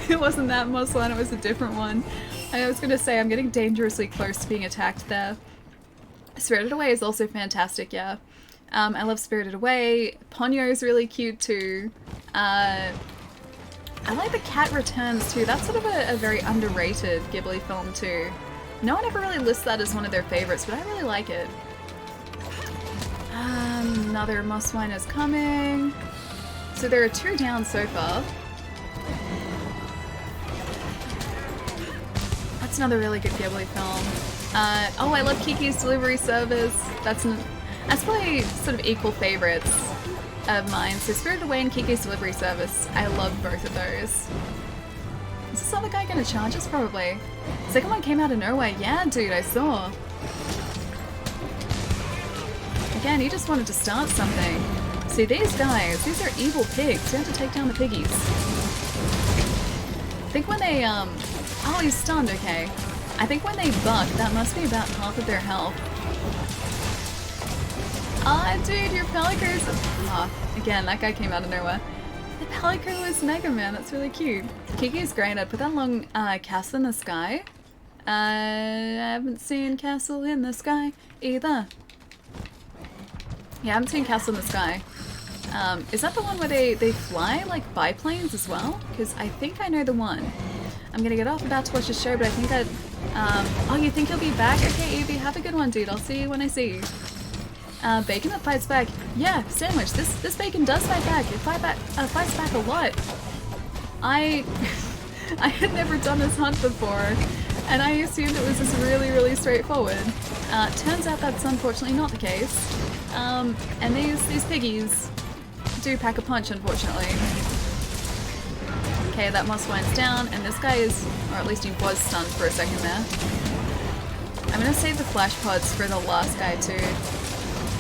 It wasn't that Mosswine, it was a different one. I was gonna say, I'm getting dangerously close to being attacked there. Spirited Away is also fantastic, yeah. I love Spirited Away. Ponyo is really cute too. I like The Cat Returns too. That's sort of a very underrated Ghibli film too. No one ever really lists that as one of their favorites, but I really like it. Another Mosswine is coming. So there are 2 down so far. That's another really good Ghibli film. Oh, I love Kiki's Delivery Service. That's probably sort of equal favorites of mine. So Spirited Away and Kiki's Delivery Service. I love both of those. Is this other guy gonna charge us? Probably. Second one came out of nowhere. Yeah, dude, I saw. Again, he just wanted to start something. See, these guys, these are evil pigs. We have to take down the piggies. I think when they, oh, he's stunned, okay. I think when they buck, that must be about half of their health. Ah, dude, your Pelico's... Ah, again, that guy came out of nowhere. The Pelico was Mega Man, that's really cute. Kiki's great. I'd put that along Castle in the Sky. I haven't seen Castle in the Sky either. Yeah, I haven't seen Castle in the Sky. Is that the one where they fly like biplanes as well? Because I think I know the one. I'm gonna get off about to watch the show, but I think I'd... oh, you think he'll be back? Okay, Evie, have a good one, dude. I'll see you when I see you. Bacon that fights back. Yeah, Sandwich. This bacon does fight back. It fights back a lot. I had never done this hunt before, and I assumed it was just really, really straightforward. Turns out that's unfortunately not the case. And these piggies do pack a punch, unfortunately. Okay, that Mosswine's down, and this guy is, or at least he was stunned for a second there. I'm gonna save the flash pods for the last guy too,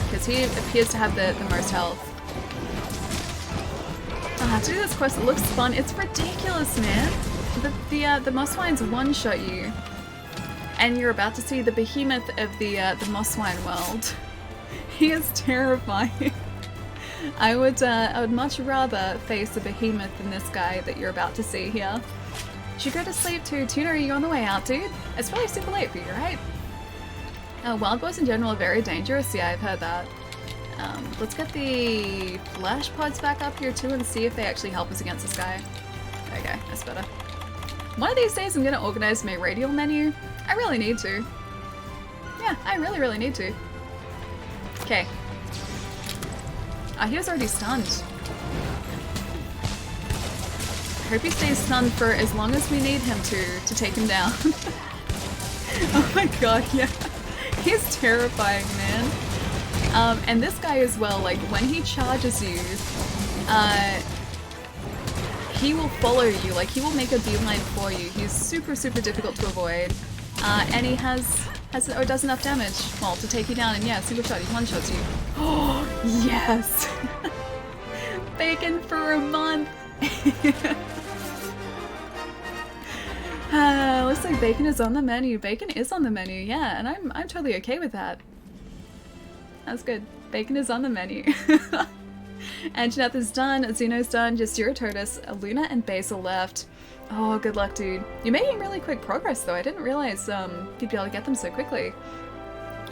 because he appears to have the most health. To do this quest, it looks fun. It's ridiculous, man. The Mosswines one-shot you, and you're about to see the behemoth of the Mosswine world. He is terrifying. I would much rather face a behemoth than this guy that you're about to see here. Should go to sleep too. Tuna, are you on the way out, dude? It's probably super late for you, right? Wild boars in general are very dangerous. Yeah, I've heard that. Let's get the flash pods back up here too and see if they actually help us against this guy. Okay, that's better. One of these days I'm gonna organize my radial menu. I really need to. Yeah, I really, really need to. Okay. He was already stunned. I hope he stays stunned for as long as we need him to take him down. Oh my god, yeah. He's terrifying, man. And this guy as well, like, when he charges you, he will follow you, like, he will make a beeline for you. He's super, super difficult to avoid. And he does enough damage, well, to take you down, and yeah, single shot, he one-shots you. Oh, yes! bacon for a month. Looks like bacon is on the menu. Bacon is on the menu, yeah, and I'm totally okay with that. That's good. Bacon is on the menu. Anjaneth is done, Azuno's done, just Eurototus, Luna and Basil left. Oh, good luck, dude. You're making really quick progress, though. I didn't realize you'd be able to get them so quickly.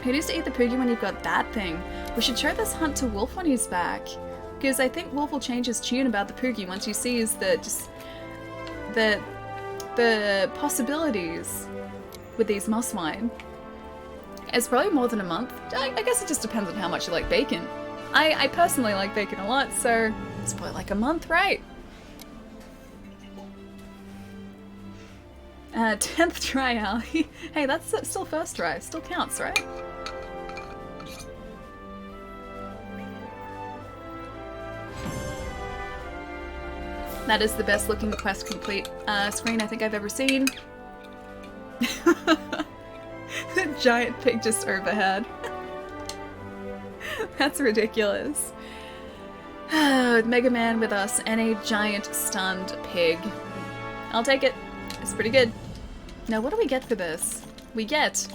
Who needs to eat the Poogie when you've got that thing? We should show this hunt to Wolf when he's back. Because I think Wolf will change his tune about the Poogie once he sees the possibilities with these moss wine. It's probably more than a month. I guess it just depends on how much you like bacon. I personally like bacon a lot, so it's probably like a month, right? 10th try, Ali. Hey, that's still first try. Still counts, right? That is the best looking quest complete screen I think I've ever seen. The giant pig just overhead. That's ridiculous. Mega Man with us and a giant stunned pig. I'll take it. It's pretty good. Now what do we get for this? We get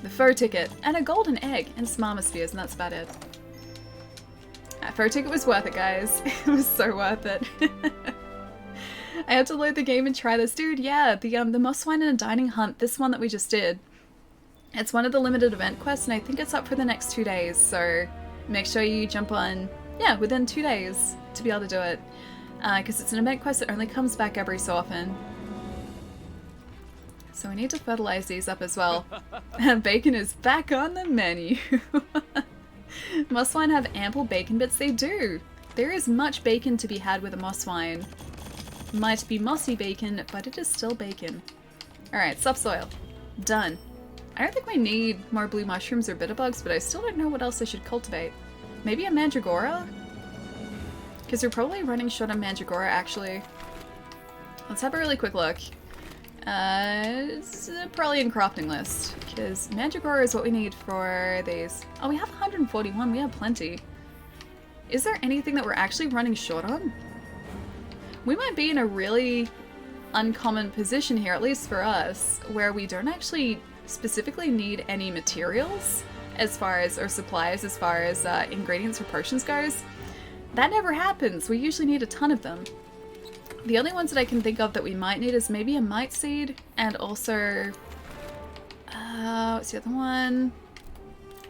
the fur ticket and a golden egg and some armor spheres, and that's about it. That fur ticket was worth it, guys. It was so worth it. I had to load the game and try this. Dude, yeah, the moss wine and a dining hunt, this one that we just did. It's one of the limited event quests, and I think it's up for the next 2 days, so make sure you jump on, yeah, within 2 days to be able to do it. Because it's an event quest that only comes back every so often. So we need to fertilize these up as well. Bacon is back on the menu. Moss wine have ample bacon bits? They do! There is much bacon to be had with a moss wine. Might be mossy bacon, but it is still bacon. Alright, subsoil. Done. I don't think we need more blue mushrooms or bitterbugs, but I still don't know what else I should cultivate. Maybe a mandragora? Because we're probably running short on mandragora, actually. Let's have a really quick look. It's probably in crafting list, because mandragora is what we need for these. Oh, we have 141, we have plenty. Is there anything that we're actually running short on? We might be in a really uncommon position here, at least for us, where we don't actually specifically need any materials as far as, or supplies as far as ingredients for potions goes. That never happens. We usually need a ton of them. The only ones that I can think of that we might need is maybe a mite seed and also, what's the other one?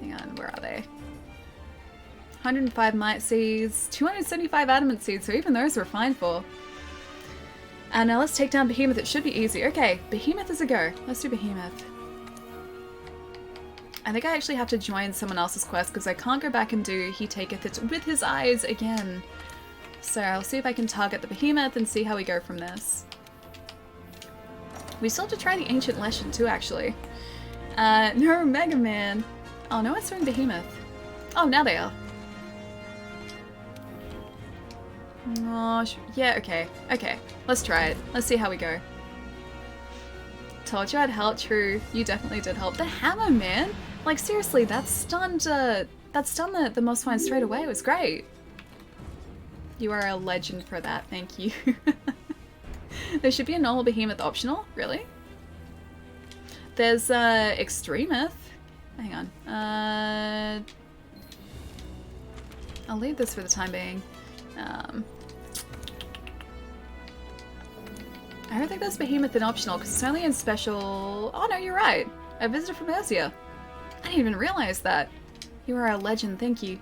Hang on, where are they? 105 mite seeds, 275 adamant seeds, so even those we're fine for. And now let's take down Behemoth. It should be easy. Okay, Behemoth is a go. Let's do Behemoth. I think I actually have to join someone else's quest because I can't go back and do He Taketh It with his eyes again. So I'll see if I can target the Behemoth and see how we go from this. We still have to try the Ancient Lesson too, actually. No, Mega Man. Oh, no one's doing Behemoth. Oh, now they are. Oh, yeah, okay. Okay, let's try it. Let's see how we go. Told you I'd help. True, you definitely did help. The hammer, man! Like, seriously, that stunned the moss wine straight away. It was great. You are a legend for that, thank you. There should be a normal Behemoth optional? Really? There's Extremeth. Hang on. I'll leave this for the time being. I don't think that's Behemoth in optional because it's only in special... Oh no, you're right. A visitor from Ursia. I didn't even realize that. You are a legend, thank you.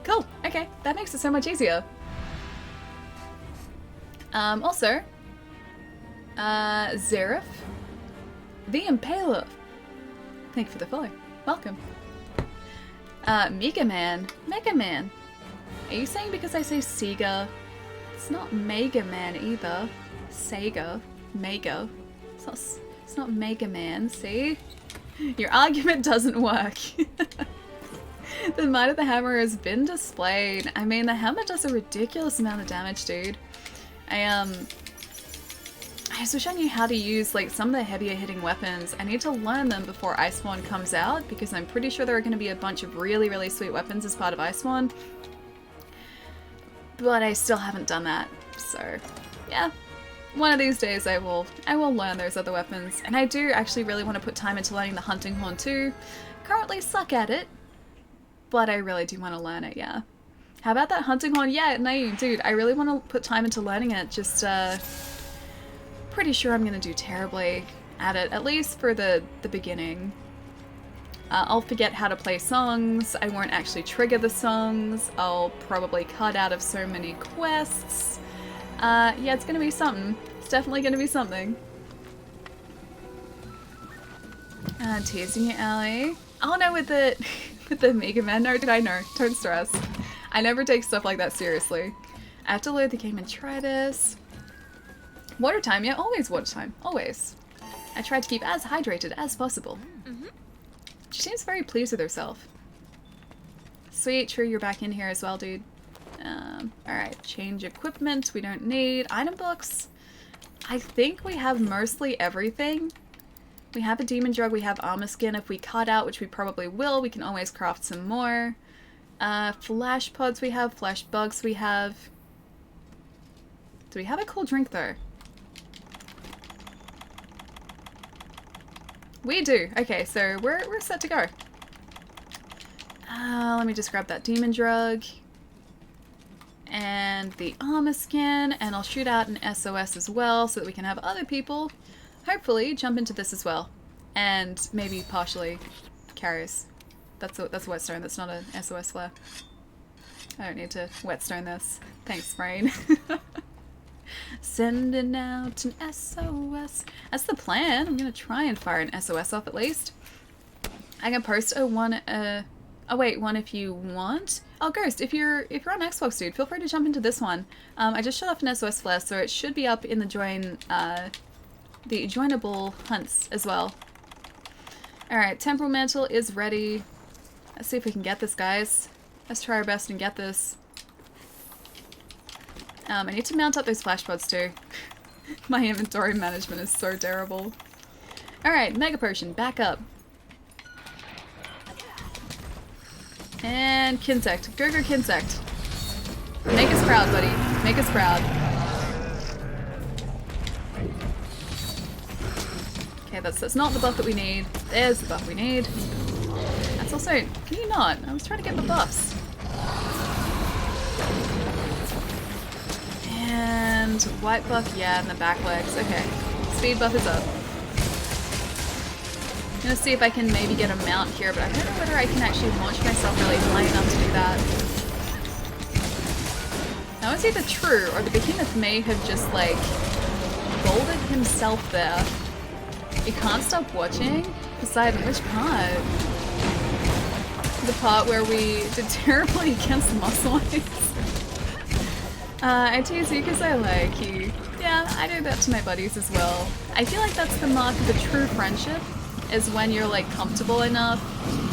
Cool, okay, that makes it so much easier. Also, Zareth, the Impaler. Thank you for the follow. Welcome. Mega Man. Mega Man. Are you saying because I say Sega? It's not Mega Man either. Sega. Mega. It's not Mega Man, see? Your argument doesn't work. The might of the hammer has been displayed. I mean, the hammer does a ridiculous amount of damage, dude. I just wish I knew how to use, like, some of the heavier hitting weapons. I need to learn them before Iceborne comes out, because I'm pretty sure there are going to be a bunch of really, really sweet weapons as part of Iceborne. but I still haven't done that. So, yeah. One of these days I will learn those other weapons. And I do actually really want to put time into learning the hunting horn too. Currently suck at it, but I really do want to learn it, yeah. How about that hunting horn? Yeah, no, dude, I really want to put time into learning it. Just, pretty sure I'm going to do terribly at it, at least for the beginning. I'll forget how to play songs, I won't actually trigger the songs, I'll probably cut out of so many quests. Yeah, it's gonna be something. It's definitely gonna be something. Teasing you, Allie. Oh no, with the with the Mega Man. No, I know. Don't stress. I never take stuff like that seriously. I have to load the game and try this. Water time, yeah, always water time. Always. I try to keep as hydrated as possible. She seems very pleased with herself. Sweet, true, you're back in here as well, dude. Alright, change equipment, we don't need. Item books. I think we have mostly everything. We have a demon drug, we have armor skin. If we cut out, which we probably will, we can always craft some more. Flash pods we have, flash bugs we have. Do we have a cool drink though? We do. Okay, so we're set to go. Let me just grab that demon drug. And the armor skin, and I'll shoot out an SOS as well so that we can have other people, hopefully, jump into this as well. And maybe partially carries. That's a whetstone, that's not an SOS flare. I don't need to whetstone this. Thanks, brain. Sending out an SOS. That's the plan. I'm gonna try and fire an SOS off at least. I can post a one if you want. Oh, Ghost, if you're on Xbox, dude, feel free to jump into this one. I just shut off an SOS flare, so it should be up in the the joinable hunts as well. Alright, Temporal Mantle is ready. Let's see if we can get this, guys. Let's try our best and get this. I need to mount up those flash pods too. My inventory management is so terrible. Alright, Mega Potion, back up. And Kinsect. Go Kinsect. Make us proud, buddy. Make us proud. Okay, that's not the buff that we need. There's the buff we need. That's also... Can you not? I was trying to get the buffs. And white buff, yeah, and the back legs. Okay. Speed buff is up. I'm gonna see if I can maybe get a mount here, but I don't know whether I can actually launch myself really high enough to do that. That was either true, or the behemoth may have just, like, folded himself there. You can't stop watching? Poseidon, which part? The part where we did terribly against muscle eyes? I tease you because I like you. Yeah, I do that to my buddies as well. I feel like that's the mark of a true friendship, is when you're like comfortable enough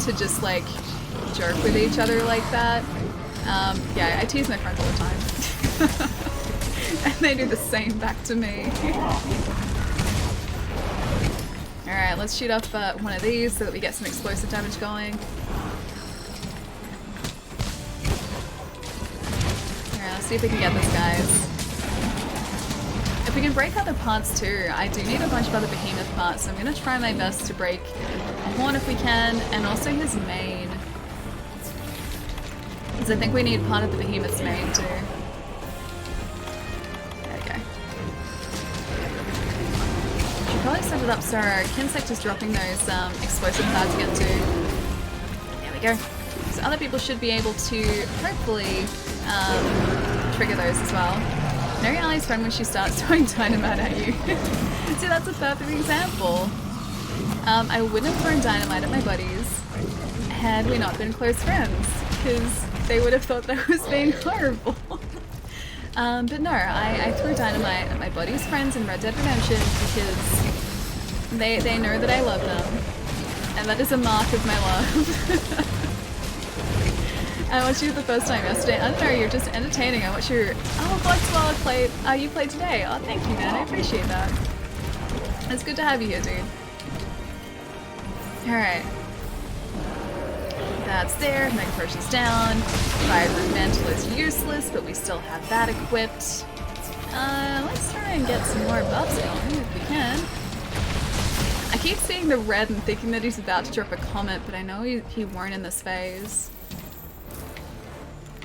to just like joke with each other like that. Yeah, I tease my friends all the time. And they do the same back to me. Alright, let's shoot off one of these so that we get some explosive damage going. Alright, let's see if we can get this, guys. If we can break other parts too, I do need a bunch of other behemoth parts, so I'm going to try my best to break a horn if we can, and also his mane. Because I think we need part of the behemoth's mane too. Okay. Should probably set it up so Kinsect is dropping those explosive cards again too. There we go. So other people should be able to hopefully trigger those as well. Know your ally's friend when she starts throwing dynamite at you. See, that's a perfect example. I wouldn't have thrown dynamite at my buddies had we not been close friends, because they would have thought that I was being horrible. But no, I threw dynamite at my buddies' friends in Red Dead Redemption because they know that I love them, and that is a mark of my love. I watched you the first time yesterday. I don't know, you're just entertaining. I watched your... Oh, Bloodspell you played today. Oh, thank you, man. I appreciate that. It's good to have you here, dude. Alright. That's there. Mega Potion's down. Fire Mantle is useless, but we still have that equipped. Let's try and get some more buffs going if we can. I keep seeing the red and thinking that he's about to drop a comment, but I know he won't in this phase.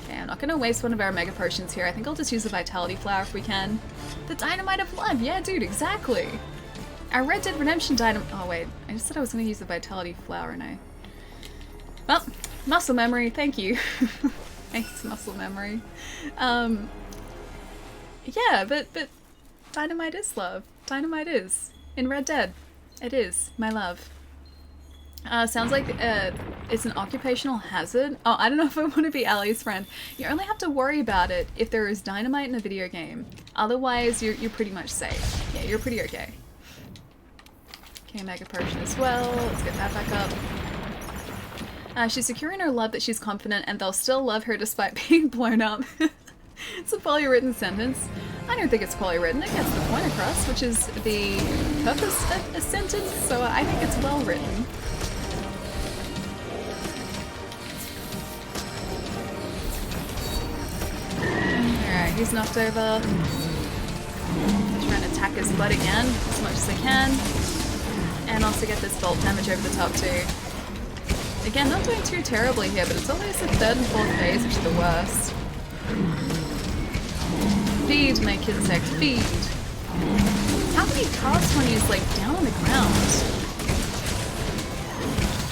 Okay, I'm not going to waste one of our Mega Potions here. I think I'll just use the Vitality Flower if we can. The Dynamite of Love! Yeah, dude, exactly! Our Red Dead Redemption Dynamite— oh wait, I just said I was going to use the Vitality Flower, and I— well, muscle memory, thank you. Thanks, muscle memory. Yeah, but Dynamite is love. Dynamite is. In Red Dead. It is, my love. Sounds like it's an occupational hazard. Oh, I don't know if I want to be Ali's friend. You only have to worry about it if there is dynamite in a video game. Otherwise, you're pretty much safe. Yeah, you're pretty okay. Okay, Mega Potion as well. Let's get that back up. She's secure in her love that she's confident and they'll still love her despite being blown up. It's a poorly written sentence. I don't think it's poorly written. It gets the point across, which is the purpose of a sentence, so I think it's well written. Alright, he's knocked over. Trying to attack his butt again as much as I can. And also get this bolt damage over the top too. Again, not doing too terribly here, but it's always the third and fourth phase which are the worst. Feed, my insect, feed. How many casts one is like down on the ground?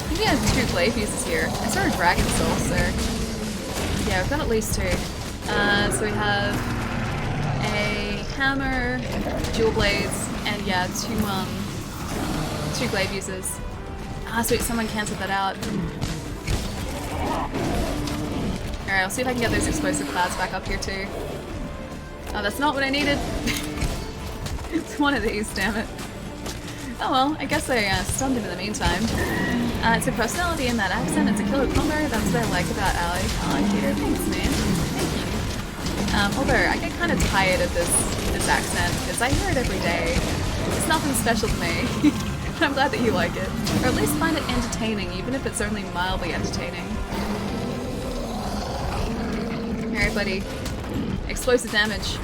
I think we have 2 Glaive users here. I saw a Dragon Soul, so yeah, we've got at least 2. So we have a hammer, dual blades, and yeah, 2 Glaive users. Ah, sweet, someone cancelled that out. Alright, I'll see if I can get those explosive clouds back up here too. Oh, that's not what I needed. It's one of these, damn it. Oh well, I guess I stunned him in the meantime. It's a personality in that accent, it's a killer combo, that's what I like about Ali. Oh, Peter, thanks man. Thank you. Although, I get kind of tired of this accent, because I hear it every day. It's nothing special to me. I'm glad that you like it. Or at least find it entertaining, even if it's only mildly entertaining. Alright, buddy. Explosive damage.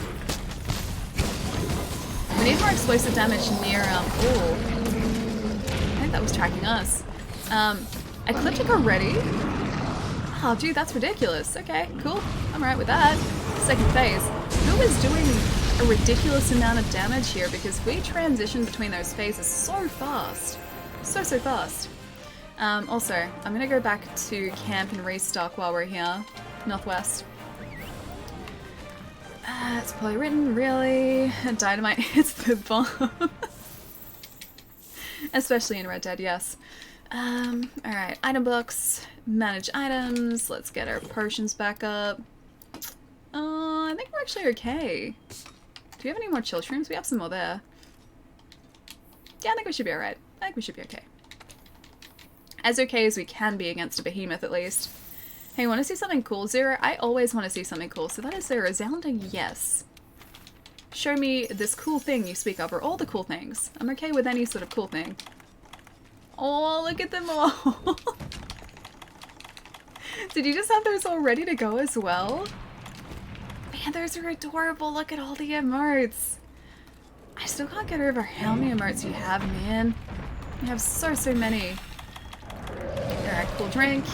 We need more explosive damage near, ooh. I think that was tracking us. Ecliptic already? Oh, dude, that's ridiculous. Okay, cool. I'm alright with that. Second phase. Who is doing a ridiculous amount of damage here because we transition between those phases so fast. So fast. Also, I'm gonna go back to camp and restock while we're here. Northwest. It's poorly written, really. Dynamite hits the bomb. Especially in Red Dead, yes. Alright, item books, manage items, let's get our potions back up. I think we're actually okay. Do we have any more chill shrooms? We have some more there. Yeah, I think we should be alright. I think we should be okay. As okay as we can be against a behemoth, at least. Hey, want to see something cool, Zero? I always want to see something cool, so that is a resounding yes. Show me this cool thing you speak of, or all the cool things. I'm okay with any sort of cool thing. Oh, look at them all! Did you just have those all ready to go as well? Man, those are adorable. Look at all the emotes. I still can't get over how many emotes you have, man. You have so many. Alright, cool drink.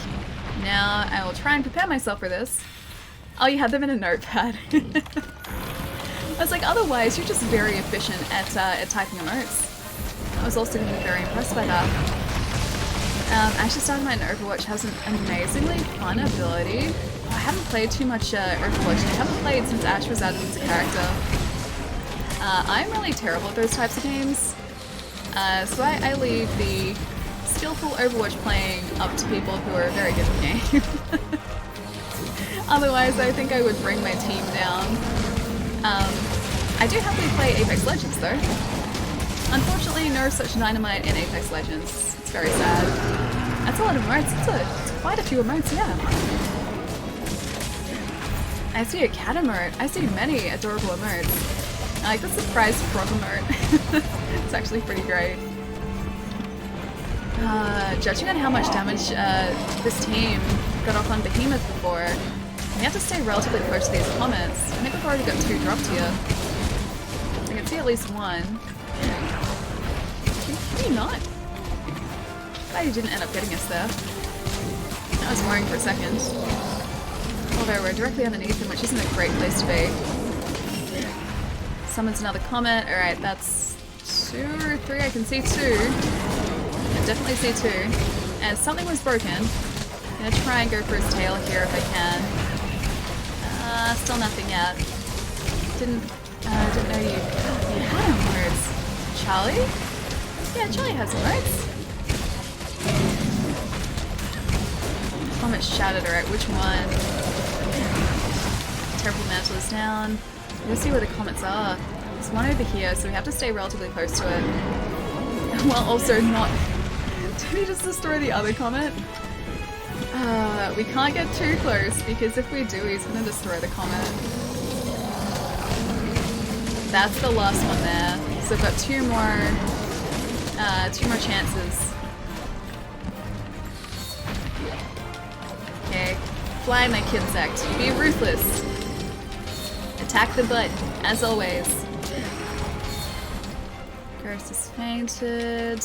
Now I will try and prepare myself for this. Oh, you had them in a notepad. I was like, otherwise you're just very efficient at typing emotes. I was also very impressed by that. Ashes Dynamite in Overwatch has an amazingly fun ability. I haven't played too much Overwatch. I haven't played since Ash was added as a character. I'm really terrible at those types of games. So I leave the skillful Overwatch playing up to people who are very good at the game. Otherwise, I think I would bring my team down. I do happily play Apex Legends though. Unfortunately, no such dynamite in Apex Legends. It's very sad. That's a lot of emotes. It's quite a few emotes, yeah. I see a cat emote. I see many adorable emotes. I like the surprise frog emote. It's actually pretty great. Judging on how much damage this team got off on Behemoth before, we have to stay relatively close to these comets. I think we've already got 2 dropped here. I can see at least 1. Can you not? Glad you didn't end up getting us there. I was worrying for a second. Although we're directly underneath him, which isn't a great place to be. Summons another comet. Alright, that's 2 or 3. I can see 2. I definitely see 2. And something was broken. I'm gonna try and go for his tail here if I can. Still nothing yet. Didn't know you had emotes. Charlie? Yeah, Charlie has emotes. Comet shattered, alright, which one? Terrible mantle is down. Let's see where the comets are. There's one over here, so we have to stay relatively close to it. While also not... Did he just destroy the other comet? We can't get too close, because if we do, he's gonna destroy the comet. That's the last one there. So I've got 2 more chances. Okay, fly my kinsect. Be ruthless. Attack the butt, as always. Ghost is fainted.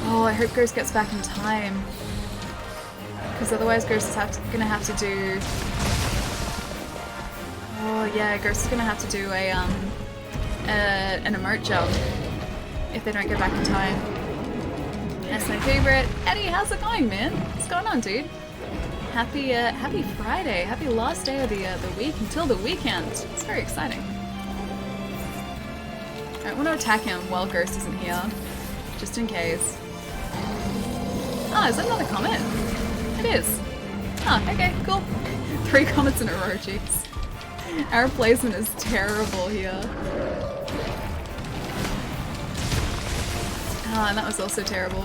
Oh, I hope Ghost gets back in time. Because otherwise Ghost is gonna have to do... Oh yeah, Ghost is gonna have to do an emote jump if they don't get back in time. That's my favorite. Eddie, how's it going, man? What's going on, dude? Happy Friday. Happy last day of the week until the weekend. It's very exciting. Alright, I want to attack him while Ghost isn't here. Just in case. Ah, is that another comet? It is. Ah, okay, cool. 3 comets in a row, jeez. Our placement is terrible here. Ah, and that was also terrible.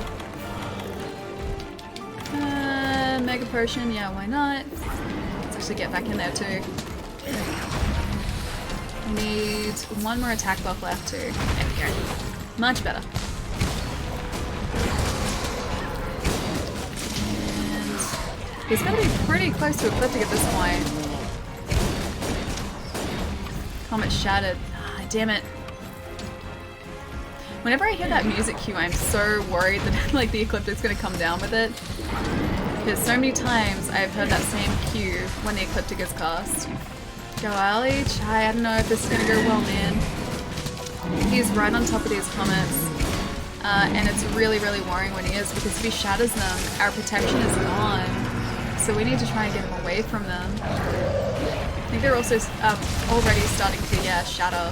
Mega Potion, yeah, why not? Let's actually get back in there too. We need 1 more attack buff left too. There we go. Much better. And he's gonna be pretty close to Ecliptic at this point. Comet shattered. Ah, damn it. Whenever I hear that music cue, I'm so worried that like the Ecliptic's gonna come down with it. Because so many times I've heard that same cue when the Ecliptic is cast. Go Ali, Chai, I don't know if this is gonna go well, man. He's right on top of these comets. And it's really, really worrying when he is, because if he shatters them, our protection is gone. So we need to try and get him away from them. I think they're also already starting to, yeah, shatter.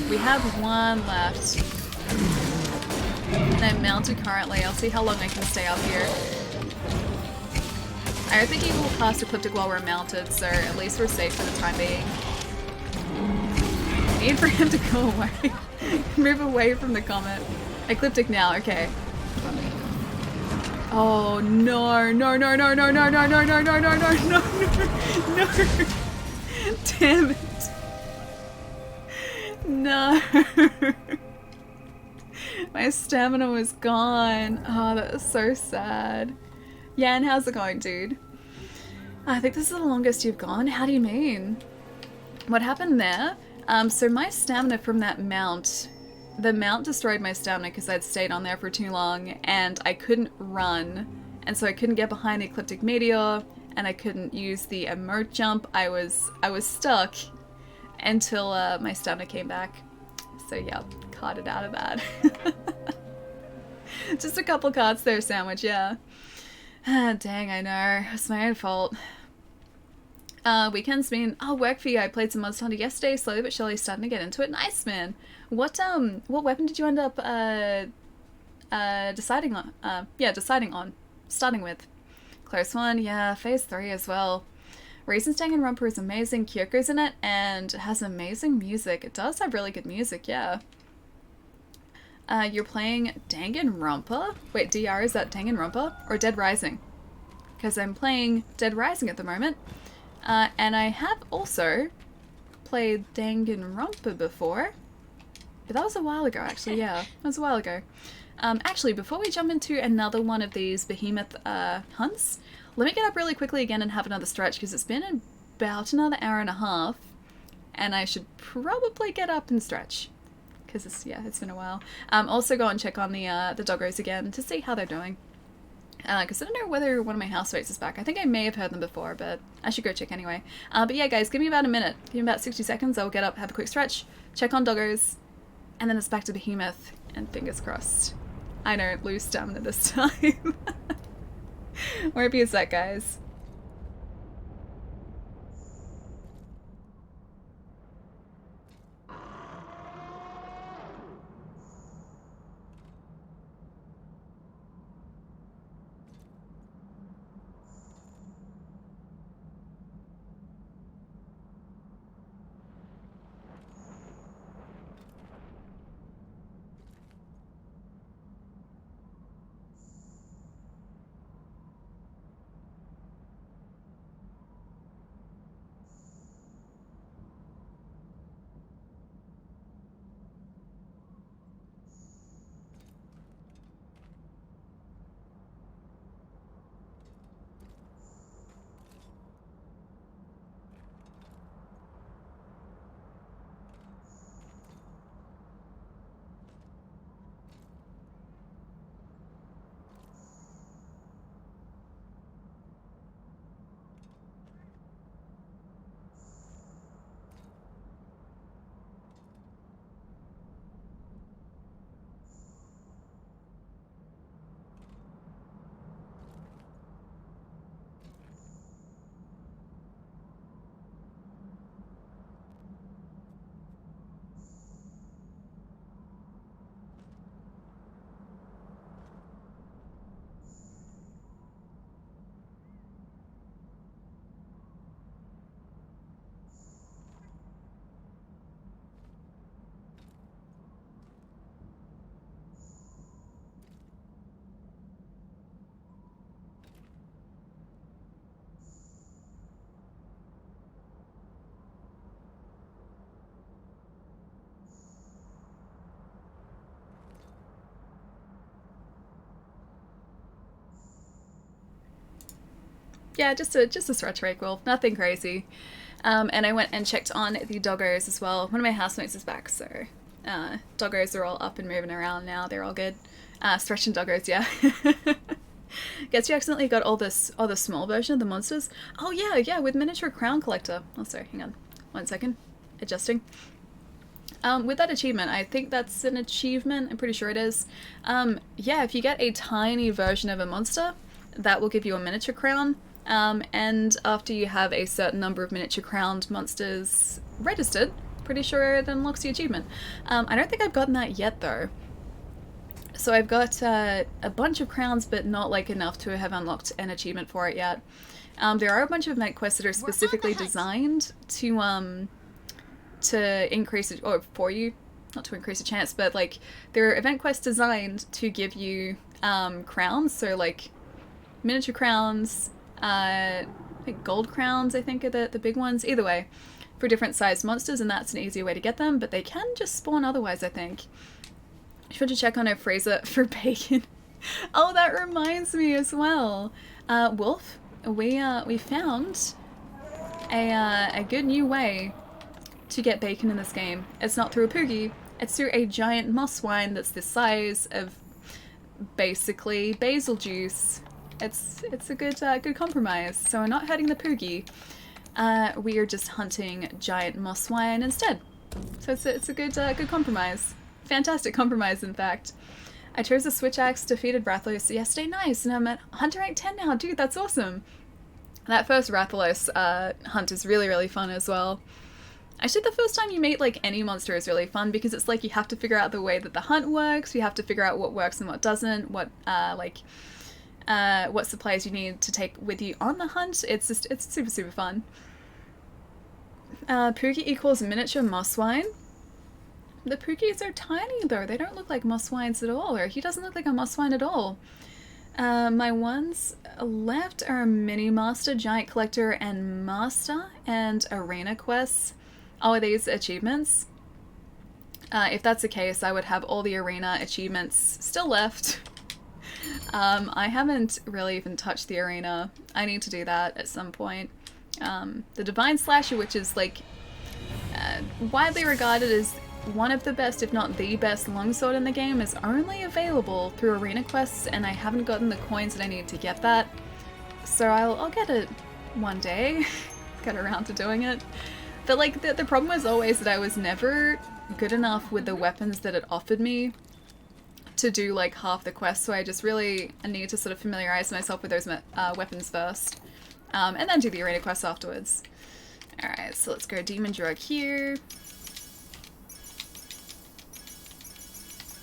We have 1 left. And I'm mounted currently. I'll see how long I can stay up here. I don't think he will cast Ecliptic while we're mounted, so at least we're safe for the time being. I need for him to go away. Move away from the comet. Ecliptic now, okay. Oh no, no, no, no, no, no, no, no, no, no, no, no, no, no. Damn it. No. My stamina was gone. Oh, that was so sad. Yan, how's it going, dude? I think this is the longest you've gone. How do you mean? What happened there? So my stamina from that mount, the mount destroyed my stamina because I'd stayed on there for too long and I couldn't run. And so I couldn't get behind the Ecliptic Meteor and I couldn't use the emote jump. I was stuck until my stamina came back. So yeah, carted out of that. Just a couple carts there, Sandwich, yeah. Dang, I know. It's my own fault. Weekend's been work for you. I played some Monster Hunter yesterday, slowly but surely starting to get into it. Nice, man. What weapon did you end up deciding on? Starting with. Close one, yeah, phase 3 as well. Raisin's Danganronpa is amazing. Kyoko's in it and it has amazing music. It does have really good music, yeah. You're playing Danganronpa? Wait, DR, is that Danganronpa? Or Dead Rising? Because I'm playing Dead Rising at the moment. And I have also played Danganronpa before. But that was a while ago, actually, yeah. That was a while ago. Actually, before we jump into another one of these behemoth hunts, let me get up really quickly again and have another stretch, because it's been about another hour and a half, and I should probably get up and stretch, because it's been a while. Also go and check on the doggos again to see how they're doing, because I don't know whether one of my housemates is back. I think I may have heard them before, but I should go check anyway. But yeah, guys, give me about a minute. Give me about 60 seconds. I'll get up, have a quick stretch, check on doggos, and then it's back to behemoth, and fingers crossed I don't lose stamina this time. Won't be a sec, guys. Yeah, just a stretch break, Wolf. Nothing crazy. And I went and checked on the doggos as well. One of my housemates is back, so doggos are all up and moving around now. They're all good. Stretching doggos, yeah. Guess you accidentally got all the small version of the monsters. Oh yeah, with miniature crown collector. Oh, sorry, hang on. 1 second. Adjusting. With that achievement, I think that's an achievement. I'm pretty sure it is. Yeah, if you get a tiny version of a monster, that will give you a miniature crown. And after you have a certain number of miniature crowned monsters registered, pretty sure it unlocks the achievement. I don't think I've gotten that yet though. So I've got a bunch of crowns, but not like enough to have unlocked an achievement for it yet. There are a bunch of event quests that are specifically designed to increase it, or for you, not to increase a chance, but like there are event quests designed to give you crowns. So like miniature crowns. I think gold crowns, I think, are the big ones. Either way, for different sized monsters, and that's an easier way to get them, but they can just spawn otherwise, I think. Should to check on our freezer for bacon. Oh, that reminds me as well. Wolf, we found a good new way to get bacon in this game. It's not through a poogie, it's through a giant moss wine that's the size of basically basil juice. It's a good compromise. So we're not hurting the poogie. We are just hunting giant moss wine instead. So it's a good compromise. Fantastic compromise, in fact. I chose a switch axe, defeated Rathalos yesterday. Nice, and I'm at Hunter rank 10 now. Dude, that's awesome. That first Rathalos hunt is really fun as well. Actually, the first time you meet like any monster is really fun, because it's like you have to figure out the way that the hunt works. You have to figure out what works and what doesn't. What supplies you need to take with you on the hunt. It's super fun. Poogie equals miniature moss wine. The Poogies are tiny though. They don't look like moss wines at all, or he doesn't look like a moss wine at all. My ones left are Mini Master, Giant Collector, and Master, and Arena quests. Oh, are these achievements? If that's the case, I would have all the arena achievements still left. I haven't really even touched the arena. I need to do that at some point. The Divine Slasher, which is like widely regarded as one of the best, if not the best, longsword in the game, is only available through arena quests, and I haven't gotten the coins that I need to get that. So I'll get it one day, get around to doing it. But like the problem was always that I was never good enough with the weapons that it offered me to do like half the quest, so I just really need to sort of familiarize myself with those weapons first, and then do the arena quests afterwards. Alright, so let's go Demon Drug here.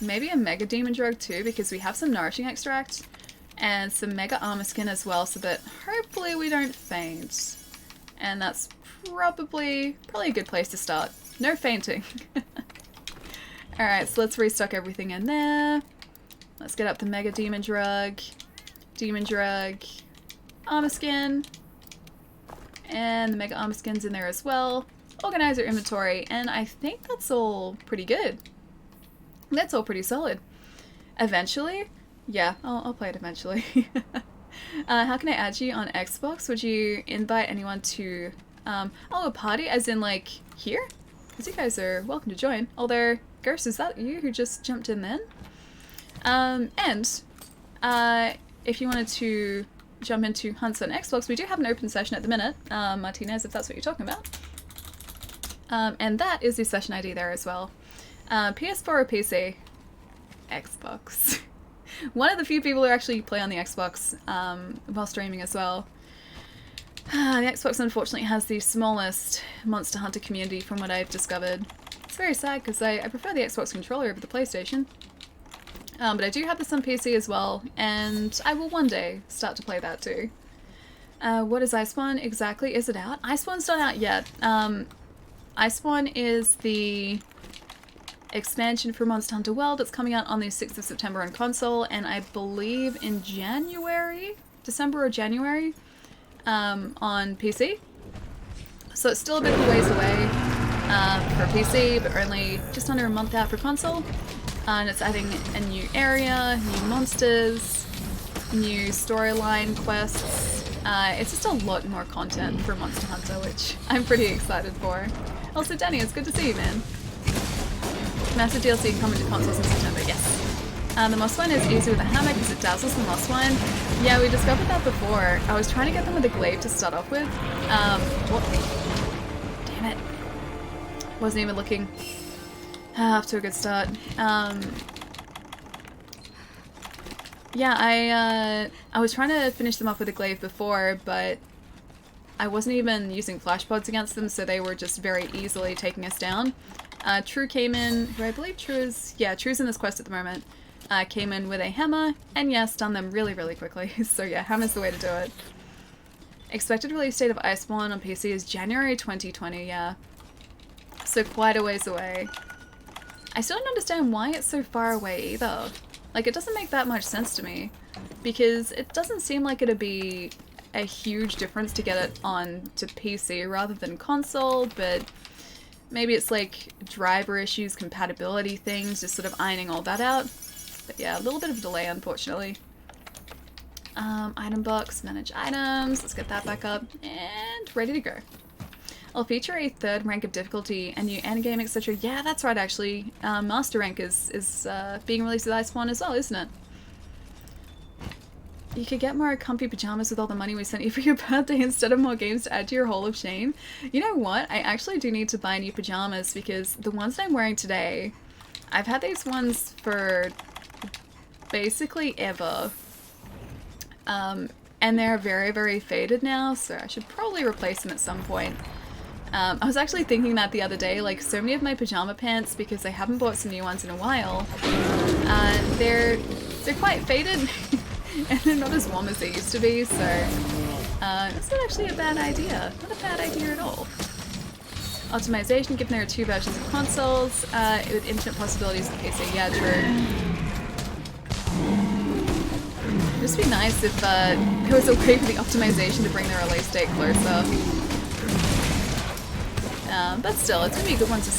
Maybe a Mega Demon Drug too, because we have some Nourishing Extract and some Mega Armor Skin as well, so that hopefully we don't faint. And that's probably a good place to start. No fainting. Alright, so let's restock everything in there. Let's get up the Mega Demon Drug, Armor Skin, and the Mega Armor Skin's in there as well. Organize our inventory, and I think that's all pretty good. That's all pretty solid. Eventually? Yeah, I'll play it eventually. How can I add you on Xbox? Would you invite anyone to, a party, as in like, here? Because you guys are welcome to join. Although, Ghost, is that you who just jumped in then? If you wanted to jump into Hunts on Xbox, we do have an open session at the minute, Martinez, if that's what you're talking about. And that is the session ID there as well. PS4 or PC? Xbox. One of the few people who actually play on the Xbox while streaming as well. The Xbox unfortunately has the smallest Monster Hunter community from what I've discovered. It's very sad because I prefer the Xbox controller over the PlayStation. But I do have this on PC as well, and I will one day start to play that too. What is Iceborne exactly? Is it out? Iceborne's not out yet. Iceborne is the expansion for Monster Hunter World. It's coming out on the 6th of September on console, and I believe in January? December or January? On PC. So it's still a bit of a ways away for PC, but only just under a month out for console. And it's adding a new area, new monsters, new storyline quests. It's just a lot more content for Monster Hunter, which I'm pretty excited for. Also, Danny, it's good to see you, man. Massive DLC coming to consoles in September, yes. The Moss One is easy with a hammer because it dazzles the Moss One. Yeah, we discovered that before. I was trying to get them with a glaive to start off with. Damn it. Wasn't even looking. Off to a good start. Yeah, I was trying to finish them off with a glaive before, but I wasn't even using flash pods against them, so they were just very easily taking us down. True came in, who I believe True is, yeah, True's in this quest at the moment, came in with a hammer, and yeah, stunned them really, really quickly. So yeah, hammer's the way to do it. Expected release date of Iceborne on PC is January 2020, yeah. So quite a ways away. I still don't understand why it's so far away either. Like, it doesn't make that much sense to me, because it doesn't seem like it'd be a huge difference to get it on to PC rather than console, but maybe it's like driver issues, compatibility things, just sort of ironing all that out. But yeah, a little bit of a delay, unfortunately. Item box, manage items, let's get that back up, and ready to go. I'll feature a 3rd rank of difficulty, a new endgame, etc. Yeah, that's right, actually. Master rank is being released with Iceborne as well, isn't it? You could get more comfy pajamas with all the money we sent you for your birthday instead of more games to add to your Hall of Shame. You know what? I actually do need to buy new pajamas because the ones that I'm wearing today, I've had these ones for basically ever. And they're very, very faded now, so I should probably replace them at some point. I was actually thinking that the other day, like so many of my pajama pants, because I haven't bought some new ones in a while, they're quite faded. And they're not as warm as they used to be, so it's not actually a bad idea. Not a bad idea at all. Optimization, given there are 2 versions of consoles, with infinite possibilities in PC. Yeah, true. It'd just be nice if there was a way for the optimization to bring the release date closer. But still, it's gonna be a good one to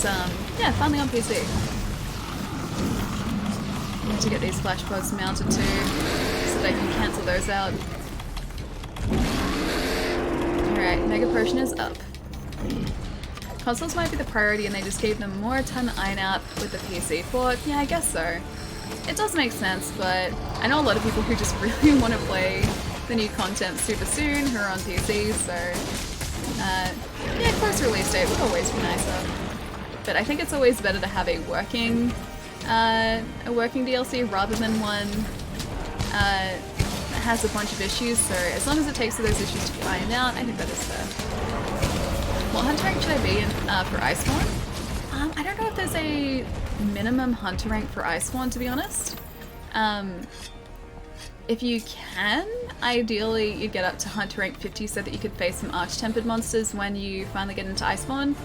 yeah, finally on PC. I need to get these flash pods mounted too, so they can cancel those out. Alright, Mega Potion is up. Consoles might be the priority and they just gave them more time to iron out with the PC port. Yeah, I guess so. It does make sense, but I know a lot of people who just really want to play the new content super soon who are on PC, so yeah, close release date would always be nicer. But I think it's always better to have a working DLC rather than one that has a bunch of issues, so as long as it takes for those issues to be ironed out, I think that is fair. What hunter rank should I be in for Iceborne? I don't know if there's a minimum hunter rank for Iceborne, to be honest. If you can, ideally you'd get up to hunter rank 50 so that you could face some arch-tempered monsters when you finally get into Iceborne.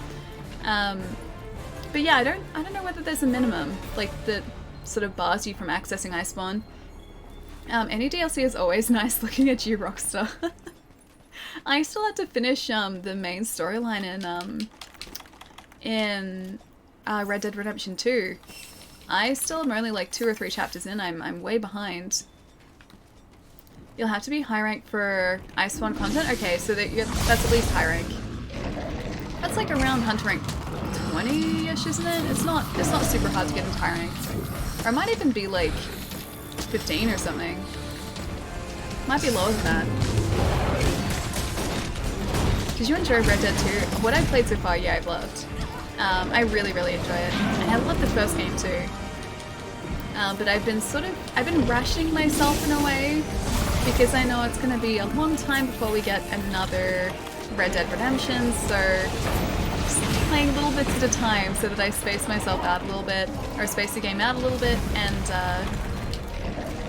But yeah, I don't know whether there's a minimum, like, that sort of bars you from accessing Iceborne. Any DLC is always nice looking at you, Rockstar. I still had to finish the main storyline in Red Dead Redemption 2. I still am only like 2 or 3 chapters in. I'm way behind. You'll have to be high rank for Iceborne content? Okay, so that's at least high rank. That's like around hunter rank 20-ish, isn't it? It's not super hard to get into high rank. Or it might even be like 15 or something. Might be lower than that. Did you enjoy Red Dead 2? What I've played so far, yeah, I've loved. I really, really enjoy it. And I love the first game too. But I've been rationing myself in a way because I know it's gonna be a long time before we get another Red Dead Redemption, so just playing little bits at a time so that I space myself out a little bit, or space the game out a little bit, and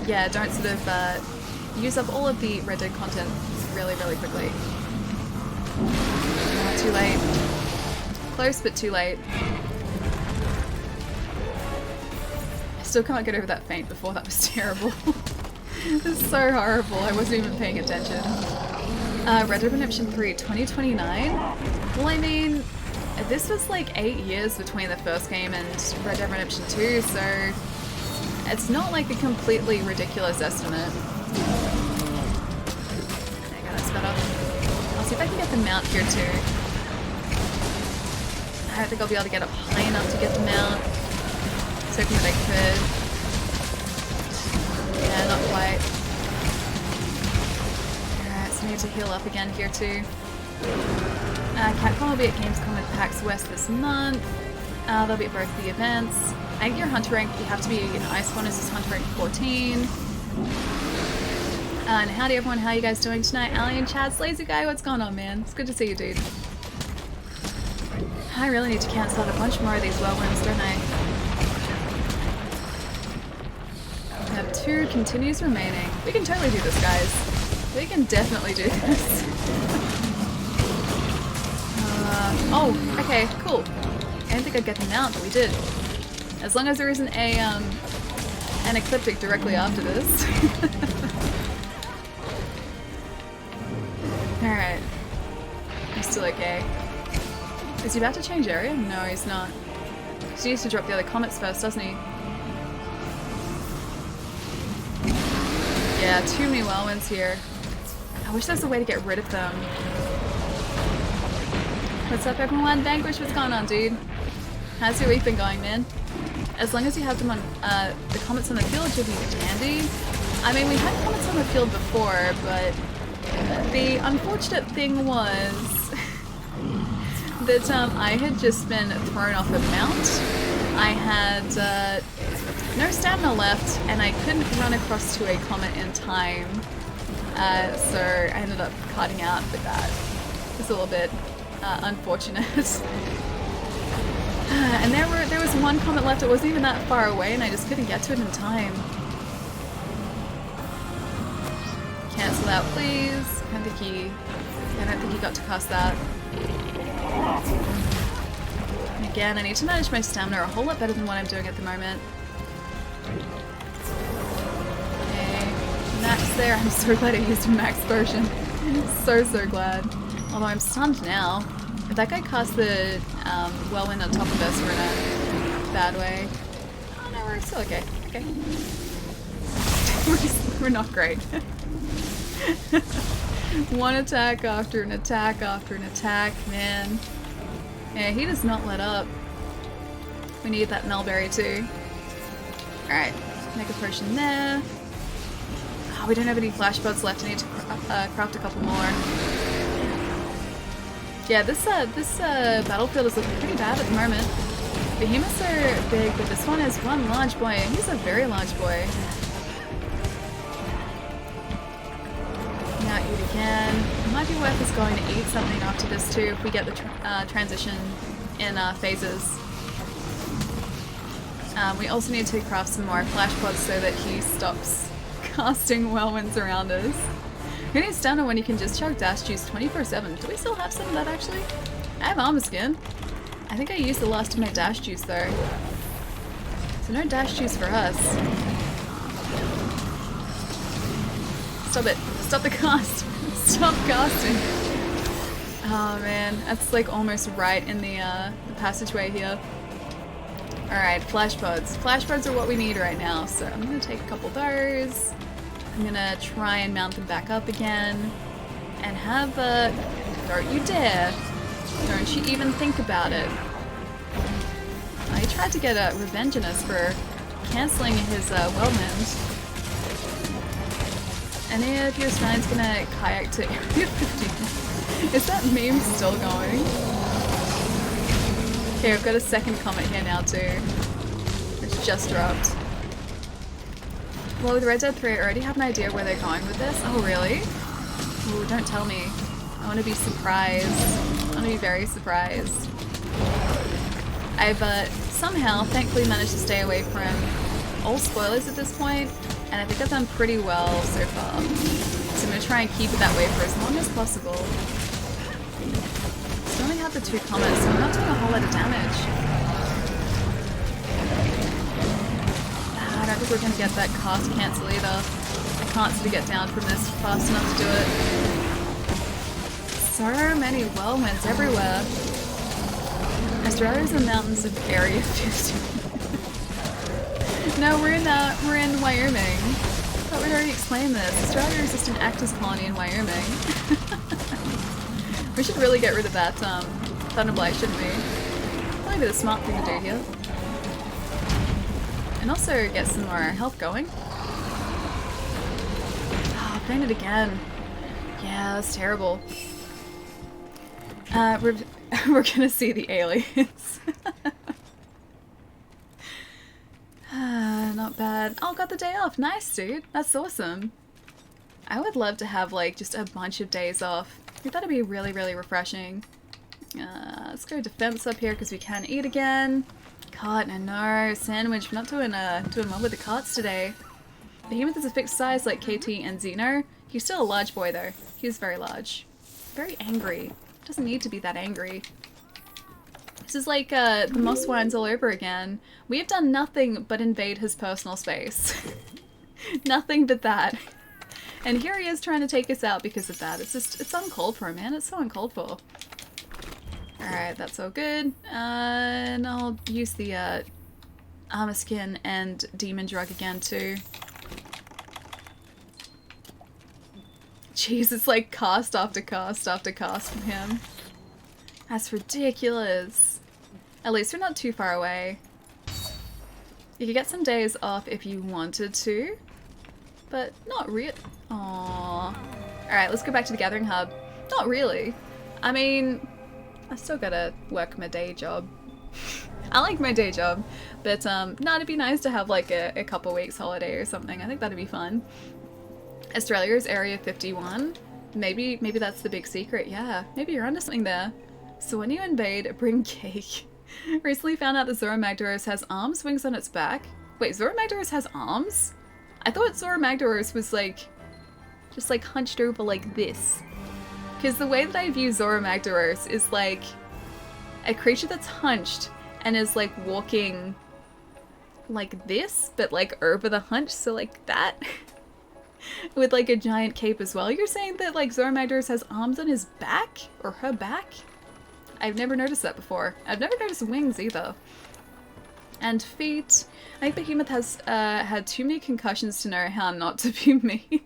yeah, don't sort of use up all of the Red Dead content really, really quickly. Too late. Close, but too late. I still can't get over that feint before. That was terrible. It's so horrible. I wasn't even paying attention. Red Dead Redemption 3, 2029? Well, I mean, this was like 8 years between the first game and Red Dead Redemption 2, so it's not like a completely ridiculous estimate. There you go, that's better. I'll see if I can get the mount here too. I don't think I'll be able to get up high enough to get the mount. I was hoping that I could. Yeah, not quite. Alright, so I need to heal up again here too. Capcom will be at Gamescom with PAX West this month. They'll be at both the events. I think your hunter rank, you have to be in Iceborne is hunter rank 14. And howdy everyone, how are you guys doing tonight? Alien Chad's Lazy Guy, what's going on, man? It's good to see you, dude. I really need to cancel out a bunch more of these whirlwinds, don't I? I have 2 continues remaining. We can totally do this, guys. We can definitely do this. Oh, okay, cool. I didn't think I'd get the mount, but we did. As long as there isn't an ecliptic directly after this. Alright. I'm still okay. Is he about to change area? No, he's not. He needs to drop the other comets first, doesn't he? Yeah, too many whirlwinds here. I wish there's a way to get rid of them. What's up, everyone? Vanquish, what's going on, dude? How's your week been going, man? As long as you have them on the comets on the field, you'll be handy. I mean, we had comets on the field before, but the unfortunate thing was that I had just been thrown off a mount. I had no stamina left, and I couldn't run across to a comet in time, so I ended up cutting out with that. It's a little bit unfortunate. And there was one comet left. It wasn't even that far away, and I just couldn't get to it in time. Cancel out, please. I don't think he got to cast that. And again, I need to manage my stamina a whole lot better than what I'm doing at the moment. Okay, max there. I'm so glad I used a max version. So glad. Although I'm stunned now. If that guy cast the whirlwind on top of us, we're in a bad way. Oh no, we're still okay. Okay. We're not great. One attack after an attack after an attack, man. Yeah, he does not let up. We need that Melberry too. Alright, make a potion there. Oh, we don't have any flash buds left. I need to craft a couple more. Yeah, this battlefield is looking pretty bad at the moment. Behemoths are big, but this one is one large boy, and he's a very large boy. Now eat again. It might be worth us going to eat something after this too if we get the transition in phases. We also need to craft some more flash pods so that he stops casting whirlwinds around us. Who needs stamina when you can just chug dash juice 24/7? Do we still have some of that actually? I have armor skin. I think I used the last of my dash juice though. So no dash juice for us. Stop it. Stop the cast. Stop casting. Oh man, that's like almost right in the passageway here. Alright, flash pods. Flash pods are what we need right now, so I'm gonna take a couple of those. I'm gonna try and mount them back up again. And have a... Don't you dare! Don't you even think about it. He tried to get revenge on us for cancelling his whirlwind. Any of your Australians gonna kayak to Area 50? Is that meme still going? Okay, I've got a second comment here now too. It's just dropped. Well, with Red Dead 3, I already have an idea where they're going with this. Oh, really? Ooh, don't tell me. I want to be surprised. I want to be very surprised. I've somehow, thankfully, managed to stay away from all spoilers at this point, and I think I've done pretty well so far. So I'm going to try and keep it that way for as long as possible. I only have the 2 comments, so I'm not doing a whole lot of damage. I don't think we're going to get that cast cancel either. I can't seem to get down from this fast enough to do it. So many whirlwinds everywhere. Australia's the mountains of Area 50. No, we're in Wyoming. I thought we'd already explained this. Australia is just an actors colony in Wyoming. We should really get rid of that Thunderblight, shouldn't we? Probably be the smart thing to do here. And also get some more health going. Oh, I've fainted again. Yeah, that's terrible. We're gonna see the aliens. Not bad. Oh, got the day off. Nice, dude. That's awesome. I would love to have like just a bunch of days off. I think that'd be really, really refreshing. Let's go defense up here because we can eat again. Cart, no, sandwich. We're not doing well with the carts today. Behemoth is a fixed size like KT and Xeno. He's still a large boy though. He's very large. Very angry. Doesn't need to be that angry. This is like the Moss Wines all over again. We have done nothing but invade his personal space. Nothing but that. And here he is trying to take us out because of that. It's just, it's uncalled for, man. It's so uncalled for. Alright, that's all good. And I'll use the armor skin and demon drug again too. Jeez, it's like cast after cast after cast from him. That's ridiculous. At least we're not too far away. You could get some days off if you wanted to, but not really. Aww. Alright, let's go back to the Gathering Hub. Not really. I mean, I still gotta work my day job. I like my day job, but no, it'd be nice to have like a couple weeks holiday or something. I think that'd be fun. Australia's Area 51. Maybe that's the big secret. Yeah, maybe you're onto something there. So when you invade, bring cake. Recently found out that Zora Magdaros has arms, wings on its back. Wait, Zora Magdaros has arms? I thought Zora Magdaros was like, just like hunched over like this. Because the way that I view Zora Magdaros is like a creature that's hunched and is like walking like this, but like over the hunch, so like that. With like a giant cape as well. You're saying that like Zora Magdaros has arms on his back? Or her back? I've never noticed that before. I've never noticed wings either. And feet. I think Behemoth has had too many concussions to know how not to be mean.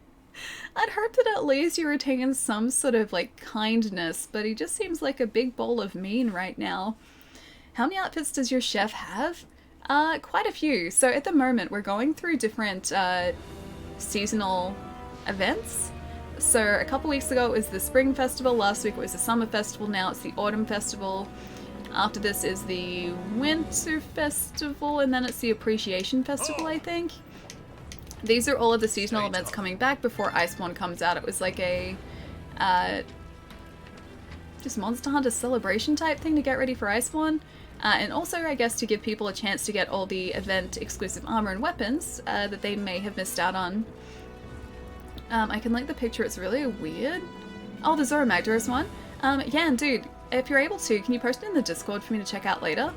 I'd hope that at least you retain some sort of like kindness, but he just seems like a big bowl of mean right now. How many outfits does your chef have? Quite a few. So at the moment we're going through different seasonal events. So a couple weeks ago it was the Spring Festival, last week it was the Summer Festival, now it's the Autumn Festival. After this is the Winter Festival, and then it's the Appreciation Festival, I think. These are all of the seasonal events coming back before Iceborne comes out. It was like a just Monster Hunter celebration type thing to get ready for Iceborne. And also, I guess, to give people a chance to get all the event exclusive armor and weapons that they may have missed out on. I can link the picture, it's really weird. Oh, the Zora Magdaros one. Yeah, and dude, if you're able to, can you post it in the Discord for me to check out later?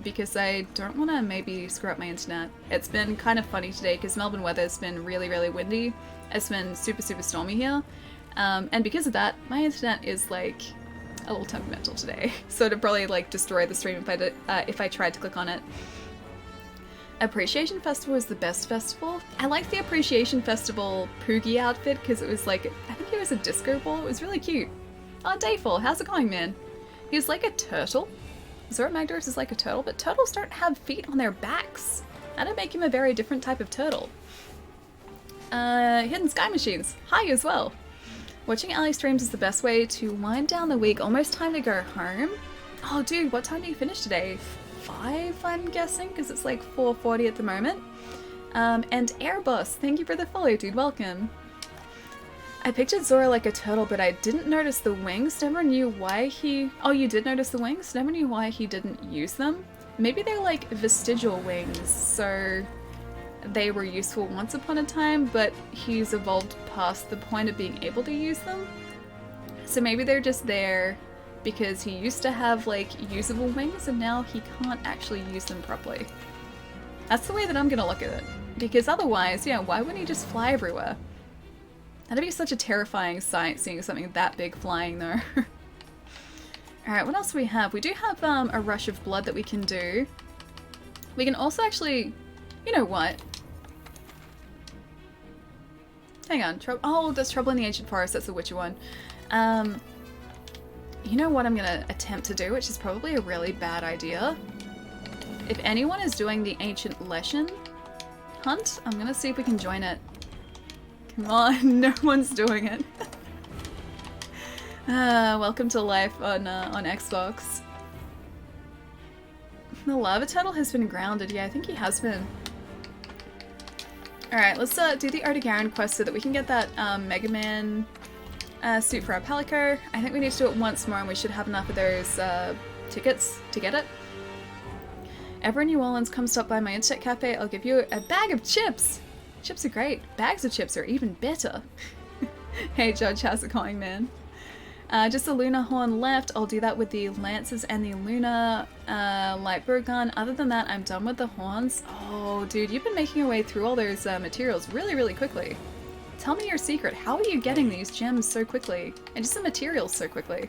Because I don't want to maybe screw up my internet. It's been kind of funny today because Melbourne weather's been really, really windy. It's been super, super stormy here. And because of that, my internet is like a little temperamental today. So it'd probably like destroy the stream if I tried to click on it. Appreciation Festival is the best festival. I like the Appreciation Festival Poogie outfit because it was like, I think it was a disco ball. It was really cute. Oh, Dayful, how's it going, man? He's like a turtle. Zora Magdaros is like a turtle, but turtles don't have feet on their backs. That'd make him a very different type of turtle. Hidden Sky Machines. Hi as well. Watching Ali streams is the best way to wind down the week. Almost time to go home. Oh, dude, what time do you finish today? 5, I'm guessing, because it's like 4:40 at the moment. And Airbus, thank you for the follow, dude. Welcome. I pictured Zora like a turtle, but I didn't notice the wings. Never knew why he... Oh, you did notice the wings? Never knew why he didn't use them. Maybe they're like vestigial wings, so they were useful once upon a time, but he's evolved past the point of being able to use them. So maybe they're just there because he used to have like usable wings and now he can't actually use them properly. That's the way that I'm gonna look at it. Because otherwise, yeah, why wouldn't he just fly everywhere? That'd be such a terrifying sight, seeing something that big flying though. Alright, what else do we have? We do have a rush of blood that we can do. We can also actually... You know what? Hang on. Oh, there's Trouble in the Ancient Forest. That's the Witcher one. You know what I'm going to attempt to do, which is probably a really bad idea? If anyone is doing the Ancient Leshen hunt, I'm going to see if we can join it. Come on, no one's doing it. Welcome to life on Xbox. The lava turtle has been grounded. Yeah, I think he has been. Alright, let's do the Odogaron quest so that we can get that Mega Man suit for our Palico. I think we need to do it once more and we should have enough of those tickets to get it. Ever in New Orleans, come stop by my internet cafe. I'll give you a bag of chips. Chips are great. Bags of chips are even better. Hey Judge, how's it going, man? Just the Luna Horn left. I'll do that with the Lances and the Luna Lightbow gun. Other than that, I'm done with the horns. Oh, dude, you've been making your way through all those materials really, really quickly. Tell me your secret. How are you getting these gems so quickly? And just the materials so quickly?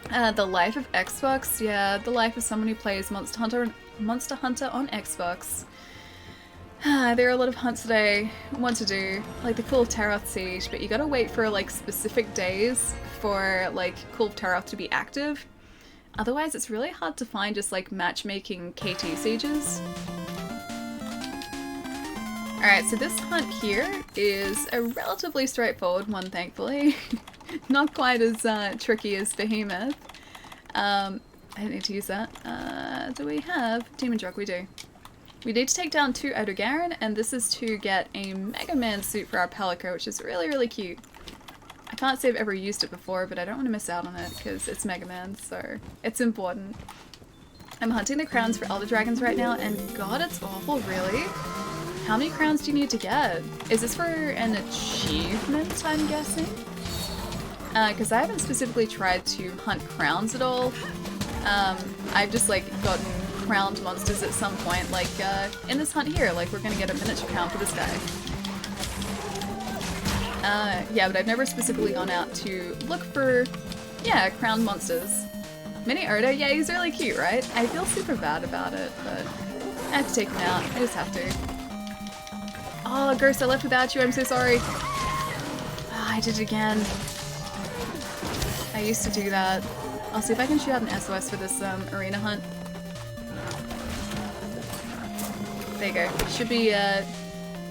The life of Xbox. Yeah, the life of someone who plays Monster Hunter on Xbox. There are a lot of hunts that I want to do, like the Call of Taroth Siege, but you gotta wait for like specific days for like Call of Taroth to be active. Otherwise it's really hard to find just like matchmaking KT sieges. Alright, so this hunt here is a relatively straightforward one, thankfully. Not quite as tricky as Behemoth. I didn't need to use that. Do we have Demon Drug? We do. We need to take down 2 Odogaron, and this is to get a Mega Man suit for our Palico, which is really, really cute. I can't say I've ever used it before, but I don't want to miss out on it because it's Mega Man, so it's important. I'm hunting the crowns for Elder Dragons right now, and god, it's awful, really? How many crowns do you need to get? Is this for an achievement, I'm guessing? Because I haven't specifically tried to hunt crowns at all. I've just like gotten crowned monsters at some point, like in this hunt here, like we're gonna get a miniature crown for this guy. Yeah, but I've never specifically gone out to look for, yeah, crowned monsters. Mini Odo, yeah, he's really cute, right? I feel super bad about it, but I have to take him out. I just have to. Oh, Ghost, I left without you. I'm so sorry. Oh, I did it again. I used to do that. I'll see if I can shoot out an SOS for this arena hunt. There you go. Should be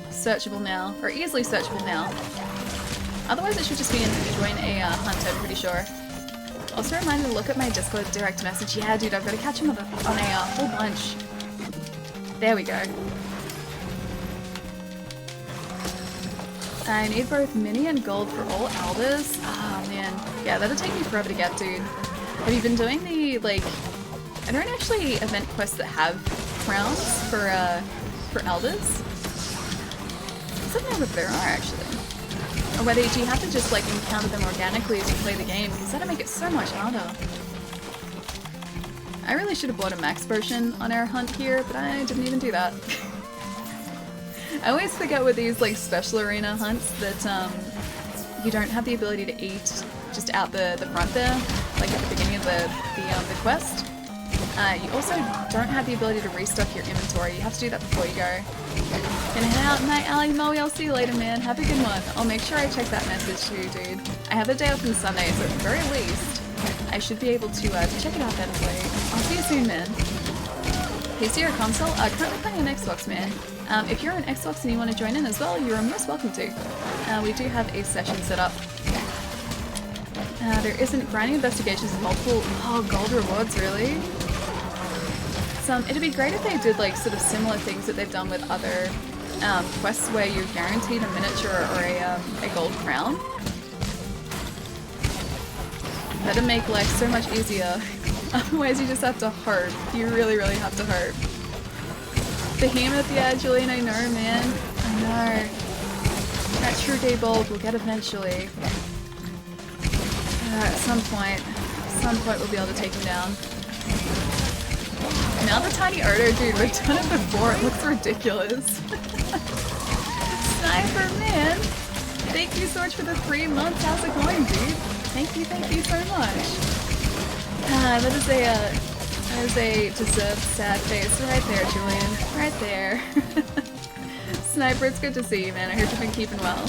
searchable now, or easily searchable now. Otherwise, it should just be in join a hunt, I'm pretty sure. Also, remind me to look at my Discord direct message. Yeah, dude, I've got to catch him on a whole bunch. There we go. I need both mini and gold for all elders. Oh man, yeah, that'll take me forever to get, dude. Have you been doing the like? Are there actually event quests that have crowns for elders? I don't know if there are actually. Or whether do you have to just like encounter them organically as you play the game? Because that'll make it so much harder. I really should have bought a max potion on our hunt here, but I didn't even do that. I always forget with these like special arena hunts that you don't have the ability to eat just out the front there, like at the beginning of the quest. You also don't have the ability to restock your inventory. You have to do that before you go. Gonna head out night, Ali Moe. I'll see you later, man. Have a good one. I'll make sure I check that message too, dude. I have a day off on Sunday, so at the very least, I should be able to check it out that way. I'll see you soon, man. PC or console? Currently playing on Xbox, man. If you're on Xbox and you want to join in as well, you're most welcome to. We do have a session set up. There isn't grinding investigations and multiple gold rewards, really? It'd be great if they did like sort of similar things that they've done with other quests where you're guaranteed a miniature or a gold crown. That'd make life so much easier. Otherwise you just have to hope. You really, really have to hope. Behemoth, yeah, Julian, I know, man. I know. That true gay bulb we'll get eventually. At some point we'll be able to take him down. Now the tiny Odo, dude, we've done it before, it looks ridiculous. Sniper, man! Thank you so much for the 3 months, how's it going, dude? Thank you so much. That is a deserved sad face right there, Julian. Right there. Sniper, it's good to see you, man. I heard you've been keeping well.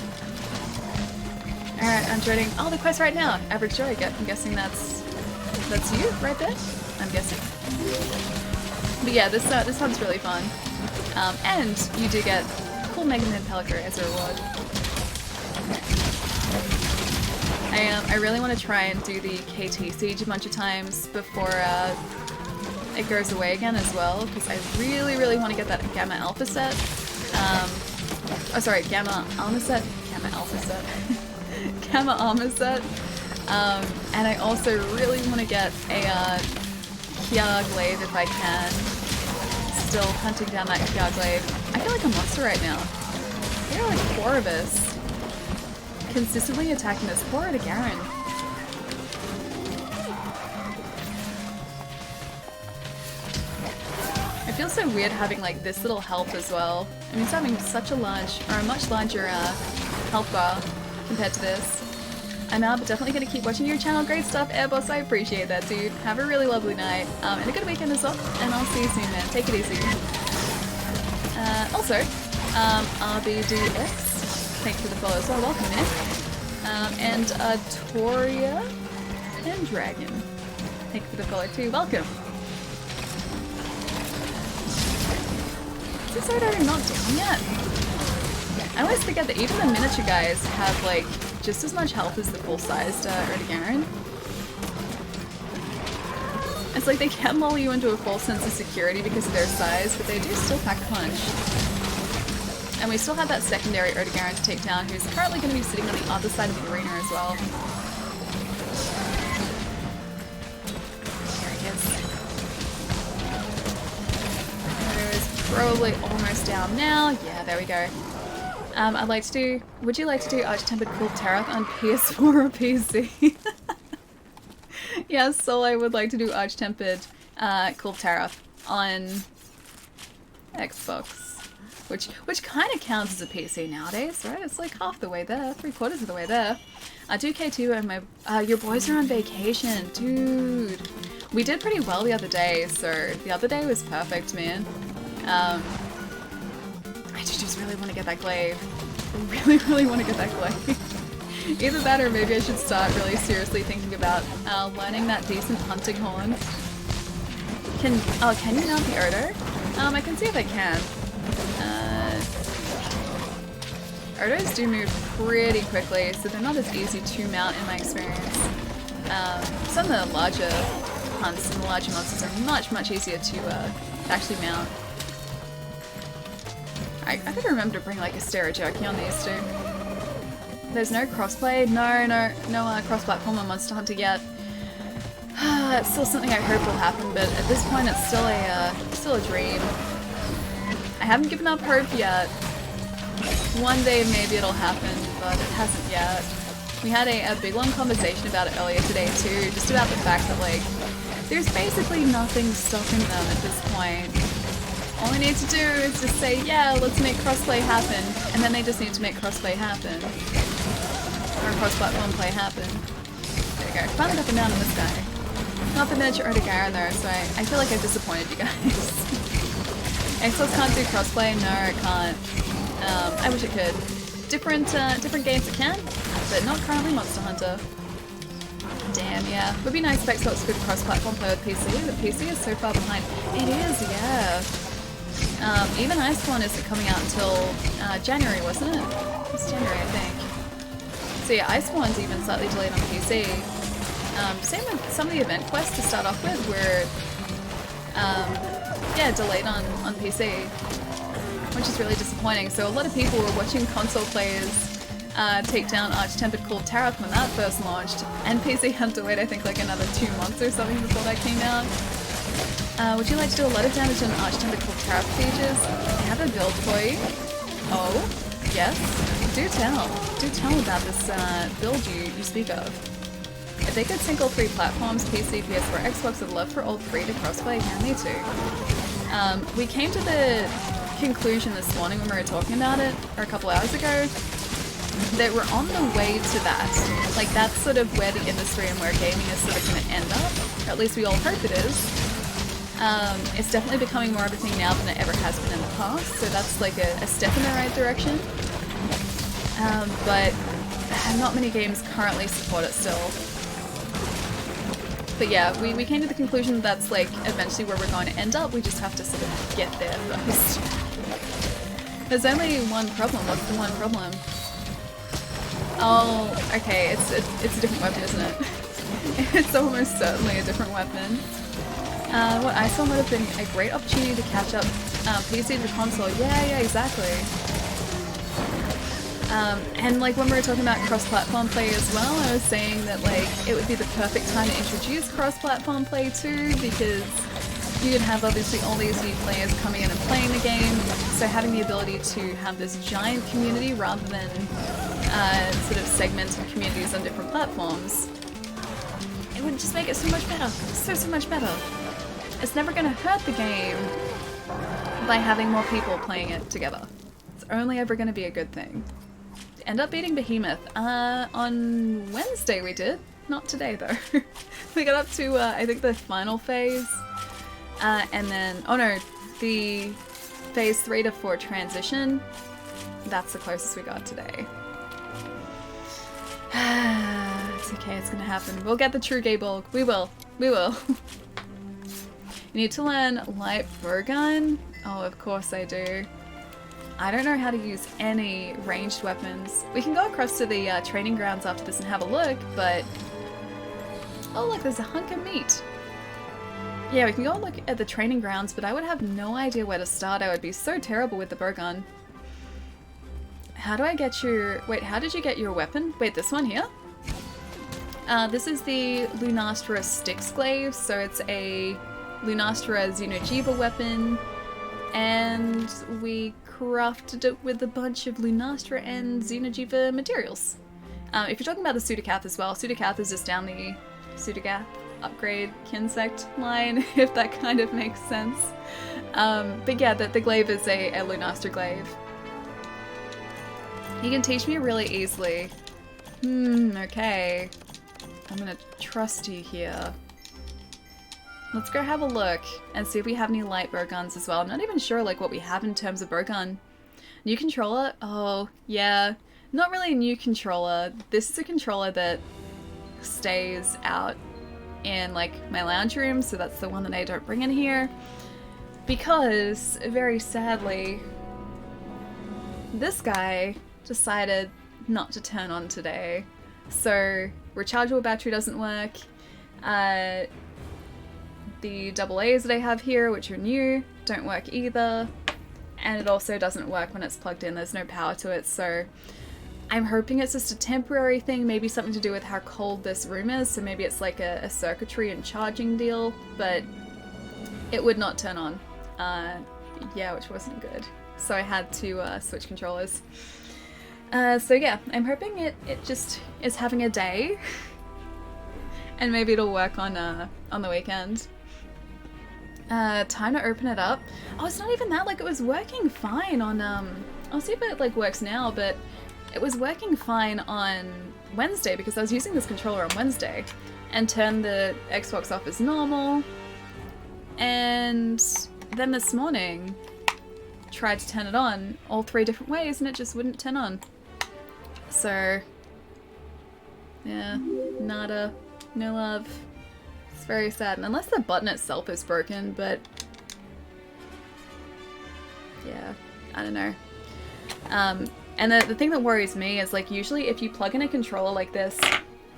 Alright, I'm joining. Oh, the quest right now. Average Joy. I'm guessing that's you right there. I'm guessing. But yeah, this hunt's really fun. And you do get a cool Mega Man Pelican as a reward. I really want to try and do the KT Siege a bunch of times before it goes away again as well, because I really, really want to get that Gamma Alpha set. Oh, sorry, Gamma Alpha set. Gamma Alpha set. Gamma Armor set. And I also really want to get a Kia Glaive if I can. Still hunting down that Kia Glaive. I feel like a monster right now. There are like 4 of us consistently attacking this poor Garen. It feels so weird having like this little health as well. I mean, it's having such a large, or a much larger health bar compared to this. I'm out, but definitely gonna keep watching your channel. Great stuff, Airboss. I appreciate that, dude. Have a really lovely night, and a good weekend as well. And I'll see you soon, man. Take it easy. Also, RBDX, thanks for the follow as well. Welcome, man. And Toria and Dragon, thank you for the follow too. Welcome. Is this Odo not down yet? I always forget that even the miniature guys have like just as much health as the full-sized Garen. It's like they can lull you into a false sense of security because of their size, but they do still pack a punch. And we still have that secondary Garen to take down, who's currently going to be sitting on the other side of the arena as well. There he is. Odo is probably almost down now. Yeah, there we go. I'd like to do, would you like to do Arch-Tempered Cool Tariff on PS4 or PC? Yes, so I would like to do Arch-Tempered Cool Tariff on Xbox. which kind of counts as a PC nowadays, right? It's like half the way there, 3/4 of the way there. 2K2 and my your boys are on vacation, dude. We did pretty well the other day, so the other day was perfect, man. I just really want to get that glaive. I really want to get that glaive. Either that or maybe I should start really seriously thinking about learning that decent hunting horn. Can you mount the Odo? I can see if I can. Odos do move pretty quickly, so they're not as easy to mount in my experience. Some of the larger hunts and the larger monsters are much easier to actually mount. I gotta remember to bring like a stereo jockey on these two. There's no crossplay? No cross-platform on Monster Hunter yet. It's still something I hope will happen, but at this point it's still a dream. I haven't given up hope yet. One day maybe it'll happen, but it hasn't yet. We had a big long conversation about it earlier today too, just about the fact that like, there's basically nothing stopping them at this point. All I need to do is just say, yeah, let's make crossplay happen, and then they just need to make crossplay happen. Or cross-platform play happen. There you go. Finally got the mount on this guy. Not the miniature Odogaron though, so I feel like I've disappointed you guys. Xbox can't do crossplay? No, it can't. I wish it could. Different games it can, but not currently Monster Hunter. Damn, yeah. Would be nice if Xbox could cross-platform play with PC. The PC is so far behind. It is, yeah. Even Iceborne isn't coming out until January, wasn't it? It was January, I think. So yeah, Iceborne's even slightly delayed on PC. Same with some of the event quests to start off with were, yeah, delayed on PC, which is really disappointing. So a lot of people were watching console players take down Arch-Tempered Cold Tariff when that first launched, and PC had to wait I think like another 2 months or something before that came out. Would you like to do a lot of damage on Arch-Tempered Cold Tariff pages? I have a build for you. Oh, yes. Do tell. Do tell about this build you speak of. If they could sync all 3 platforms, PC, PS4, Xbox, I'd love for all 3 to crossplay. Yeah, me too. We came to the conclusion this morning when we were talking about it, or a couple hours ago, that we're on the way to that. Like, that's sort of where the industry and where gaming is sort of going to end up, or at least we all hope it is. It's definitely becoming more of a thing now than it ever has been in the past, so that's like a step in the right direction. But not many games currently support it still. But yeah, we came to the conclusion that that's like eventually where we're going to end up. We just have to sort of get there first. There's only one problem. What's the one problem? Oh, okay, it's a different weapon, isn't it? It's almost certainly a different weapon. What I saw would have been a great opportunity to catch up PC to console. Yeah, exactly. And like when we were talking about cross-platform play as well, I was saying that like it would be the perfect time to introduce cross-platform play too, because you could have obviously all these new players coming in and playing the game, so having the ability to have this giant community rather than sort of segmented communities on different platforms, it would just make it so much better. So much better. It's never going to hurt the game by having more people playing it together. It's only ever going to be a good thing. End up beating Behemoth. On Wednesday we did. Not today though. We got up to, I think, the final phase. And then, oh no, the phase 3 to 4 transition. That's the closest we got today. It's okay, it's gonna happen. We'll get the true gay bulk. We will. We will. You need to learn light bowgun? Oh, of course I do. I don't know how to use any ranged weapons. We can go across to the training grounds after this and have a look, but... Oh look, there's a hunk of meat. Yeah, we can go and look at the training grounds, but I would have no idea where to start. I would be so terrible with the bowgun. How do I get your... Wait, how did you get your weapon? Wait, this one here? This is the Lunastra Styx Glaive, so it's a Lunastra Xenojiva weapon, and we crafted it with a bunch of Lunastra and Xenojiva materials. If you're talking about the Sudacath as well, Sudacath is just down the Sudacath upgrade Kinsect line, if that kind of makes sense. But yeah, the Glaive is a Lunastra Glaive. He can teach me really easily. Okay. I'm gonna trust you here. Let's go have a look and see if we have any light bow guns as well. I'm not even sure like what we have in terms of bow gun. New controller? Oh, yeah. Not really a new controller. This is a controller that stays out in like my lounge room, so that's the one that I don't bring in here. Because, very sadly, this guy decided not to turn on today. So, rechargeable battery doesn't work. The AA's that I have here, which are new, don't work either. And it also doesn't work when it's plugged in, there's no power to it, so I'm hoping it's just a temporary thing, maybe something to do with how cold this room is, so maybe it's like a circuitry and charging deal, but it would not turn on. Yeah, which wasn't good. So I had to switch controllers. So yeah, I'm hoping it just is having a day, and maybe it'll work on the weekend. Time to open it up. Oh, it's not even that, like it was working fine on, I'll see if it like works now, but it was working fine on Wednesday because I was using this controller on Wednesday and turned the Xbox off as normal. And then this morning, tried to turn it on all 3 different ways and it just wouldn't turn on. So, yeah, nada, no love. It's very sad, unless the button itself is broken, but yeah, I don't know. And the thing that worries me is like usually if you plug in a controller like this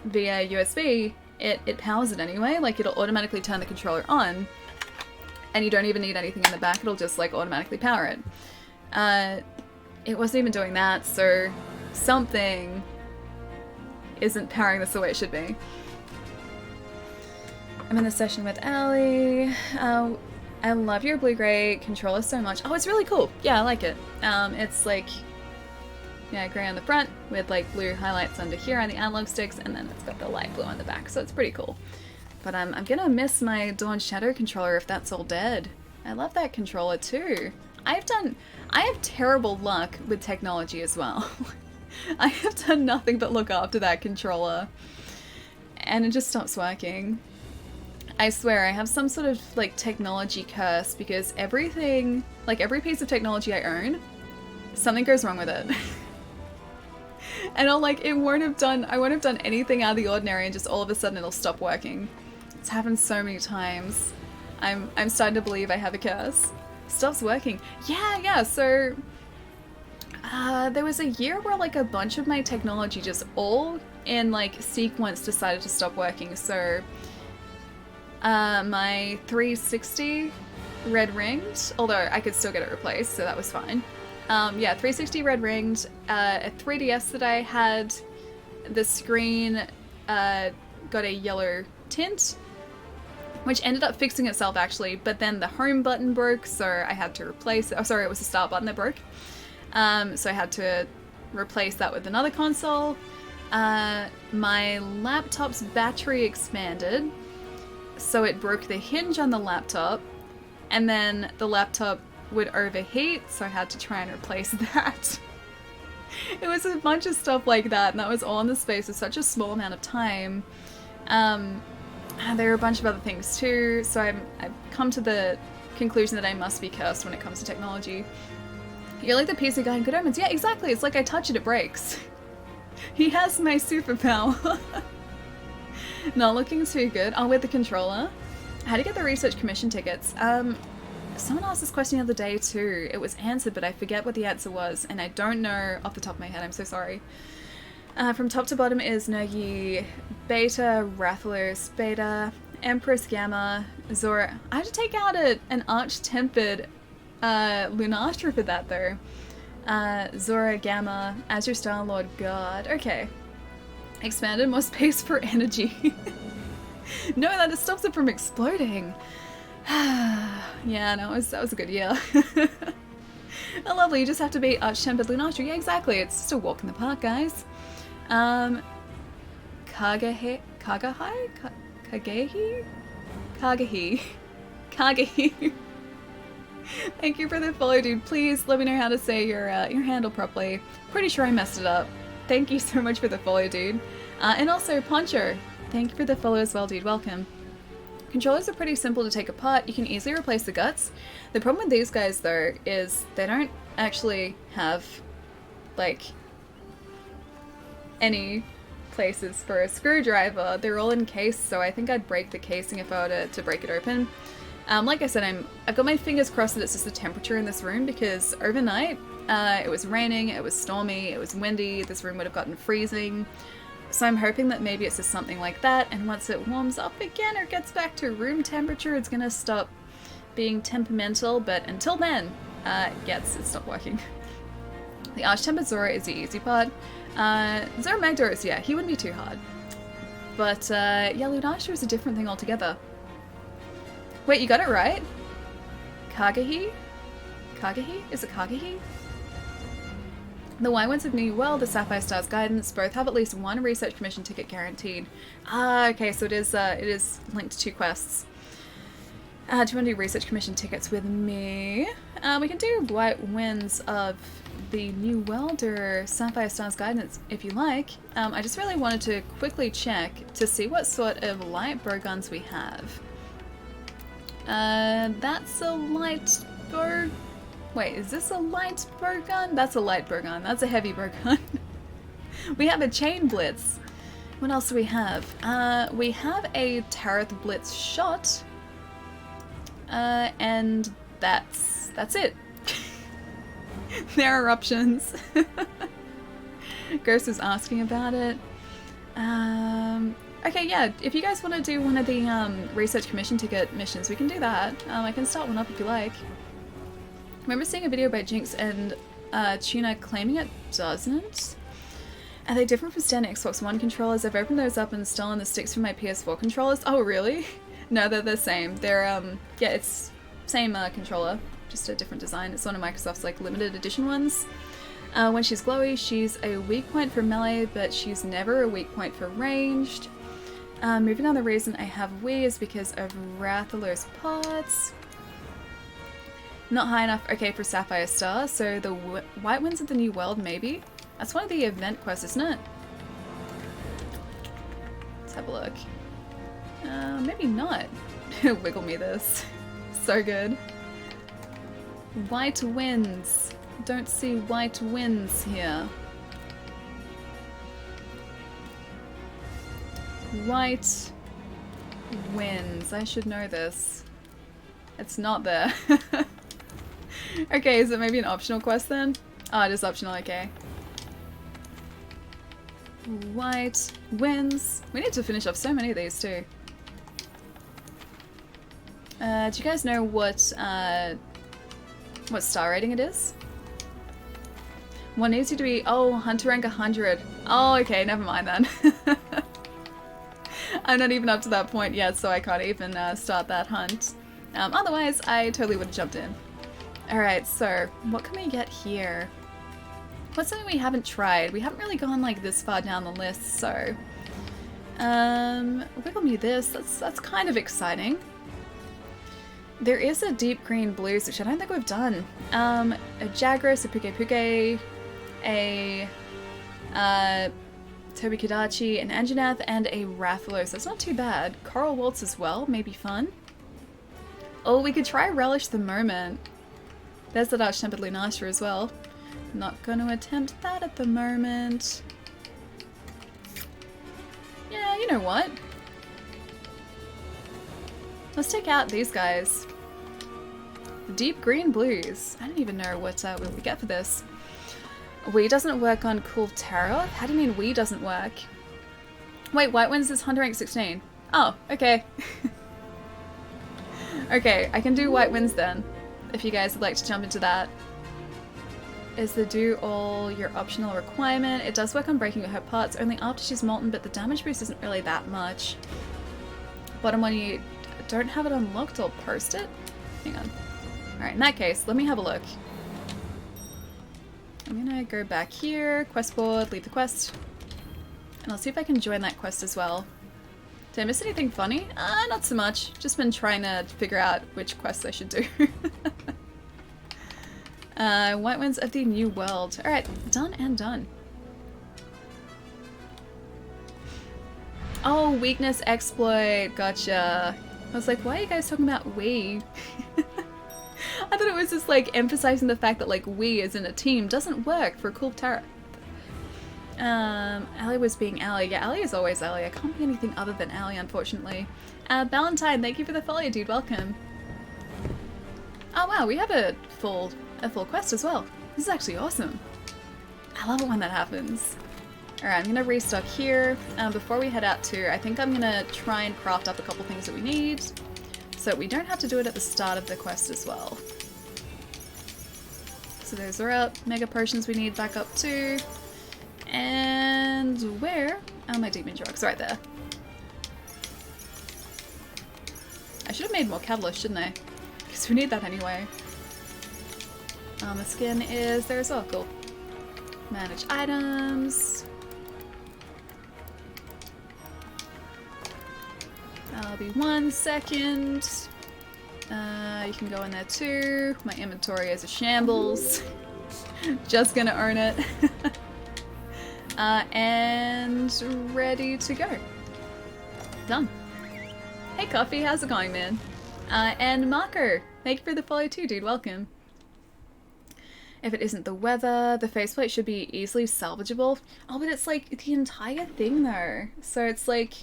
via USB, it powers it anyway, like it'll automatically turn the controller on and you don't even need anything in the back, it'll just like automatically power it. It wasn't even doing that, so something isn't powering this the way it should be. I'm in the session with Allie. I love your blue-gray controller so much. Oh, it's really cool. Yeah, I like it. It's like, yeah, gray on the front with like blue highlights under here on the analog sticks, and then it's got the light blue on the back, so it's pretty cool. But I'm gonna miss my Dawn Shadow controller if that's all dead. I love that controller too. I have terrible luck with technology as well. I have done nothing but look after that controller, and it just stops working. I swear I have some sort of like technology curse because everything, like every piece of technology I own, something goes wrong with it. And I won't have done anything out of the ordinary and just all of a sudden it'll stop working. It's happened so many times. I'm starting to believe I have a curse. Stops working. Yeah, so there was a year where like a bunch of my technology just all in like sequence decided to stop working. So my 360 red ringed, although I could still get it replaced, so that was fine. Yeah, 360 red ringed, a 3DS that I had, the screen got a yellow tint, which ended up fixing itself actually, but then the home button broke, so I had to replace it. Oh, sorry, it was the start button that broke. So I had to replace that with another console. My laptop's battery expanded, so it broke the hinge on the laptop, and then the laptop would overheat, so I had to try and replace that. It was a bunch of stuff like that, and that was all in the space of such a small amount of time. There were a bunch of other things too, so I've come to the conclusion that I must be cursed when it comes to technology. You're like the PC guy in Good Omens. Yeah, exactly. It's like I touch it, it breaks. He has my superpower. Not looking too good. Oh, with the controller. How to get the research commission tickets? Someone asked this question the other day too. It was answered, but I forget what the answer was, and I don't know off the top of my head. I'm so sorry. From top to bottom is Nergi, Beta, Rathalos, Beta, Empress Gamma, Zora. I have to take out an Arch-Tempered Lunastra for that though. Zora, Gamma, Azure Star-Lord, God. Okay. Expanded, more space for energy. No, that just stops it from exploding. Yeah, no, that was a good year. Oh, lovely, you just have to beat Arch-Tempered Lunastra. Yeah, exactly, it's just a walk in the park, guys. Kagahi? Kagehi? Kagahi. Kagahi. Thank you for the follow, dude. Please let me know how to say your handle properly. Pretty sure I messed it up. Thank you so much for the follow, dude. And also, Poncho, thank you for the follow as well, dude. Welcome. Controllers are pretty simple to take apart. You can easily replace the guts. The problem with these guys, though, is they don't actually have, like, any places for a screwdriver. They're all encased, so I think I'd break the casing if I were to break it open. Like I said, I've got my fingers crossed that it's just the temperature in this room, because overnight it was raining, it was stormy, it was windy, this room would have gotten freezing. So I'm hoping that maybe it's just something like that, and once it warms up again or gets back to room temperature, it's gonna stop being temperamental, but until then, it's not working. The Arch-Tempered Zora is the easy part. Zora Magdaros, yeah, he wouldn't be too hard. But, yeah, Lunasha is a different thing altogether. Wait, you got it right? Kagahi? Kagahi? Is it Kagahi? The White Ones of New World, the Sapphire Stars Guidance, both have at least one research commission ticket guaranteed. Ah, okay, so it is linked to 2 quests. Do you want to do research commission tickets with me? We can do White Winds of the New World or Sapphire Stars Guidance if you like. I just really wanted to quickly check to see what sort of light bow guns we have. That's a light bow. Wait, is this a light bow gun? That's a light bow gun. That's a heavy bow gun. We have a chain blitz. What else do we have? We have a Tareth Blitz shot. And that's it. There are options. Ghost was asking about it. Okay, yeah, if you guys want to do one of the research commission ticket missions, we can do that. I can start one up if you like. I remember seeing a video about Jinx and Tuna claiming it doesn't. Are they different from standard Xbox One controllers? I've opened those up and stolen the sticks from my PS4 controllers. Oh, really? No, they're the same. They're, yeah, it's same controller, just a different design. It's one of Microsoft's, like, limited edition ones. When she's glowy, she's a weak point for melee, but she's never a weak point for ranged. Moving on, the reason I have Wii is because of Rathalos pots. Not high enough, okay, for Sapphire Star, so the White Winds of the New World, maybe? That's one of the event quests, isn't it? Let's have a look. Maybe not. Wiggle me this. So good. White Winds. Don't see White Winds here. White Winds. I should know this. It's not there. Okay, is it maybe an optional quest then? Oh, it is optional, okay. White Winds. We need to finish off so many of these too. Do you guys know what star rating it is? One needs you to be, oh, Hunter rank 100. Oh, okay, never mind then. I'm not even up to that point yet, so I can't even start that hunt. Otherwise, I totally would have jumped in. Alright, so what can we get here? What's something we haven't tried? We haven't really gone like this far down the list, so... wiggle me this, that's kind of exciting. There is a deep green blues, which I don't think we've done. A Jagras, a Puke Puke, a Tobi Kadachi, an Anjanath, and a Rathalos. That's not too bad. Coral Waltz as well, maybe fun. Oh, we could try Relish the Moment. There's that Arch-Tempered Lunasha as well. Not going to attempt that at the moment. Yeah, you know what? Let's take out these guys. Deep green blues. I don't even know what we get for this. Wii doesn't work on Cool Terror? How do you mean Wii doesn't work? Wait, White Winds is Hunter rank 16. Oh, okay. Okay, I can do White Winds then, if you guys would like to jump into that. Is the do all your optional requirement? It does work on breaking her parts only after she's molten, but the damage boost isn't really that much. Bottom one, you don't have it unlocked, I'll post it. Hang on. Alright, in that case, let me have a look. I'm gonna go back here, quest board, leave the quest. And I'll see if I can join that quest as well. Did I miss anything funny? Not so much. Just been trying to figure out which quests I should do. White Winds of the New World. Alright, done and done. Oh, weakness exploit. Gotcha. I was like, why are you guys talking about we? I thought it was just like emphasizing the fact that like we as in a team doesn't work for cool tarot. Allie was being Allie. Yeah, Allie is always Allie. I can't be anything other than Allie, unfortunately. Valentine, thank you for the follow, dude. Welcome. Oh wow, we have a full quest as well. This is actually awesome. I love it when that happens. Alright, I'm gonna restock here. Before we head out too, I think I'm gonna try and craft up a couple things that we need, so we don't have to do it at the start of the quest as well. So those are up. Mega potions we need back up too. And where are my demon drugs? Right there. I should have made more catalyst, shouldn't I? Because we need that anyway. Armor skin is there as well. Cool. Manage items. That'll be 1 second. You can go in there too. My inventory is a shambles. Just gonna earn it. And ready to go. Done. Hey Coffee, how's it going, man? And Marco, thank you for the follow too, dude. Welcome. If it isn't the weather, the faceplate should be easily salvageable. Oh, but it's like the entire thing though. So it's like,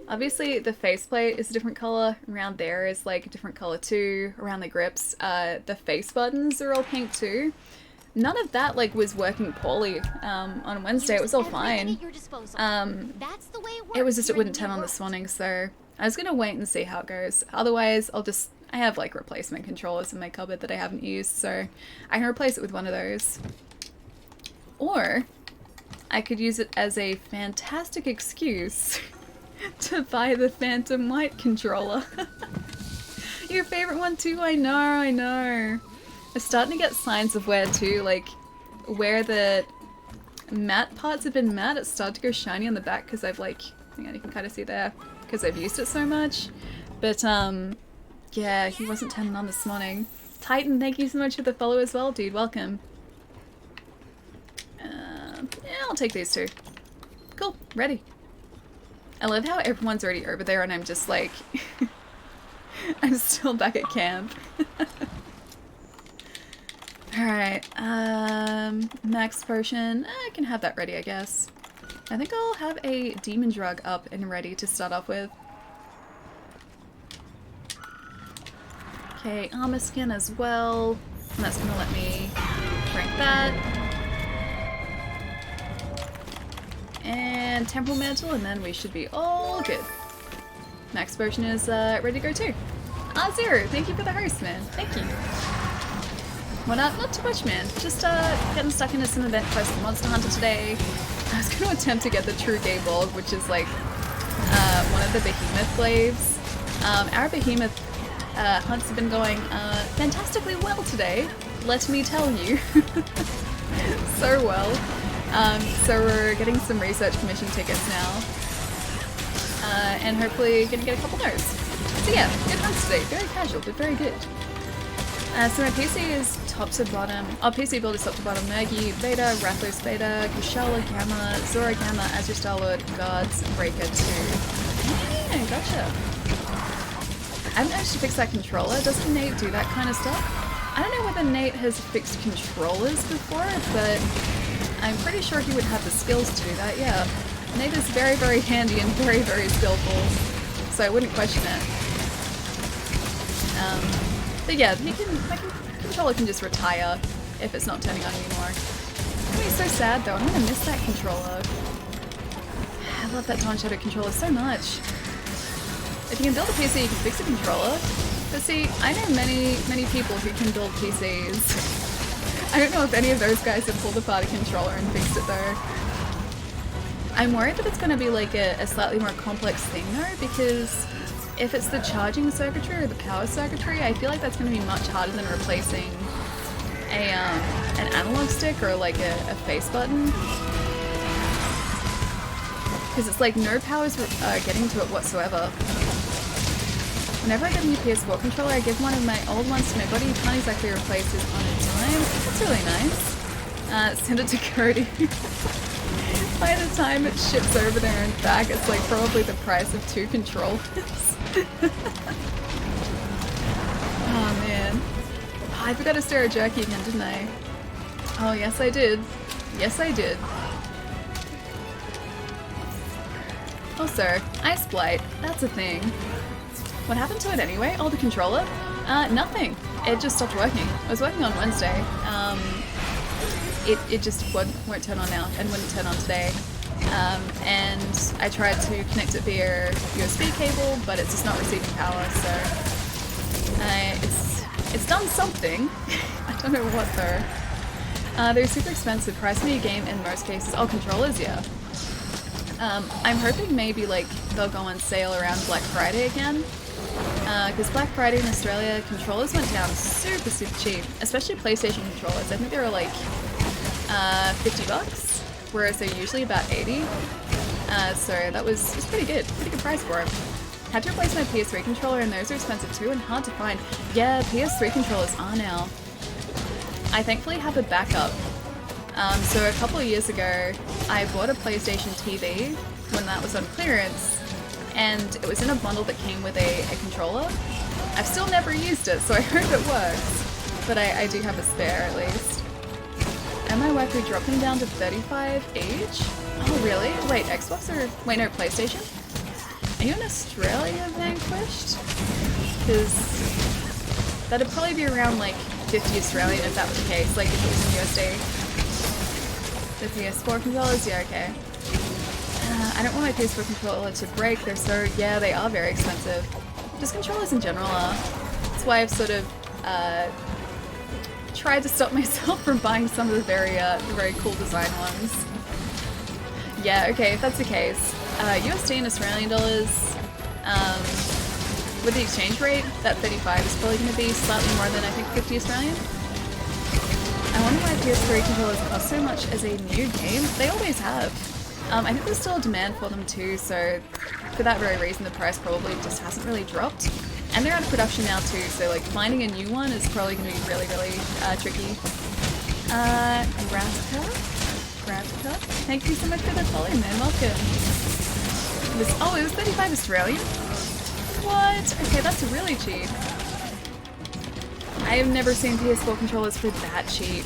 obviously the faceplate is a different color. Around there is like a different color too. Around the grips, the face buttons are all pink too. None of that like was working poorly on Wednesday. It was all fine. It was just it wouldn't turn on this morning, so I was gonna wait and see how it goes. Otherwise, I have like replacement controllers in my cupboard that I haven't used, so I can replace it with one of those. Or I could use it as a fantastic excuse to buy the Phantom White controller. Your favorite one too? I know. I'm starting to get signs of wear too, like where the matte parts have been matte, it's started to go shiny on the back because I've like, hang on, you can kind of see there, because I've used it so much. But yeah, he wasn't turning on this morning. Titan, thank you so much for the follow as well, dude. Welcome. Yeah, I'll take these two. Cool, ready. I love how everyone's already over there and I'm just like, I'm still back at camp. Alright, max potion. I can have that ready, I guess. I think I'll have a demon drug up and ready to start off with. Okay, armor skin as well. And that's gonna let me drink that. And temporal mantle, and then we should be all good. Max potion is ready to go too. Zero, thank you for the host, man. Thank you. Well, not too much, man. Just getting stuck into some event quest for Monster Hunter today. I was going to attempt to get the True Gay Borg, which is like one of the behemoth glaives. Our behemoth hunts have been going fantastically well today, let me tell you. So well. So we're getting some research commission tickets now. And hopefully gonna get a couple no's. So yeah, good hunts today. Very casual, but very good. So my PC is top to bottom. Our PC build is top to bottom. Maggie, Beta, Rathos Beta, Kushala Gamma, Zora Gamma, Azure Starlord, Guards, Breaker 2. Yeah, gotcha. I haven't actually fixed that controller. Doesn't Nate do that kind of stuff? I don't know whether Nate has fixed controllers before, but I'm pretty sure he would have the skills to do that, yeah. Nate is very, very handy and very, very skillful, so I wouldn't question it. But yeah, my controller can just retire if it's not turning on anymore. It's gonna be so sad though, I'm gonna miss that controller. I love that Dawn Shadow controller so much. If you can build a PC, you can fix a controller. But see, I know many people who can build PCs. I don't know if any of those guys have pulled apart a controller and fixed it though. I'm worried that it's gonna be like a slightly more complex thing though, because if it's the charging circuitry or the power circuitry, I feel like that's going to be much harder than replacing an analog stick or like a face button. Because it's like no power's getting to it whatsoever. Whenever I get a new PS4 controller, I give one of my old ones to my buddy. You can't exactly replace his on a dime. That's really nice. Send it to Cody. By the time it ships over there and back, it's like probably the price of 2 controllers. Oh man. Oh, I forgot to stir a jerky again, didn't I? Oh yes I did. Yes I did. Also, Ice Blight, that's a thing. What happened to it anyway? Oh, the controller? Nothing. It just stopped working. It was working on Wednesday. It just won't turn on now and wouldn't turn on today. And I tried to connect it via USB cable, but it's just not receiving power, so it's done something. I don't know what though. They're super expensive. Price me a game in most cases. Oh, controllers, yeah. I'm hoping maybe like they'll go on sale around Black Friday again. Because Black Friday in Australia, controllers went down super cheap, especially PlayStation controllers. I think they were like $50, whereas they're usually about 80. So that was pretty good price for it. Had to replace my PS3 controller, and those are expensive too and hard to find. Yeah, PS3 controllers are now. I thankfully have a backup. So a couple of years ago, I bought a PlayStation TV when that was on clearance, and it was in a bundle that came with a controller. I've still never used it, so I hope it works, but I do have a spare at least. And my waifu dropping down to 35 each? Oh really? Wait, Xbox or... wait, no, PlayStation? Are you in Australia, Vanquished? Because that'd probably be around like 50 Australian if that was the case, like if it was in USD. The PS4 controllers? Yeah, okay. I don't want my PS4 controller to break. They're so... yeah, they are very expensive. Just controllers in general are. That's why I've sort of tried to stop myself from buying some of the very cool design ones. Yeah, okay, if that's the case. USD and Australian dollars, with the exchange rate, that 35 is probably going to be slightly more than I think 50 Australian. I wonder why PS3 controllers cost so much as a new game. They always have. I think there's still a demand for them too, so for that very reason the price probably just hasn't really dropped. And they're out of production now too, so like finding a new one is probably going to be really tricky. Gratka? Thank you so much for the follow, man. Welcome. It was 35 Australian? What? Okay, that's really cheap. I have never seen PS4 controllers for that cheap.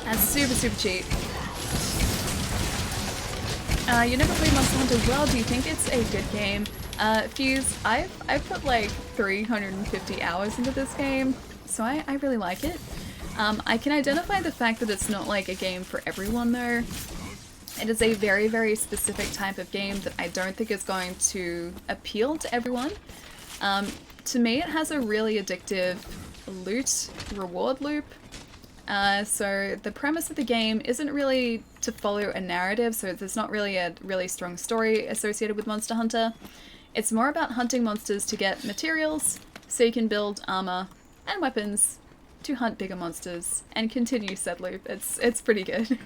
That's super cheap. You never played Monster Hunter. Well, do you think it's a good game? Fuse, I've put like 350 hours into this game, so I really like it. I can identify the fact that it's not like a game for everyone though. It is a very specific type of game that I don't think is going to appeal to everyone. To me, it has a really addictive loot reward loop. So the premise of the game isn't really to follow a narrative, so there's not really a really strong story associated with Monster Hunter. It's more about hunting monsters to get materials, so you can build armor and weapons to hunt bigger monsters and continue said loop. It's pretty good.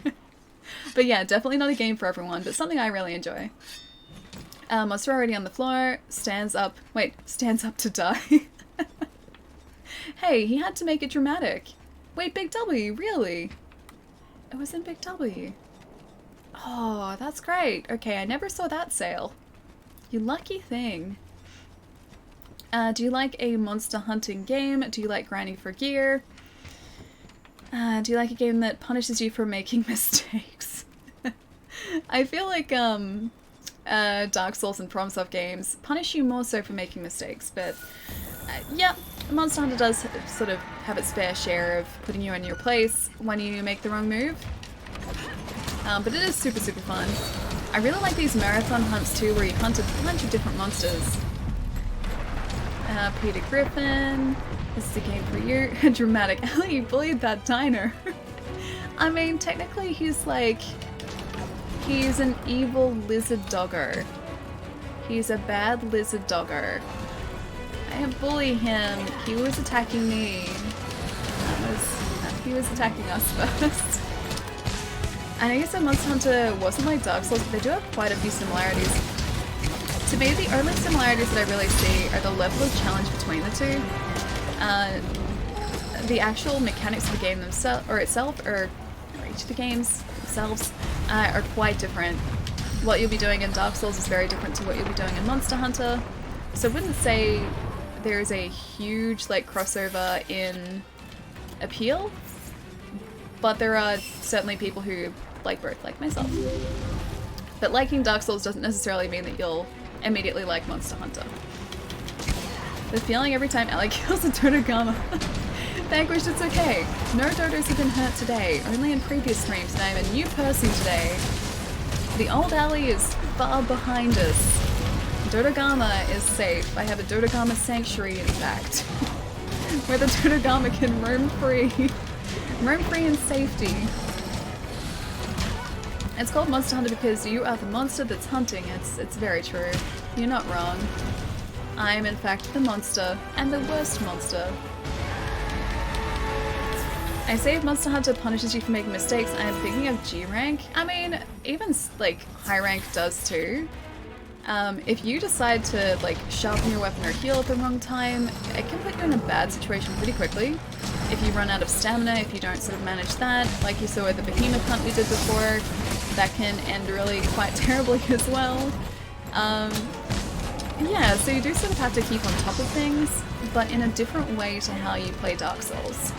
But yeah, definitely not a game for everyone, but something I really enjoy. Monster already on the floor, stands up to die. Hey, he had to make it dramatic. Wait, Big W, really? It was in Big W. Oh, that's great. Okay, I never saw that sale. You lucky thing. Do you like a monster hunting game? Do you like grinding for gear? Do you like a game that punishes you for making mistakes? I feel like Dark Souls and FromSoft games punish you more so for making mistakes, but yeah, Monster Hunter does sort of have its fair share of putting you in your place when you make the wrong move. But it is super fun. I really like these marathon hunts too, where you hunt a bunch of different monsters. Peter Griffin, this is a game for you. Dramatic. Ellie, you bullied that diner. I mean, technically he's an evil lizard doggo. He's a bad lizard doggo. I didn't bully him. He was attacking me. He was attacking us first. I know you said Monster Hunter wasn't like Dark Souls, but they do have quite a few similarities. To me, the only similarities that I really see are the level of challenge between the two. The actual mechanics of the game itself, or each of the games themselves, are quite different. What you'll be doing in Dark Souls is very different to what you'll be doing in Monster Hunter. So I wouldn't say there is a huge like crossover in appeal, but there are certainly people who like both, like myself. But liking Dark Souls doesn't necessarily mean that you'll immediately like Monster Hunter. The feeling every time Ellie kills a Dodogama. Vanquished, it's okay. No dodos have been hurt today, only in previous streams, and I am a new person today. The old alley is far behind us. Dodogama is safe. I have a Dodogama sanctuary, in fact, where the Dodogama can roam free. Roam free in safety. It's called Monster Hunter because you are the monster that's hunting. It's very true. You're not wrong. I am in fact the monster, and the worst monster. I say if Monster Hunter punishes you for making mistakes, I am thinking of G rank. I mean, even like high rank does too. If you decide to like sharpen your weapon or heal at the wrong time, it can put you in a bad situation pretty quickly. If you run out of stamina, if you don't sort of manage that, like you saw with the behemoth hunt we did before, that can end really quite terribly as well. Yeah, so you do sort of have to keep on top of things, but in a different way to how you play Dark Souls.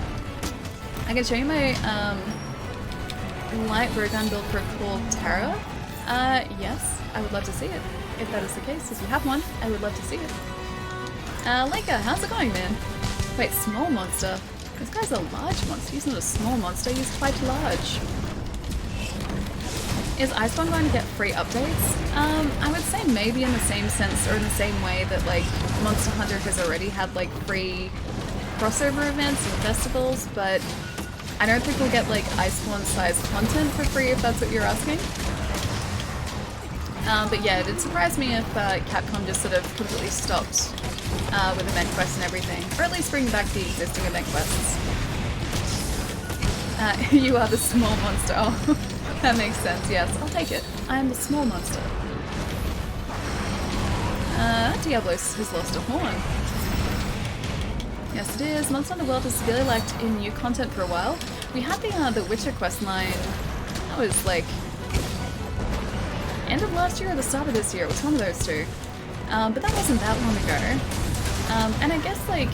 I can show you my light bowgun build for Cool Terra. Yes, I would love to see it. If that is the case, if you have one, I would love to see it. Leica, how's it going, man? Wait, small monster? This guy's a large monster. He's not a small monster, he's quite large. Is Iceborne going to get free updates? I would say maybe in the same sense or in the same way that like Monster Hunter has already had like free crossover events and festivals, but I don't think we'll get like Iceborne sized content for free if that's what you're asking. But yeah, it'd surprise me if Capcom just sort of completely stopped with event quests and everything, or at least bring back the existing event quests. You are the small monster. Oh, that makes sense, yes. I'll take it. I am the small monster. Diablos has lost a horn. Yes it is. Monster Hunter World has severely lacked in new content for a while. We had the Witcher quest line, that was like end of last year or the start of this year, it was one of those two. But that wasn't that long ago. And I guess like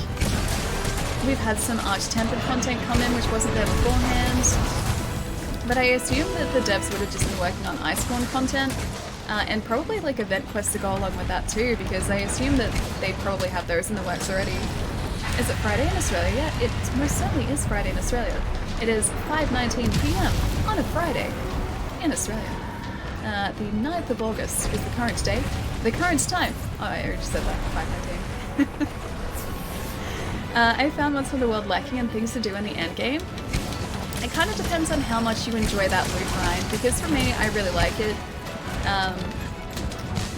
we've had some Arch-Tempered content come in which wasn't there beforehand. But I assume that the devs would have just been working on Iceborne content, and probably like event quests to go along with that too, because I assume that they probably have those in the works already. Is it Friday in Australia? Yeah, it most certainly is Friday in Australia. It is 5:19 PM on a Friday in Australia. The 9th of August is the current date. The current time. Oh, I already said that. 5:19. I found Monster Hunter World lacking in things to do in the end game. It kind of depends on how much you enjoy that loot grind, because for me, I really like it.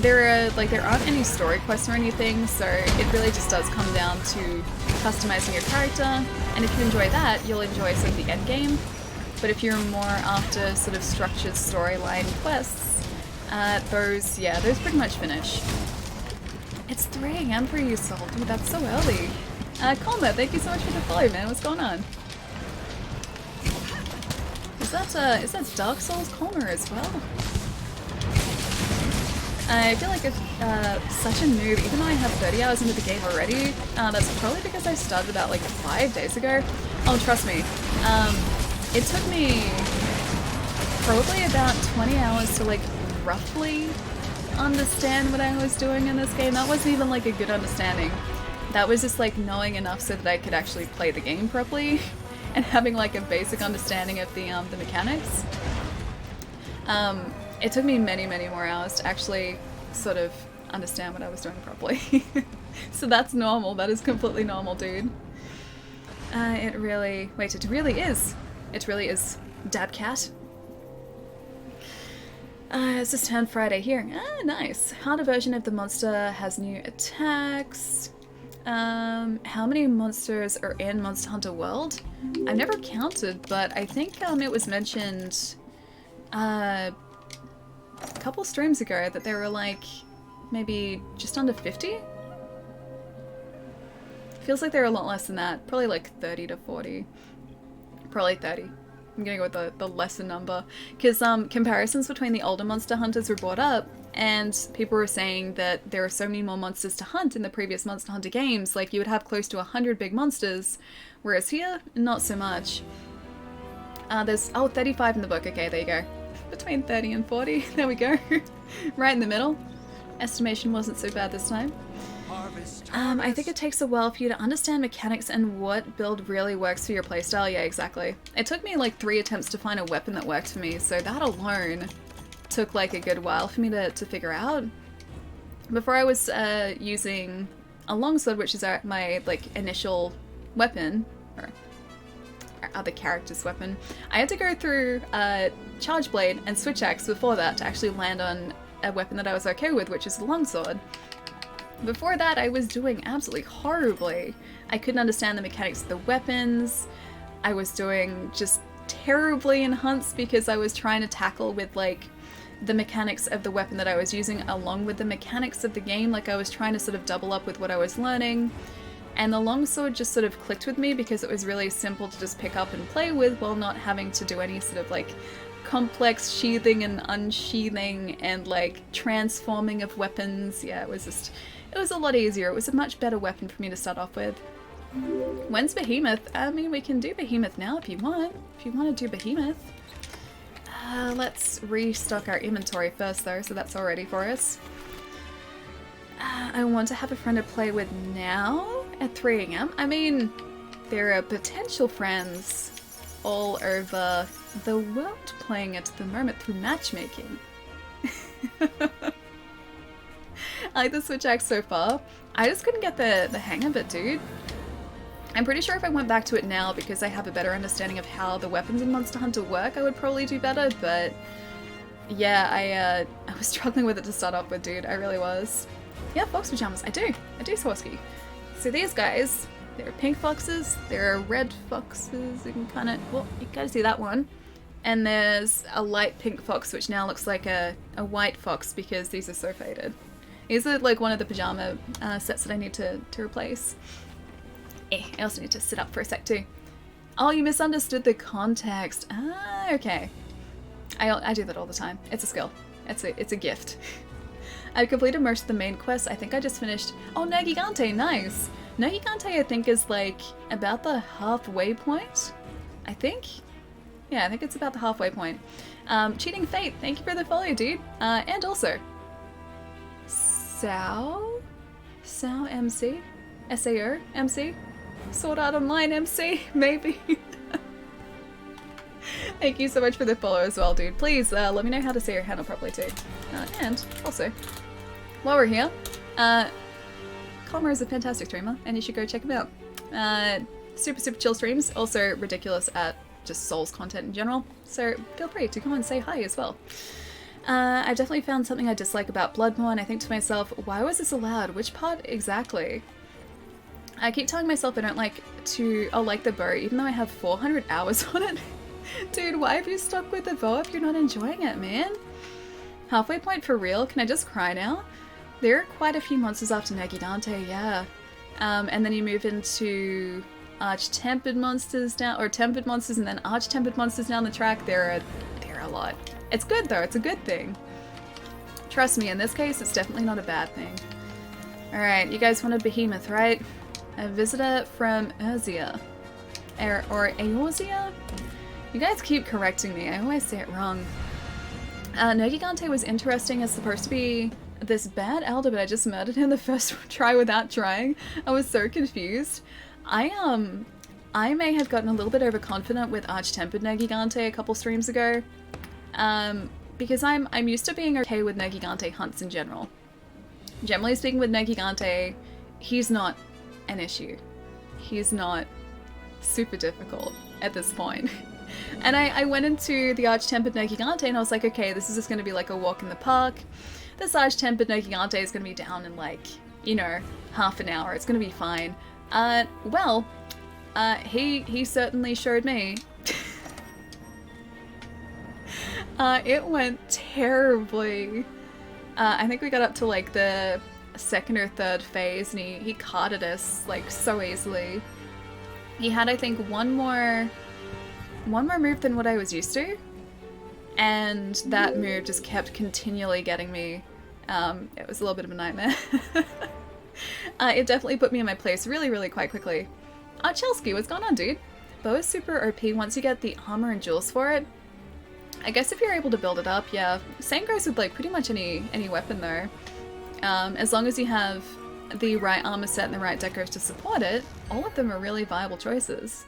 There aren't any story quests or anything, so it really just does come down to customizing your character, and if you enjoy that, you'll enjoy sort of the end game. But if you're more after sort of structured storyline quests, those pretty much finish. It's 3 AM for you, Sol. Dude, that's so early. Colma, thank you so much for the follow, man. What's going on? Is that Dark Souls Colma as well? I feel like it's such a noob, even though I have 30 hours into the game already. That's probably because I started about like 5 days ago. Oh, trust me. It took me probably about 20 hours to like roughly understand what I was doing in this game. That wasn't even like a good understanding. That was just like knowing enough so that I could actually play the game properly and having like a basic understanding of the mechanics. It took me many more hours to actually sort of understand what I was doing properly. So that's normal. That is completely normal, dude. It really is. It really is. Dabcat. It's just turned Friday here. Ah, nice. Harder version of the monster has new attacks. How many monsters are in Monster Hunter World? I've never counted, but I think it was mentioned a couple streams ago that there were like maybe just under 50? Feels like they're a lot less than that. Probably like 30 to 40. Probably 30. I'm gonna go with the lesser number. Because comparisons between the older monster hunters were brought up, and people were saying that there are so many more monsters to hunt in the previous Monster Hunter games. Like, you would have close to 100 big monsters, whereas here, not so much. There's, 35 in the book. Okay, there you go. Between 30 and 40. There we go. Right in the middle. Estimation wasn't so bad this time. I think it takes a while for you to understand mechanics and what build really works for your playstyle. Yeah, exactly. It took me like 3 attempts to find a weapon that worked for me, so that alone took like a good while for me to figure out. Before I was using a longsword, which is my like initial weapon, or our other character's weapon, I had to go through Charge Blade and Switch Axe before that to actually land on a weapon that I was okay with, which is the longsword. Before that, I was doing absolutely horribly. I couldn't understand the mechanics of the weapons. I was doing just terribly in hunts because I was trying to tackle with like the mechanics of the weapon that I was using along with the mechanics of the game. Like, I was trying to sort of double up with what I was learning. And the longsword just sort of clicked with me because it was really simple to just pick up and play with while not having to do any sort of like complex sheathing and unsheathing and like transforming of weapons. Yeah, it was a lot easier. It was a much better weapon for me to start off with. When's Behemoth? I mean, we can do Behemoth now if you want. If you want to do Behemoth. Let's restock our inventory first though, so that's all ready for us. I want to have a friend to play with now at 3 AM. I mean, there are potential friends all over the world playing it at the moment through matchmaking. I like the Switch Axe so far. I just couldn't get the hang of it, dude. I'm pretty sure if I went back to it now because I have a better understanding of how the weapons in Monster Hunter work, I would probably do better, but yeah, I was struggling with it to start off with, dude. I really was. Yeah, fox pajamas. I do, Swarovski. So these guys, they're pink foxes, there are red foxes, you can kind of, well, you can see that one. And there's a light pink fox, which now looks like a white fox because these are so faded. These are like one of the pajama sets that I need to replace. I also need to sit up for a sec too. Oh, you misunderstood the context. Ah, okay. I do that all the time. It's a skill. It's a gift. I've completed most of the main quests. I think I just finished... Oh, Nagigante, nice! Nagigante, I think, is like about the halfway point. I think? Yeah, I think it's about the halfway point. Cheating Fate, thank you for the follow, dude. And also... Sao MC? SAO MC? Sword Art Online MC? Maybe? Thank you so much for the follow as well, dude. Please let me know how to say your handle properly too. And also, while we're here, Calmer is a fantastic streamer and you should go check him out. Super chill streams, also ridiculous at just Souls content in general, so feel free to come and say hi as well. I've definitely found something I dislike about Bloodborne. I think to myself, why was this allowed? Which part exactly? I keep telling myself I don't like the bow, even though I have 400 hours on it. Dude, why have you stuck with the bow if you're not enjoying it, man? Halfway point for real? Can I just cry now? There are quite a few monsters after Nagigante, yeah. And then you move into Arch-Tempered monsters down, or Tempered monsters and then Arch-Tempered monsters down the track. There are a lot. It's good though, it's a good thing. Trust me, in this case, it's definitely not a bad thing. Alright, you guys wanted Behemoth, right? A visitor from Erzia. Or Eorzea? You guys keep correcting me, I always say it wrong. Nagigante was interesting as supposed to be this bad elder, but I just murdered him the first try without trying. I was so confused. I may have gotten a little bit overconfident with Arch-Tempered Nagigante a couple streams ago. Because I'm used to being okay with Nagigante hunts in general. Generally speaking with Nagigante, he's not an issue. He's not super difficult at this point. And I went into the Arch-Tempered Nagigante and I was like, okay, this is just going to be like a walk in the park. This Arch-Tempered Nagigante is going to be down in like, you know, half an hour. It's going to be fine. He certainly showed me. It went terribly. I think we got up to like the second or third phase, and he carded us like so easily. He had, I think, one more move than what I was used to, and that move just kept continually getting me. It was a little bit of a nightmare. It definitely put me in my place really, really quite quickly. Chelsky, what's going on, dude? Bow is super OP once you get the armor and jewels for it. I guess if you're able to build it up, yeah. Same goes with like pretty much any weapon though. As long as you have the right armor set and the right decos to support it, all of them are really viable choices.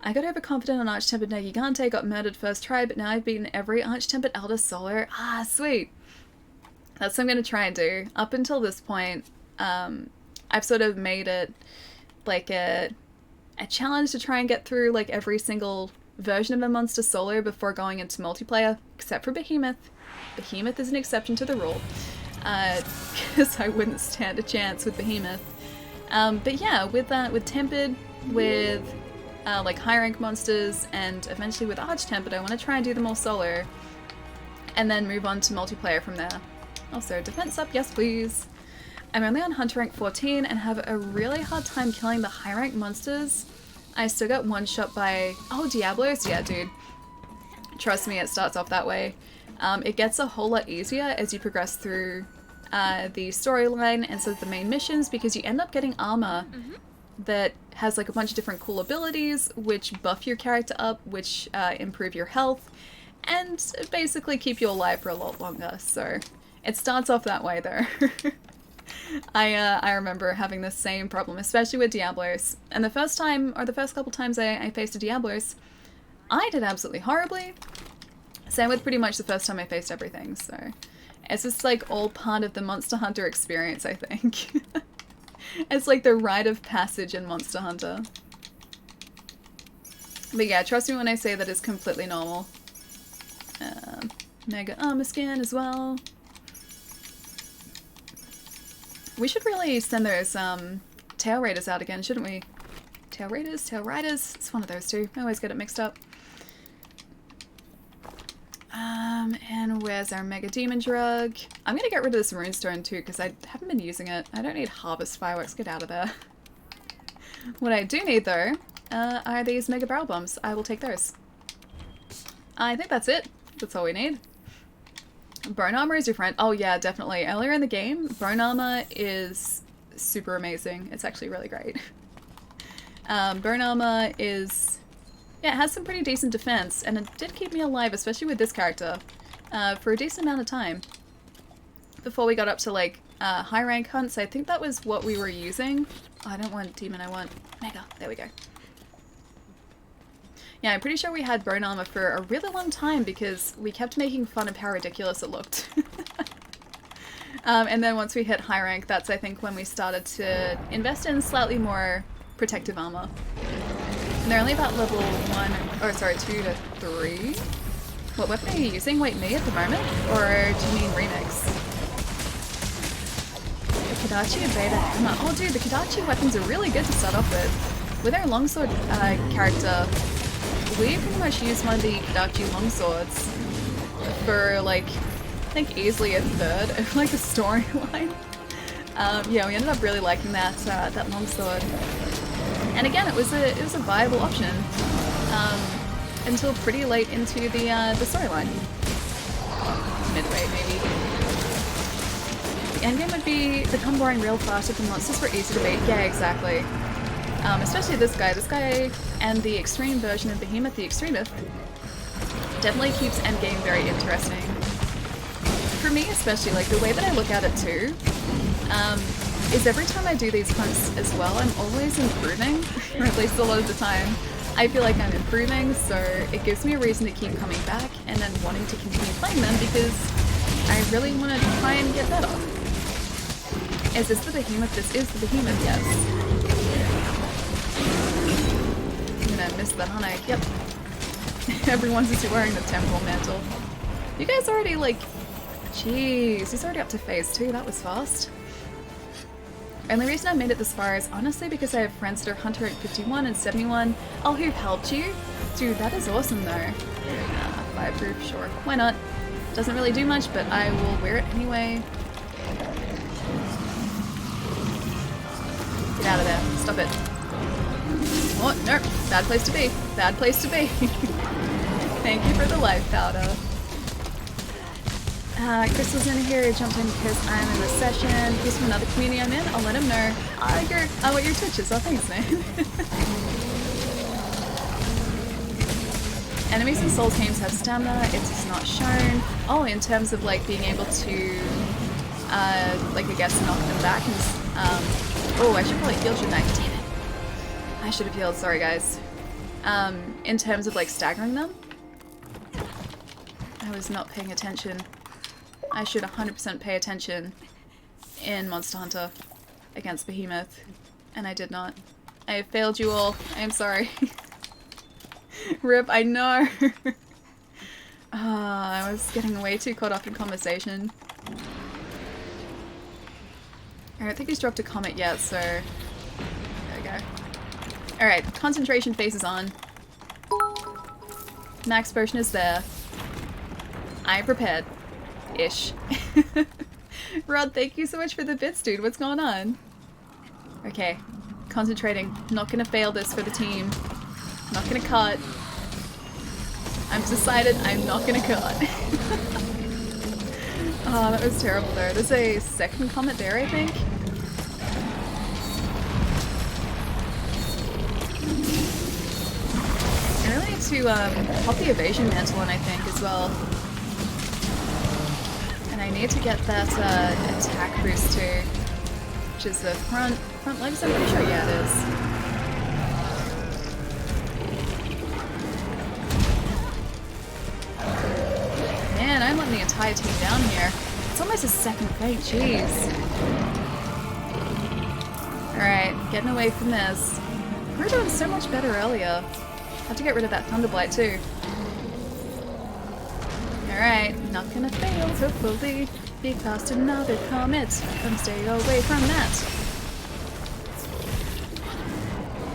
I got overconfident on Arch-Tempered Negigante, got murdered first try, but now I've beaten every Arch-Tempered Elder solo. Ah, sweet! That's what I'm going to try and do. Up until this point, I've sort of made it like a challenge to try and get through like every single version of a monster solo before going into multiplayer, except for Behemoth. Behemoth is an exception to the rule, because I wouldn't stand a chance with Behemoth. But yeah, with Tempered, with like high rank monsters, and eventually with Arch-Tempered, I want to try and do them all solo, and then move on to multiplayer from there. Also, defense up, yes please. I'm only on Hunter rank 14 and have a really hard time killing the high rank monsters. I still get one shot by... Oh, Diablos? Yeah, dude. Trust me, it starts off that way. It gets a whole lot easier as you progress through the storyline and so the main missions, because you end up getting armor that has like a bunch of different cool abilities, which buff your character up, which improve your health, and basically keep you alive for a lot longer. So it starts off that way though. I remember having the same problem, especially with Diablos. And the first time, or the first couple times I faced a Diablos, I did absolutely horribly. Same with pretty much the first time I faced everything, so it's just like all part of the Monster Hunter experience, I think. It's like the rite of passage in Monster Hunter. But yeah, trust me when I say that it's completely normal. Mega armor skin as well. We should really send those tail raiders out again, shouldn't we? Tail raiders, tail riders, it's one of those two. I always get it mixed up. And where's our Mega Demon Drug? I'm gonna get rid of this Runestone too, because I haven't been using it. I don't need Harvest Fireworks, get out of there. What I do need though, are these Mega Barrel Bombs. I will take those. I think that's it. That's all we need. Bone Armor is your friend. Oh yeah, definitely. Earlier in the game, Bone Armor is super amazing. It's actually really great. Bone Armor is... yeah, it has some pretty decent defense, and it did keep me alive, especially with this character, for a decent amount of time. Before we got up to like high rank hunts, I think that was what we were using. Oh, I don't want Demon, I want Mega. There we go. Yeah, I'm pretty sure we had Bone Armor for a really long time because we kept making fun of how ridiculous it looked. And then once we hit high rank, that's I think when we started to invest in slightly more protective armor. And they're only about level 2 to 3. What weapon are you using? Wait, me at the moment? Or do you mean remix? The Kodachi and Beta Hammer. Oh dude, the Kodachi weapons are really good to start off with. With our longsword character, we pretty much used one of the Kodachi longswords for like, I think easily a third of like the storyline. Yeah, we ended up really liking that that longsword. And again, it was a viable option until pretty late into the storyline. Midway, maybe. The endgame would become boring real fast if the monsters were easy to beat. Yeah, exactly. Especially this guy and the extreme version of Behemoth, the Extremist, definitely keeps endgame very interesting. For me especially, like the way that I look at it too, is every time I do these hunts as well, I'm always improving, or at least a lot of the time. I feel like I'm improving, so it gives me a reason to keep coming back and then wanting to continue playing them because I really want to try and get better. Is this the Behemoth? This is the Behemoth, yes. I'm gonna miss that, aren't I? Yep. Everyone's just wearing the temple mantle. You guys already like... Jeez, he's already up to phase 2, that was fast. And the reason I made it this far is honestly because I have friends that are Hunter at 51 and 71. Oh, who've helped you? Dude, that is awesome though. Fireproof, sure. Why not? Doesn't really do much, but I will wear it anyway. Get out of there. Stop it. Oh, no. Bad place to be. Bad place to be. Thank you for the life powder. Crystal's in here. Jumped in because I'm in the session. He's from another community I'm in. I'll let him know. What your Twitch is. Oh, thanks, man. Enemies in Souls games have stamina. It's just not shown. Oh, in terms of like being able to, like I guess knock them back and. Oh, I should probably heal, shouldn't I? Damn it. I should have healed. Sorry, guys. In terms of like staggering them, I was not paying attention. I should 100% pay attention in Monster Hunter against Behemoth, and I did not. I have failed you all. I am sorry. Rip, I know. I was getting way too caught up in conversation. I don't think he's dropped a comment yet, so there we go. Alright, concentration phase is on. Max potion is there. I'm prepared. Ish. Rod, thank you so much for the bits, dude. What's going on? Okay. Concentrating. Not gonna fail this for the team. Not gonna cut. I've decided I'm not gonna cut. Oh, that was terrible there. There's a second comment there, I think. I really need to pop the evasion mantle on, I think, as well. And I need to get that attack boost too, which is the front legs. I'm pretty sure, yeah, it is. Man, I'm letting the entire team down here. It's almost a second fate, jeez. Alright, getting away from this. We were doing so much better earlier. Have to get rid of that Thunderblight too. Alright, not gonna fail, hopefully. Be past another comet. Come stay away from that.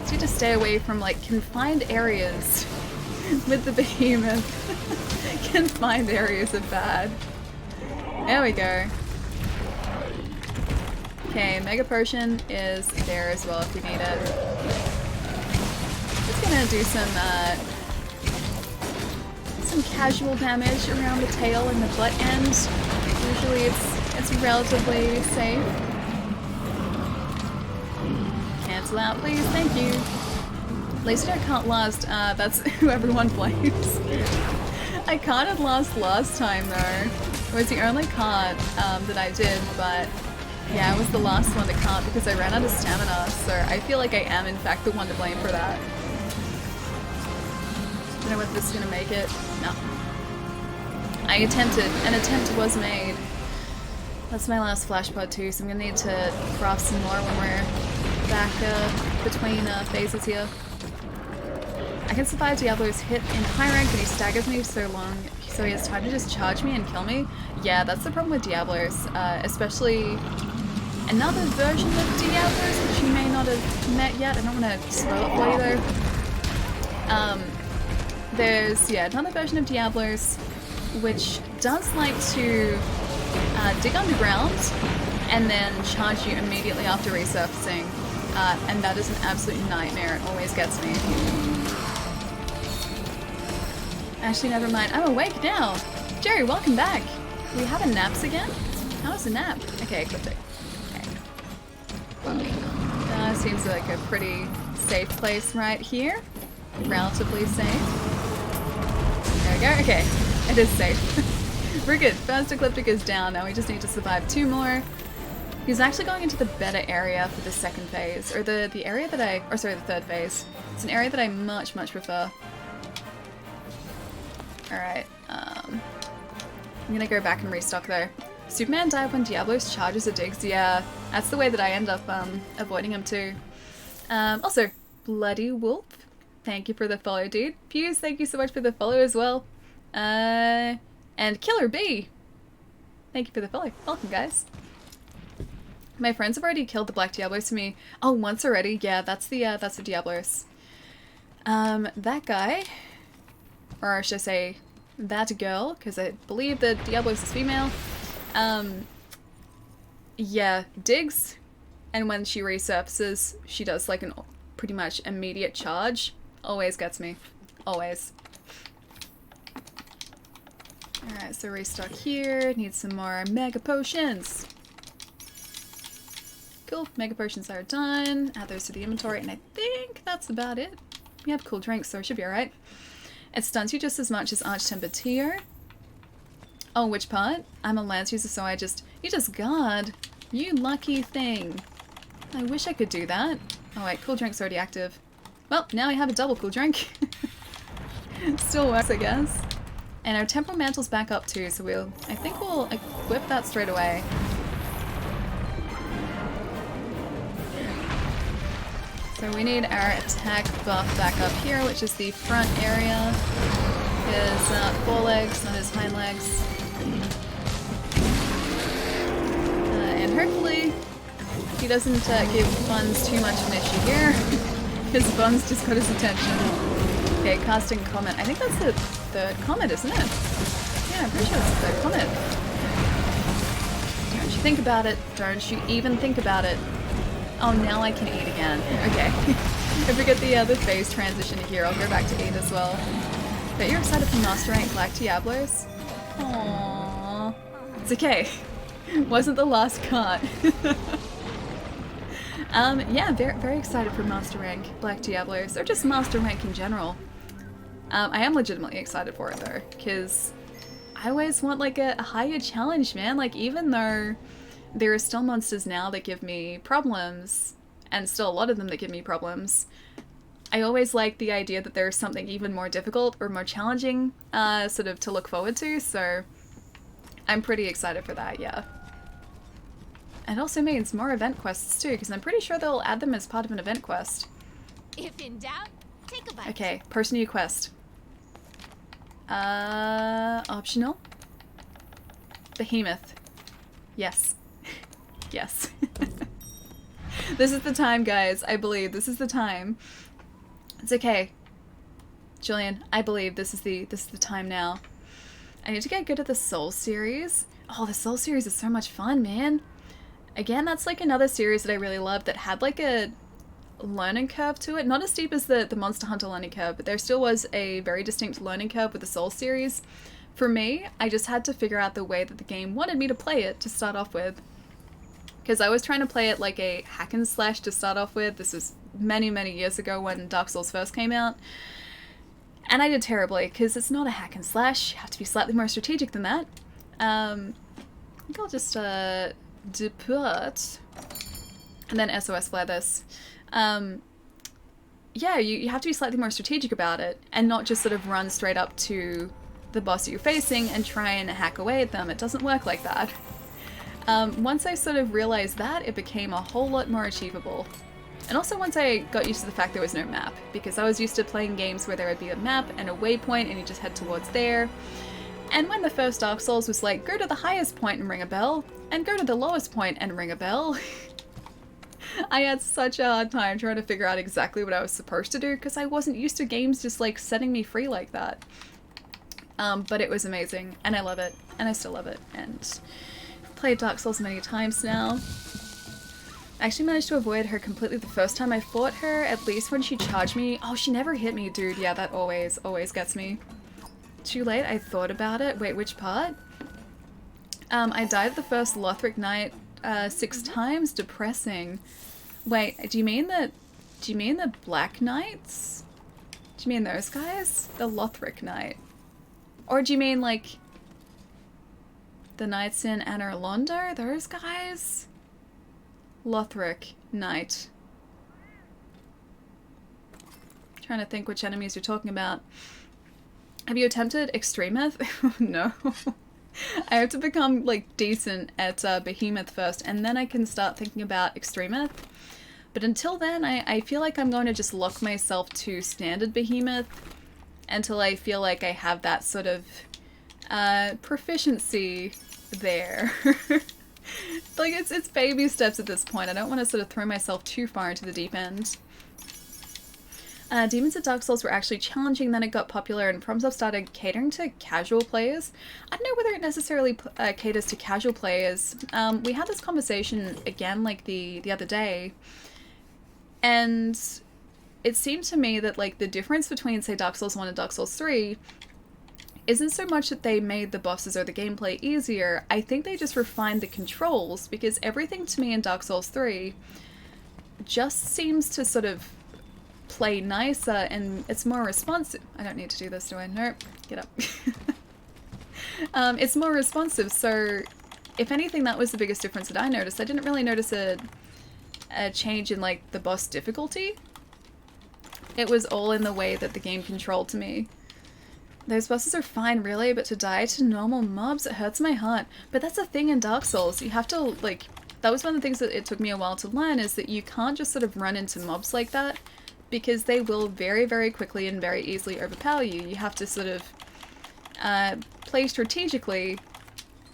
So you just stay away from like confined areas with the Behemoth. Confined areas are bad. There we go. Okay, Mega Potion is there as well if you need it. It's gonna do some casual damage around the tail and the butt end. Usually it's relatively safe. Cancel out, please. Thank you. Laser can't last. That's who everyone blames. I canted last time though. It was the only cart that I did, but yeah, I was the last one to cart because I ran out of stamina, so I feel like I am in fact the one to blame for that. I don't know whether this is gonna make it. No. I attempted. An attempt was made. That's my last flash pod too, so I'm gonna need to craft some more when we're back between phases here. I can survive Diablo's hit in high rank, but he staggers me so long, so he has time to just charge me and kill me. Yeah, that's the problem with Diablos, especially another version of Diablos, which you may not have met yet. I don't want to spoil it for you though. There's, yeah, another version of Diablos, which does like to dig underground and then charge you immediately after resurfacing, and that is an absolute nightmare. It always gets me. Actually, never mind. I'm awake now! Jerry, welcome back! We have a naps again? How was the nap? Okay, equip it. Okay. Seems like a pretty safe place right here. Relatively safe. There we go. Okay. It is safe. We're good. First Ecliptic is down. Now we just need to survive 2 more. He's actually going into the better area for the second phase. Or the area that the third phase. It's an area that I much prefer. Alright, I'm gonna go back and restock though. Superman died when Diablos charges or digs. Yeah, that's the way that I end up avoiding him too. Also, Bloody Wolf, thank you for the follow, dude. Fuse, thank you so much for the follow as well. And Killer B, thank you for the follow. Welcome, guys. My friends have already killed the Black Diablos for me. Oh, once already? Yeah, that's the Diablos. That guy, or should I say that girl, because I believe that Diablos is female, yeah, digs, and when she resurfaces, she does like an pretty much immediate charge. Always gets me. Always. Alright, so restock here. Need some more mega potions. Cool, mega potions are done. Add those to the inventory, and I think that's about it. We have cool drinks, so it should be alright. It stuns you just as much as Arch Temper Tier. Oh, which part? I'm a lance user, so you just guard. You lucky thing. I wish I could do that. Oh wait, cool drink's already active. Well, now I have a double cool drink. Still works, I guess. And our temporal mantle's back up too, so I think we'll equip that straight away. So we need our attack buff back up here, which is the front area. His forelegs, not his hind legs. And hopefully he doesn't give Buns too much of an issue here. Because Buns just got his attention. Okay, casting Comet. I think that's the third Comet, isn't it? Yeah, I'm pretty sure it's the third Comet. Don't you think about it. Don't you even think about it. Oh, now I can eat again. Okay. If we get the phase transition here, I'll go back to eat as well. But you're excited for Master Rank Black Diablos? Aww. It's okay. Wasn't the last card. Yeah, very, very excited for Master Rank Black Diablos, or just Master Rank in general. I am legitimately excited for it though, because I always want like a higher challenge, man. Like, even though there are still monsters now that give me problems, and still a lot of them that give me problems, I always like the idea that there's something even more difficult or more challenging sort of to look forward to, so I'm pretty excited for that, yeah. It also means more event quests too, because I'm pretty sure they'll add them as part of an event quest. If in doubt, take a bite. Okay, person new quest. Optional. Behemoth. Yes. Yes. This is the time, guys. I believe this is the time. It's okay. Julian, I believe this is the time now. I need to get good at the Soul series. Oh, the Soul series is so much fun, man. Again, that's like another series that I really loved that had like a learning curve to it. Not as steep as the Monster Hunter learning curve, but there still was a very distinct learning curve with the Soul series. For me, I just had to figure out the way that the game wanted me to play it to start off with. Because I was trying to play it like a hack and slash to start off with. This was many, many years ago when Dark Souls first came out. And I did terribly, because it's not a hack and slash. You have to be slightly more strategic than that. I think I'll just depart and then SOS flare this. Yeah, you have to be slightly more strategic about it and not just sort of run straight up to the boss that you're facing and try and hack away at them. It doesn't work like that. Once I sort of realized that, it became a whole lot more achievable. And also once I got used to the fact there was no map, because I was used to playing games where there would be a map and a waypoint and you just head towards there. And when the first Dark Souls was like, go to the highest point and ring a bell, and go to the lowest point and ring a bell, I had such a hard time trying to figure out exactly what I was supposed to do, because I wasn't used to games just like setting me free like that. But it was amazing, and I love it, and I still love it, and I've played Dark Souls many times now. I actually managed to avoid her completely the first time I fought her, at least when she charged me. Oh, she never hit me, dude. Yeah, that always gets me. Too late, I thought about it. Wait, which part? I died at the first Lothric Knight 6 times. Depressing. Wait, do you mean the Black Knights? Do you mean those guys? The Lothric Knight? Or do you mean, like, the Knights in Anor Londo? Those guys? Lothric Knight. Trying to think which enemies you're talking about. Have you attempted Extremoth? No. I have to become, like, decent at Behemoth first, and then I can start thinking about Extremoth. But until then, I feel like I'm going to just lock myself to standard Behemoth until I feel like I have that sort of proficiency there. Like, it's baby steps at this point. I don't want to sort of throw myself too far into the deep end. Demons of Dark Souls were actually challenging, then it got popular, and FromSoft started catering to casual players. I don't know whether it necessarily caters to casual players. We had this conversation again, like, the other day, and it seemed to me that, like, the difference between, say, Dark Souls 1 and Dark Souls 3 isn't so much that they made the bosses or the gameplay easier. I think they just refined the controls, because everything to me in Dark Souls 3 just seems to sort of play nicer, and it's more responsive. I don't need to do this, do I? Nope. Get up. It's more responsive, so if anything, that was the biggest difference that I noticed. I didn't really notice a change in, like, the boss difficulty. It was all in the way that the game controlled to me. Those bosses are fine, really, but to die to normal mobs, it hurts my heart. But that's the thing in Dark Souls. You have to, like, that was one of the things that it took me a while to learn, is that you can't just sort of run into mobs like that, because they will very, very quickly and very easily overpower you. You have to sort of play strategically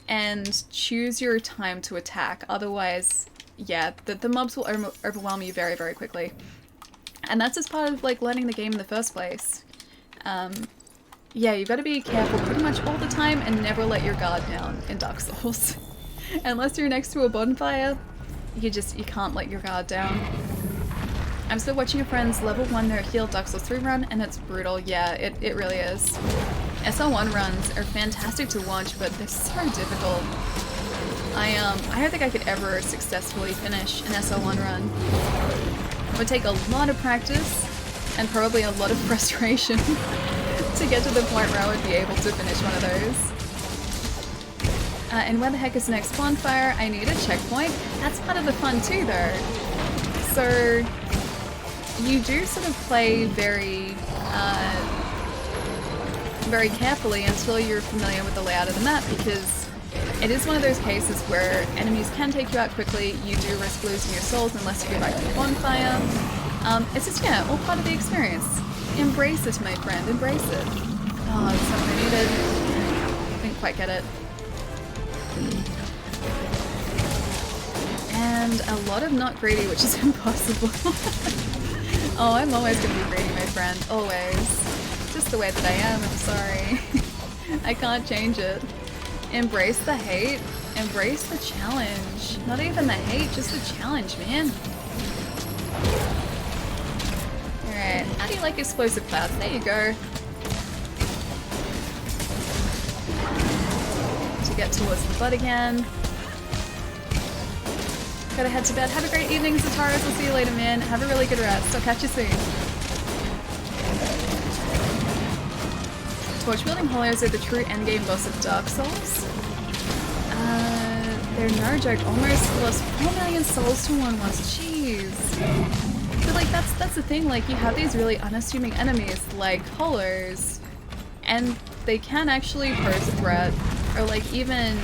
and choose your time to attack. Otherwise, yeah, the mobs will overwhelm you very, very quickly. And that's just part of, like, learning the game in the first place. Yeah, you've got to be careful pretty much all the time and never let your guard down in Dark Souls. Unless you're next to a bonfire, you can't let your guard down. I'm still watching a friend's level 1 nerd heal Dark Souls 3 run, and it's brutal. Yeah, it really is. SL1 runs are fantastic to watch, but they're so difficult. I don't think I could ever successfully finish an SL1 run. It would take a lot of practice, and probably a lot of frustration to get to the point where I would be able to finish one of those. And where the heck is the next bonfire? I need a checkpoint. That's part of the fun too, though. So you do sort of play very carefully until you're familiar with the layout of the map, because it is one of those cases where enemies can take you out quickly. You do risk losing your souls unless you go back to the bonfire. It's just, yeah, all part of the experience. Embrace it, my friend. Embrace it. Oh, that's not what I needed. I didn't quite get it. And a lot of not greedy, which is impossible. Oh, I'm always going to be greedy, my friend. Always. Just the way that I am, I'm sorry. I can't change it. Embrace the hate. Embrace the challenge. Not even the hate, just the challenge, man. Alright, how do you like explosive clouds? There you go. To get towards the butt again. Gotta head to bed. Have a great evening, Zataris. I'll see you later, man. Have a really good rest. I'll catch you soon. Torch-wielding hollows are the true endgame boss of Dark Souls. They're no joke. Almost lost 4 million souls to one once. Jeez. But, like, that's the thing. Like, you have these really unassuming enemies, like hollows, and they can actually pose a threat. Or, like, even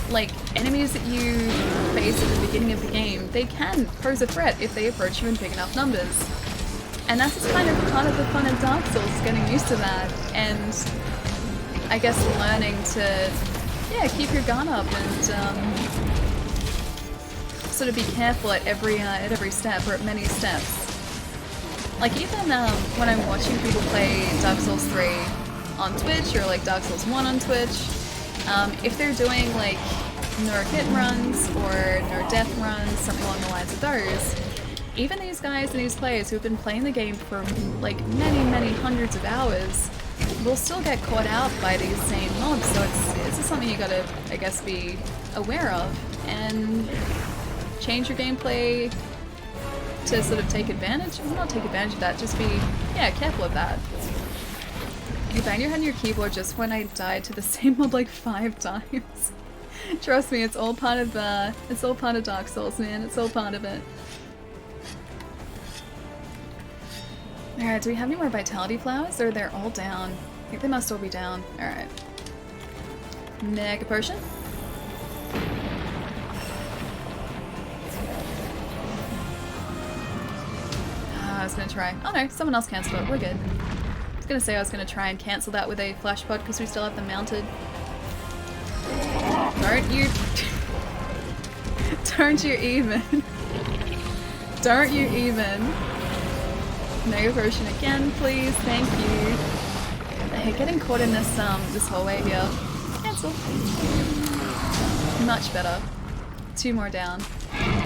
like enemies that you face at the beginning of the game, they can pose a threat if they approach you in big enough numbers. And that's just kind of part of the fun of Dark Souls, getting used to that, and I guess learning to, yeah, keep your guard up and sort of be careful at every step, or at many steps. Like even when I'm watching people play Dark Souls 3 on Twitch, or like Dark Souls 1 on Twitch, if they're doing like no hit runs or no death runs, something along the lines of those, even these guys and these players who have been playing the game for like many hundreds of hours will still get caught out by these same mobs. So it's just something you gotta, I guess, be aware of and change your gameplay to sort of take advantage. Well, not take advantage of that, just be, yeah, careful of that. You bang your head on your keyboard just when I died to the same mob like 5 times. Trust me, it's all part of Dark Souls, man. It's all part of it. Alright, do we have any more vitality flowers? Or they're all down? I think they must all be down. Alright. Mega potion. I was gonna try. Oh no, someone else cancelled it. We're good. I was gonna say I was gonna try and cancel that with a flash pod because we still have them mounted. Don't you... Don't you even. Don't you even. Mega Potion again, please. Thank you. Hey, getting caught in this this hallway here. Cancel. Much better. 2 more down.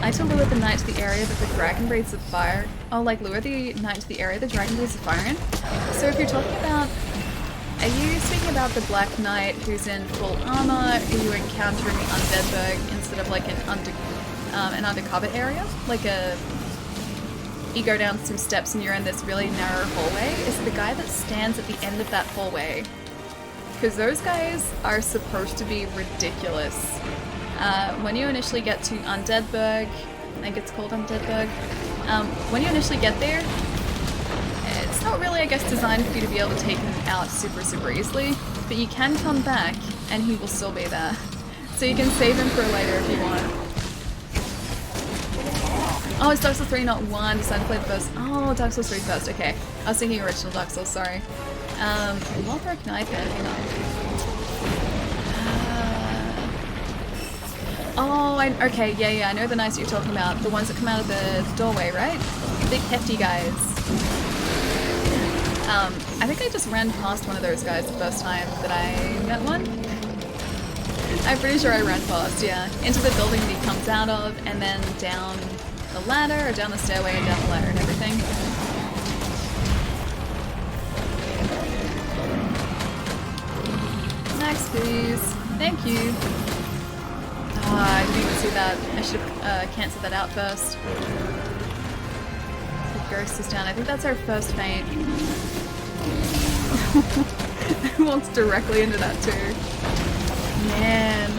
I to lure the knight to the area that the dragon breathes of fire. Oh, like lure the knight to the area the dragon breathes of fire in? So if you're talking about... Are you speaking about the Black Knight who's in full armor? Are you encountering the Undeadburg instead of like an undercover area? Like a... You go down some steps and you're in this really narrow hallway? Is it the guy that stands at the end of that hallway? Because those guys are supposed to be ridiculous. When you initially get to Undeadburg, I think it's called Undeadburg, when you initially get there, it's not really, I guess, designed for you to be able to take him out super easily, but you can come back and he will still be there. So you can save him for later if you want. Oh, it's Dark Souls 3, not 1. Decided to play the first. Oh, Dark Souls 3 first. Okay. I was thinking original Dark Souls, sorry. Wallbrook Knight there, hang on. Okay, yeah, I know the knights you're talking about. The ones that come out of the doorway, right? Big hefty guys. I think I just ran past one of those guys the first time that I met one. I'm pretty sure I ran past, yeah. Into the building that he comes out of, and then down the ladder, or down the stairway and down the ladder and everything. Next, please. Thank you. I didn't even see that. I should have cancelled that out first. The ghost is down. I think that's our first feint. It walks directly into that too. Man.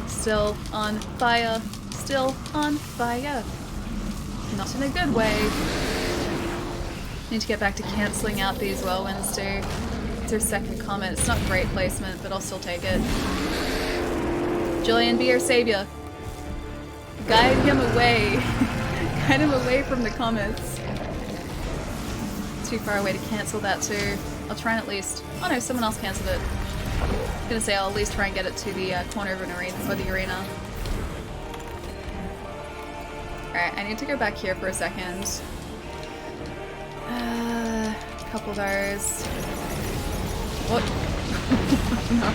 Still on fire. Still on fire. Not in a good way. Need to get back to cancelling out these whirlwinds too. It's our second comment. It's not great placement, but I'll still take it. Julian, be our savior. Guide him away. Guide him away from the comments. Too far away to cancel that too. I'll try and at least... Oh no, someone else cancelled it. I was gonna say I'll at least try and get it to the corner of an arena, or the arena. Alright, I need to go back here for a second. Couple of those. What? No.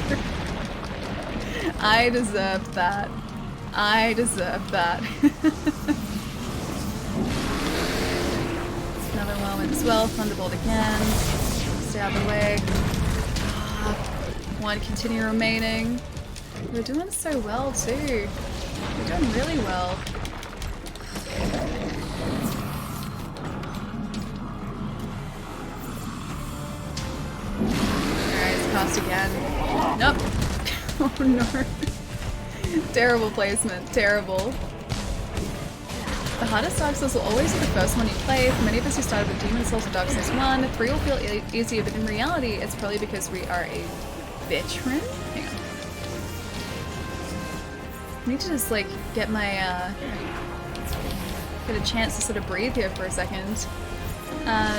I deserved that. I deserved that. Another whirlwind as well. Thunderbolt again. Stay out of the way. One continue remaining. We're doing so well too. We're doing really well. Alright, it's cast again. Nope. Oh no. Terrible placement. Terrible. The hardest Dark Souls will always be the first one you play. For many of us who started with Demon Souls and Dark Souls 1, 3 will feel easier, but in reality, it's probably because we are a veteran? Hang on. I need to just, like, get my, get a chance to sort of breathe here for a second.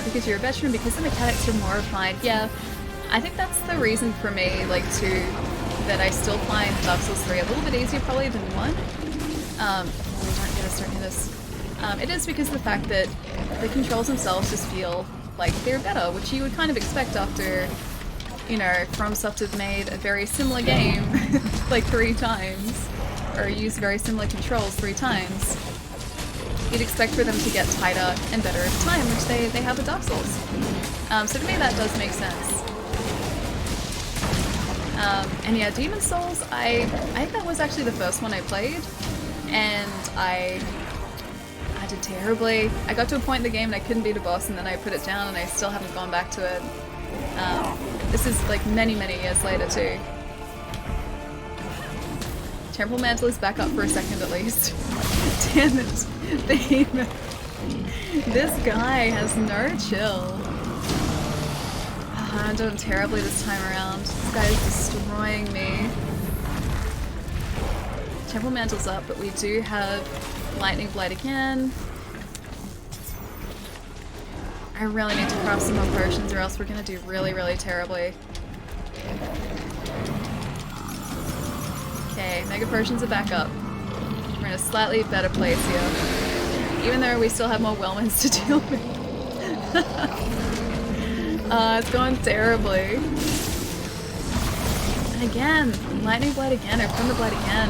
Because you're a veteran, because the mechanics are more refined. Yeah, I think that's the reason for me, like, that I still find Dark Souls 3 a little bit easier probably than 1. Don't get this. It is because of the fact that the controls themselves just feel like they're better, which you would kind of expect after, you know, FromSoft have made a very similar game like 3 times, or used very similar controls 3 times. You'd expect for them to get tighter and better at time, which they have with Dark Souls. So to me that does make sense. And yeah, Demon Souls, I think that was actually the first one I played, and I did terribly. I got to a point in the game and I couldn't beat a boss, and then I put it down and I still haven't gone back to it. This is like many years later too. Temporal Mantle is back up for a second at least. Damn it. This guy has no chill. I'm doing terribly this time around. This guy is destroying me. Temporal Mantle's up, but we do have Lightning Blade again. I really need to craft some more potions or else we're gonna do really terribly. Okay, Mega Potions are back up. We're in a slightly better place here. Even though we still have more whirlwinds to deal with. It's going terribly. And again, lightning blade again, or thunder blade again.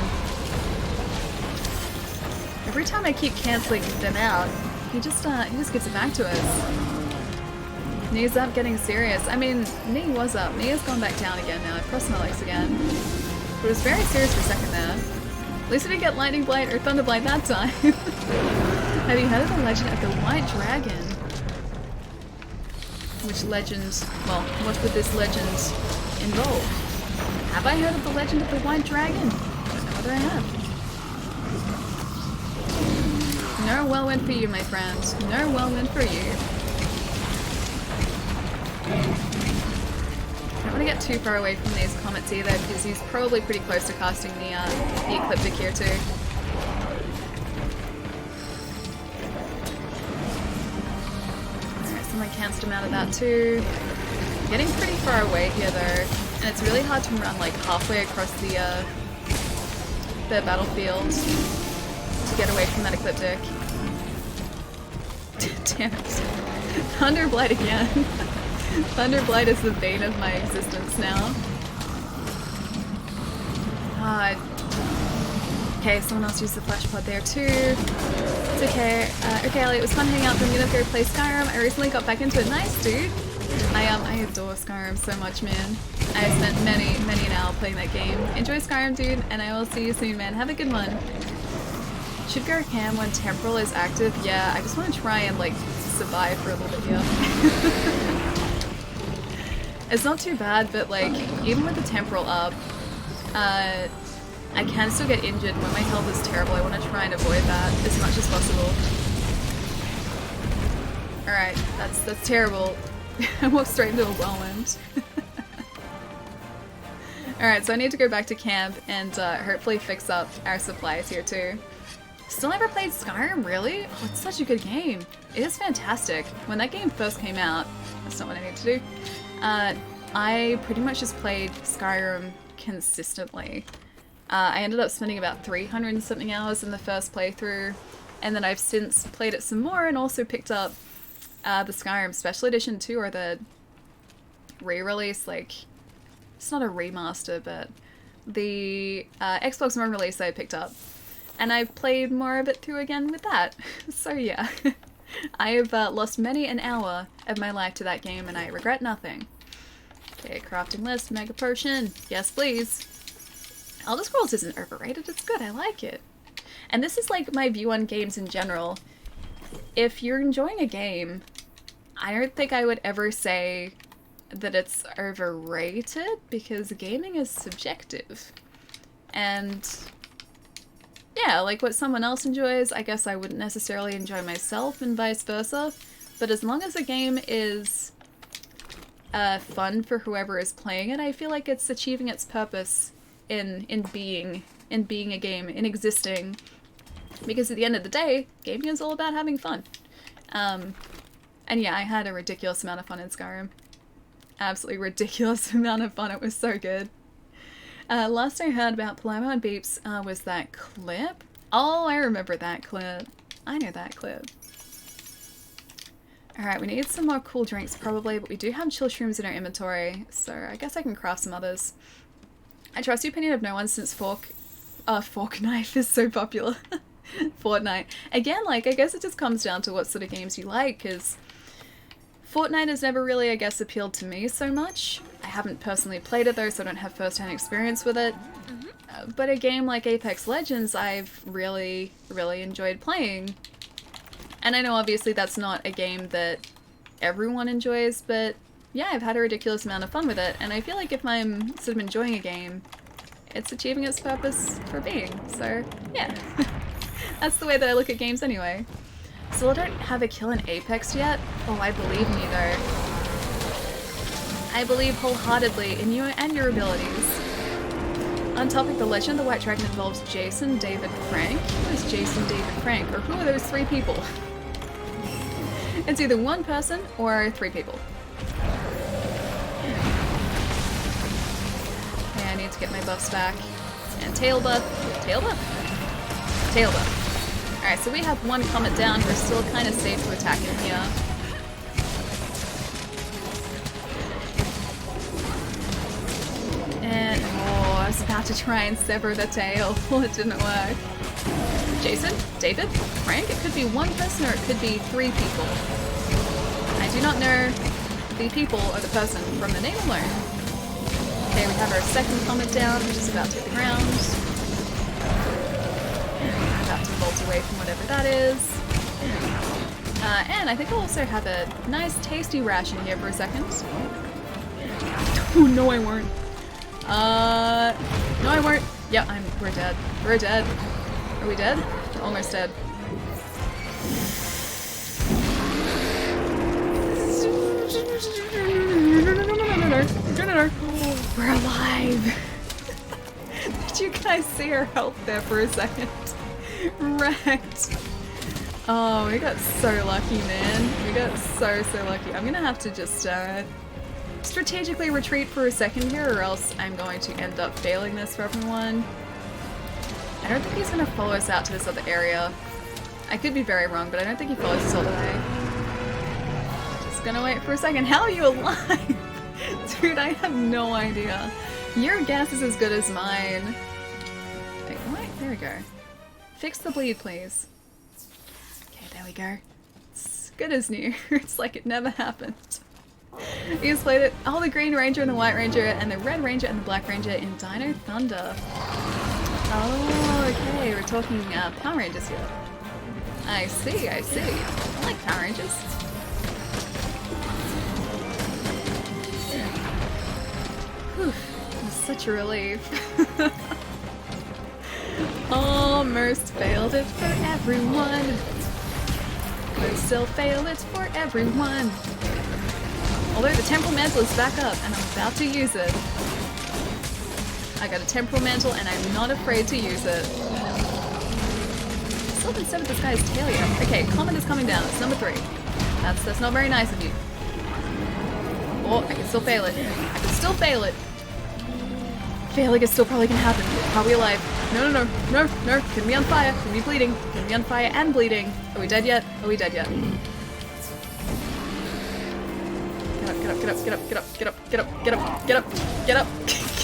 Every time I keep cancelling them out, he just gets it back to us. Knee's up, getting serious. I mean, knee was up. Knee has gone back down again now. I've crossed my legs again. But it was very serious for a second there. At least I didn't get lightning blade or thunder blade that time. Have you heard of the legend of the White Dragon? Which legend, well, what would this legend involve? Have I heard of the legend of the White Dragon? I don't know whether I have. No whirlwind for you, my friend. No whirlwind for you. I don't want to get too far away from these comets either, because he's probably pretty close to casting the ecliptic here too. Alright, someone cancelled him out of that too. Getting pretty far away here though, and it's really hard to run like halfway across the battlefield to get away from that ecliptic. Damn it. Thunderblight again. Thunderblight is the bane of my existence now. Okay, someone else used the flash pod there too. It's okay. Okay, Ellie, it was fun hanging out, but I'm gonna go play Skyrim. I recently got back into it. Nice, dude. I adore Skyrim so much, man. I have spent many an hour playing that game. Enjoy Skyrim, dude, and I will see you soon, man. Have a good one. Should go cam when temporal is active. Yeah, I just want to try and like survive for a little bit here. It's not too bad, but like even with the temporal up, I can still get injured when my health is terrible. I want to try and avoid that as much as possible. Alright, that's terrible. I walked straight into a whirlwind. Alright, so I need to go back to camp and hopefully fix up our supplies here too. Still never played Skyrim, really? Oh, it's such a good game. It is fantastic. When that game first came out, that's not what I need to do. I pretty much just played Skyrim consistently. I ended up spending about 300 and something hours in the first playthrough, and then I've since played it some more and also picked up the Skyrim Special Edition too, or the re-release, like, it's not a remaster, but the Xbox One release I picked up. And I've played more of it through again with that. So yeah, I have lost many an hour of my life to that game and I regret nothing. Okay, crafting list, mega potion, yes please. Elder Scrolls isn't overrated, it's good, I like it. And this is like my view on games in general. If you're enjoying a game, I don't think I would ever say that it's overrated, because gaming is subjective. And yeah, like what someone else enjoys, I guess I wouldn't necessarily enjoy myself and vice versa. But as long as a game is fun for whoever is playing it, I feel like it's achieving its purpose in being a game, in existing. Because at the end of the day, gaming is all about having fun. And yeah, I had a ridiculous amount of fun in Skyrim. Absolutely ridiculous amount of fun, it was so good. Last I heard about Palermo and Beeps was that clip. Oh, I remember that clip. I know that clip. Alright, we need some more cool drinks probably, but we do have chill shrooms in our inventory, so I guess I can craft some others. I trust the opinion of no one since fork knife is so popular. Fortnite. Again, like, I guess it just comes down to what sort of games you like, because Fortnite has never really, I guess, appealed to me so much. I haven't personally played it though, so I don't have first-hand experience with it. But a game like Apex Legends, I've really enjoyed playing. And I know obviously that's not a game that everyone enjoys, but yeah, I've had a ridiculous amount of fun with it, and I feel like if I'm sort of enjoying a game, it's achieving its purpose for being, so yeah. That's the way that I look at games anyway. Still don't have a kill in Apex yet? Oh, I believe in you though. I believe wholeheartedly in you and your abilities. On topic, the legend of the White Dragon involves Jason, David, Frank. Who is Jason, David, Frank? Or who are those three people? It's either one person or three people. Okay, I need to get my buffs back. And tail buff. Tail buff? Tail buff. Alright, so we have one comet down. We're still kind of safe to attack in here. And, oh, I was about to try and sever the tail. It didn't work. Jason? David? Frank? It could be one person or it could be 3 people. I do not know the people or the person from the name alone. Okay, we have our second comet down, which is about to hit the ground. We're about to bolt away from whatever that is. And I think I'll also have a nice tasty ration here for a second. Oh, no I won't. No I won't. Yeah, we're dead. We're dead. Are we dead? We're almost dead. No. We're alive. Did you guys see our health there for a second? Wrecked. Oh, we got so lucky, man. We got so lucky. I'm gonna have to just strategically retreat for a second here, or else I'm going to end up failing this for everyone. I don't think he's gonna follow us out to this other area. I could be very wrong, but I don't think he follows us all the way. Just gonna wait for a second. How are you alive? Dude, I have no idea. Your guess is as good as mine. Wait, what? There we go. Fix the bleed, please. Okay, there we go. It's good as new. It's like it never happened. You just played it. Oh, the Green Ranger and the White Ranger and the Red Ranger and the Black Ranger in Dino Thunder. Oh, okay. We're talking Power Rangers here. I see. I like Power Rangers. Whew. It was such a relief. Almost failed it for everyone. But still fail it for everyone. Although the Temporal Mantle is back up and I'm about to use it. I got a Temporal Mantle and I'm not afraid to use it. Still haven't severed this guy's tail yet. Okay, Comet is coming down. It's number 3. That's not very nice of you. Oh, I can still fail it. I can still fail it. Failing is still probably gonna happen. Are we alive? No. Couldn't be on fire. Couldn't be bleeding. Couldn't be on fire and bleeding. Are we dead yet? Are we dead yet?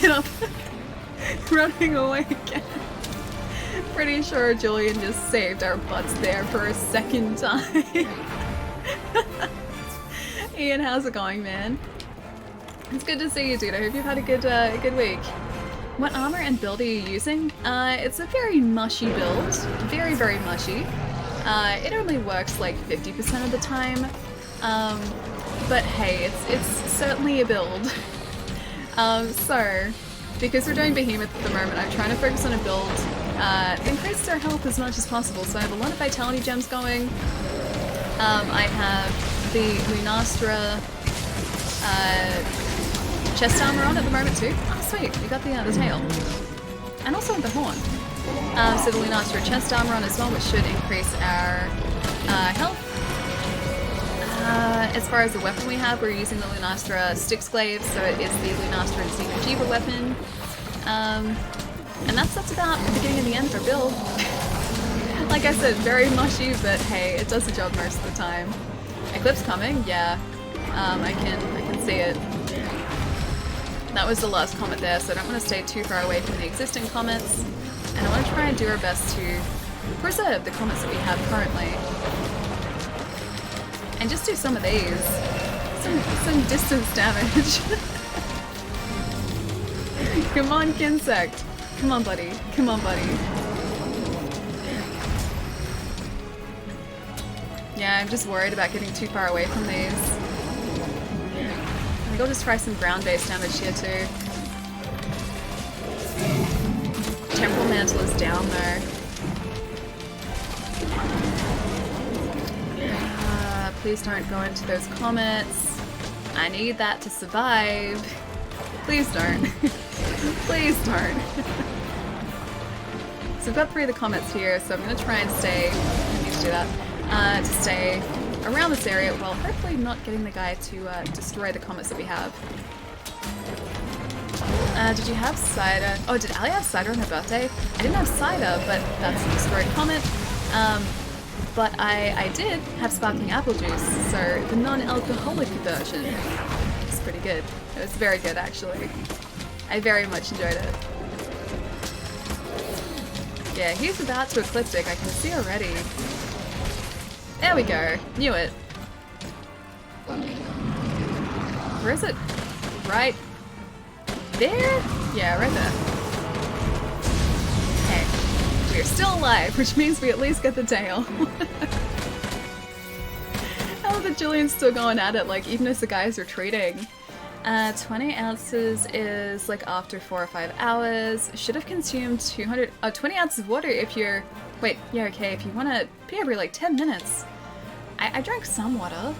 Get up. Running away again. Pretty sure Julian just saved our butts there for a second time. Ian, how's it going, man? It's good to see you, dude. I hope you've had a good week. What armor and build are you using? It's a very mushy build. Very, very mushy. It only works like 50% of the time. But hey, it's certainly a build. So, because we're doing Behemoth at the moment, I'm trying to focus on a build that increases our health as much as possible. So I have a lot of Vitality Gems going. I have the Lunastra chest armor on at the moment too. Oh sweet, we got the tail. And also the horn. So the Lunastra chest armor on as well, which should increase our health. As far as the weapon we have, we're using the Lunastra Styx Glaive, so it is the Lunastra and Secret Jiva weapon. And that's about the beginning and the end of our build. Like I said, very mushy, but hey, it does the job most of the time. Eclipse coming? Yeah. I can see it. That was the last comet there, so I don't want to stay too far away from the existing comets. And I want to try and do our best to preserve the comets that we have currently. And just do some of these. Some distance damage. Come on, Kinsect. Come on, buddy. Come on, buddy. Yeah, I'm just worried about getting too far away from these. I think I'll just try some ground-based damage here too. Temporal Mantle is down though. Please don't go into those comets. I need that to survive. Please don't. Please don't. So we've got 3 of the comets here, so I'm going to try and stay, I need to do that, to stay around this area while hopefully not getting the guy to destroy the comets that we have. Did you have cider? Oh, did Ali have cider on her birthday? I didn't have cider, but that's a destroyed comet. But I did have sparkling apple juice, so the non-alcoholic version is pretty good. It was very good, actually. I very much enjoyed it. Yeah, he's about to ecliptic, I can see already. There we go. Knew it. Where is it? Right there? Yeah, right there. Okay. We are still alive, which means we at least get the tail. How the Julian's still going at it, like, even as the guy's retreating. 20 ounces is like after 4 or 5 hours. Should have consumed 20 ounces of water if you're... Wait, yeah, okay, if you want to pee every like 10 minutes. I drank some water.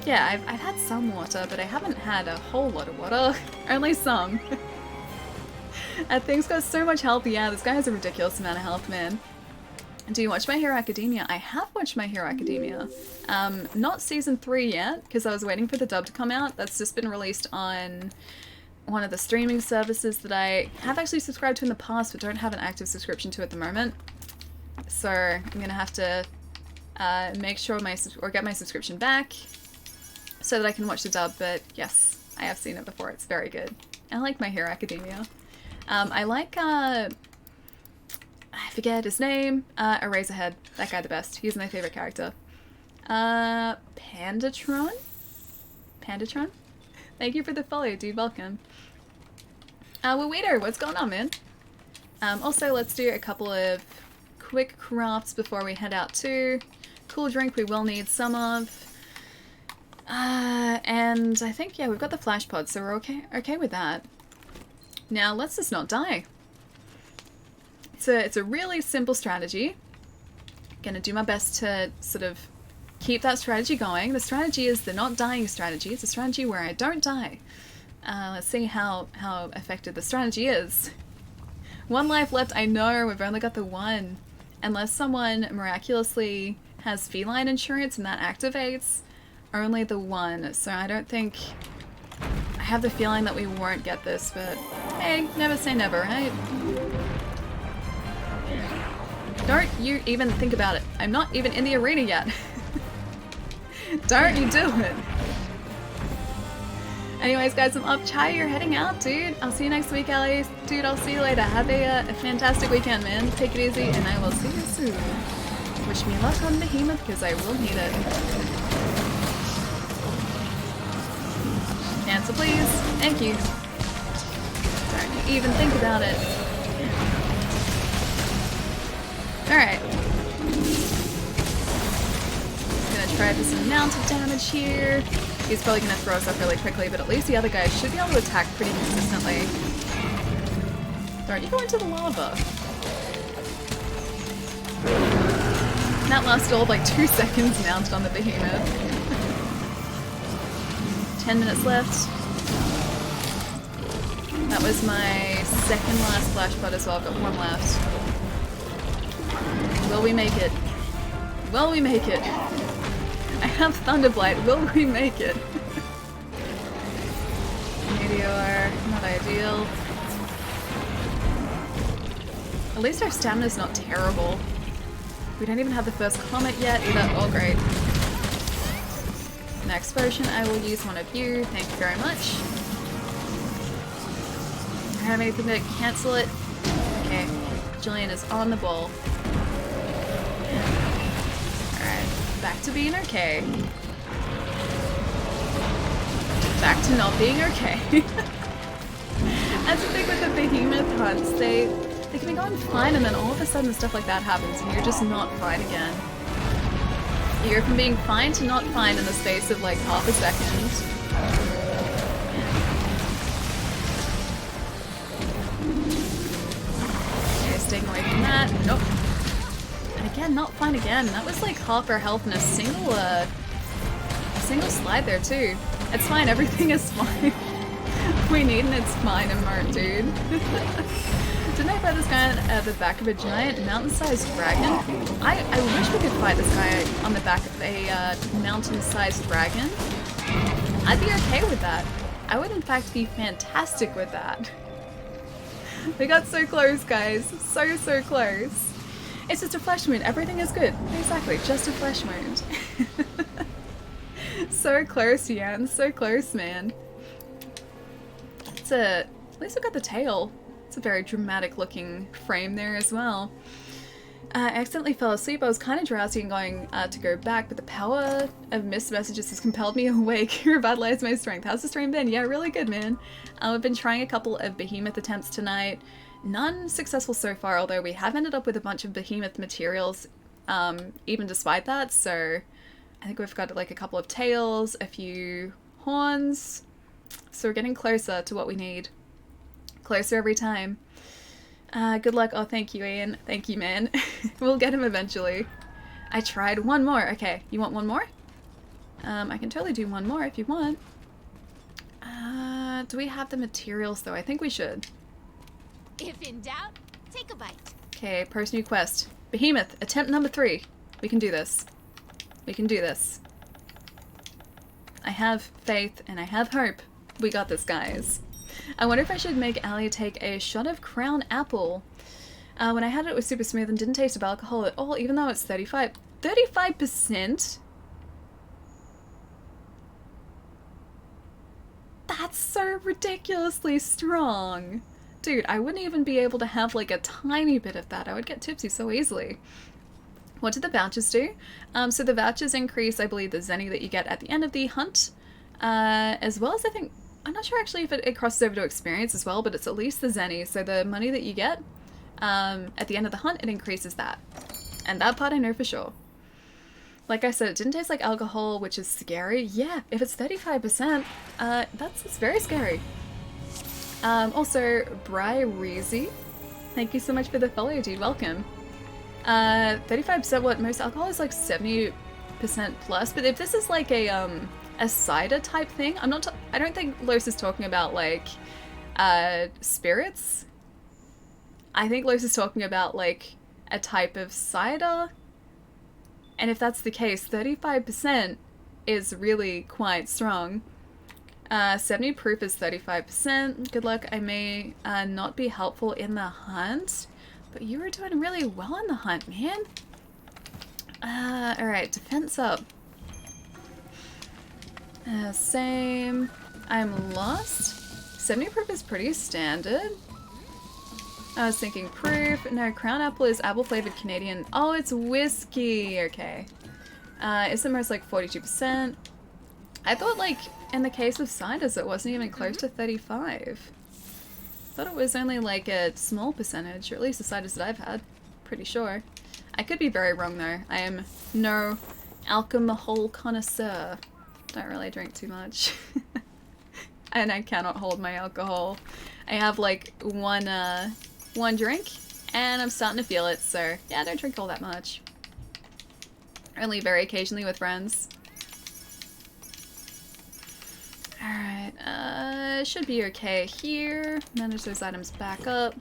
Yeah, I've had some water, but I haven't had a whole lot of water. Only some. That thing's got so much health. Yeah, this guy has a ridiculous amount of health, man. Do you watch My Hero Academia? I have watched My Hero Academia. Not season 3 yet, because I was waiting for the dub to come out. That's just been released on one of the streaming services that I have actually subscribed to in the past, but don't have an active subscription to at the moment. So I'm gonna have to make sure get my subscription back so that I can watch the dub. But yes, I have seen it before. It's very good. I like My Hero Academia. I like I forget his name. Eraserhead. That guy the best. He's my favorite character. Pandatron? Pandatron? Thank you for the follow, dude. Welcome. Waiter, what's going on, man? Also, let's do a couple of quick crafts before we head out too. Cool drink we will need some of. And I think, yeah, we've got the flash pod, so we're okay with that. Now, let's just not die. It's a really simple strategy. Gonna do my best to sort of keep that strategy going. The strategy is the not dying strategy. It's a strategy where I don't die. Let's see how effective the strategy is. 1 life left. I know, we've only got the 1. Unless someone miraculously has feline insurance and that activates, only the 1. So I don't think... I have the feeling that we won't get this, but hey, never say never, right? Don't you even think about it. I'm not even in the arena yet. Don't you do it. Anyways, guys, I'm up. Chai, you're heading out, dude. I'll see you next week, Ellie. Dude, I'll see you later. Have a fantastic weekend, man. Take it easy, and I will see you soon. Wish me luck on Behemoth, because I will need it. Cancel, please. Thank you. Don't you even think about it. Alright. Gonna try for some mounted damage here. He's probably gonna throw us up really quickly, but at least the other guy should be able to attack pretty consistently. Don't you go into the lava. That lasted all of like 2 seconds mounted on the behemoth. 10 minutes left. That was my second last flash pod as well. I've got 1 left. Will we make it? Will we make it? I have Thunderblight. Will we make it? Meteor. Not ideal. At least our stamina's not terrible. We don't even have the first comet yet either. Oh, great. Next potion, I will use one of you. Thank you very much. I don't have anything to cancel it. Okay. Jillian is on the ball. Alright. Back to being okay. Back to not being okay. That's the thing with the behemoth hunts. They can be going fine and then all of a sudden stuff like that happens and you're just not fine again. You go from being fine to not fine in the space of like half a second. Okay, staying away from that. Nope. And again, not fine again. That was like half our health in a single slide there too. It's fine, everything is fine. We need and it's fine and mode, dude. Didn't I fight this guy at the back of a giant mountain-sized dragon? I wish we could fight this guy on the back of a mountain-sized dragon. I'd be okay with that. I would in fact be fantastic with that. We got so close, guys. So close. It's just a flesh wound. Everything is good. Exactly, just a flesh wound. So close, Yan. So close, man. At least we got the tail. It's a very dramatic looking frame there as well. I accidentally fell asleep. I was kind of drowsy and going to go back, but the power of missed messages has compelled me awake. Revitalized my strength. How's the stream been? Yeah, really good, man. We've been trying a couple of behemoth attempts tonight. None successful so far, although we have ended up with a bunch of behemoth materials, even despite that. So I think we've got like a couple of tails, a few horns. So we're getting closer to what we need. Closer every time. Good luck. Oh, thank you, Ian. Thank you, man. We'll get him eventually. I tried one more. Okay, you want one more? I can totally do one more if you want. Do we have the materials though? I think we should. If in doubt, take a bite. Okay, post new quest. Behemoth, attempt number 3. We can do this. We can do this. I have faith and I have hope. We got this, guys. I wonder if I should make Allie take a shot of Crown Apple. When I had it, it was super smooth and didn't taste of alcohol at all, even though it's 35%? That's so ridiculously strong. Dude, I wouldn't even be able to have like a tiny bit of that. I would get tipsy so easily. What did the vouchers do? So the vouchers increase, I believe, the zenny that you get at the end of the hunt, as well as I think, I'm not sure actually if it crosses over to experience as well, but it's at least the zenny. So the money that you get at the end of the hunt, it increases that. And that part I know for sure. Like I said, it didn't taste like alcohol, which is scary. Yeah, if it's 35%, that's very scary. Also, Bri Reezy, thank you so much for the follow, dude. Welcome. 35%, what, most alcohol is like 70% plus, but if this is like a cider type thing, I don't think Los is talking about like spirits. I think Los is talking about like a type of cider, and if that's the case, 35% is really quite strong. 70 proof is 35%. Good luck. I may not be helpful in the hunt, but you were doing really well in the hunt, man. Alright, defense up. Same. I'm lost. 70 proof is pretty standard. I was thinking proof. No, Crown Apple is apple flavored Canadian. Oh, it's whiskey. Okay. Is it most like 42%? I thought like in the case of ciders it wasn't even close to 35. Thought it was only like a small percentage, or at least the ciders that I've had. Pretty sure. I could be very wrong though. I am no alcohol connoisseur. Don't really drink too much. And I cannot hold my alcohol. I have like one drink and I'm starting to feel it, so yeah, I don't drink all that much. Only very occasionally with friends. Alright, should be okay here. Manage those items back up.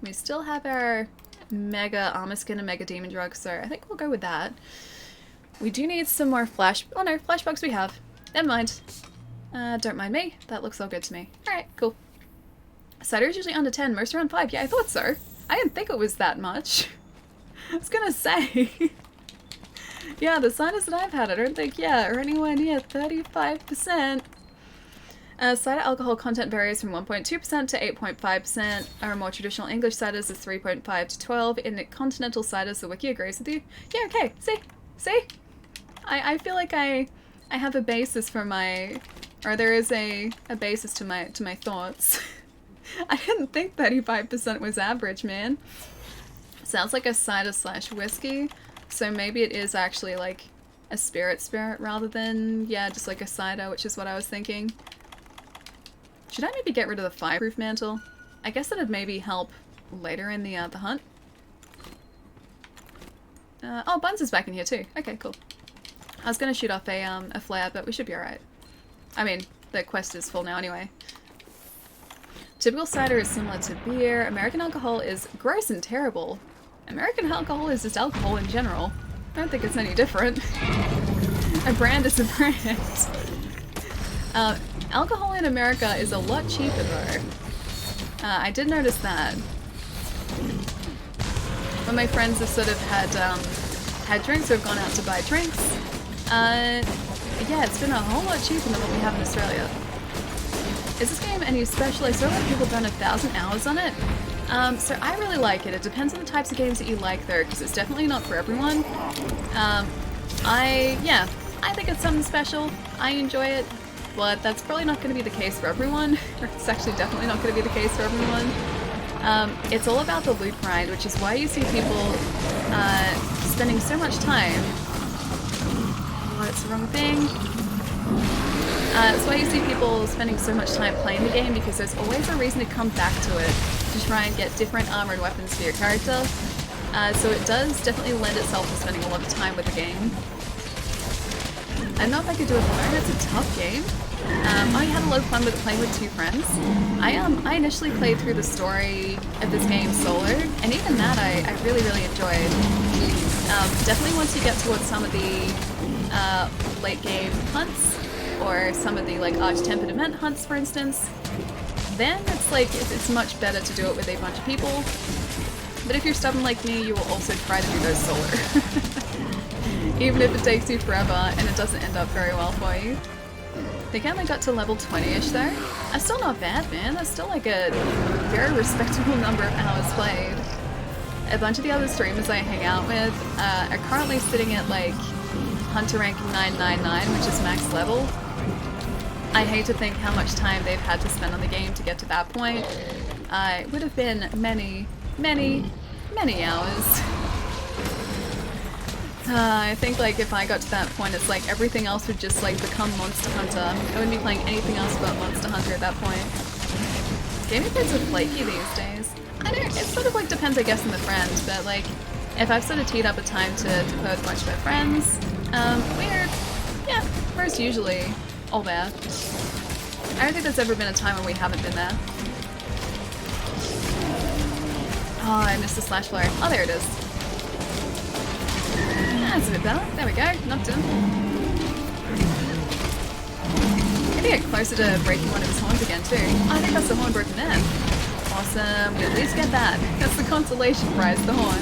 We still have our Mega Armor Skin and Mega Demon Drug, so I think we'll go with that. We do need some more oh no, flashbugs we have. Never mind. Don't mind me. That looks all good to me. Alright, cool. Cider is usually under 10, most around 5. Yeah, I thought so. I didn't think it was that much. I was gonna say. Yeah, the ciders that I've had, I don't think, yeah, or anywhere near 35%. Cider alcohol content varies from 1.2% to 8.5%. Our more traditional English ciders is 3.5 to 12. In continental ciders, the wiki agrees with you. Yeah, okay, see? See? I feel like I have a basis for my, or there is a basis to my thoughts. I didn't think 35% was average, man. Sounds like a cider slash whiskey. So maybe it is actually like a spirit rather than, yeah, just like a cider, which is what I was thinking. Should I maybe get rid of the fireproof mantle? I guess that'd maybe help later in the hunt. Oh, Buns is back in here too. Okay, cool. I was gonna shoot off a flare, but we should be alright. I mean, the quest is full now anyway. Typical cider is similar to beer. American alcohol is gross and terrible. American alcohol is just alcohol in general. I don't think it's any different. A brand is a brand. Alcohol in America is a lot cheaper though. I did notice that. when my friends have sort of had drinks or have gone out to buy drinks, yeah, it's been a whole lot cheaper than what we have in Australia. Is this game any special? I saw a lot of people burn 1,000 hours on it. So I really like it. It depends on the types of games that you like though, because it's definitely not for everyone. I think it's something special. I enjoy it, but that's probably not going to be the case for everyone. It's actually definitely not going to be the case for everyone. It's all about the loot grind, which is why you see people spending so much time. Oh, it's the wrong thing. That's why you see people spending so much time playing the game, because there's always a reason to come back to it to try and get different armor and weapons for your character. So it does definitely lend itself to spending a lot of time with the game. I don't know if I could do it alone. It's a tough game. I had a lot of fun with playing with 2 friends. I initially played through the story of this game solo, and even that I really, really enjoyed. Definitely once you get towards some of the late game hunts, or some of the like Arch-Tempered event hunts, for instance, then it's like it's much better to do it with a bunch of people. But if you're stubborn like me, you will also try to do those solo. Even if it takes you forever and it doesn't end up very well for you. I think I only got to level 20-ish though. That's still not bad, man. That's still like a very respectable number of hours played. A bunch of the other streamers I hang out with are currently sitting at like Hunter ranking 999, which is max level. I hate to think how much time they've had to spend on the game to get to that point. It would have been many, many, many hours. I think like if I got to that point, it's like everything else would just like become Monster Hunter. I wouldn't be playing anything else but Monster Hunter at that point. Gaming kids are flaky these days. I don't, it sort of like depends I guess on the friend, but like if I've sort of teed up a time to play with a bunch of my friends, we're usually all there. I don't think there's ever been a time when we haven't been there. Oh, I missed the slash flare. Oh, there it is. That's a bit better. There we go. Knocked him. Maybe get closer to breaking one of his horns again too. Oh, I think that's the horn broken there. Awesome. We at least get that. That's the consolation prize, the horn.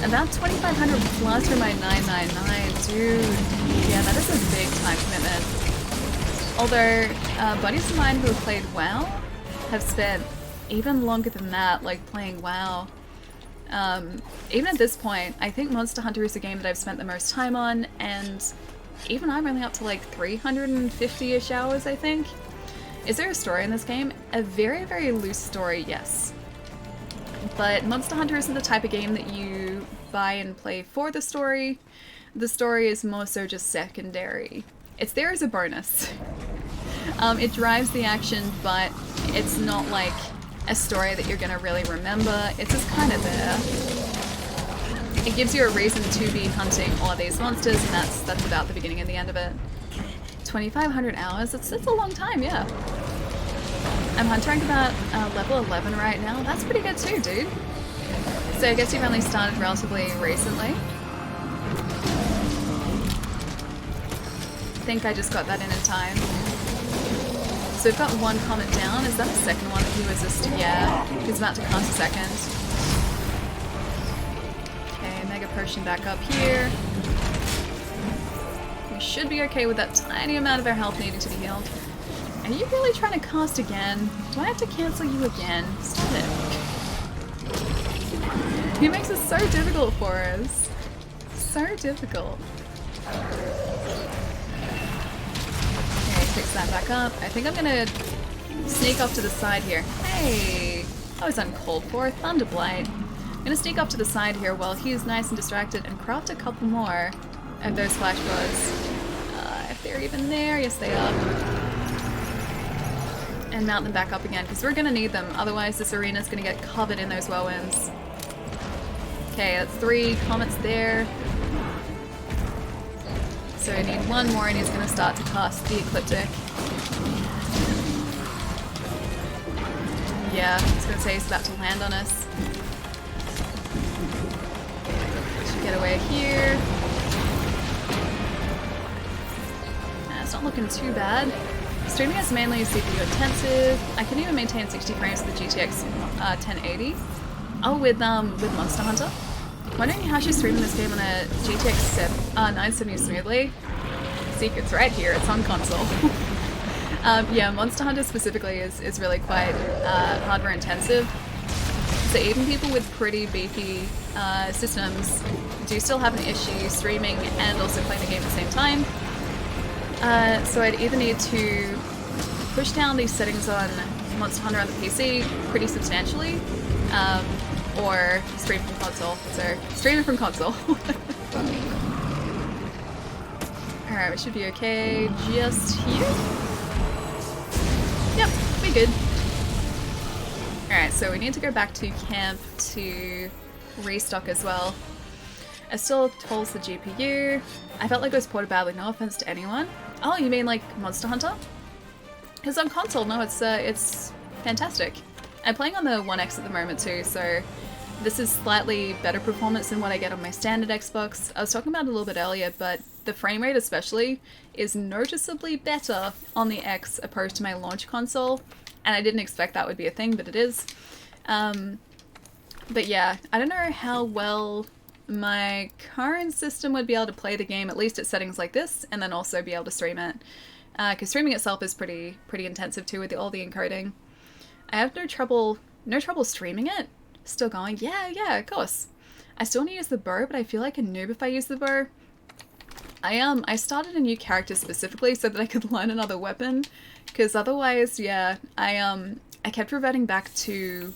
About 2,500 plus for my 999. Dude. Yeah, that is a big time commitment. Although, buddies of mine who have played WoW have spent even longer than that, like playing WoW. Even at this point, I think Monster Hunter is the game that I've spent the most time on, and even I'm only up to like 350-ish hours, I think. Is there a story in this game? A very, very loose story, yes. But Monster Hunter isn't the type of game that you buy and play for the story. The story is more so just secondary. It's there as a bonus. It drives the action, but it's not like a story that you're gonna really remember. It's just kind of there. It gives you a reason to be hunting all of these monsters, and that's about the beginning and the end of it. 2,500 hours? That's a long time, yeah. I'm hunt rank about level 11 right now. That's pretty good too, dude. So I guess you've only started relatively recently. I think I just got that in time. So we've got one comment down. Is that the second one that he resisted? Yeah. He's about to cast a second. Okay, Mega Potion back up here. We should be okay with that tiny amount of our health needing to be healed. Are you really trying to cast again? Do I have to cancel you again? Stop it. He makes it so difficult for us. So difficult. Fix that back up. I think I'm gonna sneak off to the side here. Hey! I was uncalled for. Thunderblight. I'm gonna sneak off to the side here while he's nice and distracted and craft a couple more of those flash bullets. If they're even there. Yes, they are. And mount them back up again, because we're gonna need them. Otherwise, this arena's gonna get covered in those whirlwinds. Okay, that's 3 comets there. So I need one more and he's going to start to cast the Ecliptic. Yeah, I was going to say he's about to land on us. Should get away here. It's not looking too bad. Streaming is mainly CPU intensive. I can even maintain 60 frames with the GTX 1080. Oh, with Monster Hunter. Wondering how she's streaming this game on a GTX 970 smoothly. Secret's right here, it's on console. Yeah, Monster Hunter specifically is really quite hardware intensive. So even people with pretty beefy systems do still have an issue streaming and also playing the game at the same time. So I'd either need to push down these settings on Monster Hunter on the PC pretty substantially, or stream from console. So, streaming from console. Alright, we should be okay just here. Yep, we good. Alright, so we need to go back to camp to restock as well. I still tolls the GPU. I felt like it was ported badly, no offense to anyone. Oh, you mean like Monster Hunter? Because on console, no, it's fantastic. I'm playing on the One X at the moment too, so this is slightly better performance than what I get on my standard Xbox. I was talking about it a little bit earlier, but the frame rate especially is noticeably better on the X opposed to my launch console, and I didn't expect that would be a thing, but it is. But yeah, I don't know how well my current system would be able to play the game, at least at settings like this, and then also be able to stream it. Because streaming itself is pretty intensive too with all the encoding. I have no trouble streaming it. Still going, yeah, of course. I still want to use the bow, but I feel like a noob if I use the bow. I started a new character specifically so that I could learn another weapon, because otherwise, yeah, I kept reverting back to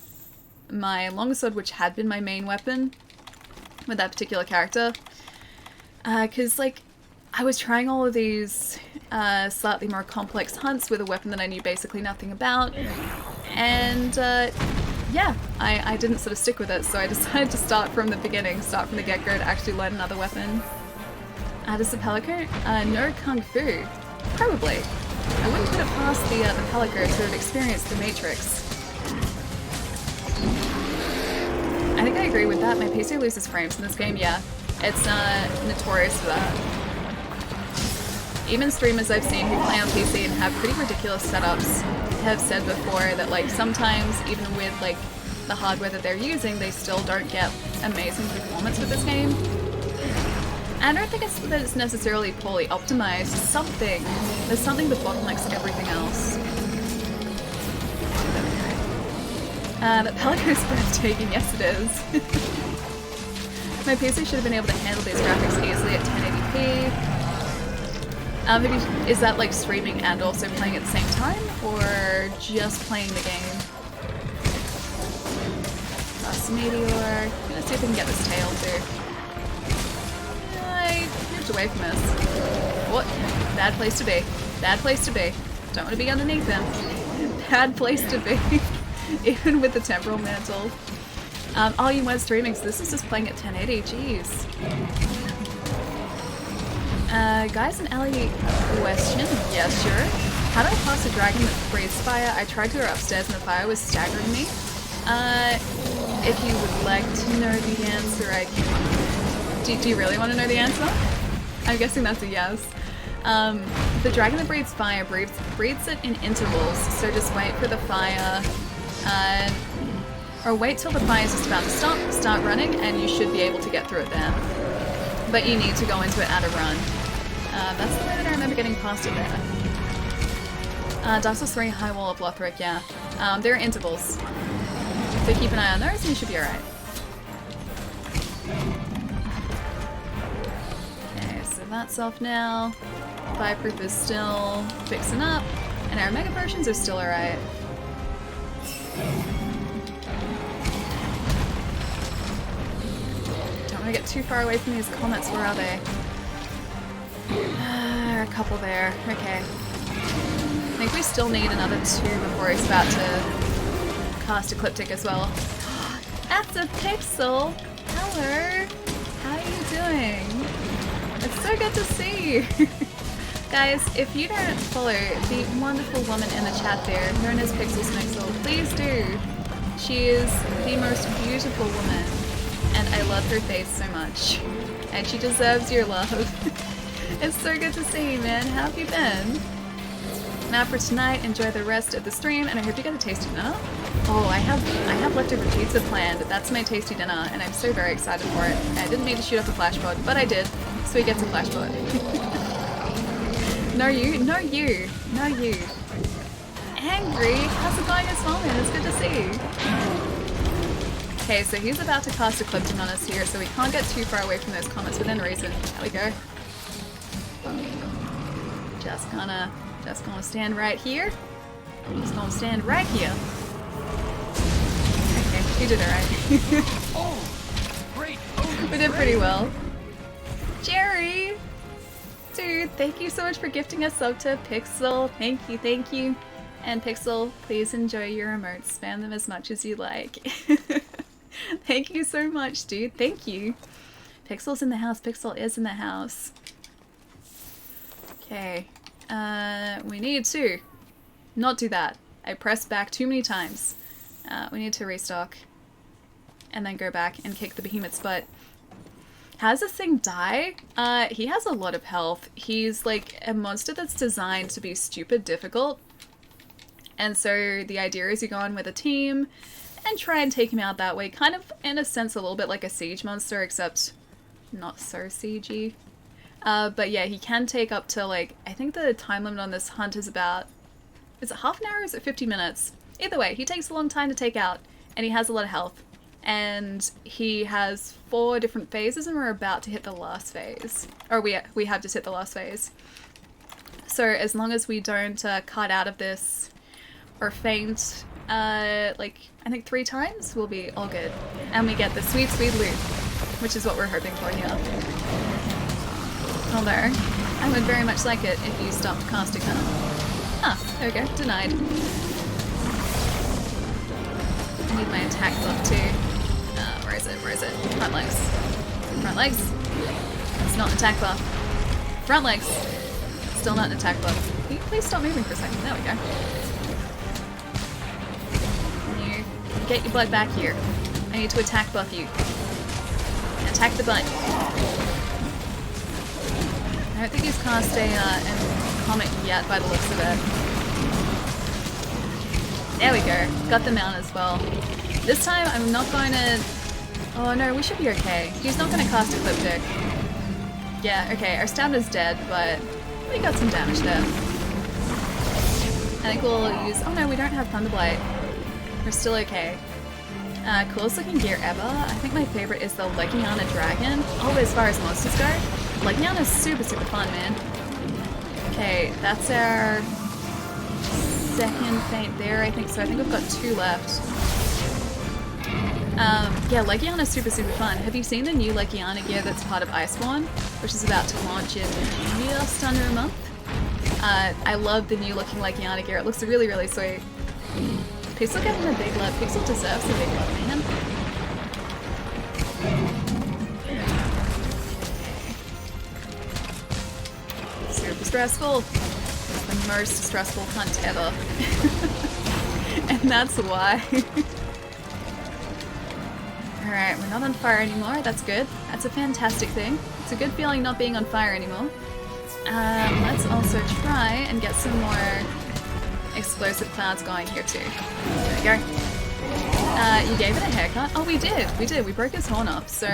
my longsword, which had been my main weapon with that particular character. Because, like, I was trying all of these slightly more complex hunts with a weapon that I knew basically nothing about, and yeah, I didn't sort of stick with it, so I decided to start from the beginning, start from the get-go to actually learn another weapon. Does the Palico? No Kung Fu. Probably. I wouldn't put it past the Palico to have experienced the Matrix. I think I agree with that. My PC loses frames in this game, yeah. It's notorious for that. Even streamers I've seen who play on PC and have pretty ridiculous setups have said before that, like, sometimes even with like the hardware that they're using, they still don't get amazing performance with this game. And I don't think that it's necessarily poorly optimized. There's something that bottlenecks everything else. That Pelican's breathtaking, yes it is. My PC should have been able to handle these graphics easily at 1080p. Is that like streaming and also playing at the same time, or just playing the game? Plus Meteor. Let's see if we can get this tail too. I moved away from this. What? Bad place to be. Bad place to be. Don't want to be underneath him. Bad place to be. Even with the temporal mantle. Oh, you weren't streaming, so this is just playing at 1080. Jeez. Guys, an alley question. Yeah, sure. How do I pass a dragon that breathes fire? I tried to go upstairs and the fire was staggering me. If you would like to know the answer, I can... Do you really want to know the answer? I'm guessing that's a yes. The dragon that breathes fire breathes it in intervals, so just wait for the fire, or wait till the fire is just about to start running, and you should be able to get through it then. But you need to go into it at a run. That's the way that I remember getting past it there. Dark Souls 3, High Wall of Lothric, yeah. There are intervals. So keep an eye on those and you should be alright. Okay, so that's off now. Fireproof is still fixing up. And our Mega Potions are still alright. Don't want to get too far away from these comets. Where are they? There are a couple there. Okay. I think we still need another 2 before he's about to cast Ecliptic as well. That's a pixel! Hello! How are you doing? It's so good to see you! Guys, if you don't follow the wonderful woman in the chat there, known as Pixel Smixel, please do! She is the most beautiful woman, and I love her face so much. And she deserves your love. It's so good to see you, man. How have you been? Now for tonight, enjoy the rest of the stream, and I hope you get a tasty dinner. Oh, I have leftover pizza planned. That's my tasty dinner, and I'm so very excited for it. I didn't mean to shoot up a flash pod, but I did, so he gets a flash pod. No you, no you, no you. Angry, how's it going as well, man? It's good to see you. Okay, so he's about to cast Eclipsing on us here, so we can't get too far away from those comets within reason. There we go. Just gonna stand right here. Just gonna stand right here. Okay, you did alright. Oh, great! We did pretty well. Jerry! Dude, thank you so much for gifting a sub to Pixel. Thank you, thank you. And Pixel, please enjoy your emotes. Spam them as much as you like. Thank you so much, dude. Thank you. Pixel's in the house. Pixel is in the house. Okay. We need to not do that. I pressed back too many times. We need to restock. And then go back and kick the behemoth's butt. How does this thing die? He has a lot of health. He's like a monster that's designed to be stupid difficult. And so the idea is you go on with a team and try and take him out that way. Kind of, in a sense, a little bit like a siege monster, except not so siegey. But yeah, he can take up to like, I think the time limit on this hunt is about, is it half an hour or is it 50 minutes? Either way, he takes a long time to take out and he has a lot of health. And he has 4 different phases and we're about to hit the last phase. Or we have just hit the last phase. So as long as we don't cut out of this or faint, like I think 3 times, we'll be all good. And we get the sweet, sweet loot, which is what we're hoping for here. Although, I would very much like it if you stopped casting her. Ah, there we go, denied. I need my attack buff too. Where is it? Where is it? Front legs. Front legs. It's not an attack buff. Front legs. Still not an attack buff. Can you please stop moving for a second? There we go. Can you get your blood back here? I need to attack buff you. Attack the butt. I don't think he's cast a comet yet by the looks of it. There we go. Got the mount as well. This time I'm not going to... Oh no, we should be okay. He's not going to cast Ecliptic. Yeah, okay, our stamina's dead, but we got some damage there. I think we'll use... Oh no, we don't have Thunderblight. We're still okay. Coolest looking gear ever. I think my favorite is the Legiana Dragon. Oh, as far as monsters go, Legiana's super, super fun, man. Okay, that's our second feint there, I think so. I think we've got 2 left. Yeah, Legiana's super, super fun. Have you seen the new Legiana gear that's part of Iceborne, which is about to launch in just under a month? I love the new looking Legiana gear. It looks really, really sweet. Pixel getting a big love. Pixel deserves a big love, man. Super stressful. It's the most stressful hunt ever. And that's why. Alright, we're not on fire anymore. That's good. That's a fantastic thing. It's a good feeling not being on fire anymore. Let's also try and get some more explosive clouds going here too. There we go. You gave it a haircut? Oh, we did. We did. We broke his horn off. So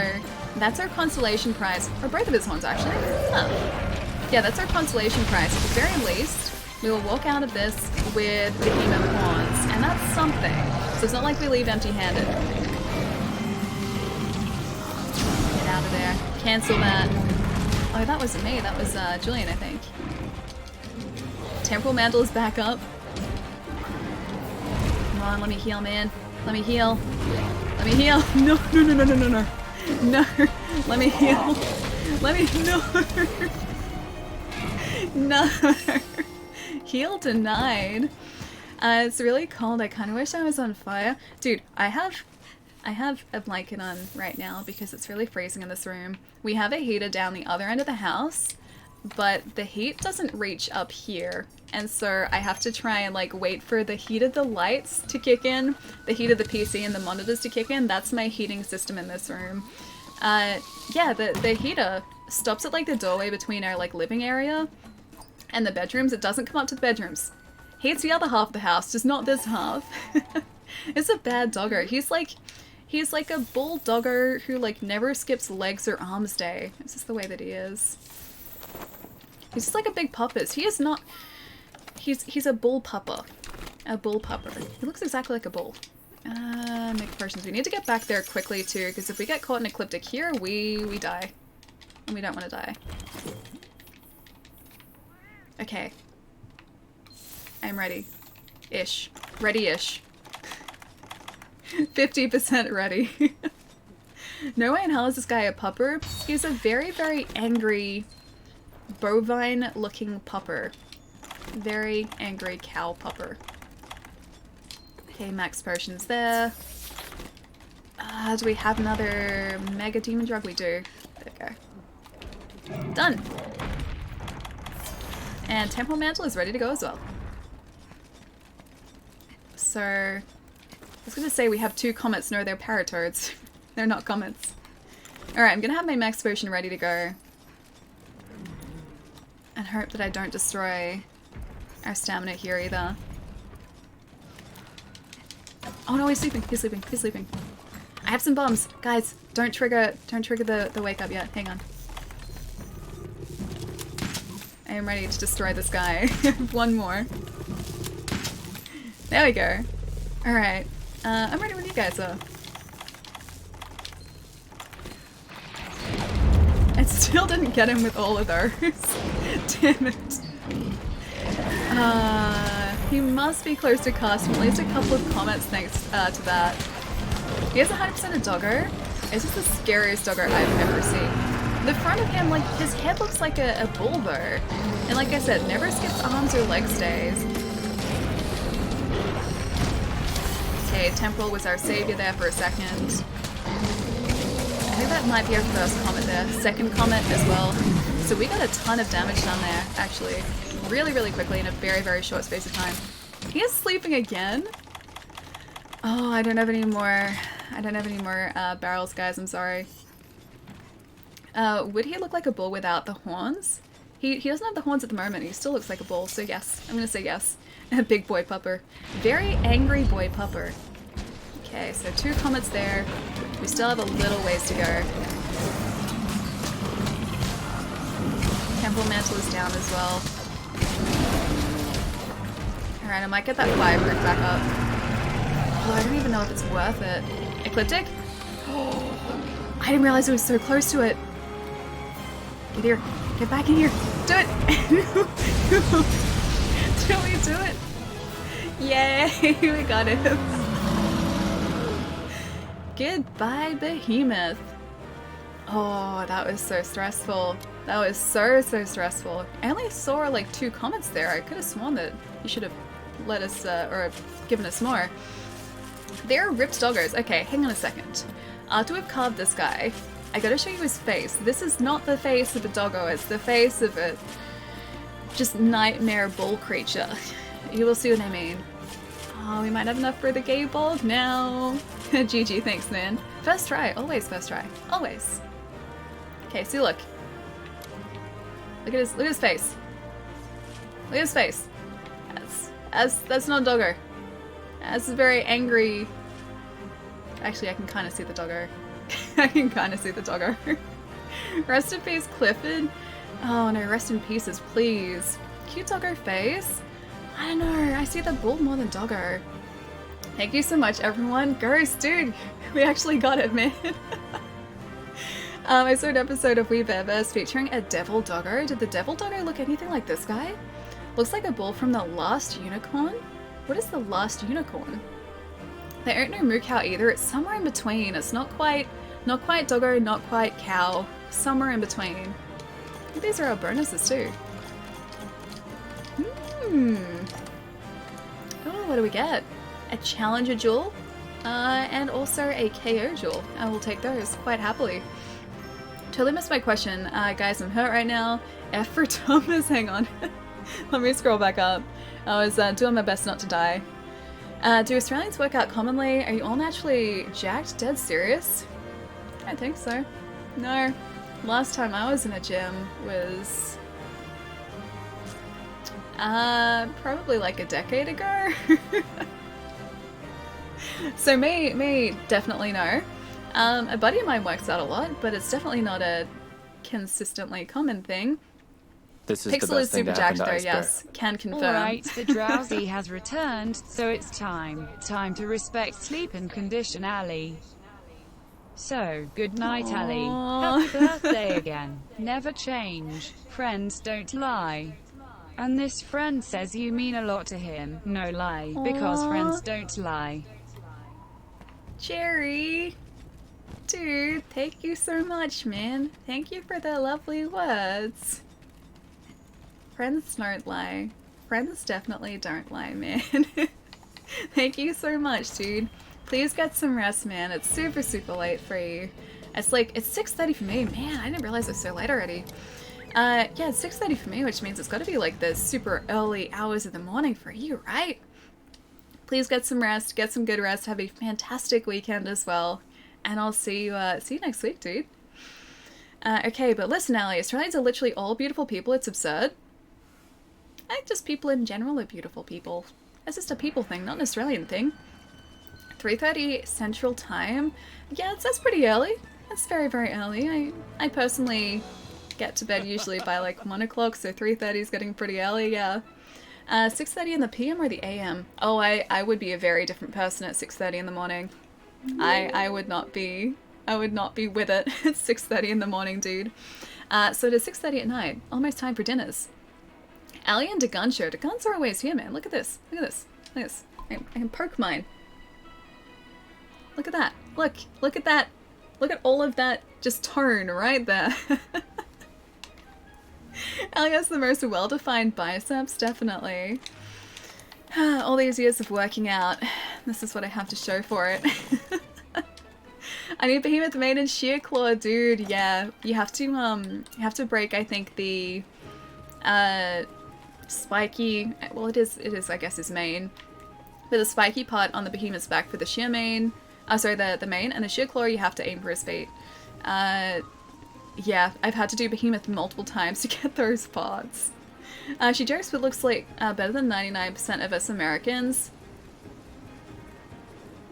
that's our consolation prize. Or both of his horns, actually. Huh. Yeah, that's our consolation prize. At the very least, we will walk out of this with behemoth horns. And that's something. So it's not like we leave empty-handed. Get out of there. Cancel that. Oh, that wasn't me. That was Julian, I think. Temporal Mantle is back up. Come on, let me heal, man. Let me heal. Let me heal. No, no, no, no, no, no, no. No. Let me heal. Let me... No. No. Heal denied. It's really cold. I kind of wish I was on fire. Dude, I have a blanket on right now because it's really freezing in this room. We have a heater down the other end of the house, but the heat doesn't reach up here. And so I have to try and like wait for the heat of the lights to kick in, the heat of the PC and the monitors to kick in. That's my heating system in this room. Yeah, the heater stops at like the doorway between our like living area and the bedrooms. It doesn't come up to the bedrooms. He's the other half of the house, just not this half. It's a bad doggo. He's like a bull doggo who like never skips legs or arms day. It's just the way that he is. He's just like a big puppet. He is not. He's a bull pupper. A bull pupper. He looks exactly like a bull. Make potions. We need to get back there quickly too, because if we get caught in ecliptic here, we die. And we don't want to die. Okay. I'm ready. Ish. Ready-ish. 50% ready. No way in hell is this guy a pupper. He's a very, very angry, bovine-looking pupper. Very angry cow pupper. Okay, max potions there. Do we have another mega demon drug? We do. Okay. Done! And temporal mantle is ready to go as well. So, I was gonna say we have 2 comets. No, they're paratoads. They're not comets. Alright, I'm gonna have my max potion ready to go. And hope that I don't destroy our stamina here either. Oh no, he's sleeping, he's sleeping, he's sleeping. I have some bombs. Guys, don't trigger the wake up yet. Hang on. I am ready to destroy this guy. One more. There we go. Alright. I'm ready when you guys are. I still didn't get him with all of those. Damn it. He must be close to casting at least a couple of comets thanks to that. He has 100% a doggo. It's just the scariest doggo I've ever seen. The front of him, like, his head looks like a bull though. And like I said, never skips arms or leg stays. Okay, Temporal was our savior there for a second. I think that might be our first comet there. Second comet as well. So we got a ton of damage done there, actually. Really, really quickly in a very, very short space of time. He is sleeping again. Oh, I don't have any more. I don't have any more barrels, guys. I'm sorry. Would he look like a bull without the horns? He doesn't have the horns at the moment. He still looks like a bull, so yes. I'm gonna say yes. A big boy pupper. Very angry boy pupper. Okay, so 2 comets there. We still have a little ways to go. Temple Mantle is down as well. Alright, I might get that fireproof back up. Oh, I don't even know if it's worth it. Ecliptic? Oh, I didn't realize it was so close to it. Get here. Get back in here. Do it! Do we do it? Yay! We got him. Goodbye, Behemoth. Oh, that was so stressful. That was so stressful. I only saw like 2 comets there. I could have sworn that you should have let us, or given us more. They're ripped doggos. Okay, hang on a second. After we've carved this guy, I gotta show you his face. This is not the face of a doggo, it's the face of a just nightmare bull creature. You will see what I mean. Oh, we might have enough for the gay bulb now. GG, thanks man. First try, always first try. Always. Okay, see look. Look at his face. Look at his face. That's not a doggo. That's a very angry. Actually, I can kind of see the doggo. I can kind of see the doggo. Rest in peace, Clifford. Oh no, rest in pieces, please. Cute doggo face. I don't know. I see the bull more than doggo. Thank you so much, everyone. Ghost, dude. We actually got it, man. I saw an episode of We Bearverse featuring a devil doggo. Did the devil doggo look anything like this guy? Looks like a bull from The Last Unicorn. What is The Last Unicorn? They don't know moo cow either. It's somewhere in between. It's not quite doggo, not quite cow. Somewhere in between. These are our bonuses too. Oh, what do we get? A Challenger Jewel, and also a KO Jewel. I will take those quite happily. Totally missed my question. Guys, I'm hurt right now. F for Thomas, hang on. Let me scroll back up. I was doing my best not to die. Do Australians work out commonly? Are you all naturally jacked? Dead serious? I don't think so. No. Last time I was in a gym was Probably like a decade ago. So me definitely no. A buddy of mine works out a lot, but it's definitely not a consistently common thing. This is Pixel the best is thing super to happen jacked to though, Icebear. yes. Can confirm. Alright, the drowsy has returned, so it's time. Time to respect sleep and condition Ali. So, good night, Ali. Aww. Happy birthday again. Never change. Friends don't lie. And this friend says you mean a lot to him. No lie, because Aww. friends don't lie. Jerry! Dude, thank you so much, man. Thank you for the lovely words. Friends don't lie. Friends definitely don't lie, man. Thank you so much, dude. Please get some rest, man. It's super, super late for you. It's like, it's 6:30 for me. Man, I didn't realize it was so late already. Yeah, it's 6:30 for me, which means it's gotta be like the super early hours of the morning for you, right? Please get some rest, get some good rest, have a fantastic weekend as well. And I'll see you next week, dude. Okay, but listen, Ali, Australians are literally all beautiful people. It's absurd. I think just people in general are beautiful people. It's just a people thing, not an Australian thing. 3:30 Central Time. Yeah, that's pretty early. That's very, very early. I personally get to bed usually by like 1 o'clock, so 3:30 is getting pretty early, yeah. 6:30 in the PM or the AM? Oh, I would be a very different person at 6:30 in the morning. I would not be with it at 6:30 in the morning, dude. So it is 6:30 at night. Almost time for dinners. Ali and Dagun show. Daguns are always here, man. Look at this. Look at this. Look at this. I can poke mine. Look at that. Look at that. Look at all of that just tone right there. Ali has the most well-defined biceps, definitely. All these years of working out. This is what I have to show for it. I need Behemoth Main and Sheer Claw, dude. Yeah, you have to break, I think, the spiky, well it is I guess his main, but the spiky part on the Behemoth's back for the sheer main, the main, and the Sheer Claw you have to aim for his feet. Yeah, I've had to do Behemoth multiple times to get those parts. She jokes but looks like better than 99% of us Americans.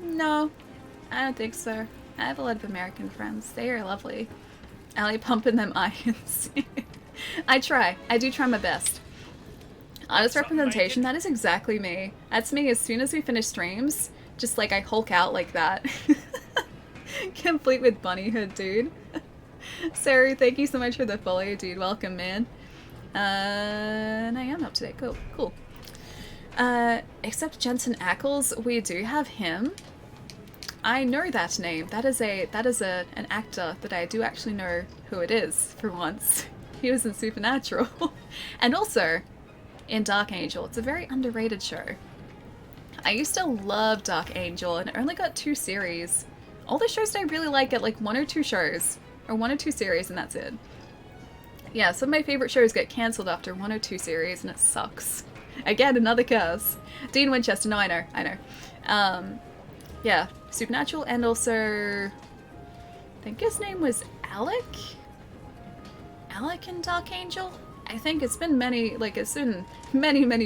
No, I don't think so. I have a lot of American friends. They are lovely. Ali pumping them irons. I try. I do try my best. Honest representation, that is exactly me. That's me as soon as we finish streams. Just like I Hulk out like that. Complete with bunny hood, dude. Saru, thank you so much for the follow, dude. Welcome, man. And I am up to date. Cool, cool. Except Jensen Ackles, we do have him. I know that name. That is an actor that I do actually know who it is, for once. He was in Supernatural. And also in Dark Angel. It's a very underrated show. I used to love Dark Angel and it only got 2 series. All the shows that I really like get like 1 or 2 shows. Or 1 or 2 series and that's it. Yeah, some of my favorite shows get cancelled after 1 or 2 series and it sucks. Again, another curse. Dean Winchester, no, I know. Yeah, Supernatural and also... I think his name was Alec? Alec in Dark Angel? I think it's been many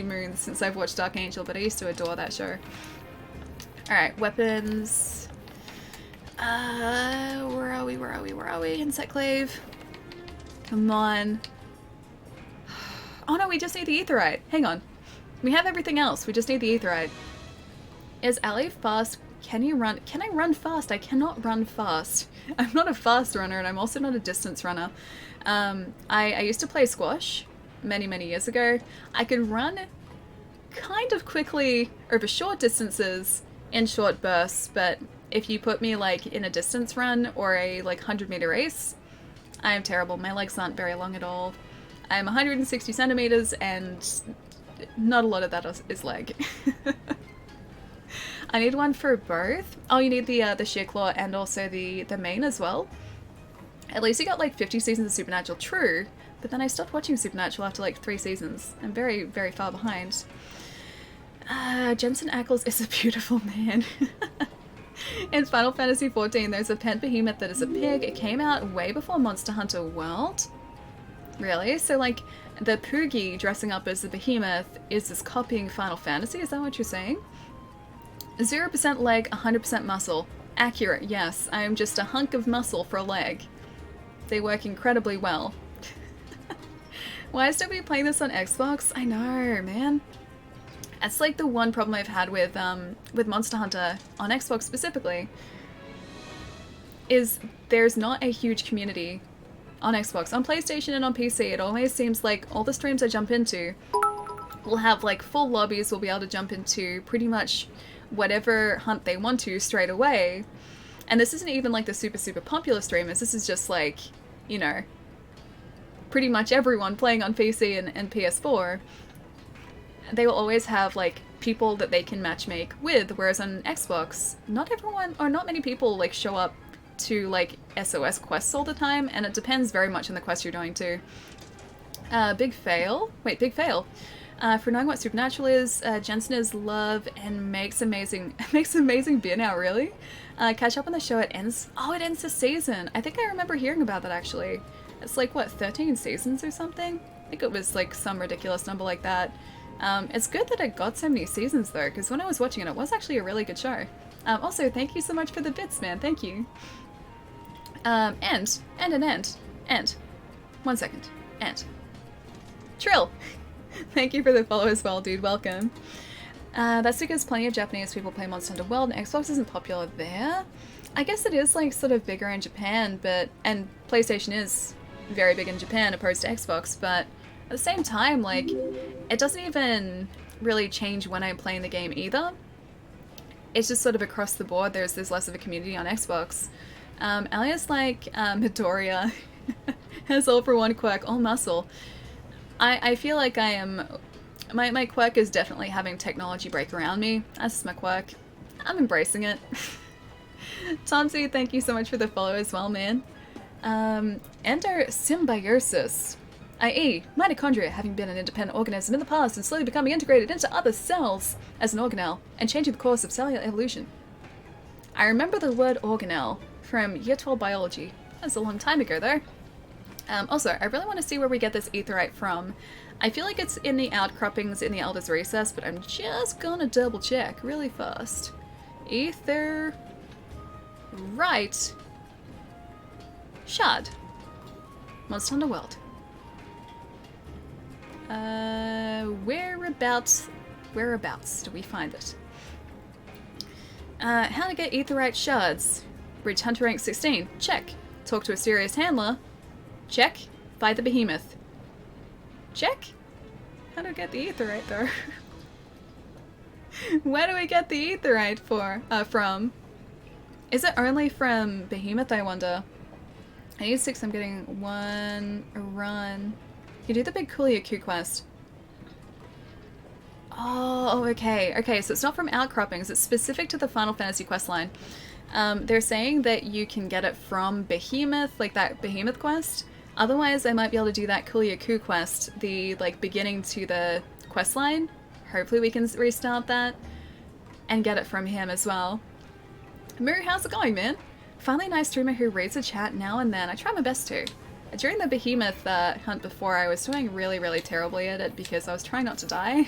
moons since I've watched Dark Angel, but I used to adore that show. Alright, weapons. Where are we? Insect Glaive. Come on. Oh no, we just need the Aetherite. Hang on. We have everything else, we just need the Aetherite. Is Ali fast? Can you run? Can I run fast? I cannot run fast. I'm not a fast runner and I'm also not a distance runner. I used to play squash many years ago. I could run kind of quickly over short distances in short bursts, but if you put me like in a distance run or a like 100-meter race, I am terrible. My legs aren't very long at all. I'm 160 centimeters and not a lot of that is leg. I need one for both. Oh, you need the Sheer Claw and also the main as well. At least you got like 50 seasons of Supernatural, true, but then I stopped watching Supernatural after like 3 seasons. I'm very, very far behind. Jensen Ackles is a beautiful man. In Final Fantasy XIV, there's a pet behemoth that is a pig. It came out way before Monster Hunter World. Really? So, like, the Poogie dressing up as the behemoth is this copying Final Fantasy? Is that what you're saying? 0% leg, 100% muscle. Accurate, yes. I am just a hunk of muscle for a leg. They work incredibly well. Why is nobody playing this on Xbox? I know, man. That's like the one problem I've had with Monster Hunter on Xbox specifically, is there's not a huge community on Xbox. On PlayStation and on PC, it always seems like all the streams I jump into will have like full lobbies, we'll be able to jump into pretty much whatever hunt they want to straight away. And this isn't even like the super popular streamers, this is just like, you know, pretty much everyone playing on PC and PS4. They will always have like people that they can matchmake with, whereas on Xbox, not everyone, or not many people like show up to like SOS quests all the time, and it depends very much on the quest you're doing to. Big fail. Wait, big fail. For knowing what Supernatural is, Jensen is love and makes amazing beer now, really? Catch up on the show, it ends the season. I think I remember hearing about that actually. It's like, what, 13 seasons or something? I think it was like some ridiculous number like that. It's good that it got so many seasons though, because when I was watching it, it was actually a really good show. Also, thank you so much for the bits, man, thank you. End. 1 second. End. Trill! Thank you for the follow as well, dude. Welcome. That's because plenty of Japanese people play Monster Hunter World and Xbox isn't popular there. I guess it is like sort of bigger in Japan, and PlayStation is very big in Japan opposed to Xbox, but at the same time, like, it doesn't even really change when I'm playing the game either. It's just sort of across the board, there's less of a community on Xbox. Alias like Midoriya has all for one quirk, all muscle. I feel like I am... My quirk is definitely having technology break around me. That's just my quirk. I'm embracing it. Tomsy, thank you so much for the follow as well, man. Enter symbiosis, i.e. mitochondria having been an independent organism in the past and slowly becoming integrated into other cells as an organelle and changing the course of cellular evolution. I remember the word organelle from Year 12 biology. That was a long time ago though. Also, I really want to see where we get this aetheryte from. I feel like it's in the outcroppings in the Elder's Recess, but I'm just gonna double check really fast. Aetherite shard. Monster Hunter World. Whereabouts do we find it? How to get aetheryte shards. Reach Hunter rank 16. Check. Talk to a serious handler. Check. Fight the behemoth. Check. How do I get the aetheryte though? Where do we get the aetheryte from? Is it only from behemoth, I wonder? I need 6, I'm getting 1 run. You do the big Kuliaku quest. Oh, okay. Okay, so it's not from outcroppings, it's specific to the Final Fantasy questline. They're saying that you can get it from Behemoth, like that Behemoth quest. Otherwise, I might be able to do that Kuliaku quest, the, like, beginning to the questline. Hopefully we can restart that and get it from him as well. Moo, how's it going, man? Finally a nice streamer who reads the chat now and then. I try my best to. During the Behemoth hunt before, I was doing really terribly at it because I was trying not to die.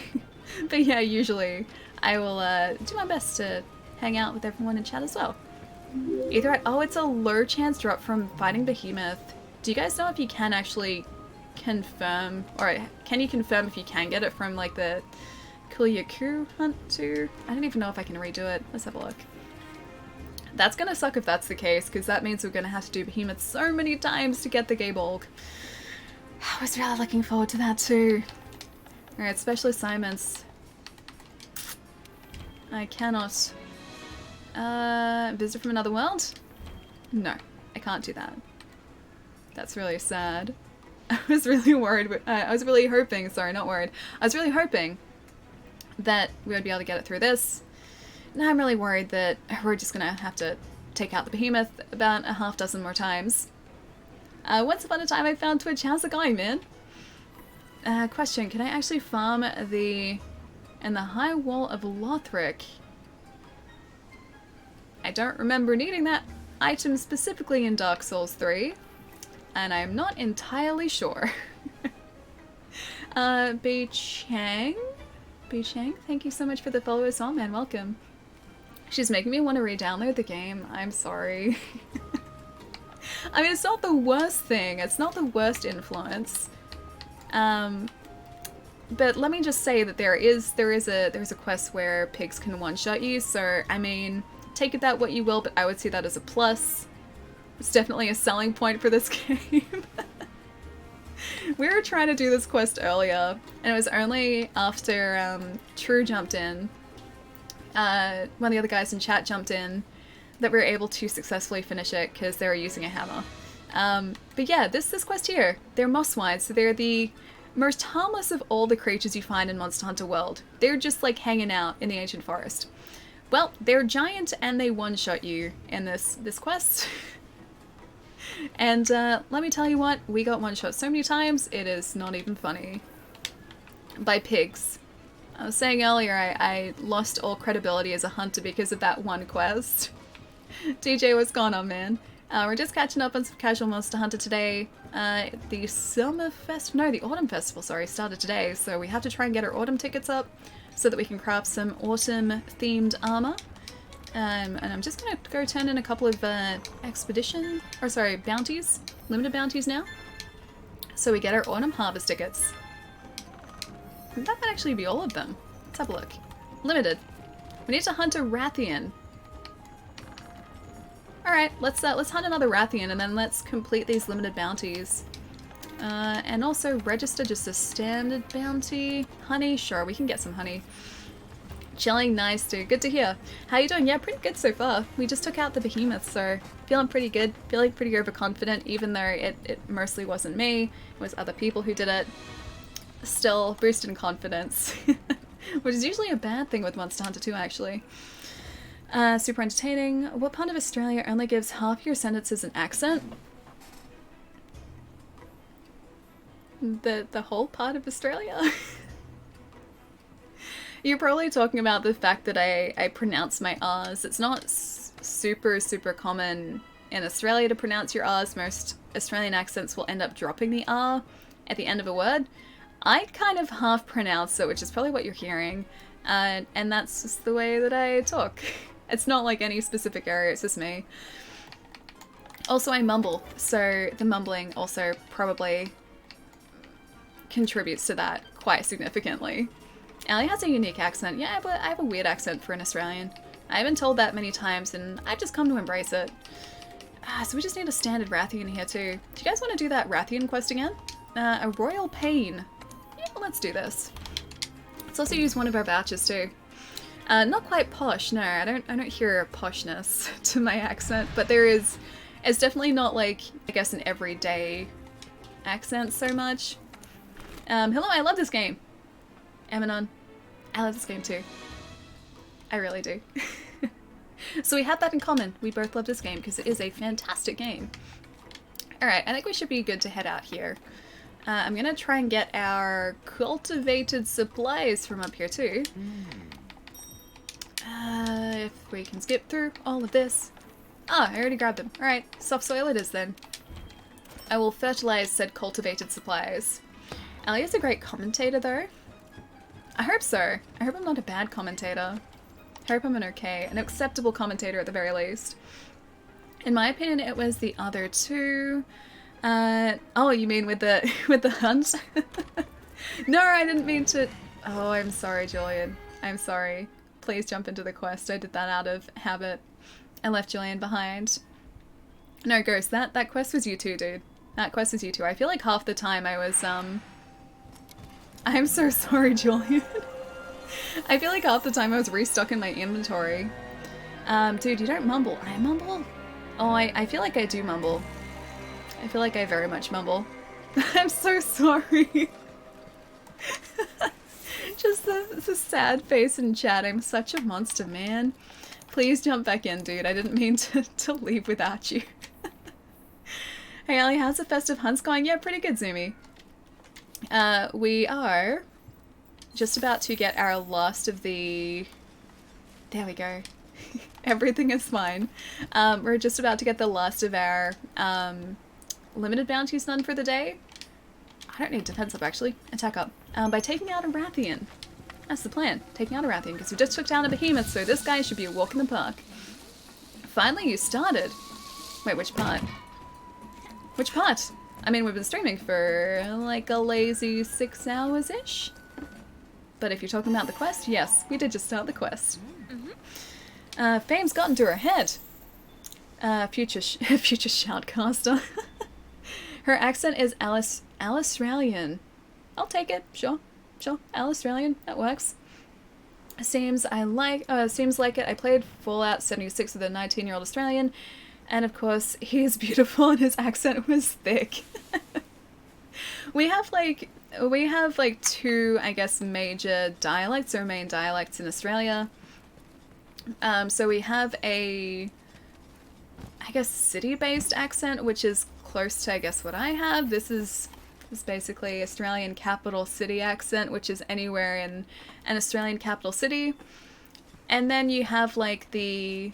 But yeah, usually I will do my best to hang out with everyone in chat as well. Aetheryte, oh, it's a low chance drop from fighting Behemoth. Do you guys know if you can actually confirm, or can you confirm if you can get it from like the Kuliaku hunt too? I don't even know if I can redo it. Let's have a look. That's gonna suck if that's the case, because that means we're gonna have to do Behemoth so many times to get the Gaybolg. I was really looking forward to that too. Alright, special assignments. I cannot... visit from another world? No, I can't do that. That's really sad. I was really worried, I was really hoping, sorry, not worried. I was really hoping that we would be able to get it through this. Now I'm really worried that we're just gonna have to take out the Behemoth about a half dozen more times. Once upon a time I found Twitch. How's it going, man? Question, can I actually farm in the high wall of Lothric? I don't remember needing that item specifically in Dark Souls 3, and I'm not entirely sure. Bei Chang? Bei Chang, thank you so much for the follow as well, man. Welcome. She's making me want to re-download the game. I'm sorry. I mean, it's not the worst thing. It's not the worst influence. But let me just say that there's a quest where pigs can one-shot you. So I mean, take it that what you will, but I would see that as a plus. It's definitely a selling point for this game. We were trying to do this quest earlier, and it was only after True jumped in, one of the other guys in chat jumped in, that we were able to successfully finish it because they were using a hammer. But yeah, this quest here, they're mosswide, so they're the most harmless of all the creatures you find in Monster Hunter World. They're just like hanging out in the ancient forest. Well, they're giant and they one-shot you in this quest. And let me tell you what, we got one-shot so many times, it is not even funny. By pigs. I was saying earlier, I lost all credibility as a hunter because of that one quest. DJ, what's going on, man? We're just catching up on some casual Monster Hunter today. The Autumn Festival, sorry, started today, so we have to try and get our autumn tickets up so that we can craft some autumn-themed armor. And I'm just gonna go turn in a couple of bounties, limited bounties now, so we get our autumn harvest tickets. That might actually be all of them. Let's have a look. Limited. We need to hunt a Rathian. Alright, let's hunt another Rathian and then let's complete these limited bounties. And also register just a standard bounty. Honey, sure, we can get some honey. Chilling, nice dude, good to hear. How you doing? Yeah, pretty good so far. We just took out the behemoth, so feeling pretty good, feeling pretty overconfident, even though it mostly wasn't me, it was other people who did it. Still, boost in confidence. Which is usually a bad thing with Monster Hunter 2, actually. Super entertaining. What part of Australia only gives half your sentences an accent? The whole part of Australia? You're probably talking about the fact that I pronounce my R's. It's not super common in Australia to pronounce your R's. Most Australian accents will end up dropping the R at the end of a word. I kind of half pronounce it, which is probably what you're hearing. And that's just the way that I talk. It's not like any specific area, it's just me. Also, I mumble, so the mumbling also probably contributes to that quite significantly. Ellie has a unique accent. Yeah, but I have a weird accent for an Australian. I've been told that many times, and I've just come to embrace it. So we just need a standard Rathian here, too. Do you guys want to do that Rathian quest again? A Royal Pain. Yeah, well, let's do this. Let's also use one of our vouchers, too. Not quite posh, no. I don't hear poshness to my accent, but it's definitely not like, I guess, an everyday accent so much. Hello, I love this game. Eminon, I love this game too. I really do. So we have that in common. We both love this game because it is a fantastic game. Alright, I think we should be good to head out here. I'm gonna try and get our cultivated supplies from up here too. If we can skip through all of this. Ah, I already grabbed them. Alright, soft soil it is then. I will fertilize said cultivated supplies. Ellie is a great commentator though. I hope so. I hope I'm not a bad commentator. I hope I'm an acceptable commentator at the very least. In my opinion, it was the other two. Oh, you mean with the hunt? No, I didn't mean to. Oh, I'm sorry, Julian. I'm sorry. Please jump into the quest. I did that out of habit and left Julian behind. No, Ghost, that quest was you too, dude. That quest was you too. I feel like half the time I was, I'm so sorry, Julian. I feel like half the time I was restocking my inventory. Dude, you don't mumble. I mumble? Oh, I feel like I do mumble. I feel like I very much mumble. I'm so sorry. Just the sad face in chat. I'm such a monster, man. Please jump back in, dude. I didn't mean to leave without you. Hey, Ellie, how's the festive hunts going? Yeah, pretty good, Zumi. We are just about to get our last of the... There we go. Everything is fine. We're just about to get the last of our limited bounties done for the day. I don't need defense up, actually. Attack up. By taking out a Rathian. That's the plan. Taking out a Rathian, because we just took down a behemoth, so this guy should be a walk in the park. Finally, you started. Wait, which part? Which part? I mean, we've been streaming for like a lazy 6 hours-ish. But if you're talking about the quest, yes, we did just start the quest. Fame's gotten to her head. Future shoutcaster. Her accent is Australian. I'll take it. Sure. Australian. That works. Seems like it. I played Fallout 76 with a 19-year-old Australian, and of course he is beautiful and his accent was thick. we have like 2, I guess, major dialects or main dialects in Australia. So we have a, I guess, city-based accent, which is close to, I guess, what I have. This is basically Australian capital city accent, which is anywhere in an Australian capital city. And then you have like the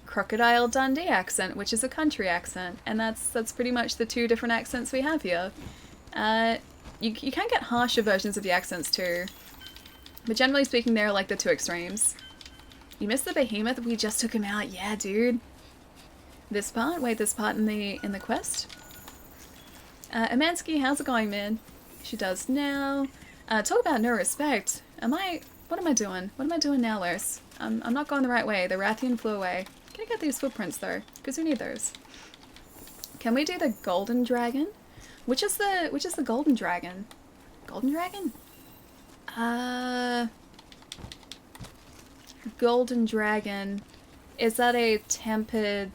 Crocodile Dundee accent, which is a country accent, and that's pretty much the 2 different accents we have here. You can get harsher versions of the accents too, but generally speaking, they're like the 2 extremes. You missed the behemoth? We just took him out. Yeah, dude. This part? Wait, this part in the quest? Amansky, how's it going, man? She does now. Talk about no respect. What am I doing? What am I doing now, Lurs? I'm not going the right way. The Rathian flew away. Can I get these footprints, though? Because we need those. Can we do the golden dragon? Which is the golden dragon? Golden dragon? Golden dragon. Is that a tempered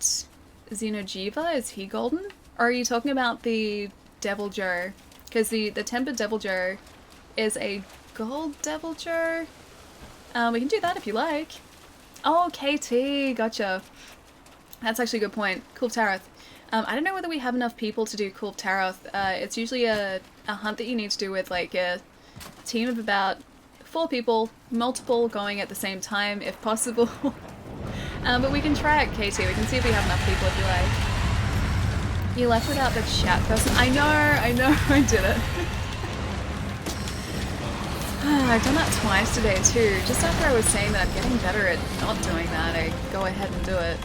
Xenojiva? Is he golden? Or are you talking about the Devil Joe? Because the tempered Devil Joe is a gold Devil Joe. We can do that if you like. Oh, KT, gotcha. That's actually a good point. Kulv Taroth. I don't know whether we have enough people to do Kulv Taroth. It's usually a hunt that you need to do with like a team of about 4 people, multiple going at the same time if possible. But we can try it, KT. We can see if we have enough people if you like. You left without the chat person. I know, I did it. I've done that twice today too. Just after I was saying that I'm getting better at not doing that, I go ahead and do it.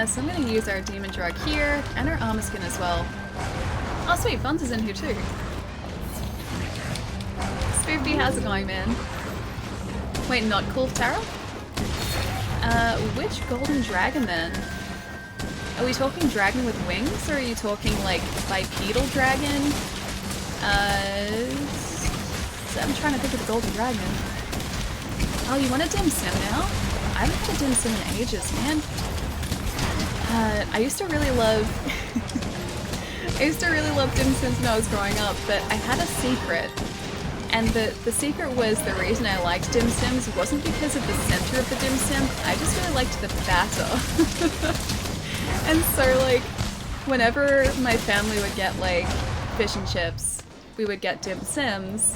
So I'm going to use our demon drug here, and our armor skin as well. Oh sweet, Buns is in here too. Spoopy, how's it going, man? Wait, not Kulv Taroth? Which golden dragon then? Are we talking dragon with wings, or are you talking like bipedal dragon? I'm trying to think of the golden dragon. Oh, you want a dim sim now? I haven't had a dim sim in ages, man. I used to really love dim sims when I was growing up, but I had a secret. And the secret was the reason I liked dim sims wasn't because of the center of the dim sim, I just really liked the batter. And so like, whenever my family would get like fish and chips, we would get dim sims,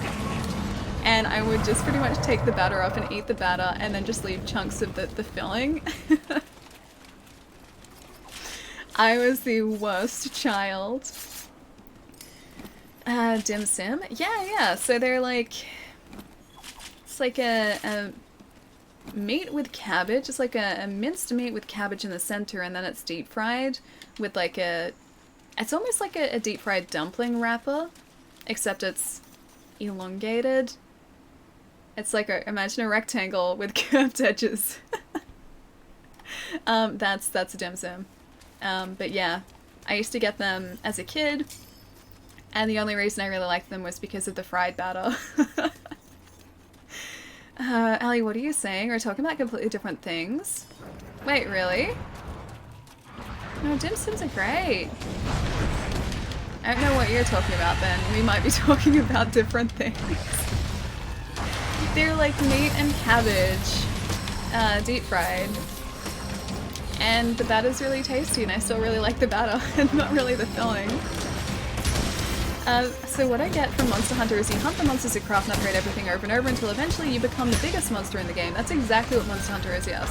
and I would just pretty much take the batter off and eat the batter and then just leave chunks of the filling. I was the worst child. Dim sim? Yeah, so they're like, it's like a meat with cabbage. It's like a minced meat with cabbage in the center, and then it's deep fried with like it's almost like a deep fried dumpling wrapper, except it's elongated. It's like imagine a rectangle with curved edges. That's a dim sim. But yeah, I used to get them as a kid, and the only reason I really liked them was because of the fried batter. Allie, what are you saying? We're talking about completely different things. Wait, really? No, dim sims are great. I don't know what you're talking about then. We might be talking about different things. They're like meat and cabbage, deep fried. And the batter's really tasty, and I still really like the batter, and not really the filling. So what I get from Monster Hunter is you hunt the monsters you craft and upgrade everything over and over until eventually you become the biggest monster in the game. That's exactly what Monster Hunter is, yes.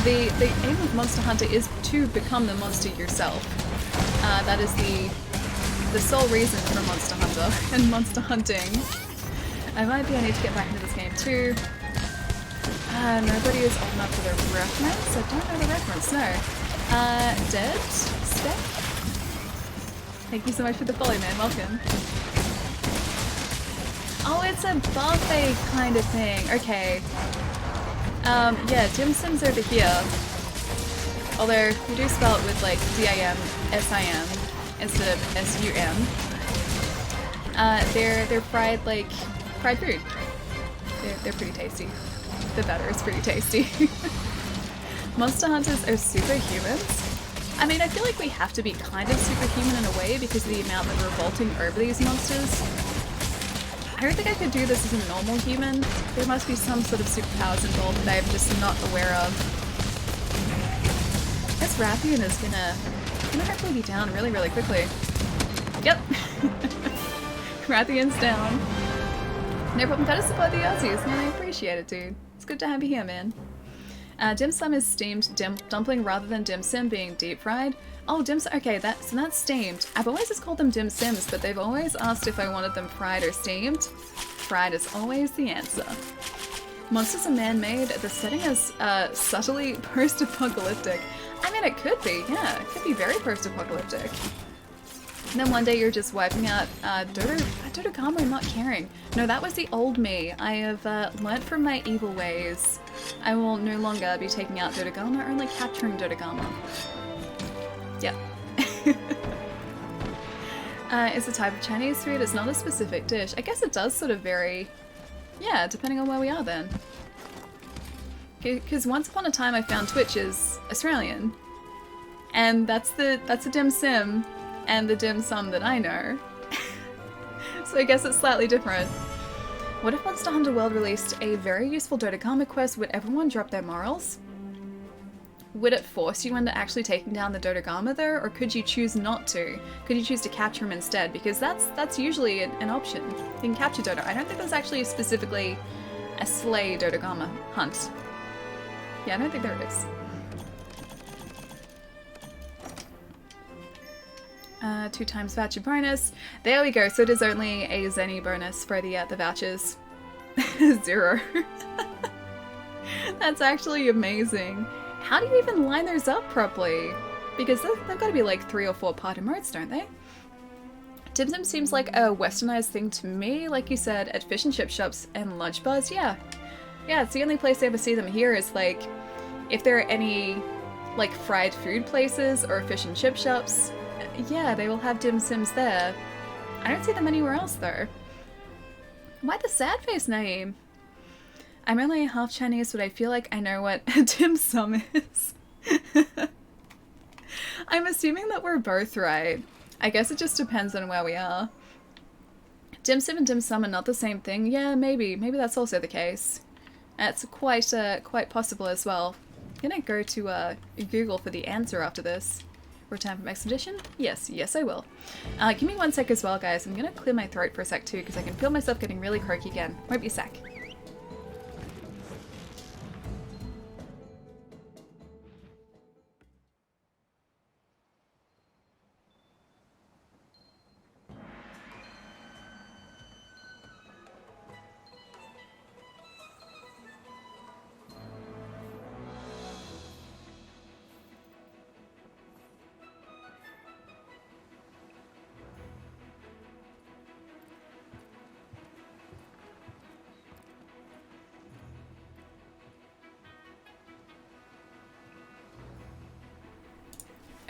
the aim of Monster Hunter is to become the monster yourself. That is the sole reason for Monster Hunter and monster hunting. I need to get back into this game too. Nobody is old enough for the reference. I don't know the reference, no. Dead? Spec? Thank you so much for the follow, man. Welcome. Oh, it's a buffet kind of thing. Okay. Yeah, dim sims over here. Although, we do spell it with like D-I-M-S-I-M instead of S-U-M. They're fried like fried food. They're pretty tasty. The batter is pretty tasty. Monster hunters are superhumans. I mean, I feel like we have to be kind of superhuman in a way because of the amount that we're vaulting over these monsters. I don't think I could do this as a normal human. There must be some sort of superpowers involved that I'm just not aware of. This Rathian is gonna hopefully be down really, really quickly. Yep. Rathian's down. No problem, gotta support the Aussies, man, I appreciate it, dude. It's good to have you here, man. Dim sum is steamed dumpling rather than dim sim being deep fried. Oh, dim sum, okay, so that's steamed. I've always just called them dim sims, but they've always asked if I wanted them fried or steamed. Fried is always the answer. Monsters are man-made, the setting is subtly post-apocalyptic. I mean, it could be, yeah, it could be very post-apocalyptic. And then one day you're just wiping out Dodogama and not caring. No, that was the old me. I have learnt from my evil ways. I will no longer be taking out Dodogama, only capturing Dodogama. Yep. It's a type of Chinese food, it's not a specific dish. I guess it does sort of vary, yeah, depending on where we are then. Because once upon a time I found Twitch is Australian. And that's the dim sim and the dim sum that I know. So I guess it's slightly different. What if Monster Hunter World released a very useful Dodogama quest? Would everyone drop their morals? Would it force you into actually taking down the Dodogama though, or could you choose not to? Could you choose to capture him instead? Because that's usually an option. You can capture Dodo. I don't think there's actually specifically a slay Dodogama hunt. Yeah, I don't think there is. 2 times voucher bonus. There we go. So it is only a Zenny bonus for the vouchers. 0. That's actually amazing. How do you even line those up properly? Because they've got to be like 3 or 4 part emotes, don't they? Dim Sum seems like a westernized thing to me. Like you said, at fish and chip shops and lunch bars. Yeah. Yeah, it's the only place I ever see them here is like, if there are any like fried food places or fish and chip shops, yeah, they will have dim sims there. I don't see them anywhere else though. Why the sad face name? I'm only half Chinese, but I feel like I know what a dim sum is. I'm assuming that we're both right. I guess it just depends on where we are. Dim sum and dim sum are not the same thing. Yeah, maybe. Maybe that's also the case. It's quite possible as well. I'm gonna go to Google for the answer after this. Return from expedition? Yes, yes I will. Give me 1 sec as well, guys. I'm gonna clear my throat for a sec too, because I can feel myself getting really croaky again. Won't be a sec.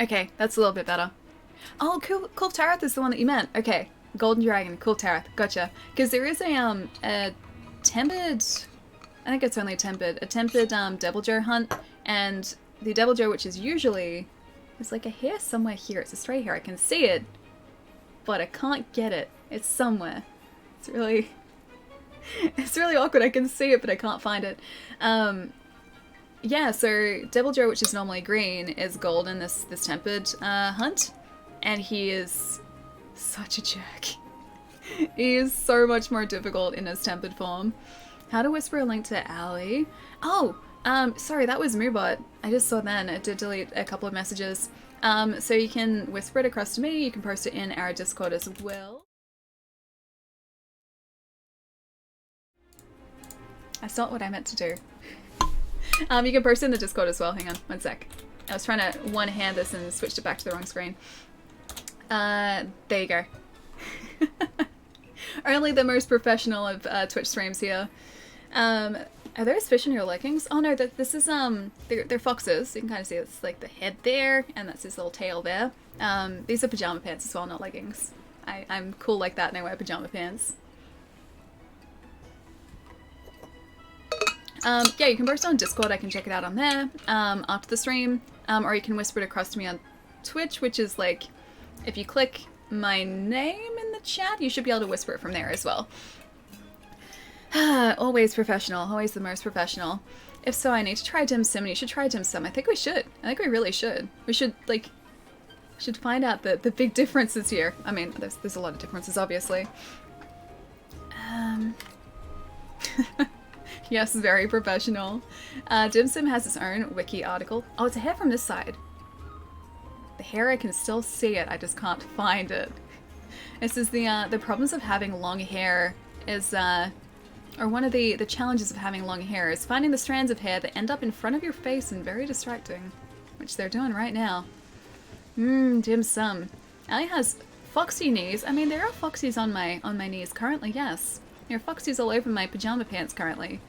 Okay, that's a little bit better. Oh, Kultarath is the one that you meant. Okay, Golden Dragon, Kultarath, gotcha. Because there is a tempered, I think it's only tempered, a tempered Devil Joe hunt, and the Devil Joe, which is usually, there's like a hair somewhere here. It's a stray hair. I can see it, but I can't get it. It's somewhere. It's really awkward. I can see it, but I can't find it. Yeah, so Devil Joe, which is normally green, is gold in this tempered hunt, and he is such a jerk. He is so much more difficult in his tempered form. How to whisper a link to Allie? Oh, Sorry, that was Moobot. I just saw then. It did delete a couple of messages. So you can whisper it across to me. You can post it in our Discord as well. That's not what I meant to do. You can post it in the Discord as well. Hang on, one sec. I was trying to one-hand this and switched it back to the wrong screen. There you go. Only the most professional of Twitch streams here. Are those fish in your leggings? Oh no, this is they're foxes. You can kind of see it's like the head there, and that's his little tail there. These are pajama pants as well, not leggings. I'm cool like that, and I wear pajama pants. Yeah, you can post it on Discord. I can check it out on there after the stream, or you can whisper it across to me on Twitch, which is like, if you click my name in the chat, you should be able to whisper it from there as well. Always professional, always the most professional. If so, I need to try dim sim, and you should try dim sim. I think we should. I think we really should. We should, like, should find out the big differences here. I mean, there's a lot of differences, obviously. Yes, very professional. Dim sim has its own wiki article. Oh, it's a hair from this side. The hair, I can still see it, I just can't find it. This is the problems of having long hair is, or one of the challenges of having long hair is finding the strands of hair that end up in front of your face and very distracting. Which they're doing right now. Dim sum. Ali has foxy knees. I mean, there are foxies on my knees currently, yes. There are foxies all over my pajama pants currently.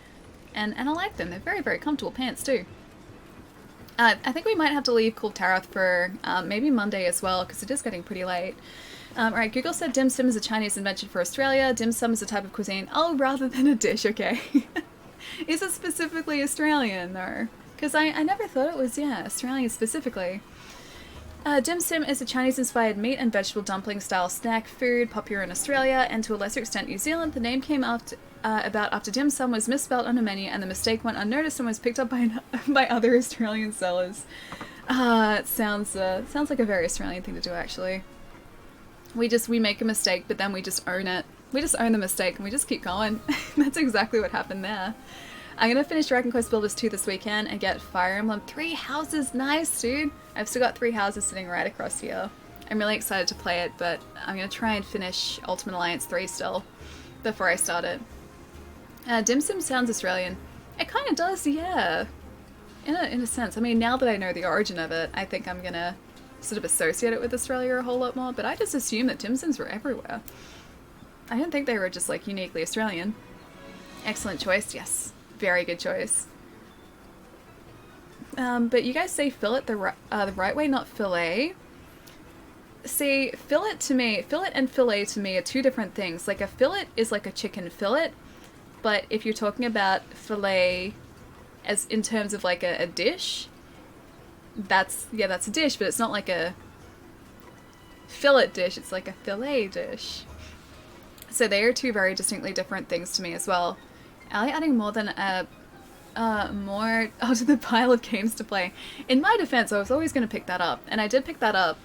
And I like them. They're very, very comfortable pants too. I think we might have to leave Cool Taroth for maybe Monday as well, because it is getting pretty late. Alright, Google said dim sum is a Chinese invention for Australia. Dim sum is a type of cuisine. Oh, rather than a dish, okay. Is it specifically Australian, though? Because I never thought it was, yeah, Australian specifically. Dim sum is a Chinese-inspired meat and vegetable dumpling-style snack food popular in Australia and to a lesser extent New Zealand. The name came after dim sum was misspelled on a menu and the mistake went unnoticed and was picked up by other Australian sellers. It sounds like a very Australian thing to do, actually. We make a mistake, but then we just own it. We just own the mistake and we just keep going. That's exactly what happened there. I'm gonna finish Dragon Quest Builders 2 this weekend and get Fire Emblem 3 houses. Nice, dude. I've still got 3 houses sitting right across here. I'm really excited to play it, but I'm gonna try and finish Ultimate Alliance 3 still before I start it. Dim Sum sounds Australian. It kind of does, yeah. In a sense. I mean, now that I know the origin of it, I think I'm gonna sort of associate it with Australia a whole lot more, but I just assumed that dim sums were everywhere. I didn't think they were just, like, uniquely Australian. Excellent choice, yes. Very good choice. But you guys say fillet the right way, not fillet. See, fillet and fillet to me are two different things. Like, a fillet is like a chicken fillet, but if you're talking about fillet as in terms of like a dish, that's a dish, but it's not like a fillet dish, it's like a fillet dish. So they are two very distinctly different things to me as well. Ali adding more than more to the pile of games to play. In my defense, I was always going to pick that up, and I did pick that up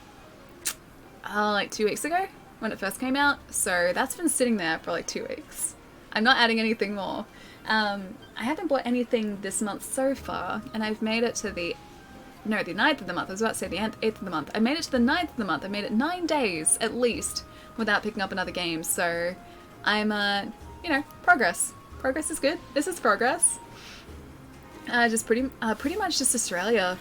like 2 weeks ago when it first came out, so that's been sitting there for like 2 weeks. I'm not adding anything more. I haven't bought anything this month so far, and I've made it to the 9th of the month. I was about to say the 8th of the month. I made it to the 9th of the month. I made it 9 days at least without picking up another game, so I'm, you know, progress. Progress is good. This is progress. Just pretty much just Australia.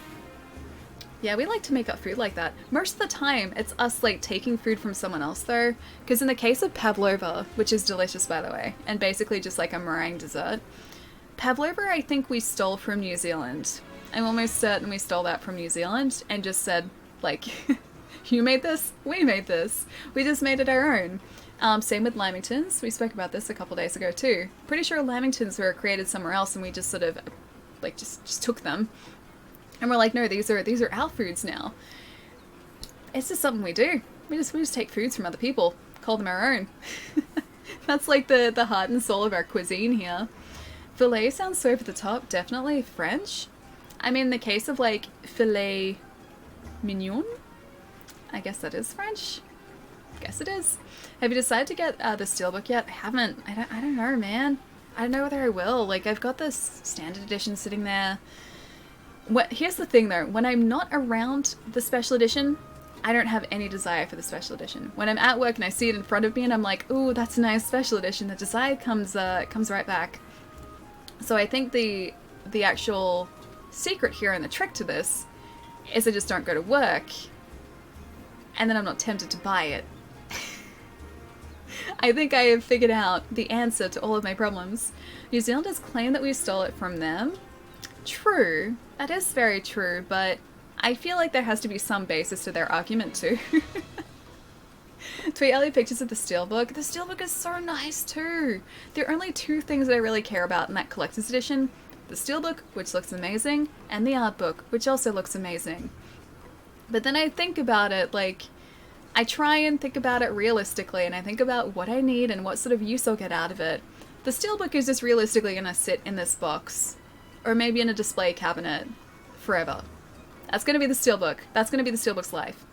Yeah, we like to make up food like that. Most of the time, it's us, like, taking food from someone else, though. Because in the case of pavlova, which is delicious, by the way, and basically just like a meringue dessert, pavlova I think we stole from New Zealand. I'm almost certain we stole that from New Zealand and just said, like, you made this, we made this. We just made it our own. Same with Lamingtons. We spoke about this a couple days ago too. Pretty sure Lamingtons were created somewhere else and we just sort of, like, just took them. And we're like, no, these are our foods now. It's just something we do. We just take foods from other people, call them our own. That's like the heart and soul of our cuisine here. Filet sounds so over the top, definitely French. I mean, in the case of like filet mignon, I guess that is French. Guess it is. Have you decided to get the steelbook yet? I haven't. I don't know, man. I don't know whether I will. Like, I've got this standard edition sitting there. Here's the thing though, when I'm not around the special edition, I don't have any desire for the special edition. When I'm at work and I see it in front of me and I'm like, ooh, that's a nice special edition, the desire comes right back. So I think the actual secret here and the trick to this is I just don't go to work, and then I'm not tempted to buy it. I think I have figured out the answer to all of my problems. New Zealanders claim that we stole it from them. True, that is very true, but I feel like there has to be some basis to their argument too. Tweet early pictures of the Steelbook. The Steelbook is so nice too. There are only two things that I really care about in that collector's edition. The Steelbook, which looks amazing, and the art book, which also looks amazing. But then I think about it, like, I try and think about it realistically, and I think about what I need and what sort of use I'll get out of it. The Steelbook is just realistically going to sit in this box, or maybe in a display cabinet, forever. That's going to be the Steelbook. That's going to be the Steelbook's life.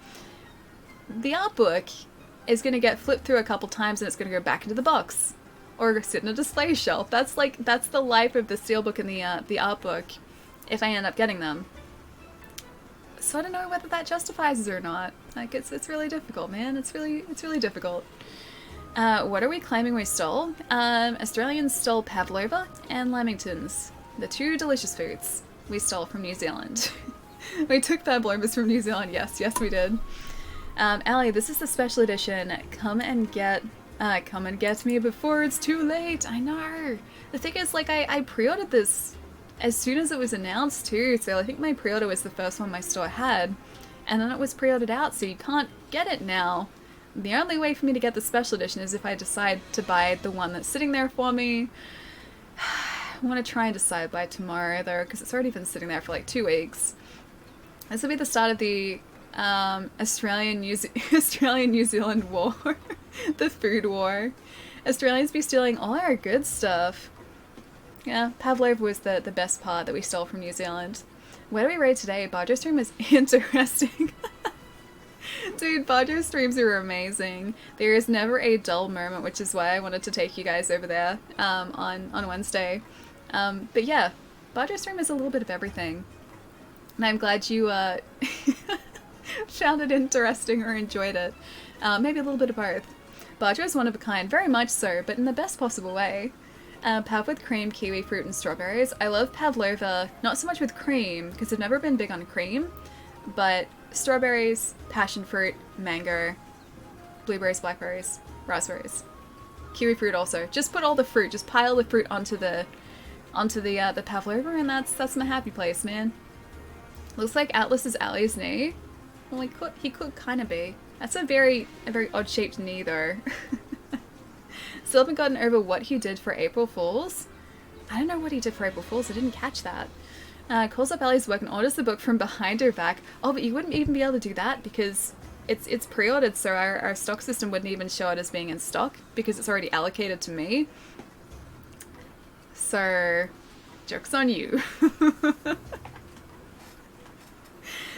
The art book is going to get flipped through a couple times and it's going to go back into the box. Or sit in a display shelf. That's the life of the Steelbook and the art book, if I end up getting them. So I don't know whether that justifies it or not. Like, it's really difficult, man. It's really difficult. What are we claiming we stole? Australians stole pavlova and lamingtons. The two delicious foods we stole from New Zealand. We took pavlovas from New Zealand, yes we did. Allie, this is the special edition. Come and get me before it's too late. I know. The thing is, like, I pre-ordered this as soon as it was announced too, so I think my pre-order was the first one my store had, and then it was pre-ordered out, so you can't get it now. The only way for me to get the special edition is if I decide to buy the one that's sitting there for me. I want to try and decide by tomorrow though, because it's already been sitting there for like 2 weeks. This will be the start of the Australian-New Zealand war. The food war. Australians be stealing all our good stuff. Yeah, pavlova was the best part that we stole from New Zealand. Where do we raid today? Barjo stream is interesting. Dude, Barjo streams are amazing. There is never a dull moment, which is why I wanted to take you guys over there on Wednesday. But yeah, Barjo stream is a little bit of everything. And I'm glad you found it interesting or enjoyed it. Maybe a little bit of both. Barjo is one of a kind, very much so, but in the best possible way. Pav with cream, kiwi fruit, and strawberries. I love pavlova, not so much with cream, because I've never been big on cream, but strawberries, passion fruit, mango, blueberries, blackberries, raspberries. Kiwi fruit also. Just put all the fruit, just pile the fruit onto the pavlova, and that's my happy place, man. Looks like Atlas is Allie's knee. Well, he could kind of be. That's a very odd-shaped knee, though. Still haven't gotten over what he did for April Fools. I don't know what he did for April Fools. I didn't catch that. Calls up Allie's work and orders the book from behind her back. Oh, but you wouldn't even be able to do that because it's pre-ordered, so our stock system wouldn't even show it as being in stock because it's already allocated to me. So, joke's on you.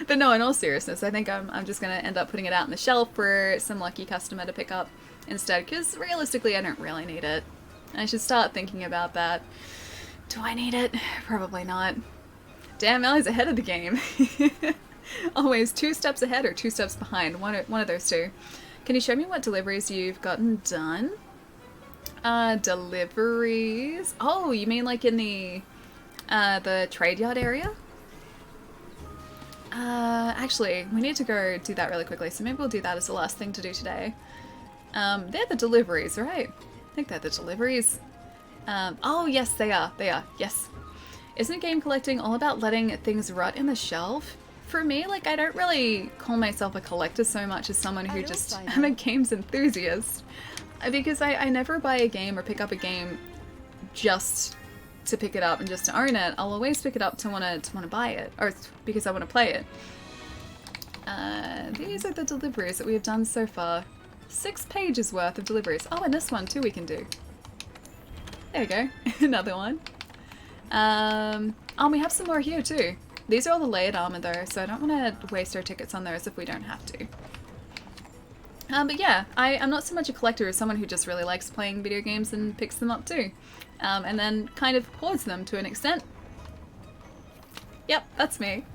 But no, in all seriousness, I think I'm just going to end up putting it out on the shelf for some lucky customer to pick up instead, because realistically I don't really need it. I should start thinking about that. Do I need it? Probably not. Damn, Ellie's ahead of the game. Always 2 steps ahead or 2 steps behind, one of those two. Can you show me what deliveries you've gotten done? Deliveries? Oh, you mean like in the trade yard area? Actually, we need to go do that really quickly, so maybe we'll do that as the last thing to do today. They're the deliveries, right? I think they're the deliveries. Oh yes, they are, yes. Isn't game collecting all about letting things rot in the shelf? For me, like, I don't really call myself a collector so much as someone who just, I'm a games enthusiast. Because I never buy a game or pick up a game just to pick it up and just to own it. I'll always pick it up to want to buy it, or because I want to play it. These are the deliveries that we have done so far. 6 pages worth of deliveries. Oh, and this one too we can do. There we go. Another one. Oh, we have some more here too. These are all the layered armor though, so I don't want to waste our tickets on those if we don't have to. But yeah, I'm not so much a collector as someone who just really likes playing video games and picks them up too. and then kind of hoards them to an extent. Yep, that's me.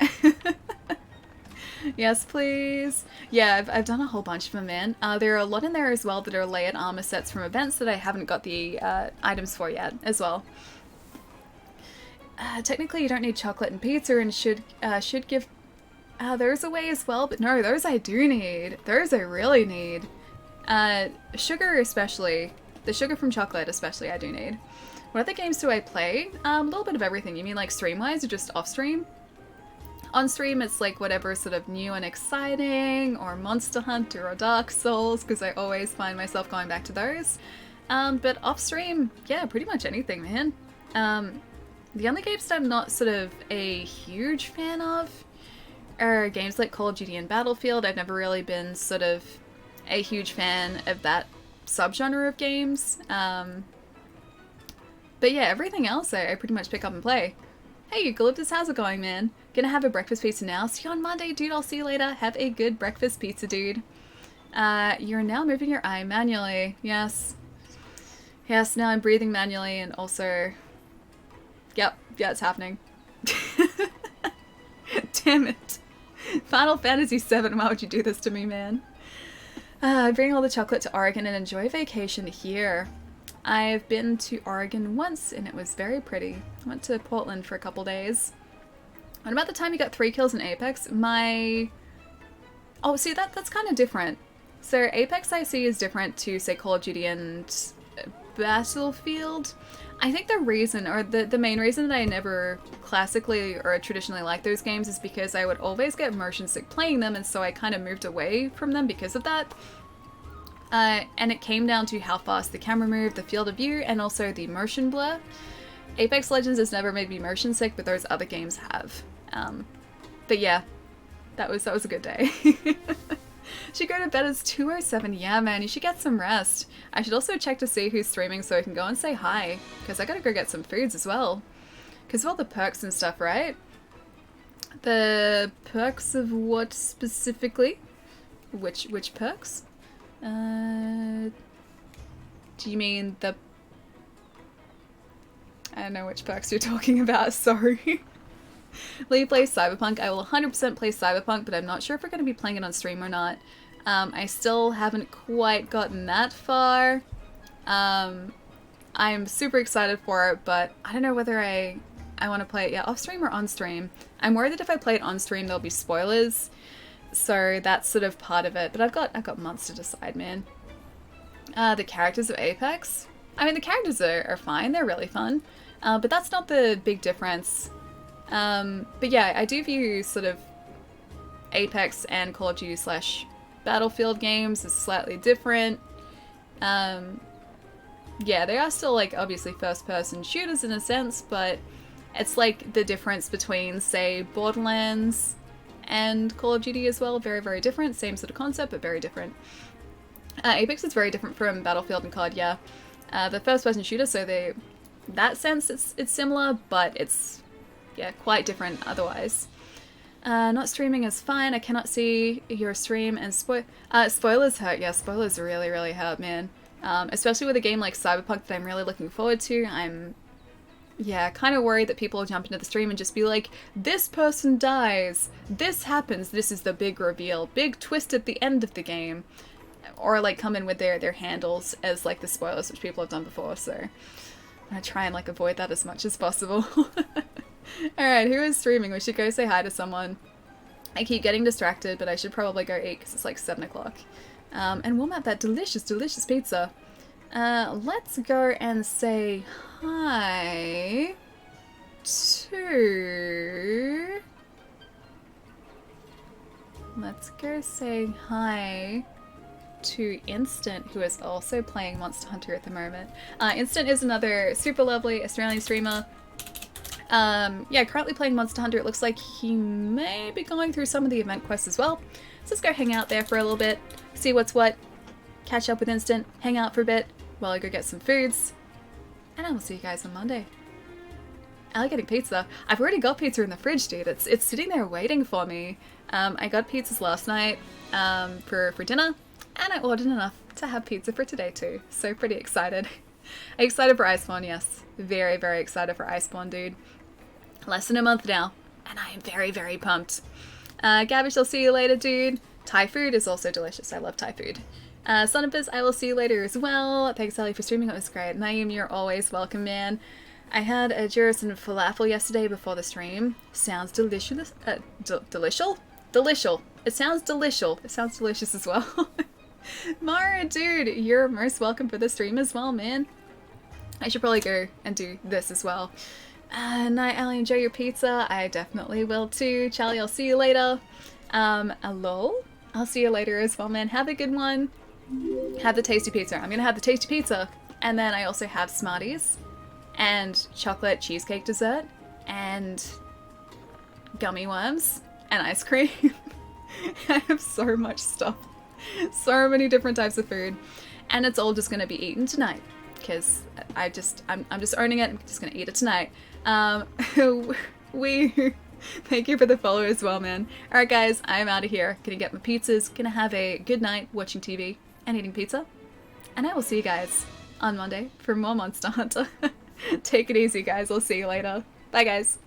Yes, please. Yeah, I've done a whole bunch of them, man. There are a lot in there as well that are layered armor sets from events that I haven't got the items for yet as well. Technically, you don't need chocolate and pizza, and should give. There's a way as well, but no, those I do need. Those I really need. Sugar especially. The sugar from chocolate especially I do need. What other games do I play? A little bit of everything. You mean like stream-wise or just off-stream? On stream, it's like whatever sort of new and exciting, or Monster Hunter or Dark Souls, because I always find myself going back to those. But off stream, yeah, pretty much anything, man. The only games that I'm not sort of a huge fan of are games like Call of Duty and Battlefield. I've never really been sort of a huge fan of that subgenre of games. But yeah, everything else I pretty much pick up and play. Hey, Eucalyptus, how's it going, man? Gonna have a breakfast pizza now. See you on Monday, dude. I'll see you later. Have a good breakfast pizza, dude. You're now moving your eye manually. Yes. Yes, now I'm breathing manually and also... Yep, yeah, it's happening. Damn it. Final Fantasy VII, why would you do this to me, man? Bring all the chocolate to Oregon and enjoy vacation here. I've been to Oregon once and it was very pretty. I went to Portland for a couple days. And about the time you got 3 kills in Apex, Oh, see, that's kind of different. So Apex I see is different to, say, Call of Duty and Battlefield. I think the reason, or the main reason that I never classically or traditionally liked those games is because I would always get motion sick playing them, and so I kind of moved away from them because of that. And it came down to how fast the camera moved, the field of view, and also the motion blur. Apex Legends has never made me motion sick, but those other games have. But yeah, that was a good day. Should go to bed, it's 2:07. Yeah, man, you should get some rest. I should also check to see who's streaming so I can go and say hi, because I gotta go get some foods as well. Because of all the perks and stuff, right? The perks of what specifically? Which perks? Do you mean the... I don't know which perks you're talking about, sorry. Lee plays Cyberpunk. I will 100% play Cyberpunk, but I'm not sure if we're going to be playing it on stream or not. I still haven't quite gotten that far. I'm super excited for it, but I don't know whether I want to play it, off stream or on stream. I'm worried that if I play it on stream, there'll be spoilers. So that's sort of part of it, but I've got months to decide, man. The characters of Apex? I mean, the characters are fine, they're really fun, but that's not the big difference. But yeah, I do view sort of Apex and Call of Duty / Battlefield games as slightly different. Yeah, they are still like obviously first-person shooters in a sense, but it's like the difference between, say, Borderlands and Call of Duty as well. Very, very different. Same sort of concept, but very different. Apex is very different from Battlefield and COD, yeah. The first-person shooter, so that sense it's similar, but it's, yeah, quite different otherwise. Not streaming is fine. I cannot see your stream, and spoilers hurt. Yeah, spoilers really, really hurt, man. Especially with a game like Cyberpunk that I'm really looking forward to. I'm, yeah, kind of worried that people will jump into the stream and just be like, this person dies, this happens, this is the big reveal, big twist at the end of the game. Or like come in with their handles as like the spoilers, which people have done before, so I'm gonna try and like avoid that as much as possible. Alright, who is streaming? We should go say hi to someone. I keep getting distracted, but I should probably go eat because it's like 7 o'clock. And warm up that delicious, delicious pizza. Let's go and say hi to... Let's go say hi to Instant, who is also playing Monster Hunter at the moment. Instant is another super lovely Australian streamer. Yeah, currently playing Monster Hunter. It looks like he may be going through some of the event quests as well. So let's go hang out there for a little bit, see what's what, catch up with Instant, hang out for a bit while I go get some foods, and I will see you guys on Monday. I like getting pizza. I've already got pizza in the fridge, dude. It's sitting there waiting for me. I got pizzas last night for dinner, and I ordered enough to have pizza for today too. So pretty excited. Excited for Iceborne, yes. Very, very excited for Iceborne, dude. Less than a month now, and I am very, very pumped. Gabbish, I'll see you later, dude. Thai food is also delicious. I love Thai food. Sonopus, I will see you later as well. Thanks, Sally, for streaming. It was great. Naeem, you're always welcome, man. I had a gyros and falafel yesterday before the stream. Sounds delicious. Delicious? Delicious. It sounds delicious. It sounds delicious as well. Mara, dude, you're most welcome for the stream as well, man. I should probably go and do this as well. Night, Allie, enjoy your pizza. I definitely will too. Charlie, I'll see you later. Hello? I'll see you later as well, man. Have a good one. Have the tasty pizza. I'm gonna have the tasty pizza. And then I also have Smarties and chocolate cheesecake dessert and gummy worms and ice cream. I have so much stuff. So many different types of food. And it's all just gonna be eaten tonight. Because I'm just owning it. I'm just gonna eat it tonight. Thank you for the follow as well, man. Alright guys, I'm out of here. Gonna get my pizzas, gonna have a good night watching TV and eating pizza. And I will see you guys on Monday for more Monster Hunter. Take it easy, guys. I'll see you later. Bye, guys.